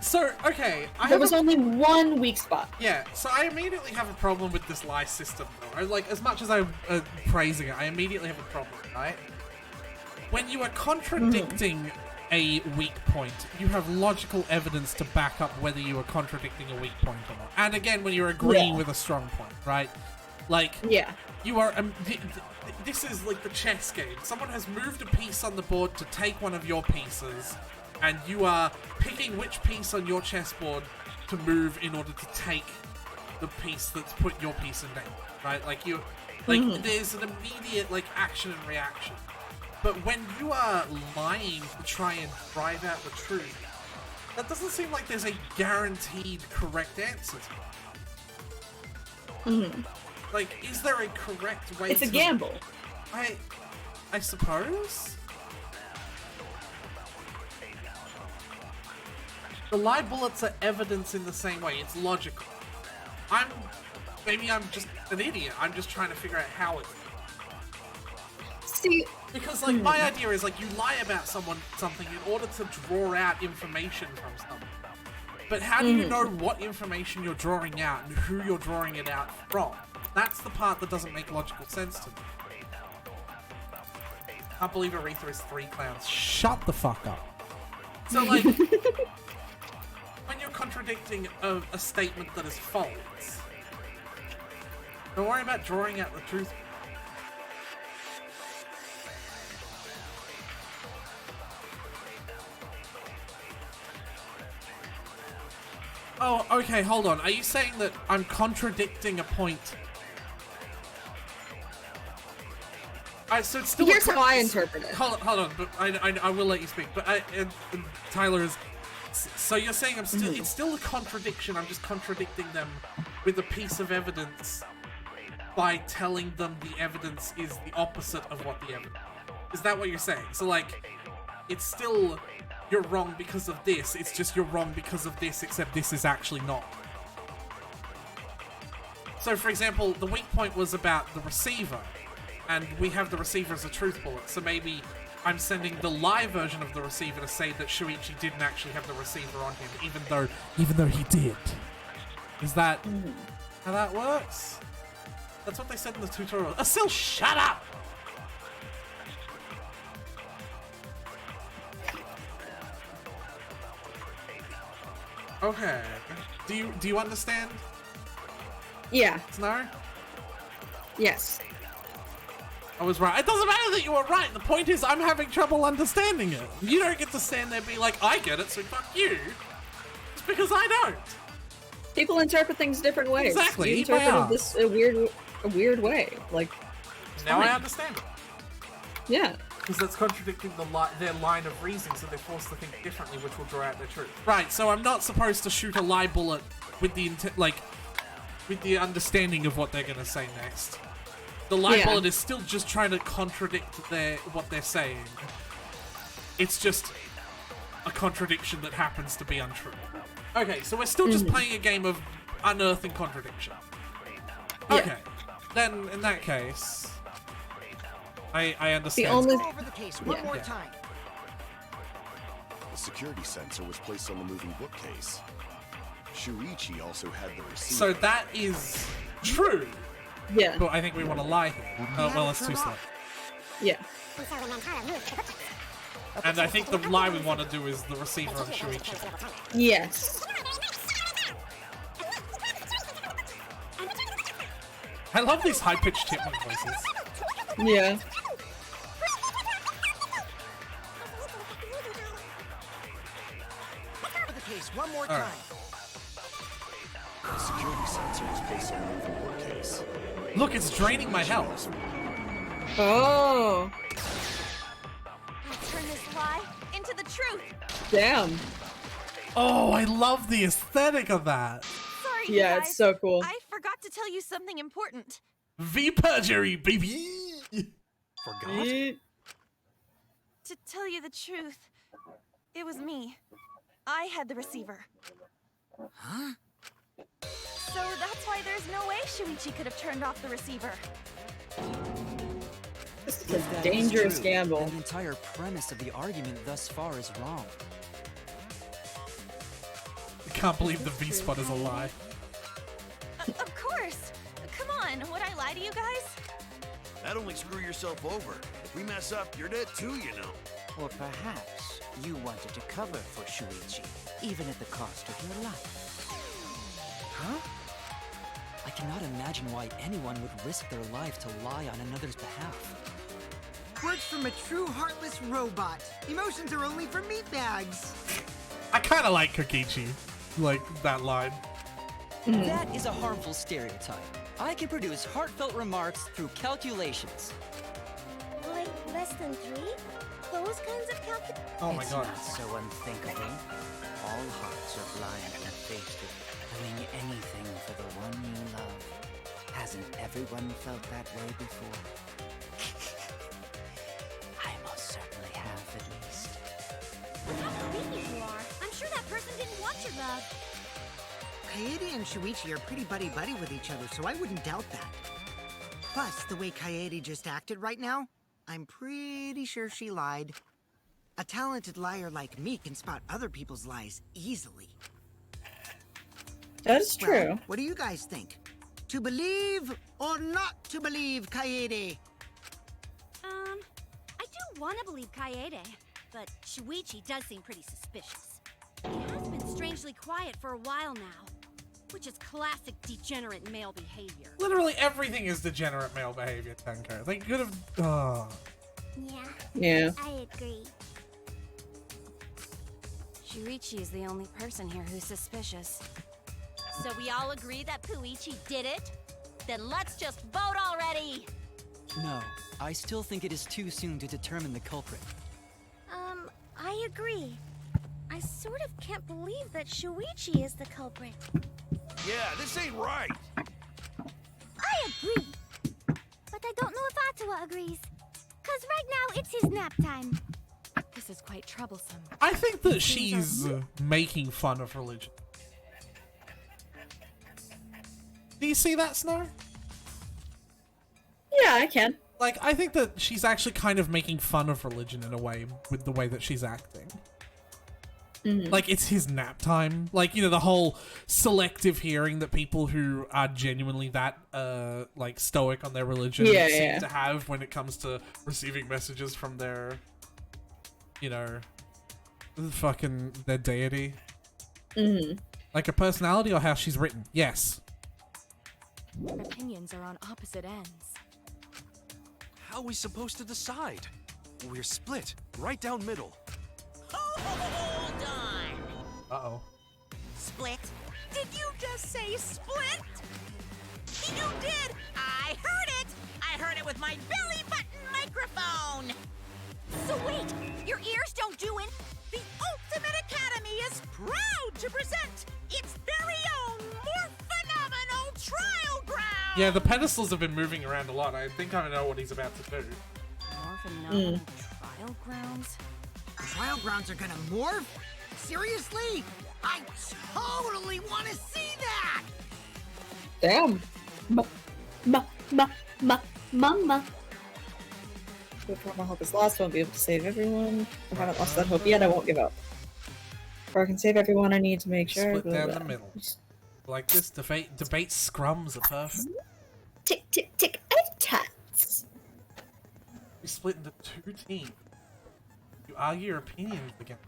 So, okay, there was only one weak spot. Yeah, so I immediately have a problem with this lie system, though. Like, as much as I'm praising it, I immediately have a problem, right? When you are contradicting a weak point, you have logical evidence to back up whether you are contradicting a weak point or not. And again, when you're agreeing with a strong point, right? Like, you are... this is like the chess game. Someone has moved a piece on the board to take one of your pieces, and you are picking which piece on your chessboard to move in order to take the piece that's put your piece in danger, right? Like, there's an immediate, like, action and reaction. But when you are lying to try and drive out the truth, that doesn't seem like there's a guaranteed correct answer to it. Like, is there a correct way It's a gamble. I suppose? The lie bullets are evidence in the same way. It's logical. Maybe I'm just an idiot. I'm just trying to figure out how it... See... Because, like, my idea is, like, you lie about something in order to draw out information from someone. But how do you know what information you're drawing out and who you're drawing it out from? That's the part that doesn't make logical sense to me. Can't believe Aretha is 3 clowns. Shut the fuck up. So, like, when you're contradicting a statement that is false, don't worry about drawing out the truth. Oh, okay, hold on. Are you saying that I'm contradicting a point? So it's still Here's how I interpret it. Hold on, but I will let you speak. But Tyler is... So you're saying it's still a contradiction. I'm just contradicting them with a piece of evidence by telling them the evidence is the opposite of what the evidence is. Is that what you're saying? So, like, it's still... You're wrong because of this. It's just you're wrong because of this, except this is actually not. So, for example, the weak point was about the receiver, and we have the receiver as a truth bullet. So maybe I'm sending the lie version of the receiver to say that Shuichi didn't actually have the receiver on him, even though he did. Is that how that works? That's what they said in the tutorial. Asil, shut up! Okay. Do you understand? Yeah. Snar? Yes. I was right. It doesn't matter that you were right. The point is, I'm having trouble understanding it. You don't get to stand there and be like, I get it, so fuck you. It's because I don't. People interpret things different ways. Exactly. You interpreted this a weird way. Like, now fine. I understand it. Yeah. Because that's contradicting their line of reasoning, so they're forced to think differently, which will draw out their truth. Right, so I'm not supposed to shoot a lie bullet with the with the understanding of what they're going to say next. The lie bullet is still just trying to contradict what they're saying. It's just a contradiction that happens to be untrue. Okay, so we're still just playing a game of unearthing contradiction. Okay, then in that case, I understand. Go over the case one more time. The security sensor was placed on the moving bookcase. Shuichi also had the receiver. So that is true. Yeah. But I think we want to lie here. Oh, well, it's too slow. Yeah. And I think the lie we want to do is the receiver on Shuichi. Yes. I love these high-pitched chipmunk voices. Yeah. Over the case one more time. The security sensor was placed on the moving bookcase. Look, it's draining my health. Oh. Let's turn this lie into the truth. Damn. Oh, I love the aesthetic of that. Sorry, Yeah, you guys. it's so cool. I forgot to tell you something important. V perjury, baby. Forgot? To tell you the truth, it was me. I had the receiver. Huh? So that's why there's no way Shuichi could have turned off the receiver. This is If a that dangerous true, gamble. then the entire premise of the argument thus far is wrong. I can't believe the V-spot is a lie. Of course. Come on, would I lie to you guys? That'd only screw yourself over. If we mess up, you're dead too, you know. Or perhaps you wanted to cover for Shuichi, even at the cost of your life. Huh? I cannot imagine why anyone would risk their life to lie on another's behalf. Words from a true heartless robot. Emotions are only for meatbags. I kind of like Kokichi. Like, that line. That is a harmful stereotype. I can produce heartfelt remarks through calculations. Like less than 3? Those kinds of calculations? Oh my god. It's not so unthinkable. All hearts are blind when faced with doing anything for the one you love. Hasn't everyone felt that way before? I most certainly have, at least. How creepy you are. I'm sure that person didn't want your love. Kaede and Shuichi are pretty buddy-buddy with each other, so I wouldn't doubt that. Plus, the way Kaede just acted right now, I'm pretty sure she lied. A talented liar like me can spot other people's lies easily. That's true. Well, what do you guys think? To believe or not to believe Kaede? I do want to believe Kaede, but Shuichi does seem pretty suspicious. He has been strangely quiet for a while now, which is classic degenerate male behavior. Literally everything is degenerate male behavior, Tenko. They could have... Oh. Yeah. I agree. Shuichi is the only person here who's suspicious. So we all agree that Puichi did it? Then let's just vote already! No, I still think it is too soon to determine the culprit. I agree. I sort of can't believe that Shuichi is the culprit. Yeah, this ain't right. I agree. But I don't know if Atawa agrees. 'Cause right now it's his nap time. This is quite troublesome. I think that she's making fun of religion. Do you see that, Snow? Yeah, I can. Like, I think that she's actually kind of making fun of religion in a way with the way that she's acting. Like, it's his nap time. Like, you know, the whole selective hearing that people who are genuinely that, like, stoic on their religion seem to have when it comes to receiving messages from their, you know, fucking, their deity. Like her personality or how she's written? Yes. Our opinions are on opposite ends. How are we supposed to decide? We're split, right down middle. Hold on. Uh-oh. Split? Did you just say split? You did! I heard it! I heard it with my belly button microphone! So wait, your ears don't do it? The Ultimate Academy is proud to present its very own more phenomenal trial ground! Yeah, the pedestals have been moving around a lot. I think I know what he's about to do. More phenomenal trial grounds? Trial grounds are gonna morph? Seriously? I totally want to see that! Damn. Mama. Before my hope is lost, I won't be able to save everyone. I haven't lost that hope yet, I won't give up. Before I can save everyone, I need to make sure. Split down the middle. Like this, debate scrums are perfect. Tick, tick, tick, I have tats. You split into two teams. You argue your opinions again.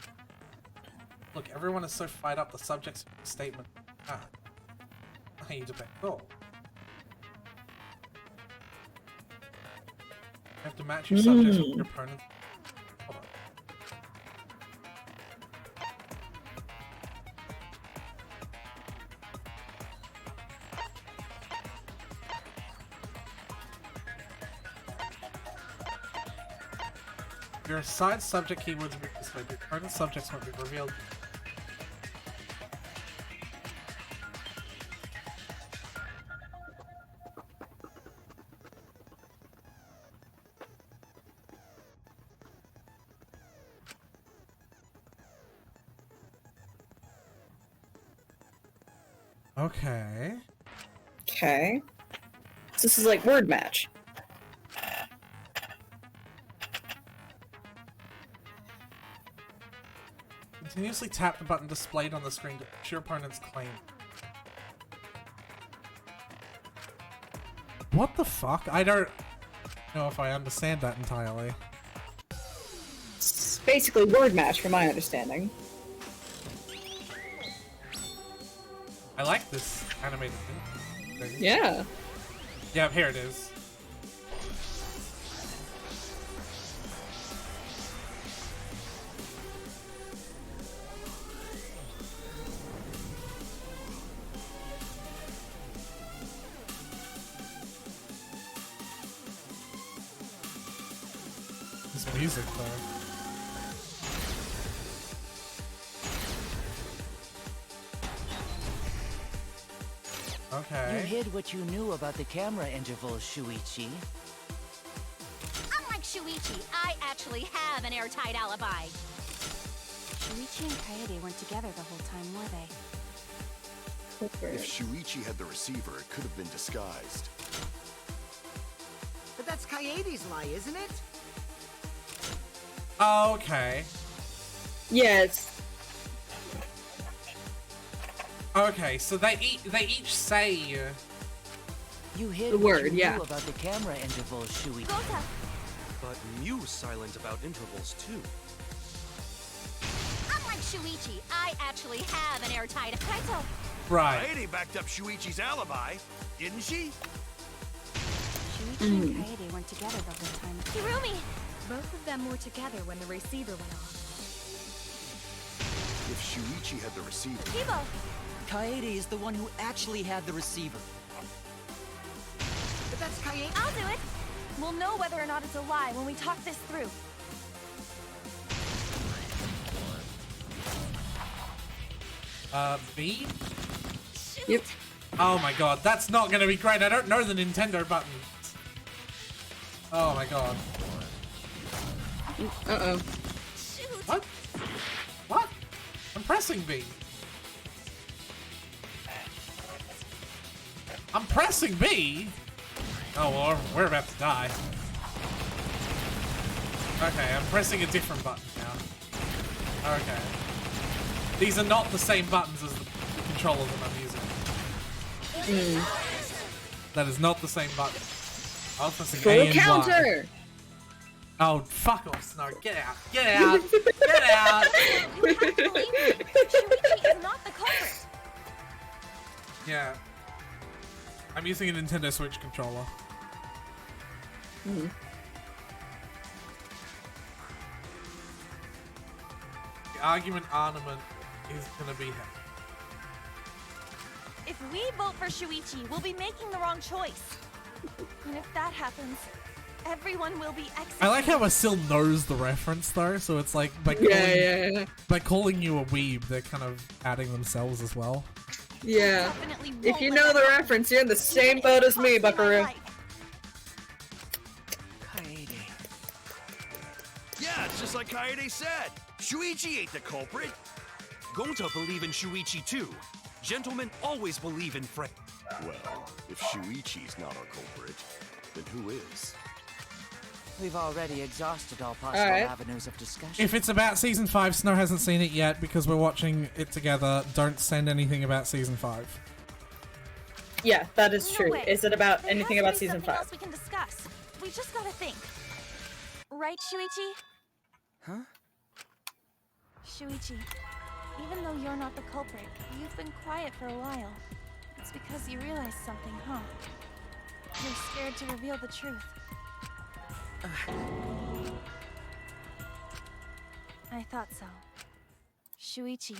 Look, everyone is so fired up, the subject's statement. How you debate? Oh. You have to match your subjects with your opponents. Hold on. Your assigned subject keywords will be displayed. Your opponent's subjects won't be revealed. Okay. Okay. So this is like word match. Continuously tap the button displayed on the screen to push your opponent's claim. What the fuck? I don't know if I understand that entirely. It's basically word match, from my understanding. I like this animated thing. Yeah. Yeah, here it is. This music, though. Okay. You hid what you knew about the camera intervals, Shuichi. Unlike Shuichi, I actually have an airtight alibi. Shuichi and Kaede weren't together the whole time, were they? If Shuichi had the receiver, it could have been disguised. But that's Kaede's lie, isn't it? Okay. Yes. Okay, so they each say You hid the what word, you yeah. knew about the camera intervals, Shuichi. But Mew's silent about intervals too. Unlike Shuichi, I actually have an airtight Kaito. Right. Kaede backed up Shuichi's alibi, didn't she? Shuichi and Kaede weren't together the whole time. Hirumi! Both of them were together when the receiver went off. If Shuichi had the receiver, Kibo! Kaede is the one who actually had the receiver. But that's Kaede. I'll do it. We'll know whether or not it's a lie when we talk this through. B? Yep. Oh my god, that's not gonna be great. I don't know the Nintendo buttons. Oh my god. Uh-oh. What? What? I'm pressing B. I'm pressing B? Oh, well, we're about to die. Okay, I'm pressing a different button now. Okay. These are not the same buttons as the controllers that I'm using. That is not the same button. I was pressing A and Y. Counter! Oh, fuck off, Snow. Get out. Get out. Get out. Shuichi is not the culprit. Yeah. I'm using a Nintendo Switch controller. Mm-hmm. The argument ornament is gonna be him. If we vote for Shuichi, we'll be making the wrong choice. And if that happens, everyone will be executed. I like how I still knows the reference though, so it's like by calling you a weeb, they're kind of adding themselves as well. Yeah. If you know the reference, you're in the same boat as me, Buckaroo. Kaede. Yeah, it's just like Kaede said. Shuichi ain't the culprit. Gonta believe in Shuichi too. Gentlemen always believe in friends. Well, if Shuichi's not our culprit, then who is? We've already exhausted all possible avenues of discussion. If it's about Season 5, Snow hasn't seen it yet because we're watching it together. Don't send anything about Season 5. Yeah, that is true. way. Is it about There anything has to about be Season something 5? else we can discuss. We just gotta think. Right, Shuichi? Huh? Shuichi, even though you're not the culprit, you've been quiet for a while. It's because you realized something, huh? You're scared to reveal the truth. I thought so. Shuichi,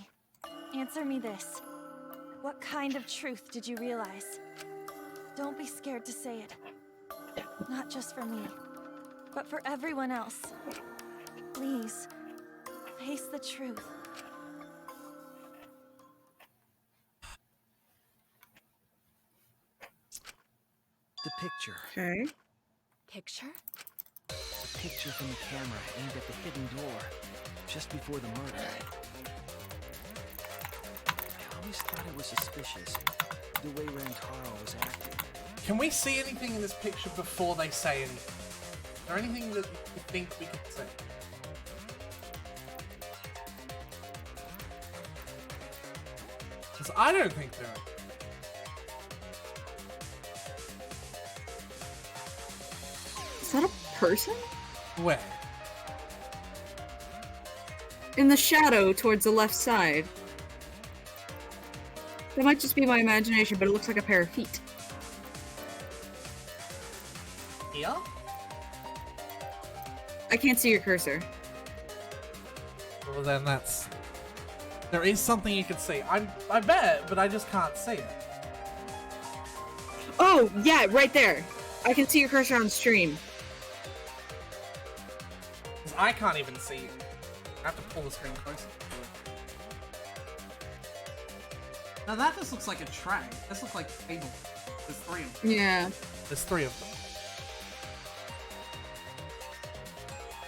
answer me this. What kind of truth did you realize? Don't be scared to say it. Not just for me, but for everyone else. Please, face the truth. The picture. Okay. Picture? The picture from the camera aimed at the hidden door, just before the murder. I always thought it was suspicious, the way Rantaro was acting. Can we see anything in this picture before they say anything? Is there anything that you think we can see? Because I don't think there are. Is that a person? Where? In the shadow towards the left side. That might just be my imagination, but it looks like a pair of feet. Here? I can't see your cursor. Well, then that's... There is something you can see. I bet, but I just can't see it. Oh, yeah, right there. I can see your cursor on stream. Because I can't even see it. I have to pull the screen closer. Now that just looks like a tray. This looks like a table. There's three of them. Yeah. There's three of them.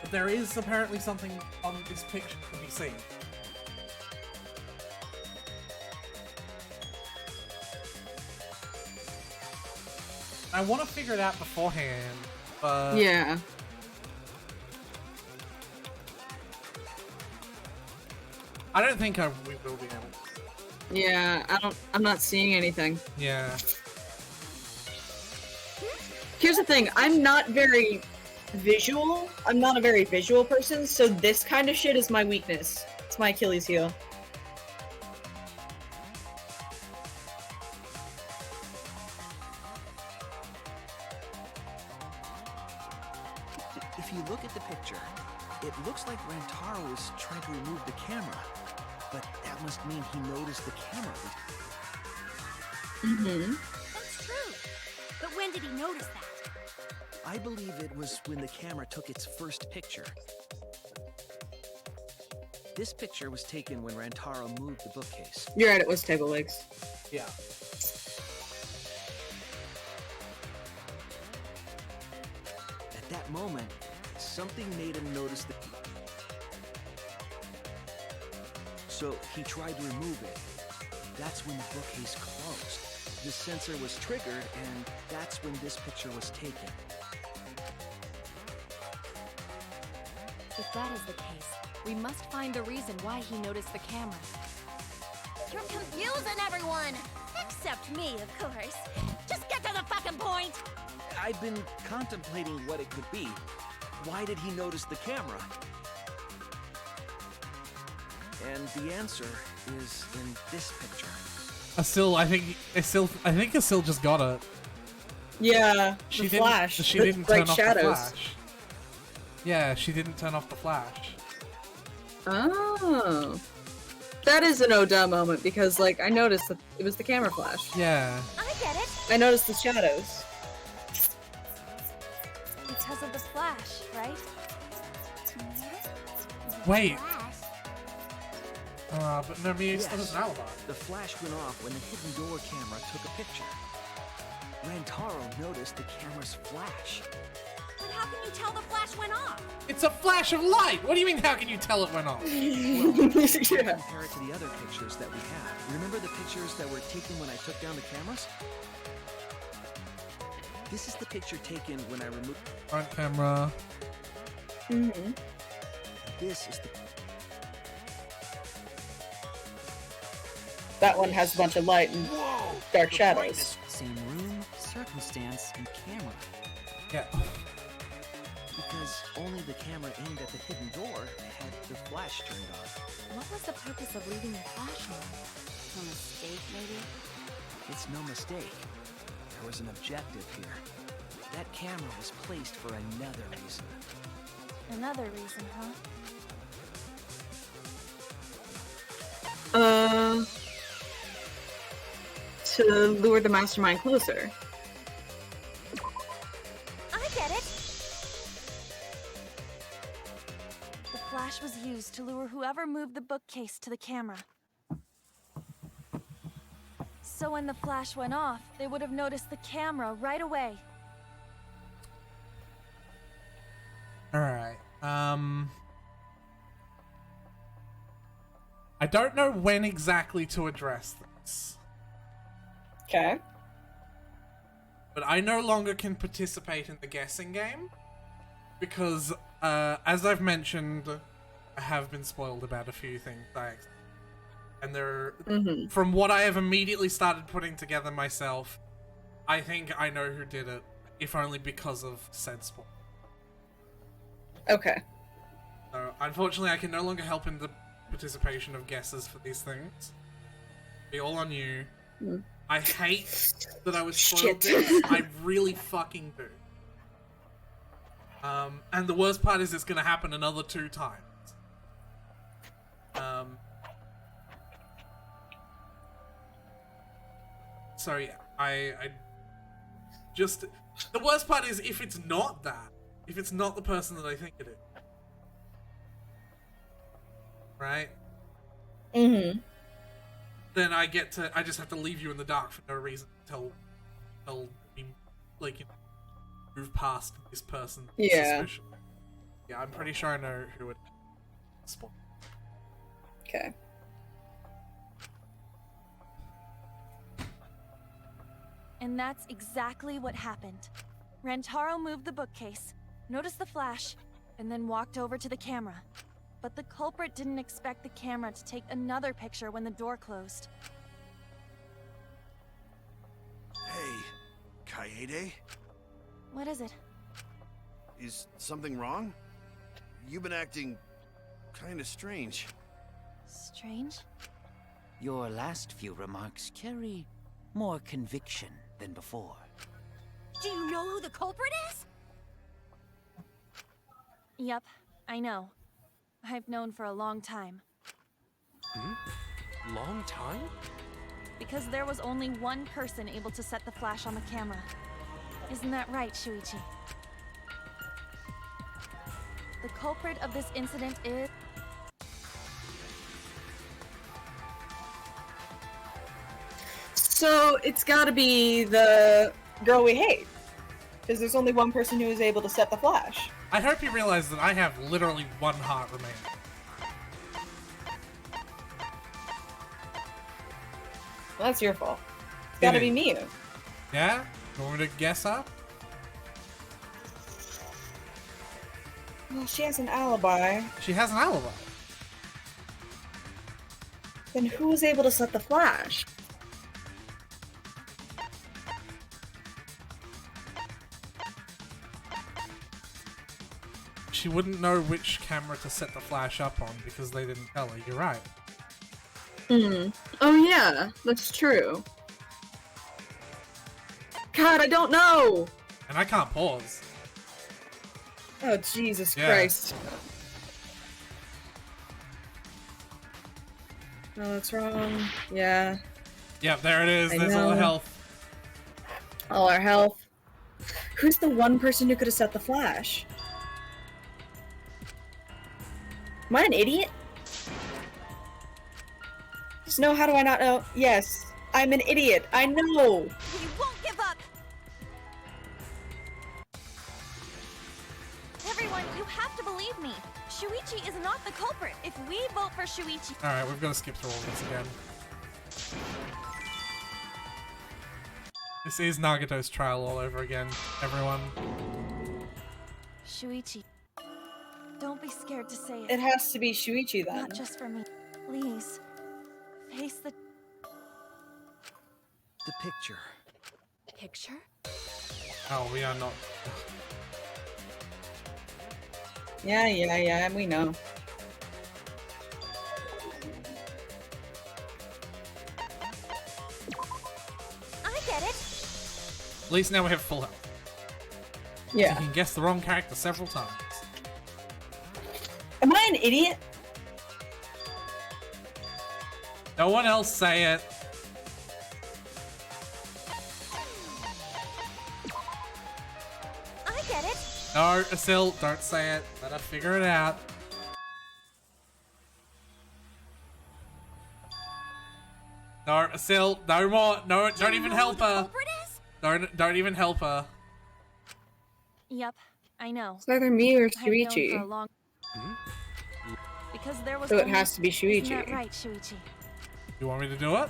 But there is apparently something on this picture to be seen. I want to figure it out beforehand, but... Yeah. I don't think we will be able to. Yeah, I'm not seeing anything. Yeah. Here's the thing, I'm not very visual. I'm not a very visual person, so this kind of shit is my weakness. It's my Achilles heel. If you look at the picture, it looks like Rantaro is trying to remove the camera. But that must mean he noticed the camera. Mm-hmm. That's true. But when did he notice that? I believe it was when the camera took its first picture. This picture was taken when Rantaro moved the bookcase. You're right, it was table legs. Yeah. At that moment, something made him notice the... So he tried to remove it. That's when the bookcase closed. The sensor was triggered, and that's when this picture was taken. If that is the case, we must find the reason why he noticed the camera. You're confusing everyone! Except me, of course. Just get to the fucking point! I've been contemplating what it could be. Why did he notice the camera? And the answer is in this picture. Asil, I think Asil just got it. Yeah, She the didn't, flash. She the didn't bright turn off shadows. the flash. Yeah, she didn't turn off the flash. Oh. That is an Oda moment because, like, I noticed that it was the camera flash. Yeah. I get it. I noticed the shadows. Because of the flash, right? Wait. But no, me still has Yes. an alibi. The flash went off when the hidden door camera took a picture. Rantaro noticed the camera's flash. But how can you tell the flash went off? It's a flash of light! What do you mean, how can you tell it went off? Well, if you compare it to the other pictures that we have. Remember the pictures that were taken when I took down the cameras? This is the picture taken when I removed... Front camera. Mm-hmm. This is the... That one has a bunch of light and dark shadows. Same room, circumstance, and camera. Yeah. Because only the camera aimed at the hidden door had the flash turned on. What was the purpose of leaving the flash on? A mistake, maybe? It's no mistake. There was an objective here. That camera was placed for another reason. Another reason, huh? To lure the mastermind closer. I get it. The flash was used to lure whoever moved the bookcase to the camera. So when the flash went off, they would have noticed the camera right away. Alright, I don't know when exactly to address this. Okay. But I no longer can participate in the guessing game. Because, as I've mentioned, I have been spoiled about a few things. And there, from what I have immediately started putting together myself, I think I know who did it, if only because of said spoil. Okay. So, unfortunately, I can no longer help in the participation of guesses for these things. Be all on you. I hate that I was spoiled. I really fucking do. And the worst part is it's gonna happen another 2 times. So yeah, I just... The worst part is if it's not that. If it's not the person that I think it is. Right? Mm-hmm. Then I just have to leave you in the dark for no reason until we, like, you know, move past this person's suspicion. Yeah, I'm pretty sure I know who it is. Okay. And that's exactly what happened. Rantaro moved the bookcase, noticed the flash, and then walked over to the camera. But the culprit didn't expect the camera to take another picture when the door closed. Hey, Kaede? What is it? Is something wrong? You've been acting kinda strange. Strange? Your last few remarks carry more conviction than before. Do you know who the culprit is? Yep, I know. I've known for a long time. Long time? Because there was only one person able to set the flash on the camera. Isn't that right, Shuichi? The culprit of this incident is... So it's gotta be the girl we hate. Because there's only one person who is able to set the flash. I hope you realize that I have literally 1 heart remaining. Well, that's your fault. It's gotta be Miu. Yeah? You want me to guess up? Well, she has an alibi. She has an alibi. Then who was able to set the flash? She wouldn't know which camera to set the flash up on because they didn't tell her. You're right. Hmm. Oh yeah, that's true. God, I don't know! And I can't pause. Oh, Jesus Yeah. Christ. Oh, that's wrong. Yeah. Yep, there it is. I There's all the know. health. All our health. Who's the one person who could have set the flash? Am I an idiot? Snow, how do I not know? Yes, I'm an idiot. I know! We won't give up! Everyone, you have to believe me. Shuichi is not the culprit. If we vote for Shuichi... Alright, we've got to skip through all this again. This is Nagato's trial all over again, everyone. Shuichi, don't be scared to say it. It has to be Shuichi then. Not just for me. Please, face the... The picture. Picture? Oh, we are not. Yeah, we know. I get it. At least now we have full health. Yeah. You can guess the wrong character several times. Am I an idiot? No one else say it. I get it. No, Asil, don't say it. Let us figure it out. No, Asil, no more. No, don't even help her. Don't even help her. Yep, I know. It's either me or I've known for a Shuichi. long... Because there was So it only... has to be Isn't that Shuichi. right, Shuichi? You want me to do it?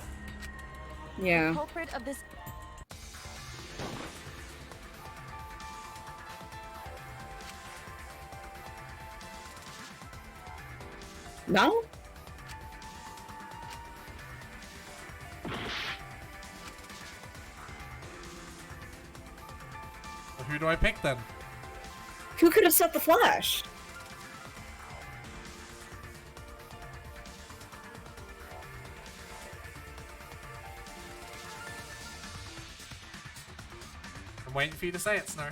Yeah. The culprit of this... No? Well, who do I pick then? Who could have set the flash? I'm waiting for you to say it, Snow.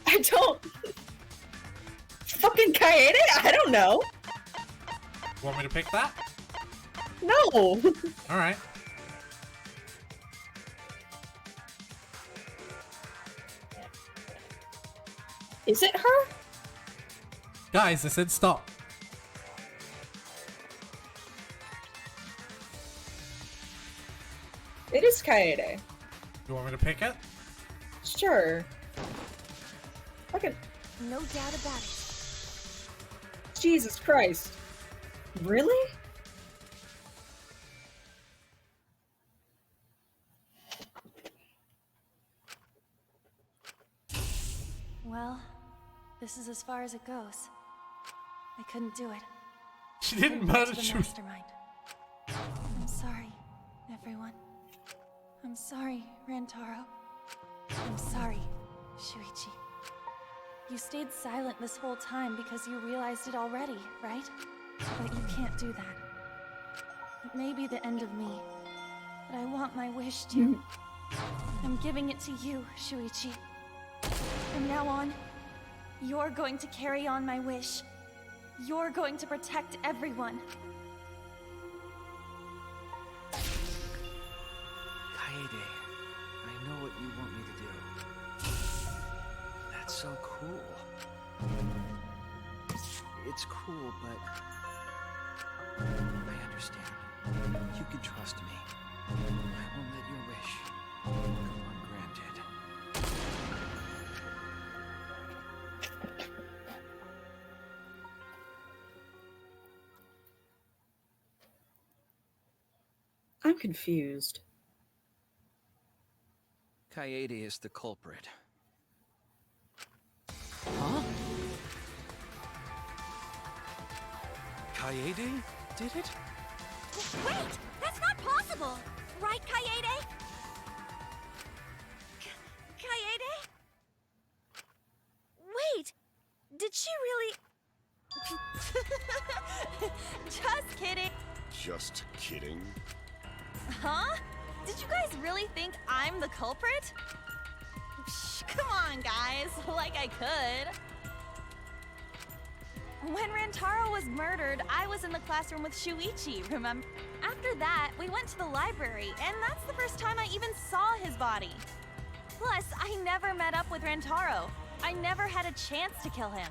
I don't... Fucking Kaede? I don't know. Want me to pick that? No. Alright. Is it her? Guys, I said stop. It is Kaede. You want me to pick it? Sure. Fucking No doubt about it. Jesus Christ. Really? Well, this is as far as it goes. I couldn't do it. She didn't Couldn't get murder to the Shu- mastermind. I'm sorry, everyone. I'm sorry, Rantaro. I'm sorry, Shuichi. You stayed silent this whole time because you realized it already, right? But you can't do that. It may be the end of me, but I want my wish to. I'm giving it to you, Shuichi. From now on, you're going to carry on my wish. You're going to protect everyone. Kaede, I know what you want me to do. That's so cool. It's cool, but I understand. You can trust me. I won't let your wish go ungranted. I'm confused. Kaede is the culprit. Huh? Kaede did it? Wait! That's not possible! Right, Kaede? Kaede? Wait! Did she really... Just kidding. Just kidding. Huh? Did you guys really think I'm the culprit? Psh, come on, guys. Like I could. When Rantaro was murdered, I was in the classroom with Shuichi, remember? After that, we went to the library, and that's the first time I even saw his body. Plus, I never met up with Rantaro. I never had a chance to kill him.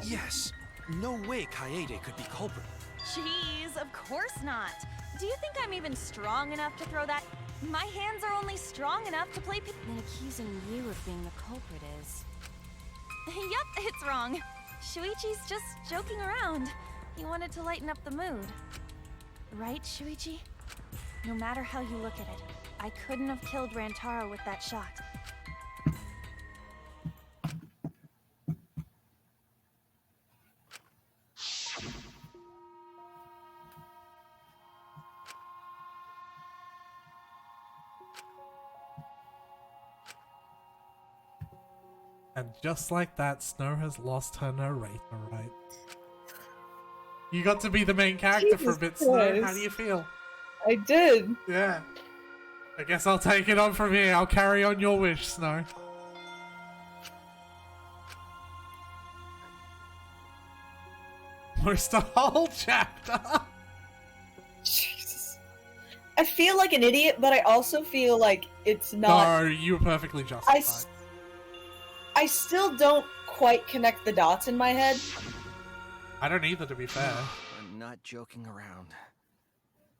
Yes. No way Kaede could be culprit. Jeez, of course not. Do you think I'm even strong enough to throw that? My hands are only strong enough to play Then accusing you of being the culprit is... Yep, it's wrong. Shuichi's just joking around. He wanted to lighten up the mood. Right, Shuichi? No matter how you look at it, I couldn't have killed Rantaro with that shot. And just like that, Snow has lost her narrator right. You got to be the main character for a bit, Snow. How do you feel? I did. Yeah. I guess I'll take it on from here. I'll carry on your wish, Snow. Almost a whole chapter. Jesus. I feel like an idiot, but I also feel like it's not... No, you were perfectly justified. I still don't quite connect the dots in my head. I don't either, to be fair. I'm not joking around.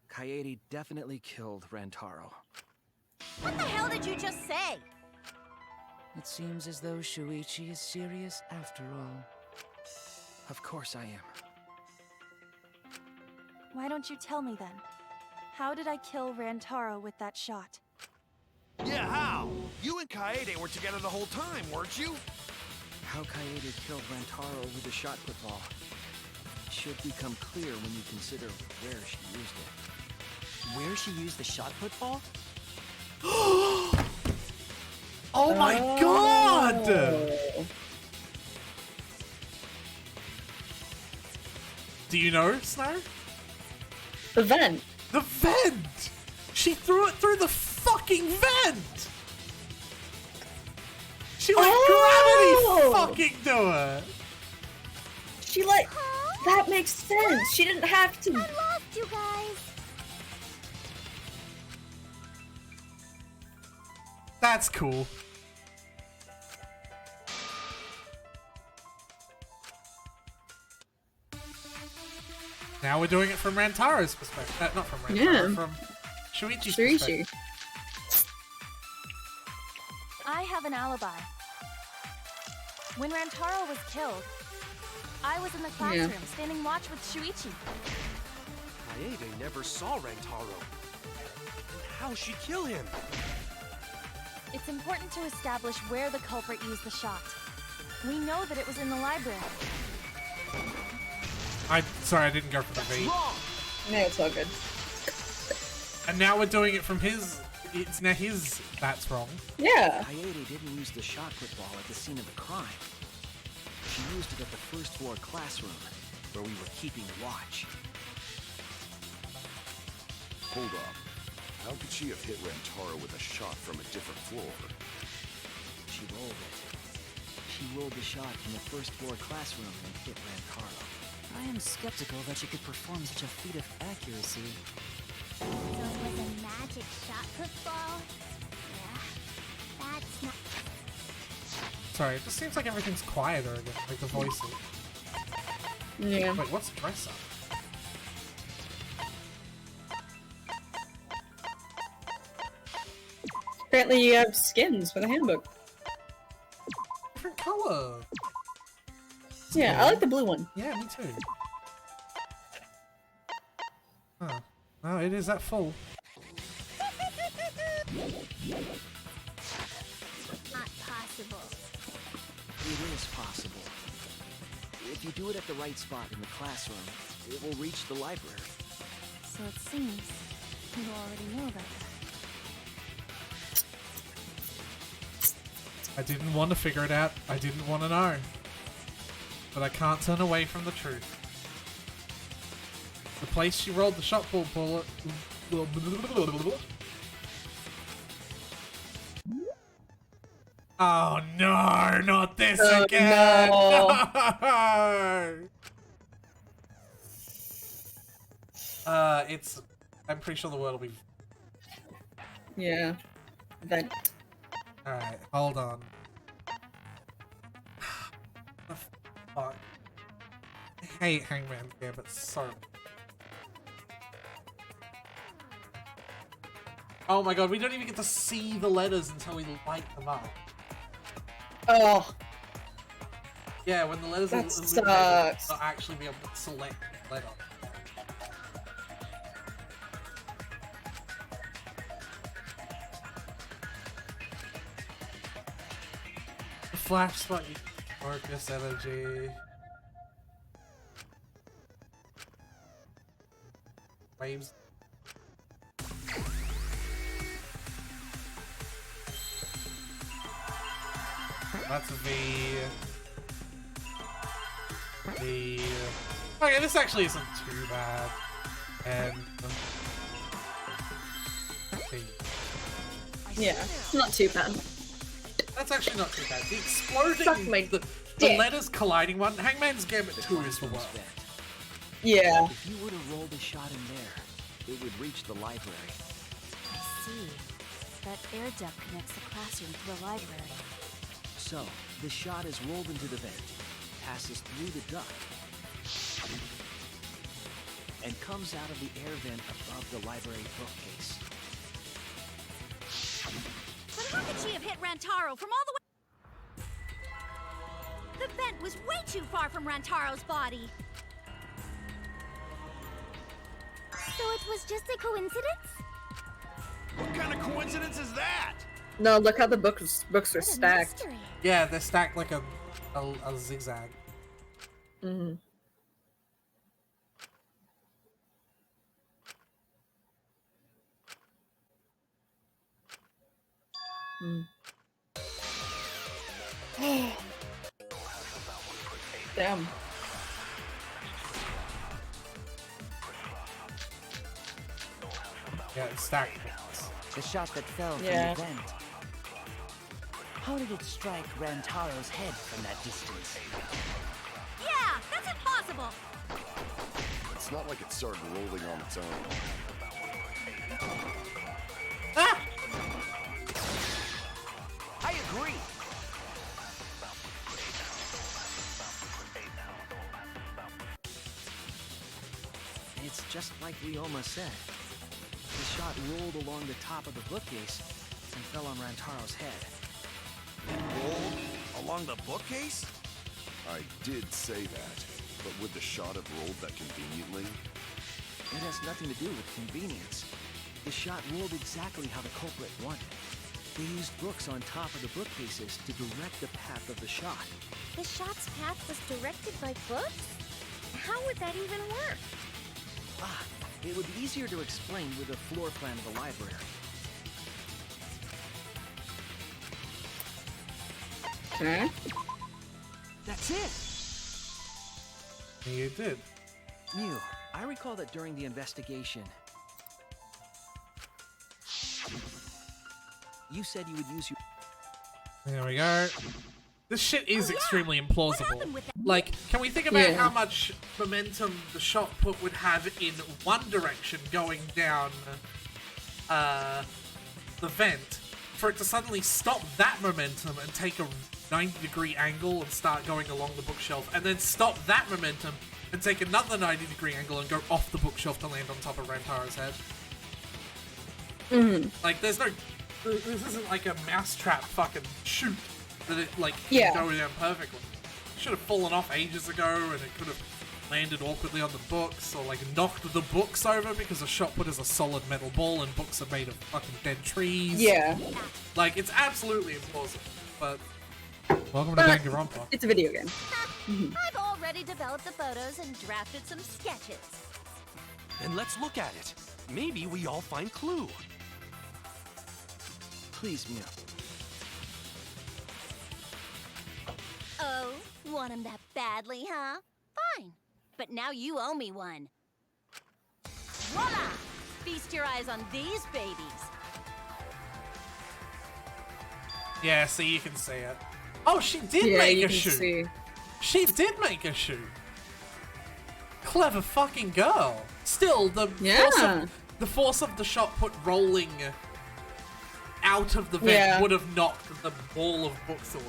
Kaede definitely killed Rantaro. What the hell did you just say? It seems as though Shuichi is serious after all. Of course I am. Why don't you tell me then? How did I kill Rantaro with that shot? Yeah, how? You and Kaede were together the whole time, weren't you? How Kaede killed Rantaro with a shot put ball should become clear when you consider where she used it. Where she used the shot put ball? Oh my god! Do you know, Snow? The vent. The vent! She threw it through the fucking vent! She let gravity fucking do it! She let... That makes sense. She didn't have to... I lost you guys. That's cool. Now we're doing it from Rantaro's perspective. Not from Rantaro, from Shuichi's perspective. I have an alibi. When Rantaro was killed, I was in the classroom standing watch with Shuichi. Kaede never saw Rantaro. And how'd she kill him? It's important to establish where the culprit used the shot. We know that it was in the library. Sorry, I didn't go for the V. No, it's all good. And now we're doing it from his... It's now his... That's wrong. Yeah. Kaede didn't use the shot put ball at the scene of the crime. She used it at the first floor classroom, where we were keeping watch. Hold up. How could she have hit Rantaro with a shot from a different floor? She rolled it. She rolled the shot from the first floor classroom and hit Rantaro. I am skeptical that she could perform such a feat of accuracy. So it was a magic shot football? Yeah. That's not... Sorry, it just seems like everything's quieter again, like the voices. Yeah. Wait, what's dress up? Apparently you have skins for the handbook. Different color. Yeah, I like the blue one. Yeah, me too. Huh. Oh, it is that full. Not possible. It is possible. If you do it at the right spot in the classroom, it will reach the library. So it seems you already know that. I didn't want to figure it out. I didn't want to know. But I can't turn away from the truth. The place she rolled the shot bullet. Oh no, not this again! No. No! It's... I'm pretty sure the word will be... Yeah. Vent. Alright, hold on. The fuck? I hate Hangman's Gambit so much. Oh my god, we don't even get to see the letters until we light them up. Oh. Yeah, when the letters are That illuminated, sucks. they'll actually be able to select the letter. The flash spot, you focus energy. Waves. That's a V. V. Okay, this actually isn't too bad. And V. Yeah, it's not too bad. That's actually not too bad. The exploding, Suck my the dick. letters colliding one. Hangman's Gambit 2 is the worst. Yeah. If you were to roll the shot in there, it would reach the library. I see. That air duct connects the classroom to the library. So, the shot is rolled into the vent, passes through the duct, and comes out of the air vent above the library bookcase. But how could she have hit Rantaro from all the way? The vent was way too far from Rantaro's body. So it was just a coincidence? What kind of coincidence is that? No, look how the books are stacked. Yeah, they're stacked like a zigzag. Mm-hmm. Damn. Yeah, it's stacked. The shot that fell from Yeah. the vent. How did it strike Rantaro's head from that distance? Yeah, that's impossible. It's not like it started rolling on its own. I agree. It's just like Ryoma said. The shot rolled along the top of the bookcase and fell on Rantaro's head. It rolled along the bookcase? I did say that, but would the shot have rolled that conveniently? It has nothing to do with convenience. The shot rolled exactly how the culprit wanted. They used books on top of the bookcases to direct the path of the shot. The shot's path was directed by books? How would that even work? It would be easier to explain with a floor plan of the library. Okay. That's it! You did. Mew, I recall that during the investigation, you said you would use your... There we go. This shit is extremely implausible. Like, can we think about how much momentum the shot put would have in one direction going down the vent, for it to suddenly stop that momentum and take a 90-degree angle and start going along the bookshelf, and then stop that momentum and take another 90-degree angle and go off the bookshelf to land on top of Rantaro's head? Mm-hmm. Like, there's no... This isn't like a mousetrap fucking shoot that it, like, Yeah. can go down perfectly. It should have fallen off ages ago, and it could have landed awkwardly on the books, or, like, knocked the books over because a shot put is a solid metal ball and books are made of fucking dead trees. Yeah. Like, it's absolutely implausible, but... Welcome to But Danganronpa. it's a video game. I've already developed the photos and drafted some sketches. Then let's look at it. Maybe we all find clue. Please, Mew. Oh, want him that badly, huh? Fine. But now you owe me one. Voila! Feast your eyes on these babies. Yeah, see, you can see it. Oh, she did Yeah, make you a can shoe. see. She did make a shoe. Clever fucking girl. Still, the force of the shot put rolling out of the vent would have knocked the ball of books away.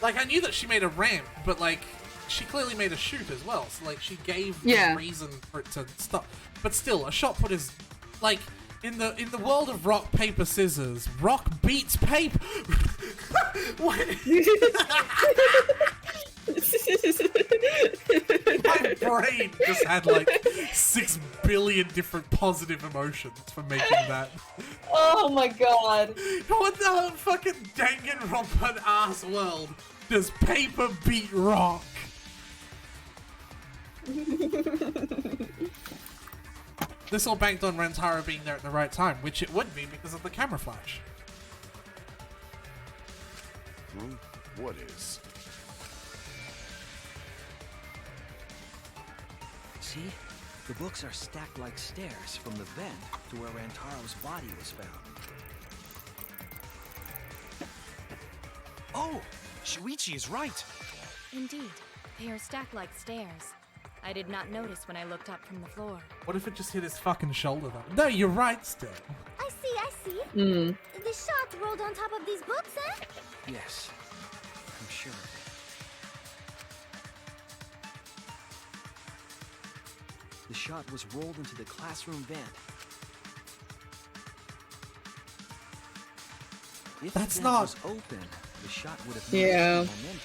Like, I knew that she made a ramp, but, like, she clearly made a chute as well. So, like, she gave the reason for it to stop. But still, a shot put is, like, in the world of rock, paper, scissors, rock beats paper. My brain just had, like, 6 billion different positive emotions for making that. Oh my god. What the fucking Danganronpa ass world does paper beat rock? This all banked on Rantaro being there at the right time, which it would be because of the camera flash. What is? See? The books are stacked like stairs from the vent to where Rantaro's body was found. Oh! Shuichi is right! Indeed, they are stacked like stairs. I did not notice when I looked up from the floor. What if it just hit his fucking shoulder though? No, you're right still. I see. Mm. The shot rolled on top of these books, eh? Yes, I'm sure. The shot was rolled into the classroom vent. If That's the vent not was open, the shot would have Yeah. momentum.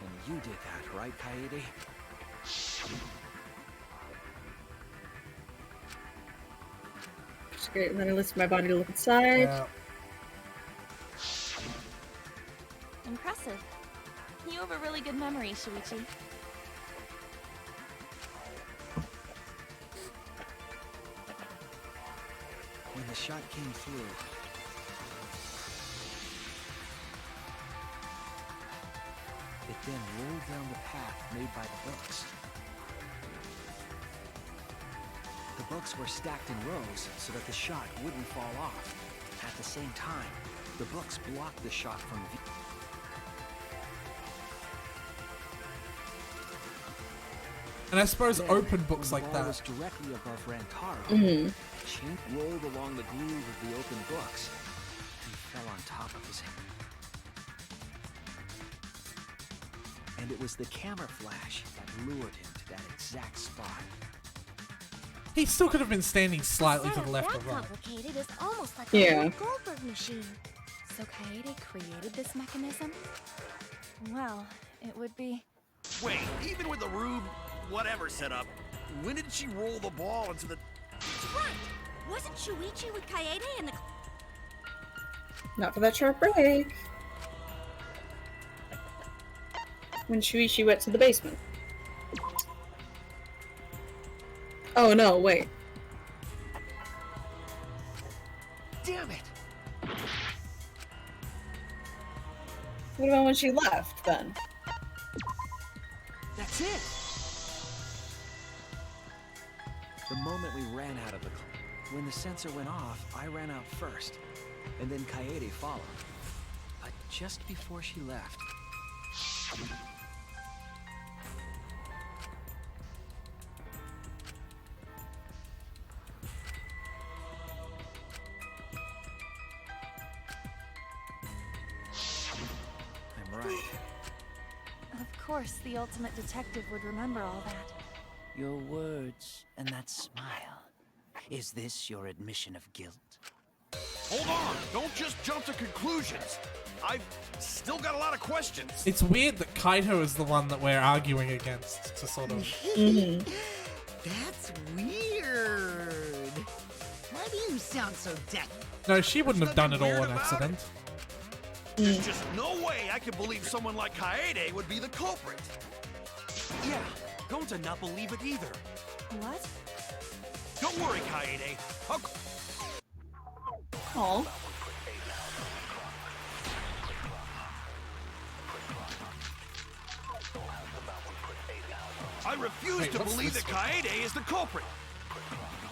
And you did that, right, Kaede? It's great, and then I lift my body to look inside. Yeah. Impressive. You have a really good memory, Shuichi. When the shot came through, it then rolled down the path made by the books. The books were stacked in rows so that the shot wouldn't fall off. At the same time, the books blocked the shot from view. And I suppose Then, open books when like the ball that. was directly above Rantaro. Mhm. Chink rolled along the groove of the open books and fell on top of his head. And it was the camera flash that lured him to that exact spot. He still could have been standing slightly to Setup the left or that right. complicated is almost like Yeah. a Goldberg machine. So Kaede created this mechanism? Well, it would be... Wait, even with the Rube whatever setup, when did she roll the ball into the... That's right. Wasn't Shuichi with Kaede in the... Not for that short break. When Shuichi went to the basement. Oh no, wait. Damn it! What about when she left then? That's it! The moment we ran out of the... When the sensor went off, I ran out first, and then Kaede followed. But just before she left... I'm right. Of course, the ultimate detective would remember all that. Your words and that smile. Is this your admission of guilt? Hold on! Don't just jump to conclusions! I've still got a lot of questions! It's weird that Kaito is the one that we're arguing against to sort of... That's weird. Why do you sound so deaf? No, she wouldn't have done it all on accident. There's just no way I can believe someone like Kaede would be the culprit! Yeah, Gonta not believe it either. What? Don't worry, Kaede. Oh. refuse to believe that Kaede is the culprit.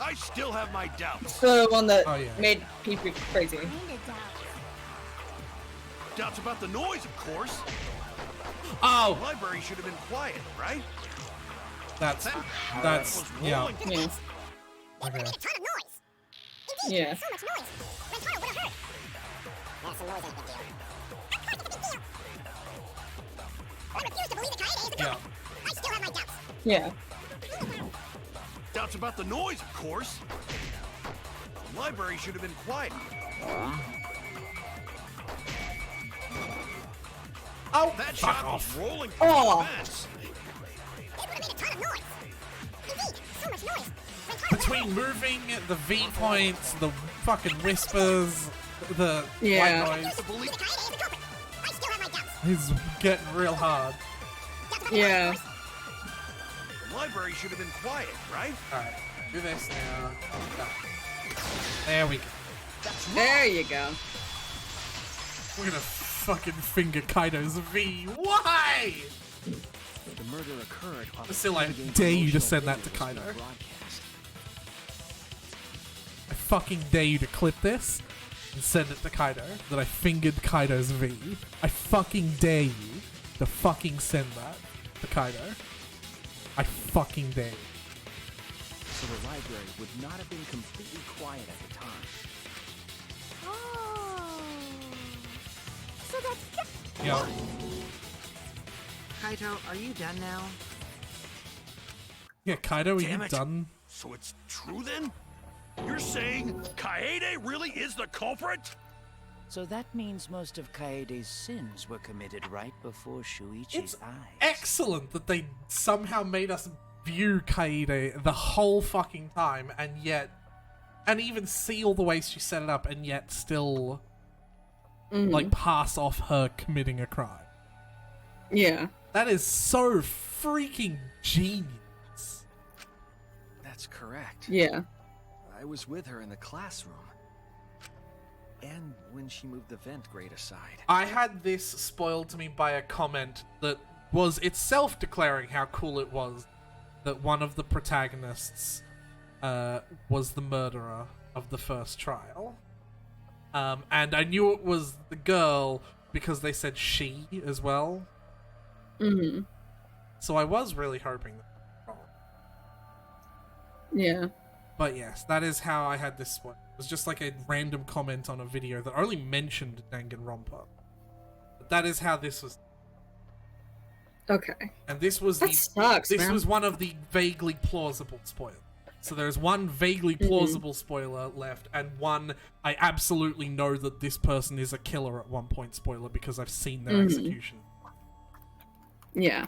I still have my doubts. The one that made people crazy. Doubts about the noise, of course. Oh! The library should have been quiet, right? That's yeah. Yeah. Okay. Yeah. So much noise. Rentaro would have heard. There's some noise ain't a big deal. Of course it's a big deal. I refuse to believe that Kaede is the culprit. I still have my doubts. Yeah. Doubts about the noise, of course. The library should have been quiet. Oh, that fuck shot off. was rolling Oh. fast. It would have made a ton of noise. Indeed, so much noise. Between moving, the V points, the fucking whispers, the Yeah. white noise, he's getting real hard. Yeah. The library should have been quiet, right? Alright, do this now. There we go. There you go. We're gonna fucking finger Kaido's V. Why? The murder occurred while Still, I dare you to send that to Kaido. I fucking dare you to clip this and send it to Kaido that I fingered Kaido's V. I fucking dare you to fucking send that to Kaido. I fucking dare you. So the library would not have been completely quiet at the time. Oh. So that's it. Yeah. Kaito, are you done now? Yeah, Kaido, are Damn you it. done? So it's true then? You're saying Kaede really is the culprit? So that means most of Kaede's sins were committed right before Shuichi's It's eyes. excellent that they somehow made us view Kaede the whole fucking time, and even see all the ways she set it up, and yet still like pass off her committing a crime. Yeah. That is so freaking genius. That's correct. Yeah. I was with her in the classroom. And when she moved the vent grate aside. I had this spoiled to me by a comment that was itself declaring how cool it was that one of the protagonists was the murderer of the first trial. And I knew it was the girl because they said she as well. Mm-hmm. So I was really hoping that. Yeah. But yes, that is how I had this spoiled. It was just like a random comment on a video that only mentioned Danganronpa. But that is how this was. Okay. And this was That sucks, this man. was one of the vaguely plausible spoilers. So there's one vaguely plausible spoiler left, and one I absolutely know that this person is a killer at one point spoiler because I've seen their execution. Yeah.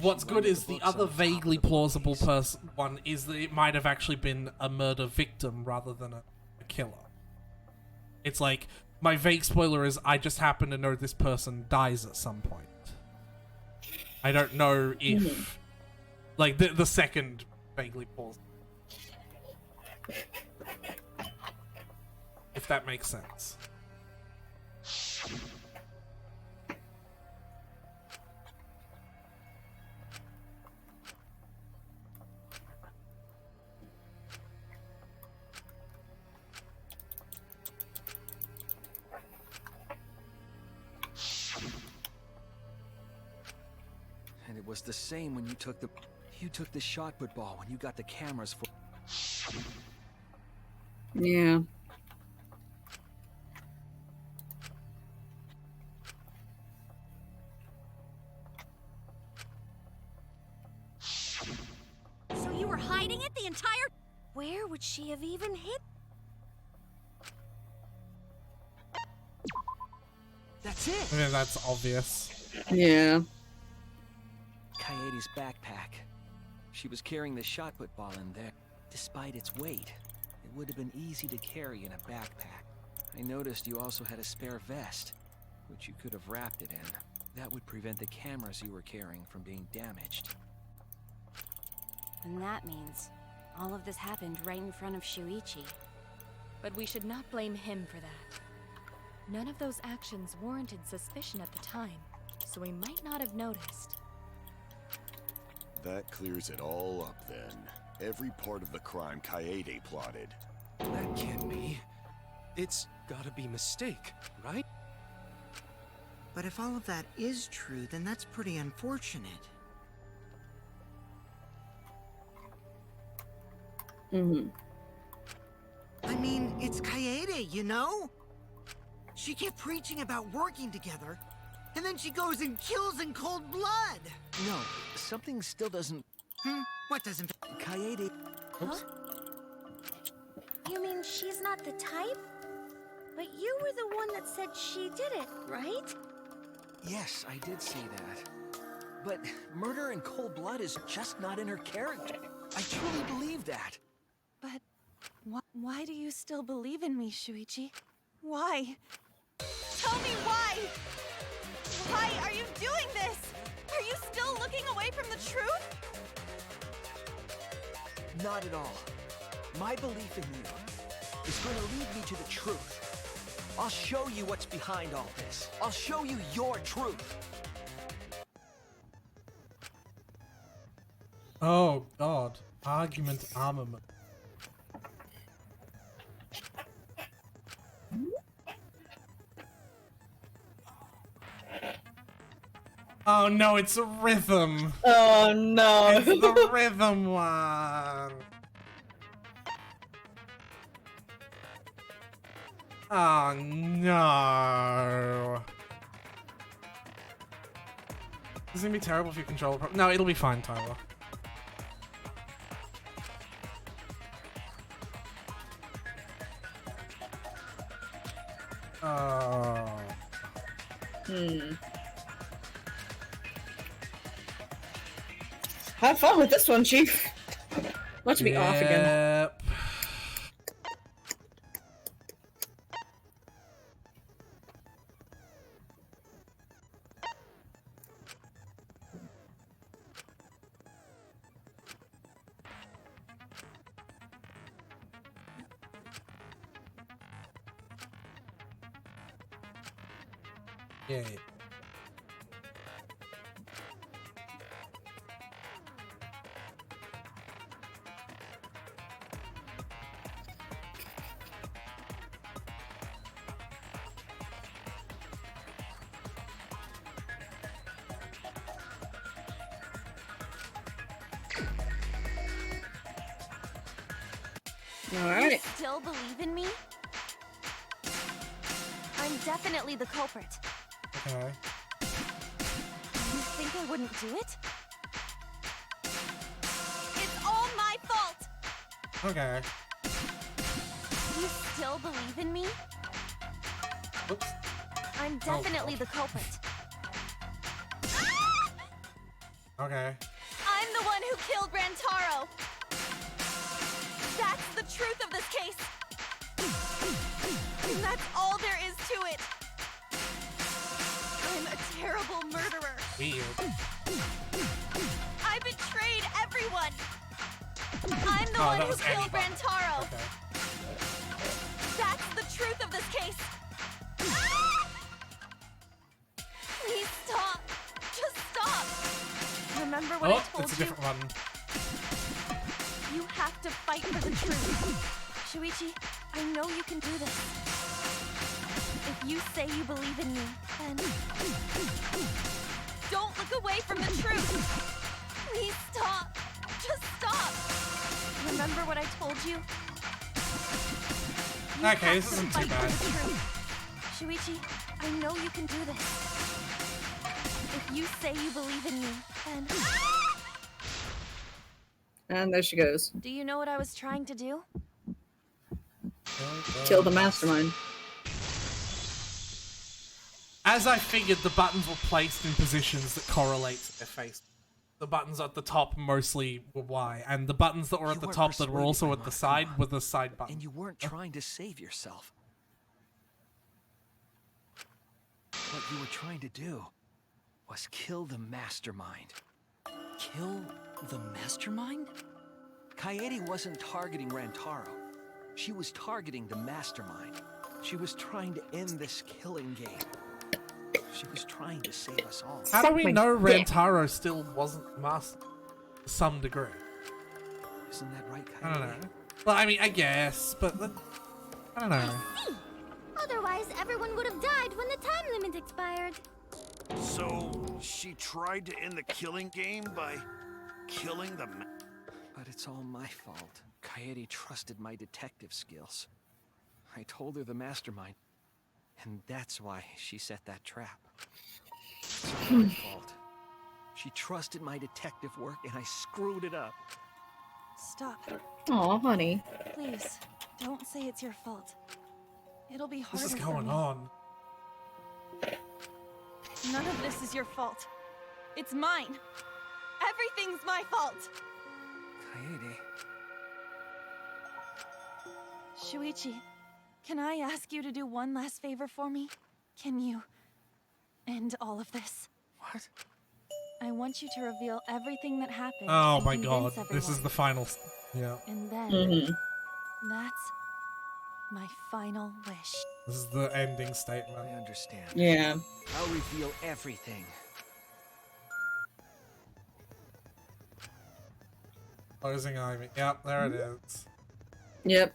What's good is the other vaguely plausible one is that it might have actually been a murder victim rather than a killer. It's like, my vague spoiler is I just happen to know this person dies at some point. I don't know if... Like, the second vaguely plausible. If that makes sense. And it was the same when you took the shot put ball when you got the cameras for. Yeah. So you were hiding it the entire... Where would she have even hid? That's it. I mean, that's obvious. Yeah. Kaede's backpack. She was carrying the shot put ball in there. Despite its weight, it would have been easy to carry in a backpack. I noticed you also had a spare vest, which you could have wrapped it in. That would prevent the cameras you were carrying from being damaged. And that means all of this happened right in front of Shuichi. But we should not blame him for that. None of those actions warranted suspicion at the time. so he might not have noticed. That clears it all up then. Every part of the crime Kaede plotted. That can't be. It's gotta be mistake, right? But if all of that is true, then that's pretty unfortunate. Mm-hmm. I mean, it's Kaede, you know? She kept preaching about working together, and then she goes and kills in cold blood! No, something still doesn't... What doesn't... Kaede... Huh? You mean she's not the type? But you were the one that said she did it, right? Yes, I did see that. But murder in cold blood is just not in her character. I truly believe that. But why do you still believe in me, Shuichi? Why? Tell me why! Why are you doing this? Are you still looking away from the truth? Not at all. My belief in you is going to lead me to the truth. I'll show you what's behind all this. I'll show you your truth. Oh, God. Argument armament. Oh no, it's a rhythm. Oh no. It's the rhythm one. Oh no. This is gonna be terrible if you control the No, it'll be fine, Tyler. Oh. Have fun with this one, Chief. Watch me off again. Yep. Yeah. Alright. You still believe in me? I'm definitely the culprit. Okay. You think I wouldn't do it? It's all my fault! Okay. You still believe in me? Oops. I'm definitely the culprit. Okay. I'm the one who killed Rantaro! That's the truth of this case! And that's all there is to it! I'm a terrible murderer! Weird. I betrayed everyone! I'm the one who killed Rantaro! Okay. That's the truth of this case! Please stop! Just stop! Remember what I told it's a you? different one. You have to fight for the truth. Shuichi, I know you can do this. If you say you believe in me, then... Don't look away from the truth! Please stop! Just stop! Remember what I told you? You Okay, have this to isn't fight too for bad. the truth. Shuichi, I know you can do this. If you say you believe in me, then... And there she goes. Do you know what I was trying to do? Kill the mastermind. As I figured, the buttons were placed in positions that correlate to their face. The buttons at the top mostly were Y, and the buttons that were at the top that were also at the side were the side buttons. And you weren't trying to save yourself. What you were trying to do was kill the mastermind. Kill the mastermind? Kaede wasn't targeting Rantaro. She was targeting the mastermind. She was trying to end this killing game. She was trying to save us all. How do we know Rantaro still wasn't master to some degree? Isn't that right, I don't know. Well, I mean, I guess, but I don't know. Otherwise, everyone would have died when the time limit expired. So, she tried to end the killing game by killing the But it's all my fault. Kaede trusted my detective skills. I told her the mastermind, and that's why she set that trap. It's all my fault. She trusted my detective work, and I screwed it up. Stop. Aw, honey. Please, don't say it's your fault. It'll be harder This is for going me. on. None of this is your fault. It's mine. Everything's my fault. Kaede. Shuichi, can I ask you to do one last favor for me? Can you end all of this? What? I want you to reveal everything that happened. Oh and my convince god, this is everyone. the final. Yeah. And then, that's my final wish. This is the ending statement. I understand. Yeah. I'll reveal everything. Closing ivy. Yep, there it is. Yep.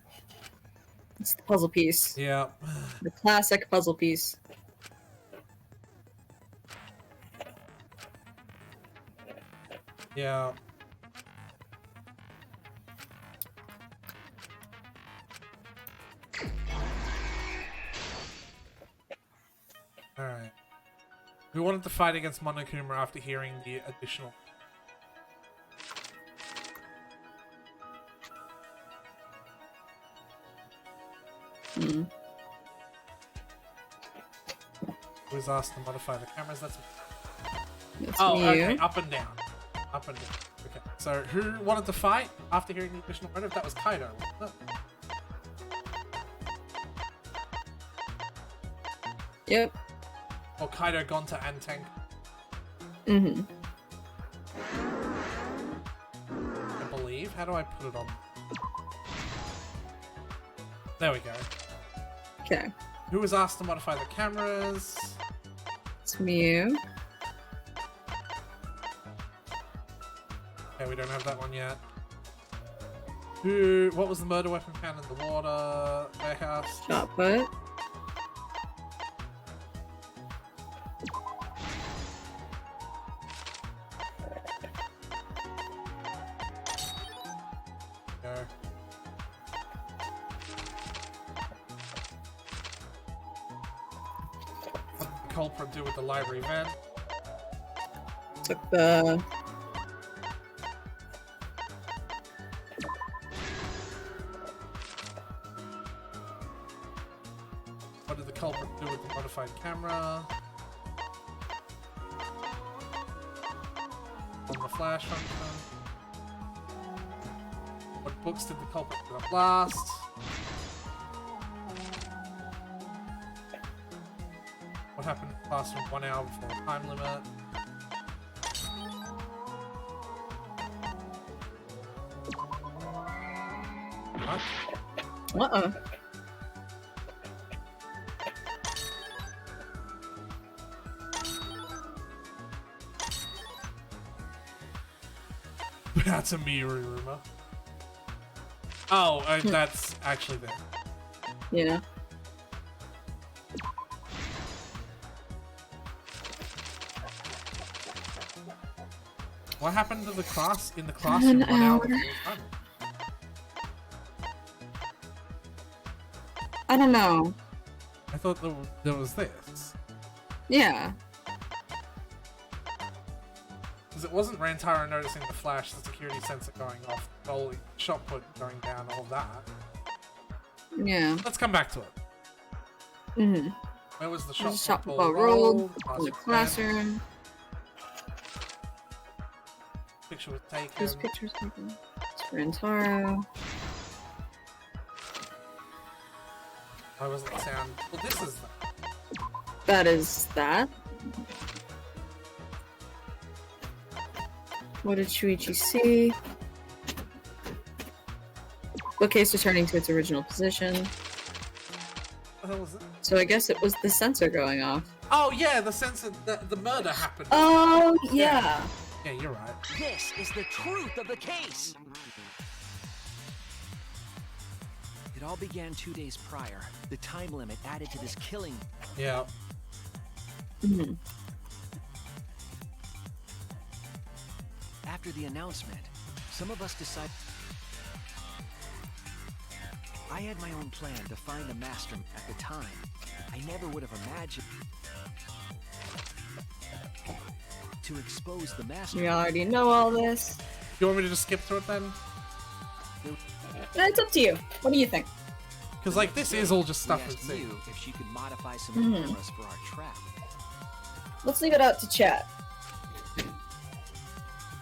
It's the puzzle piece. Yep. The classic puzzle piece. Yeah. Alright. We wanted to fight against Monokuma after hearing the additional. Who was asked to modify the cameras? That's oh, you. okay. Up and down. Up and down. Okay. So, who wanted to fight after hearing the additional motive? That was Kaido, wasn't it? Yep. Or Kaido, Gonta, and Tank. I believe. How do I put it on? There we go. Okay. Who was asked to modify the cameras? It's Mew. Okay, we don't have that one yet. Who? What was the murder weapon found in the water warehouse? Shot put. Go. What did the culprit do with the library van? Took the... What did the culprit do with the modified camera? On the flash function. What books did the culprit put up last? What happened in class from 1 hour before the time limit? What? Uh-uh. That's a Miru rumor. Oh, that's actually there. Yeah. What happened to the class in the classroom 1 hour before the time? I don't know. I thought there was this. Yeah. Because it wasn't Rantaro noticing the flash, the security sensor going off, the whole shot put going down, all of that. Yeah. Let's come back to it. Mm-hmm. Where was the There's a shot shot put put rolled in the classroom. Picture was taken. Whose picture was taken? It's Rantaro. Why wasn't the sound? Well, this is that. That is that. What did Shuichi see? Bookcase returning to its original position. What the hell was it? So I guess it was the sensor going off. Oh yeah, the sense that the murder happened. Oh yeah. Yeah, you're right. This is the truth of the case. It all began 2 days prior. The time limit added to this killing. Yeah. Mhm. After the announcement, some of us decided. I had my own plan to find the master at the time. I never would have imagined to expose the master. We already know all this. You want me to just skip through it then? It's up to you. What do you think? Because like this is all just stuff We we've asked seen. you if she could modify some Mhm. cameras for our trap. Let's leave it out to chat.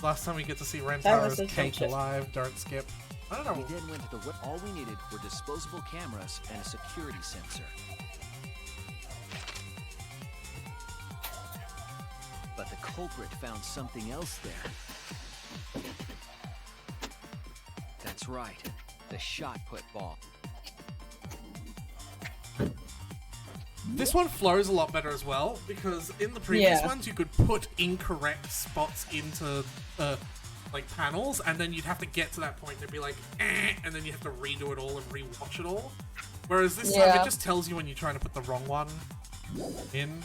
Last time we get to see That Rentaro's was cake some shit. alive. Don't skip. I don't know. We then went to the all we needed were disposable cameras and a security sensor. But the culprit found something else there. That's right, the shot put ball. This one flows a lot better as well, because in the previous Yeah. ones you could put incorrect spots into like panels, and then you'd have to get to that point and it'd be like, and then you have to redo it all and rewatch it all. Whereas this time Yeah. it just tells you when you're trying to put the wrong one in.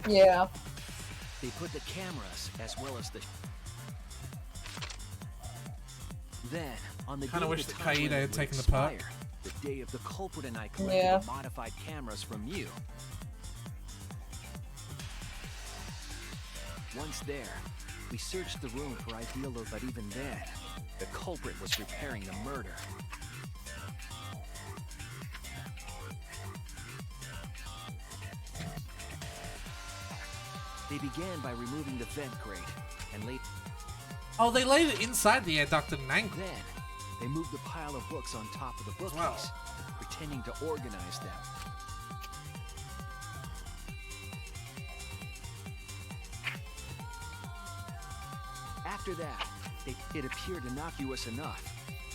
Yeah. They put the cameras as well as the. Then, on the Kinda day wish the that time Kaede limit had would taken the perk. expire, the day of the culprit and I collected Yeah. the modified cameras from you. Once there, we searched the room for ideal load, but even then, the culprit was preparing the murder. They began by removing the vent grate and laid. Oh, they laid it inside the air duct and angle. Then, they moved the pile of books on top of the bookcase, Wow. pretending to organize them. After that, it appeared innocuous enough,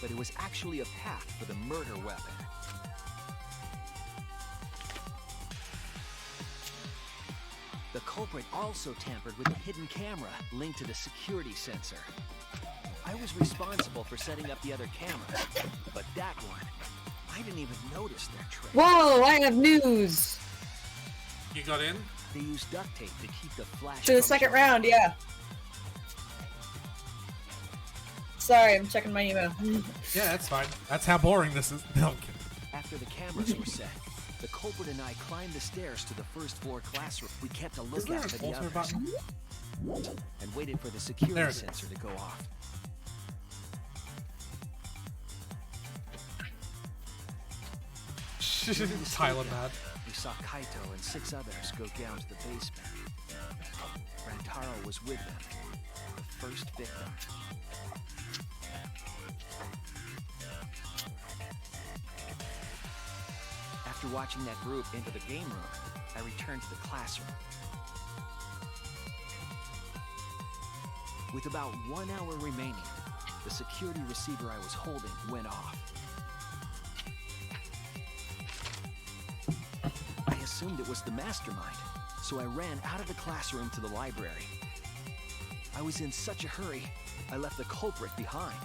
but it was actually a path for the murder weapon. The culprit also tampered with the hidden camera linked to the security sensor. I was responsible for setting up the other cameras, but that one, I didn't even notice their trick. Whoa, I have news! You got in? They used duct tape to keep the flash To the from second showing. round, yeah. Sorry, I'm checking my email. Yeah, that's fine. That's how boring this is. No, I'm kidding. After the cameras were set, the culprit and I climbed the stairs to the first floor classroom. We kept a Is there lookout an for the alter others button? and waited for the There security it is. sensor to go off. During the Tyler stakeout, mad. We saw Kaito and 6 others go down to the basement. Rantaro was with them, the first victim. After watching that group into the game room, I returned to the classroom. With about 1 hour remaining, the security receiver I was holding went off. I assumed it was the mastermind, so I ran out of the classroom to the library. I was in such a hurry, I left the culprit behind.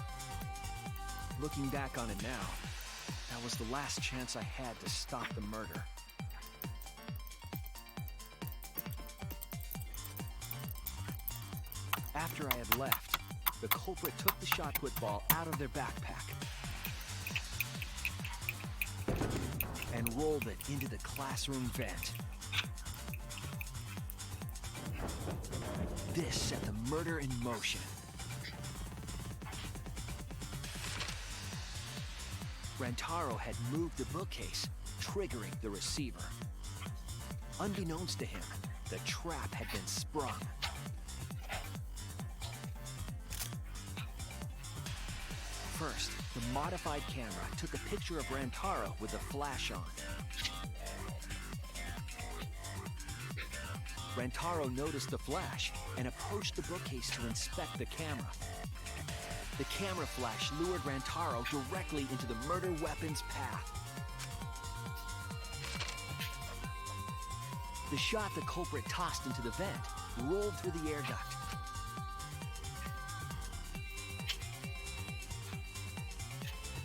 Looking back on it now, that was the last chance I had to stop the murder. After I had left, the culprit took the shot put ball out of their backpack and rolled it into the classroom vent. This set the murder in motion. Rantaro had moved the bookcase, triggering the receiver. Unbeknownst to him, the trap had been sprung. First, the modified camera took a picture of Rantaro with the flash on. Rantaro noticed the flash and approached the bookcase to inspect the camera. The camera flash lured Rantaro directly into the murder weapon's path. The shot the culprit tossed into the vent rolled through the air duct.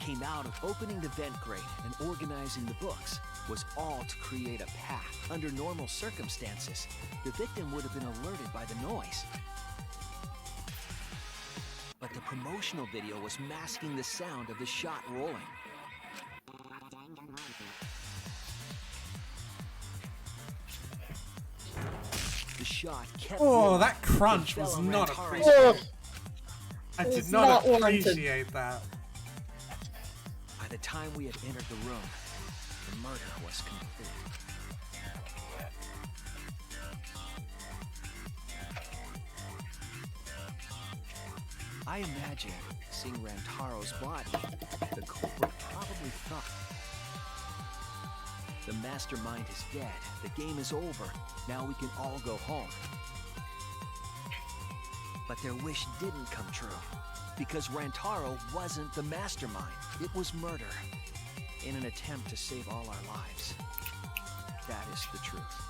Came out of opening the vent grate and organizing the books was all to create a path. Under normal circumstances, the victim would have been alerted by the noise. But the promotional video was masking the sound of the shot rolling. The shot kept rolling. That crunch It was fell on not Rantaro's appreciated. I It's did not not warranted. appreciate that. By the time we had entered the room, the murder was complete. I imagine seeing Rantaro's body, the culprit probably thought, the mastermind is dead, the game is over, now we can all go home. But their wish didn't come true, because Rantaro wasn't the mastermind. It was murder, in an attempt to save all our lives. That is the truth.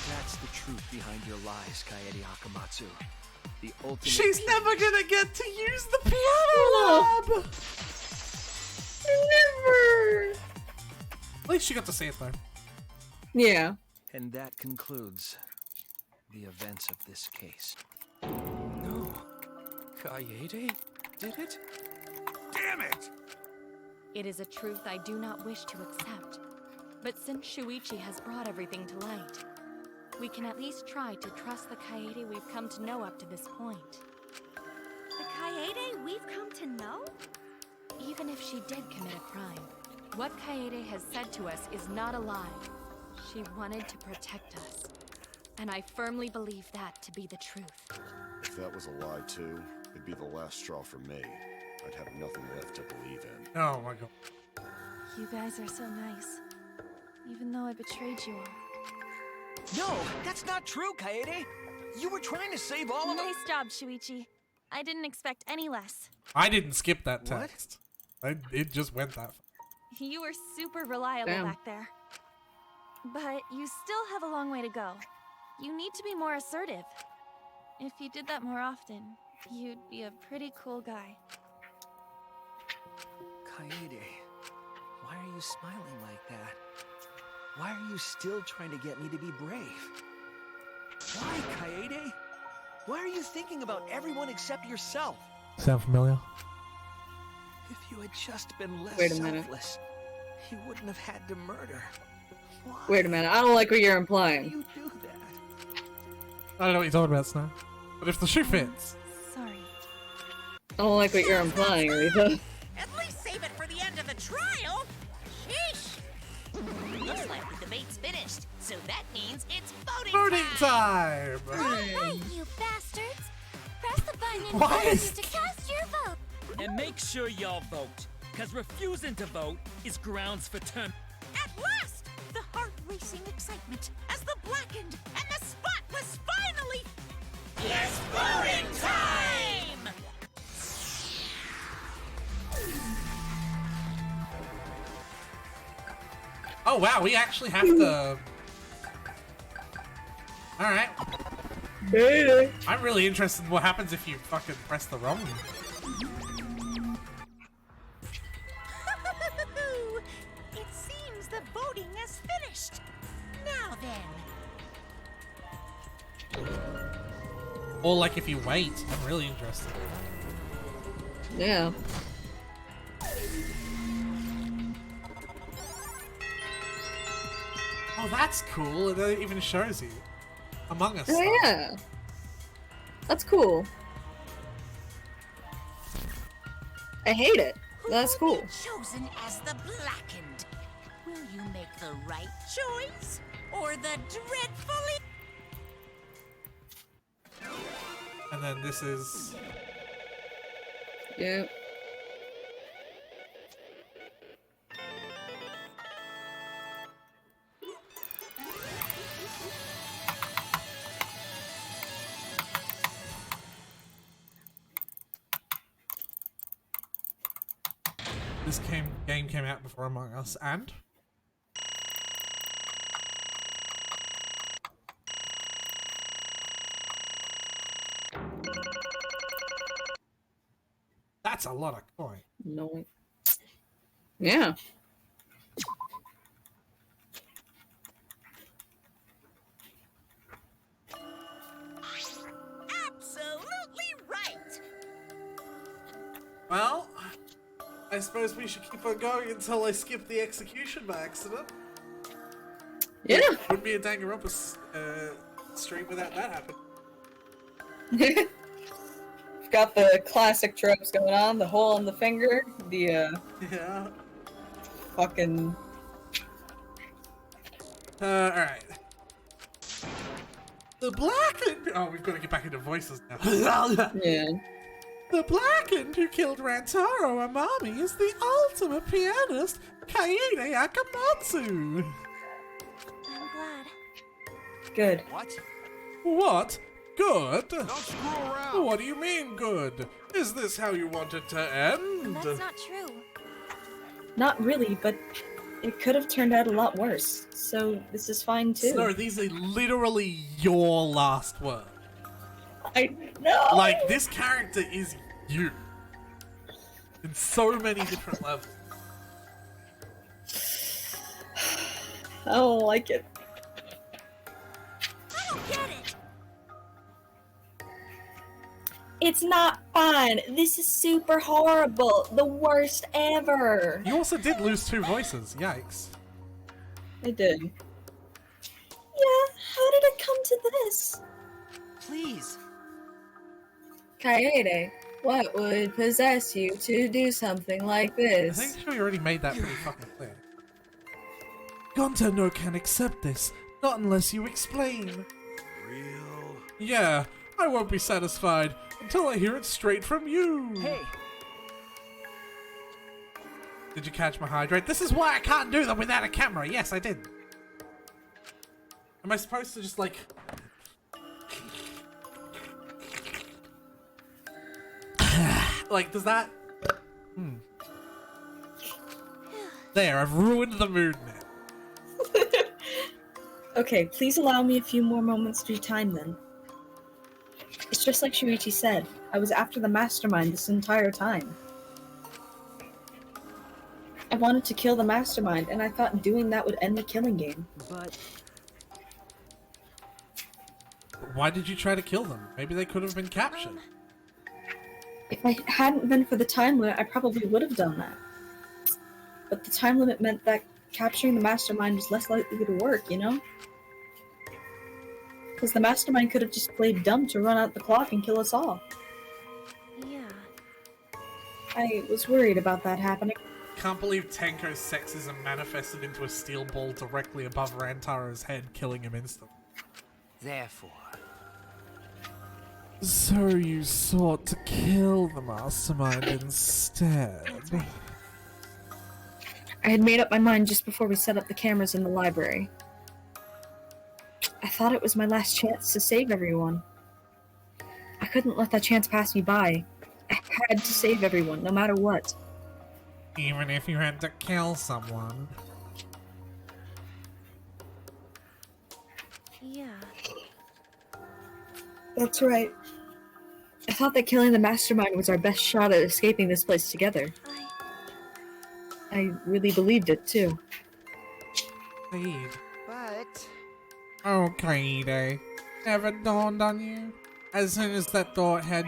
That's the truth behind your lies, Kaede Akamatsu. The ultimate. She's never gonna get to use the piano lab! Never! At least she got to see it though. Yeah. And that concludes the events of this case. No. Kaede did it? Damn it! It is a truth I do not wish to accept. But since Shuichi has brought everything to light, we can at least try to trust the Kaede we've come to know up to this point. The Kaede we've come to know? Even if she did commit a crime, what Kaede has said to us is not a lie. She wanted to protect us. And I firmly believe that to be the truth. If that was a lie too, it'd be the last straw for me. I'd have nothing left to believe in. Oh my god. You guys are so nice. Even though I betrayed you all. No, that's not true, Kaede! You were trying to save all of them! Nice job, Shuichi. I didn't expect any less. I didn't skip that text. It just went that far. You were super reliable Damn. back there. But you still have a long way to go. You need to be more assertive. If you did that more often, you'd be a pretty cool guy. Kaede, why are you smiling like that? Why are you still trying to get me to be brave? Why, Kaede? Why are you thinking about everyone except yourself? Sound familiar? If you had just been less Wait a minute. selfless, you wouldn't have had to murder. Why? Wait a minute, I don't like what you're Why implying. do you do that? I don't know what you're talking about, Snow. But if the shoe fits. Sorry. I don't like what you're implying, Aretha. At least save it for the end of the trial. Sheesh. Looks like the debate's finished, so that means it's voting time! Alright, you bastards! Press the button in Why front of is- you to cast your vote! And make sure y'all vote, cause refusing to vote is grounds for term. At last, the heart-racing excitement as the blackened and the spotless finally. It's voting time! Oh wow, we actually have to... Alright. I'm really interested in what happens if you fucking press the wrong one. It seems the voting is finished. Now then. Or like if you wait. I'm really interested. Yeah. Oh, that's cool. It even shows you. Among Us. Oh stuff. yeah. That's cool. I hate it. That's Who will cool. be chosen as the blackened? Will you make the right choice or the dreadfully? And then this is... Yeah. This game came out before Among Us, and that's a lot of coin. No. Yeah. Absolutely right! Well, I suppose we should keep on going until I skip the execution by accident. Yeah. Wouldn't be a Danganronpa stream without that happening. We've got the classic tropes going on, the hole in the finger, the Yeah. fucking... Alright. The blackened... Oh, we've got to get back into voices now. Yeah. the blackened who killed Rantaro Amami is the ultimate pianist, Kaede Akamatsu. I'm glad. Good. What? Good? Don't screw around. What do you mean good? Is this how you want it to end? That's not true. Not really, but it could have turned out a lot worse. So this is fine too. No, these are literally your last words. I know. Like, this character is you. In so many different levels. I don't like it. I don't get it! It's not fun. This is super horrible. The worst ever. You also did lose 2 voices. Yikes. I did. Yeah, how did it come to this? Please. Kaede, what would possess you to do something like I this? think we already made that pretty fucking clear. Gonta no can accept this, not unless you explain. Real? Yeah, I won't be satisfied until I hear it straight from you. Hey. Did you catch my hydrate? This is why I can't do them without a camera. Yes, I did. Am I supposed to just like... like, does that... There, I've ruined the mood now. Okay, please allow me a few more moments to time then. It's just like Shuichi said. I was after the mastermind this entire time. I wanted to kill the mastermind, and I thought doing that would end the killing game. But Why did you try to kill them? Maybe they could have been captured. If I hadn't been for the time limit, I probably would have done that. But the time limit meant that capturing the mastermind was less likely to work, you know? Because the mastermind could have just played dumb to run out the clock and kill us all. Yeah. I was worried about that happening. Can't believe Tenko's sexism manifested into a steel ball directly above Rantaro's head, killing him instantly. therefore, So you sought to kill the mastermind instead. I had made up my mind just before we set up the cameras in the library. I thought it was my last chance to save everyone. I couldn't let that chance pass me by. I had to save everyone, no matter what. Even if you had to kill someone. Yeah. That's right. I thought that killing the mastermind was our best shot at escaping this place together. I really believed it, too. Kaede. but Oh, Kaede. Never dawned on you? As soon as that thought had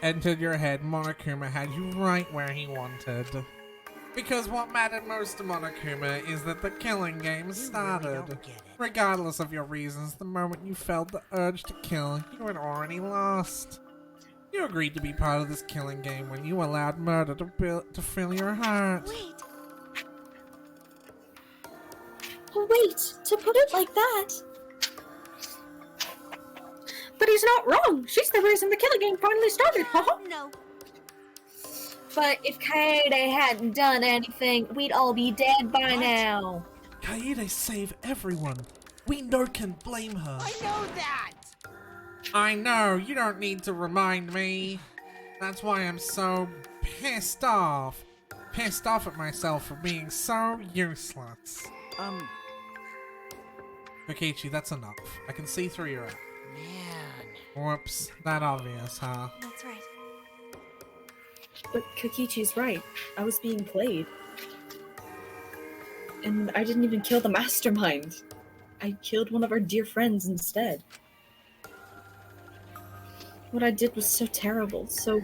entered your head, Monokuma had you right where he wanted. Because what mattered most to Monokuma is that the killing game started. Regardless of your reasons, the moment you felt the urge to kill, you had already lost. You agreed to be part of this killing game when you allowed murder to fill your heart. Wait, to put it like that. But he's not wrong! She's the reason the killing game finally started, haha! No. But if Kaede hadn't done anything, we'd all be dead by now. Kaede saved everyone. We no can blame her. I know that! I know, you don't need to remind me. That's why I'm so pissed off. pissed off at myself for being so useless. Kokichi, that's enough. I can see through your act. Man. Whoops, that obvious, huh? That's right. But Kokichi's right. I was being played. And I didn't even kill the mastermind. I killed one of our dear friends instead. What I did was so terrible, so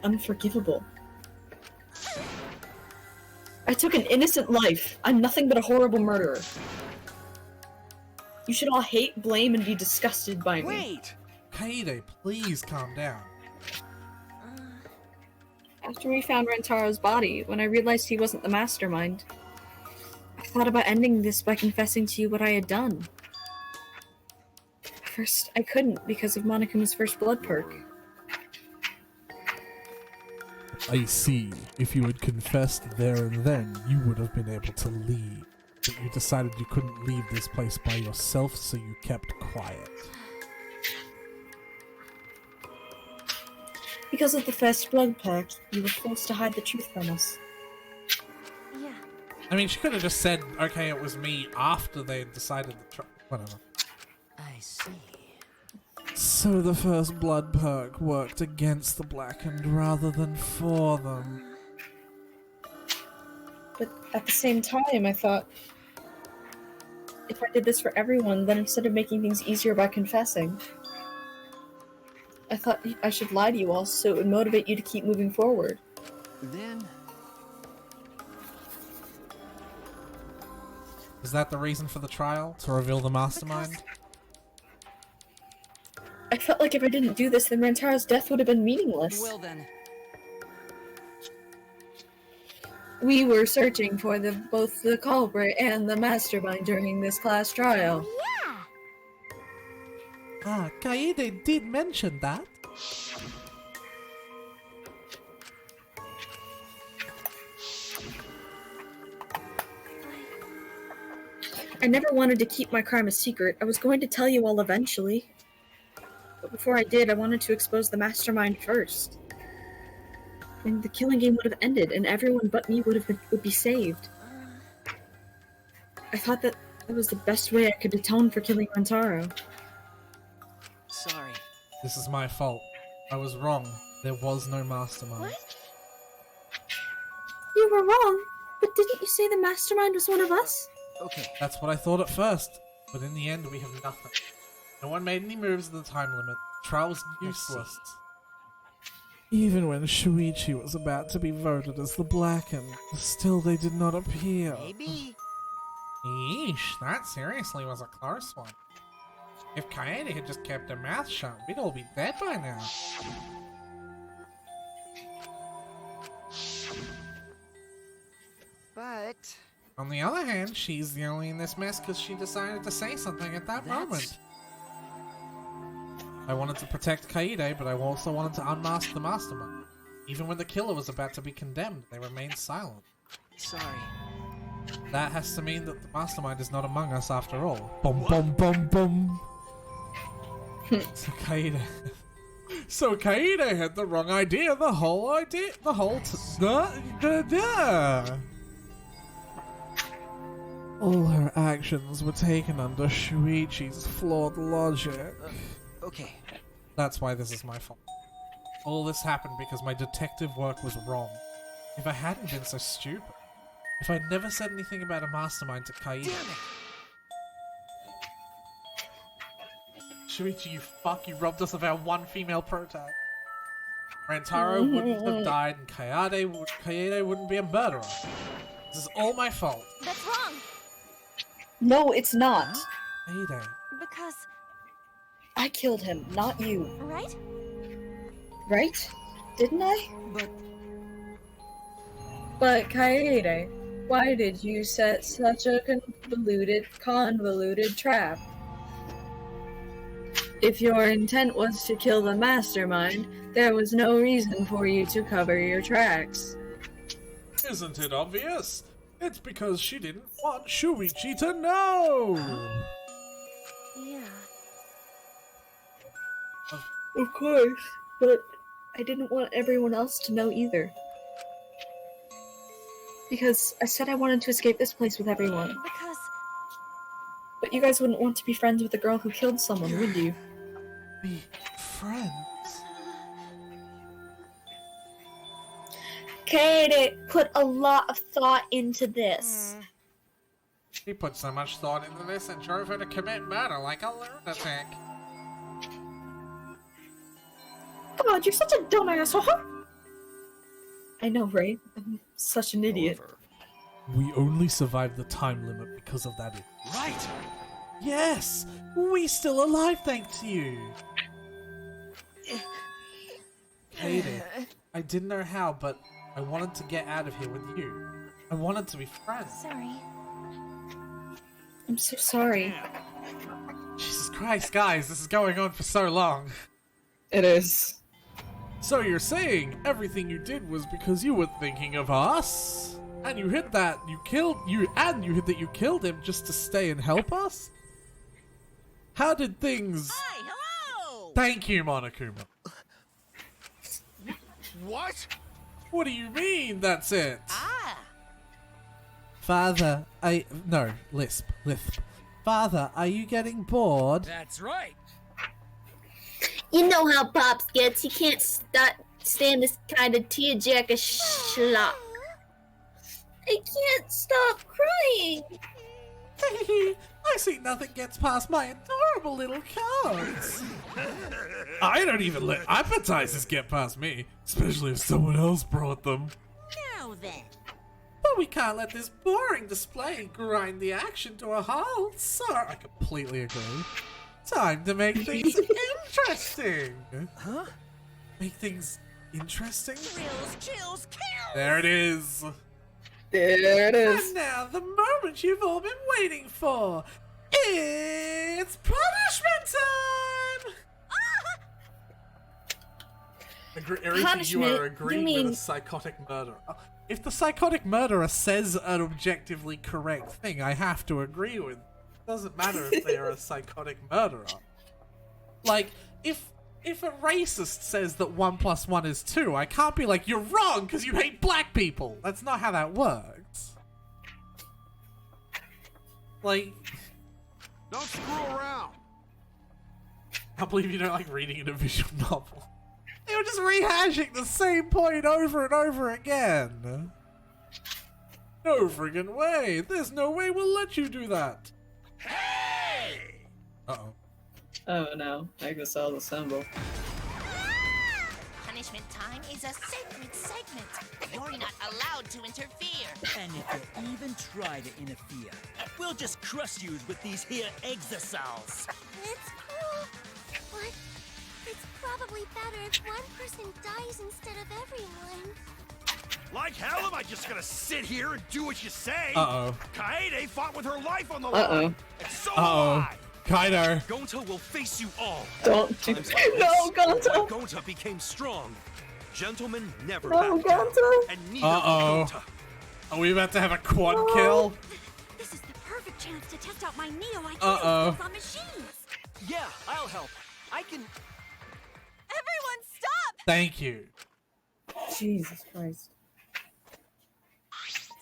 unforgivable. I took an innocent life. I'm nothing but a horrible murderer. You should all hate, blame, and be disgusted by me. Wait! Kaede, please calm down. After we found Rentaro's body, when I realized he wasn't the mastermind, I thought about ending this by confessing to you what I had done. First, I couldn't because of Monokuma's first blood perk. I see. If you had confessed there and then, you would have been able to leave. But you decided you couldn't leave this place by yourself, so you kept quiet. Because of the first blood perk, you were forced to hide the truth from us. Yeah. I mean, she could have just said, okay, it was me after they had decided the whatever. I see. So the first blood perk worked against the Blackened rather than for them. But at the same time, I thought, if I did this for everyone, then instead of making things easier by confessing, I thought I should lie to you all so it would motivate you to keep moving forward. Then... Is that the reason for the trial? To reveal the mastermind? I felt like if I didn't do this, then Rantaro's death would have been meaningless. Well then. We were searching for both the culprit and the mastermind during this class trial. Yeah! Ah, Kaede did mention that. I never wanted to keep my crime a secret. I was going to tell you all eventually. But before I did, I wanted to expose the mastermind first. And the killing game would have ended, and everyone but me would be saved. I thought that was the best way I could atone for killing Rantaro. Sorry. This is my fault. I was wrong. There was no mastermind. What? You were wrong, but didn't you say the mastermind was one of us? Okay. That's what I thought at first, but in the end we have nothing. No one made any moves in the time limit. The trial was useless. Even when Shuichi was about to be voted as the Blackened, still they did not appear. Maybe. Yeesh, that seriously was a close one. If Kaede had just kept her mouth shut, we'd all be dead by now. But... On the other hand, she's the only in this mess because she decided to say something at that moment. I wanted to protect Kaede, but I also wanted to unmask the mastermind. Even when the killer was about to be condemned, they remained silent. Sorry. That has to mean that the mastermind is not among us after all. Bum bum bum bum. So Kaede had the wrong idea, the whole All her actions were taken under Shuichi's flawed logic. Okay. That's why this is my fault. All this happened because my detective work was wrong. If I hadn't been so stupid, if I'd never said anything about a mastermind to Kaede... Damn it! Shuichi, you fuck, you robbed us of our one female protag. Rantaro wouldn't have died and Kaede wouldn't be a murderer. This is all my fault. That's wrong. No, it's not. Kaede. Because... I killed him, not you. Right? Right? Didn't I? But... But Kaede, why did you set such a convoluted trap? If your intent was to kill the mastermind, there was no reason for you to cover your tracks. Isn't it obvious? It's because she didn't want Shuichi to know! Yeah. Of course, but I didn't want everyone else to know either. Because I said I wanted to escape this place with everyone. Because... But you guys wouldn't want to be friends with the girl who killed someone, would you? Be friends? Katie put a lot of thought into this. He put so much thought into this and drove her to commit murder like a lunatic. God, you're such a dumbass, huh? I know, right? I'm such an idiot. We only survived the time limit because of that. Right! Yes! We still alive thanks to you! Katie, I didn't know how, but I wanted to get out of here with you. I wanted to be friends. Sorry. I'm so sorry. Jesus Christ, guys, this is going on for so long. It is. So you're saying everything you did was because you were thinking of us? And you hid that you killed him just to stay and help us? How did things... Hi, hello! Thank you, Monokuma. What? What do you mean, that's it? Ah! Father, lisp. Father, are you getting bored? That's right. You know how Pops gets. He can't stand this kind of tearjerker schlock. I can't stop crying. I see nothing gets past my adorable little cards. I don't even let appetizers get past me, especially if someone else brought them. Now then. But we can't let this boring display grind the action to a halt, sir. I completely agree. Time to make things interesting. Huh? Make things interesting? Thrills, chills, kills! There it is. There it is. And now the moment you've all been waiting for. It's punishment time! Everything Punishment? you are agreeing You mean- with a psychotic murderer. If the psychotic murderer says an objectively correct thing, I have to agree with. It doesn't matter if they are a psychotic murderer. Like, if a racist says that 1 + 1 is 2, I can't be like, you're wrong because you hate black people. That's not how that works. Like, Don't screw around. I can't believe you don't like reading in a visual novel. They were just rehashing the same point over and over again. No friggin' way. There's no way we'll let you do that. Hey! Uh-oh. Oh no, I guess I'll assemble. Punishment time is a sacred segment. You're not allowed to interfere. And if you even try to interfere, we'll just crush you with these here exosols. It's cool, but it's probably better if one person dies instead of everyone. Like hell am I just gonna sit here and do what you say? Uh-oh. Kaede fought with her life on the Uh-oh. line. And so will Uh-oh. I. Kaido. Gonta will face you all. Don't do Times No, like this, Gonta. Gonta became strong. Gentlemen never No, back down. Gonta. And neither Uh-oh. will Gonta. Are we about to have a quad kill? This is the perfect chance to test out my Neo IQ Uh-oh. skills on machines. Yeah, I'll help. I can... Everyone stop! Thank you. Jesus Christ.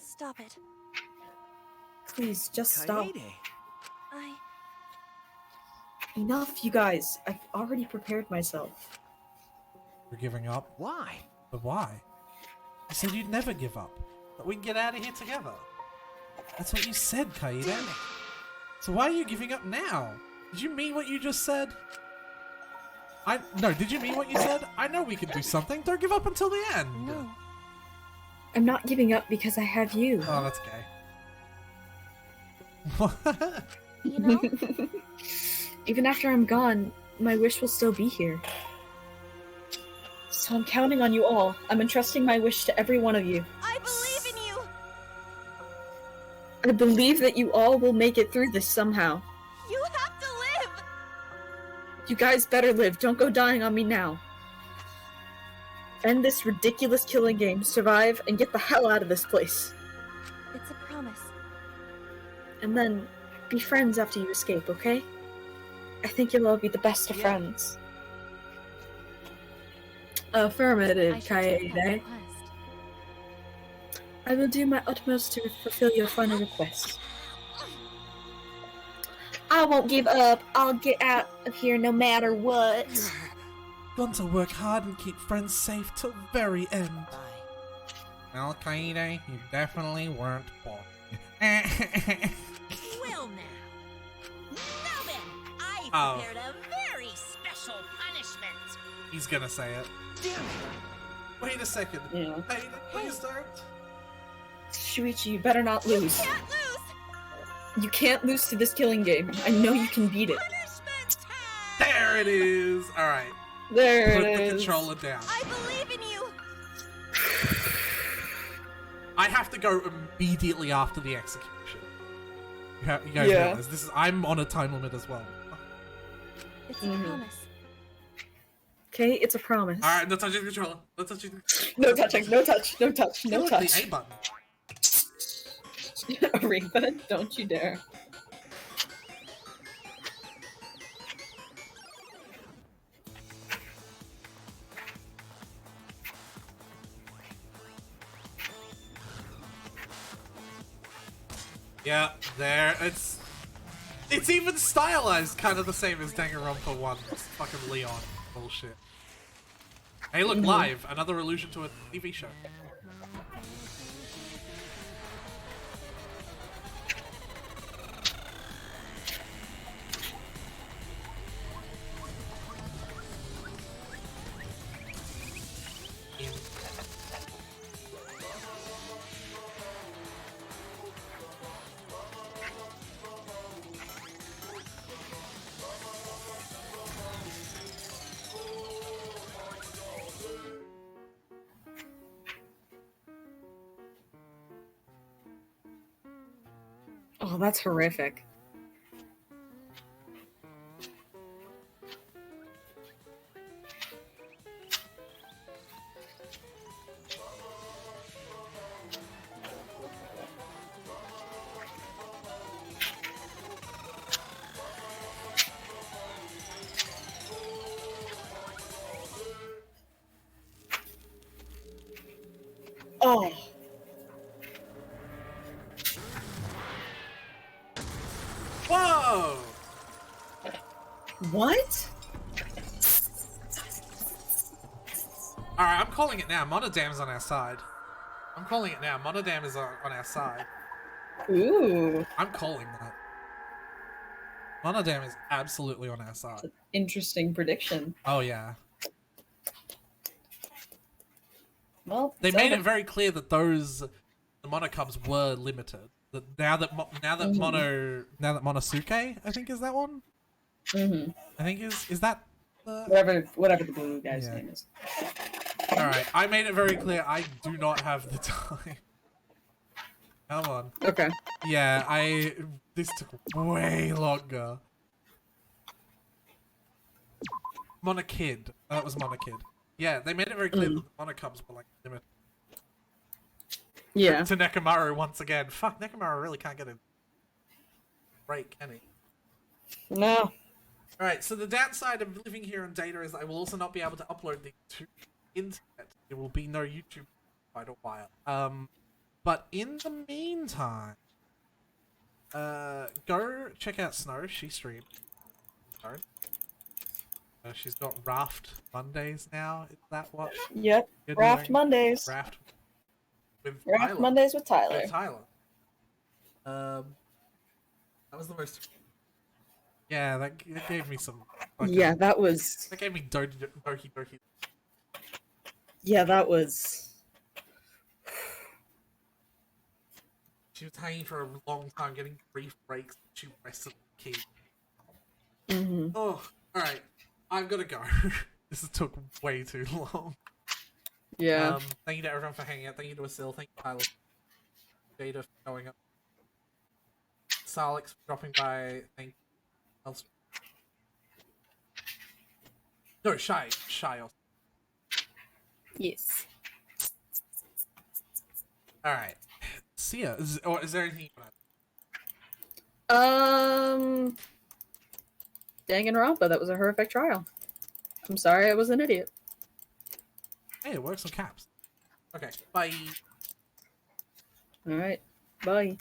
Stop it. Please, just stop. Kaede. Enough, you guys. I've already prepared myself. You're giving up? Why? But why? You said you'd never give up. That we can get out of here together. That's what you said, Kaede. Damn it. So why are you giving up now? Did you mean what you just said? No, did you mean what you said? I know we can do something. Don't give up until the end. No. I'm not giving up because I have you. Oh, that's gay. You know? Even after I'm gone, my wish will still be here. So I'm counting on you all. I'm entrusting my wish to every one of you. I believe in you! I believe that you all will make it through this somehow. You have to live! You guys better live. Don't go dying on me now. End this ridiculous killing game, survive, and get the hell out of this place. It's a promise. And then, be friends after you escape, okay? I think you'll all be the best of friends. Affirmative, I should take that Kaede. request. I will do my utmost to fulfill your final request. I won't give up. I'll get out of here no matter what. Going to work hard and keep friends safe till very end. Well, Kaede, you definitely weren't born. Well now then, I've prepared a very special punishment. He's gonna say it. Damn it! Wait a second. Yeah. Kaede, please don't. Shuichi, you better not lose. You can't lose! You can't lose to this killing game. I know you can beat it. There it is! Alright. There Put it the is. controller down. I believe in you! I have to go immediately after the execution. You guys Yeah. realize this is, I'm on a time limit as well. It's a promise. Okay, it's a promise. Alright, no touching the controller. No touching the No touching, no touch, no touch, no Look, touch. the A button. Aretha, don't you dare. Yeah, there. It's even stylized kind of the same as Danganronpa 1. It's fucking Leon bullshit. Hey, look, live. Another allusion to a TV show. Oh, that's horrific. Oh. Whoa! What? Alright, I'm calling it now. Monodam's on our side. I'm calling it now. Monodam is on our side. Ooh. I'm calling that. Monodam is absolutely on our side. Interesting prediction. Oh, yeah. Well, They it's made over. it very clear that the monocubs were limited. That now that Monosuke, I think is that one. Mm-hmm. I think is that the Whatever the blue guy's Yeah. name is. All right. I made it very clear I do not have the time. Come on. Okay. Yeah, this took way longer. Monokid. That was Monokid. Yeah, they made it very clear that the monocubs were like limited. Yeah. To Nekomaru once again. Fuck, Nekomaru really can't get a break, can he? No. Alright, so the downside of living here in Data is I will also not be able to upload these to the internet. There will be no YouTube for quite a while. But in the meantime, go check out Snow. She streamed. She's got Raft Mondays now. Is that what? Yep. you're Raft doing? Mondays. Raft with Raft Tyler. Mondays with Tyler. With Tyler. That was the most. Yeah, that gave me some. Yeah, that was. That gave me Doki Doki. Yeah, that was. She was hanging for a long time, getting brief breaks. She rested the key. Mm-hmm. Oh, alright. I've got to go. This took way too long. Yeah. Thank you to everyone for hanging out. Thank you to Asil. Thank you, Tyler. Data for going up. Salix for dropping by. Thank you. No, Shy also. Yes. Alright. Sia, is there anything you want to... Danganronpa, that was a horrific trial. I'm sorry I was an idiot. Hey, it works on caps. Okay, bye. All right. Bye.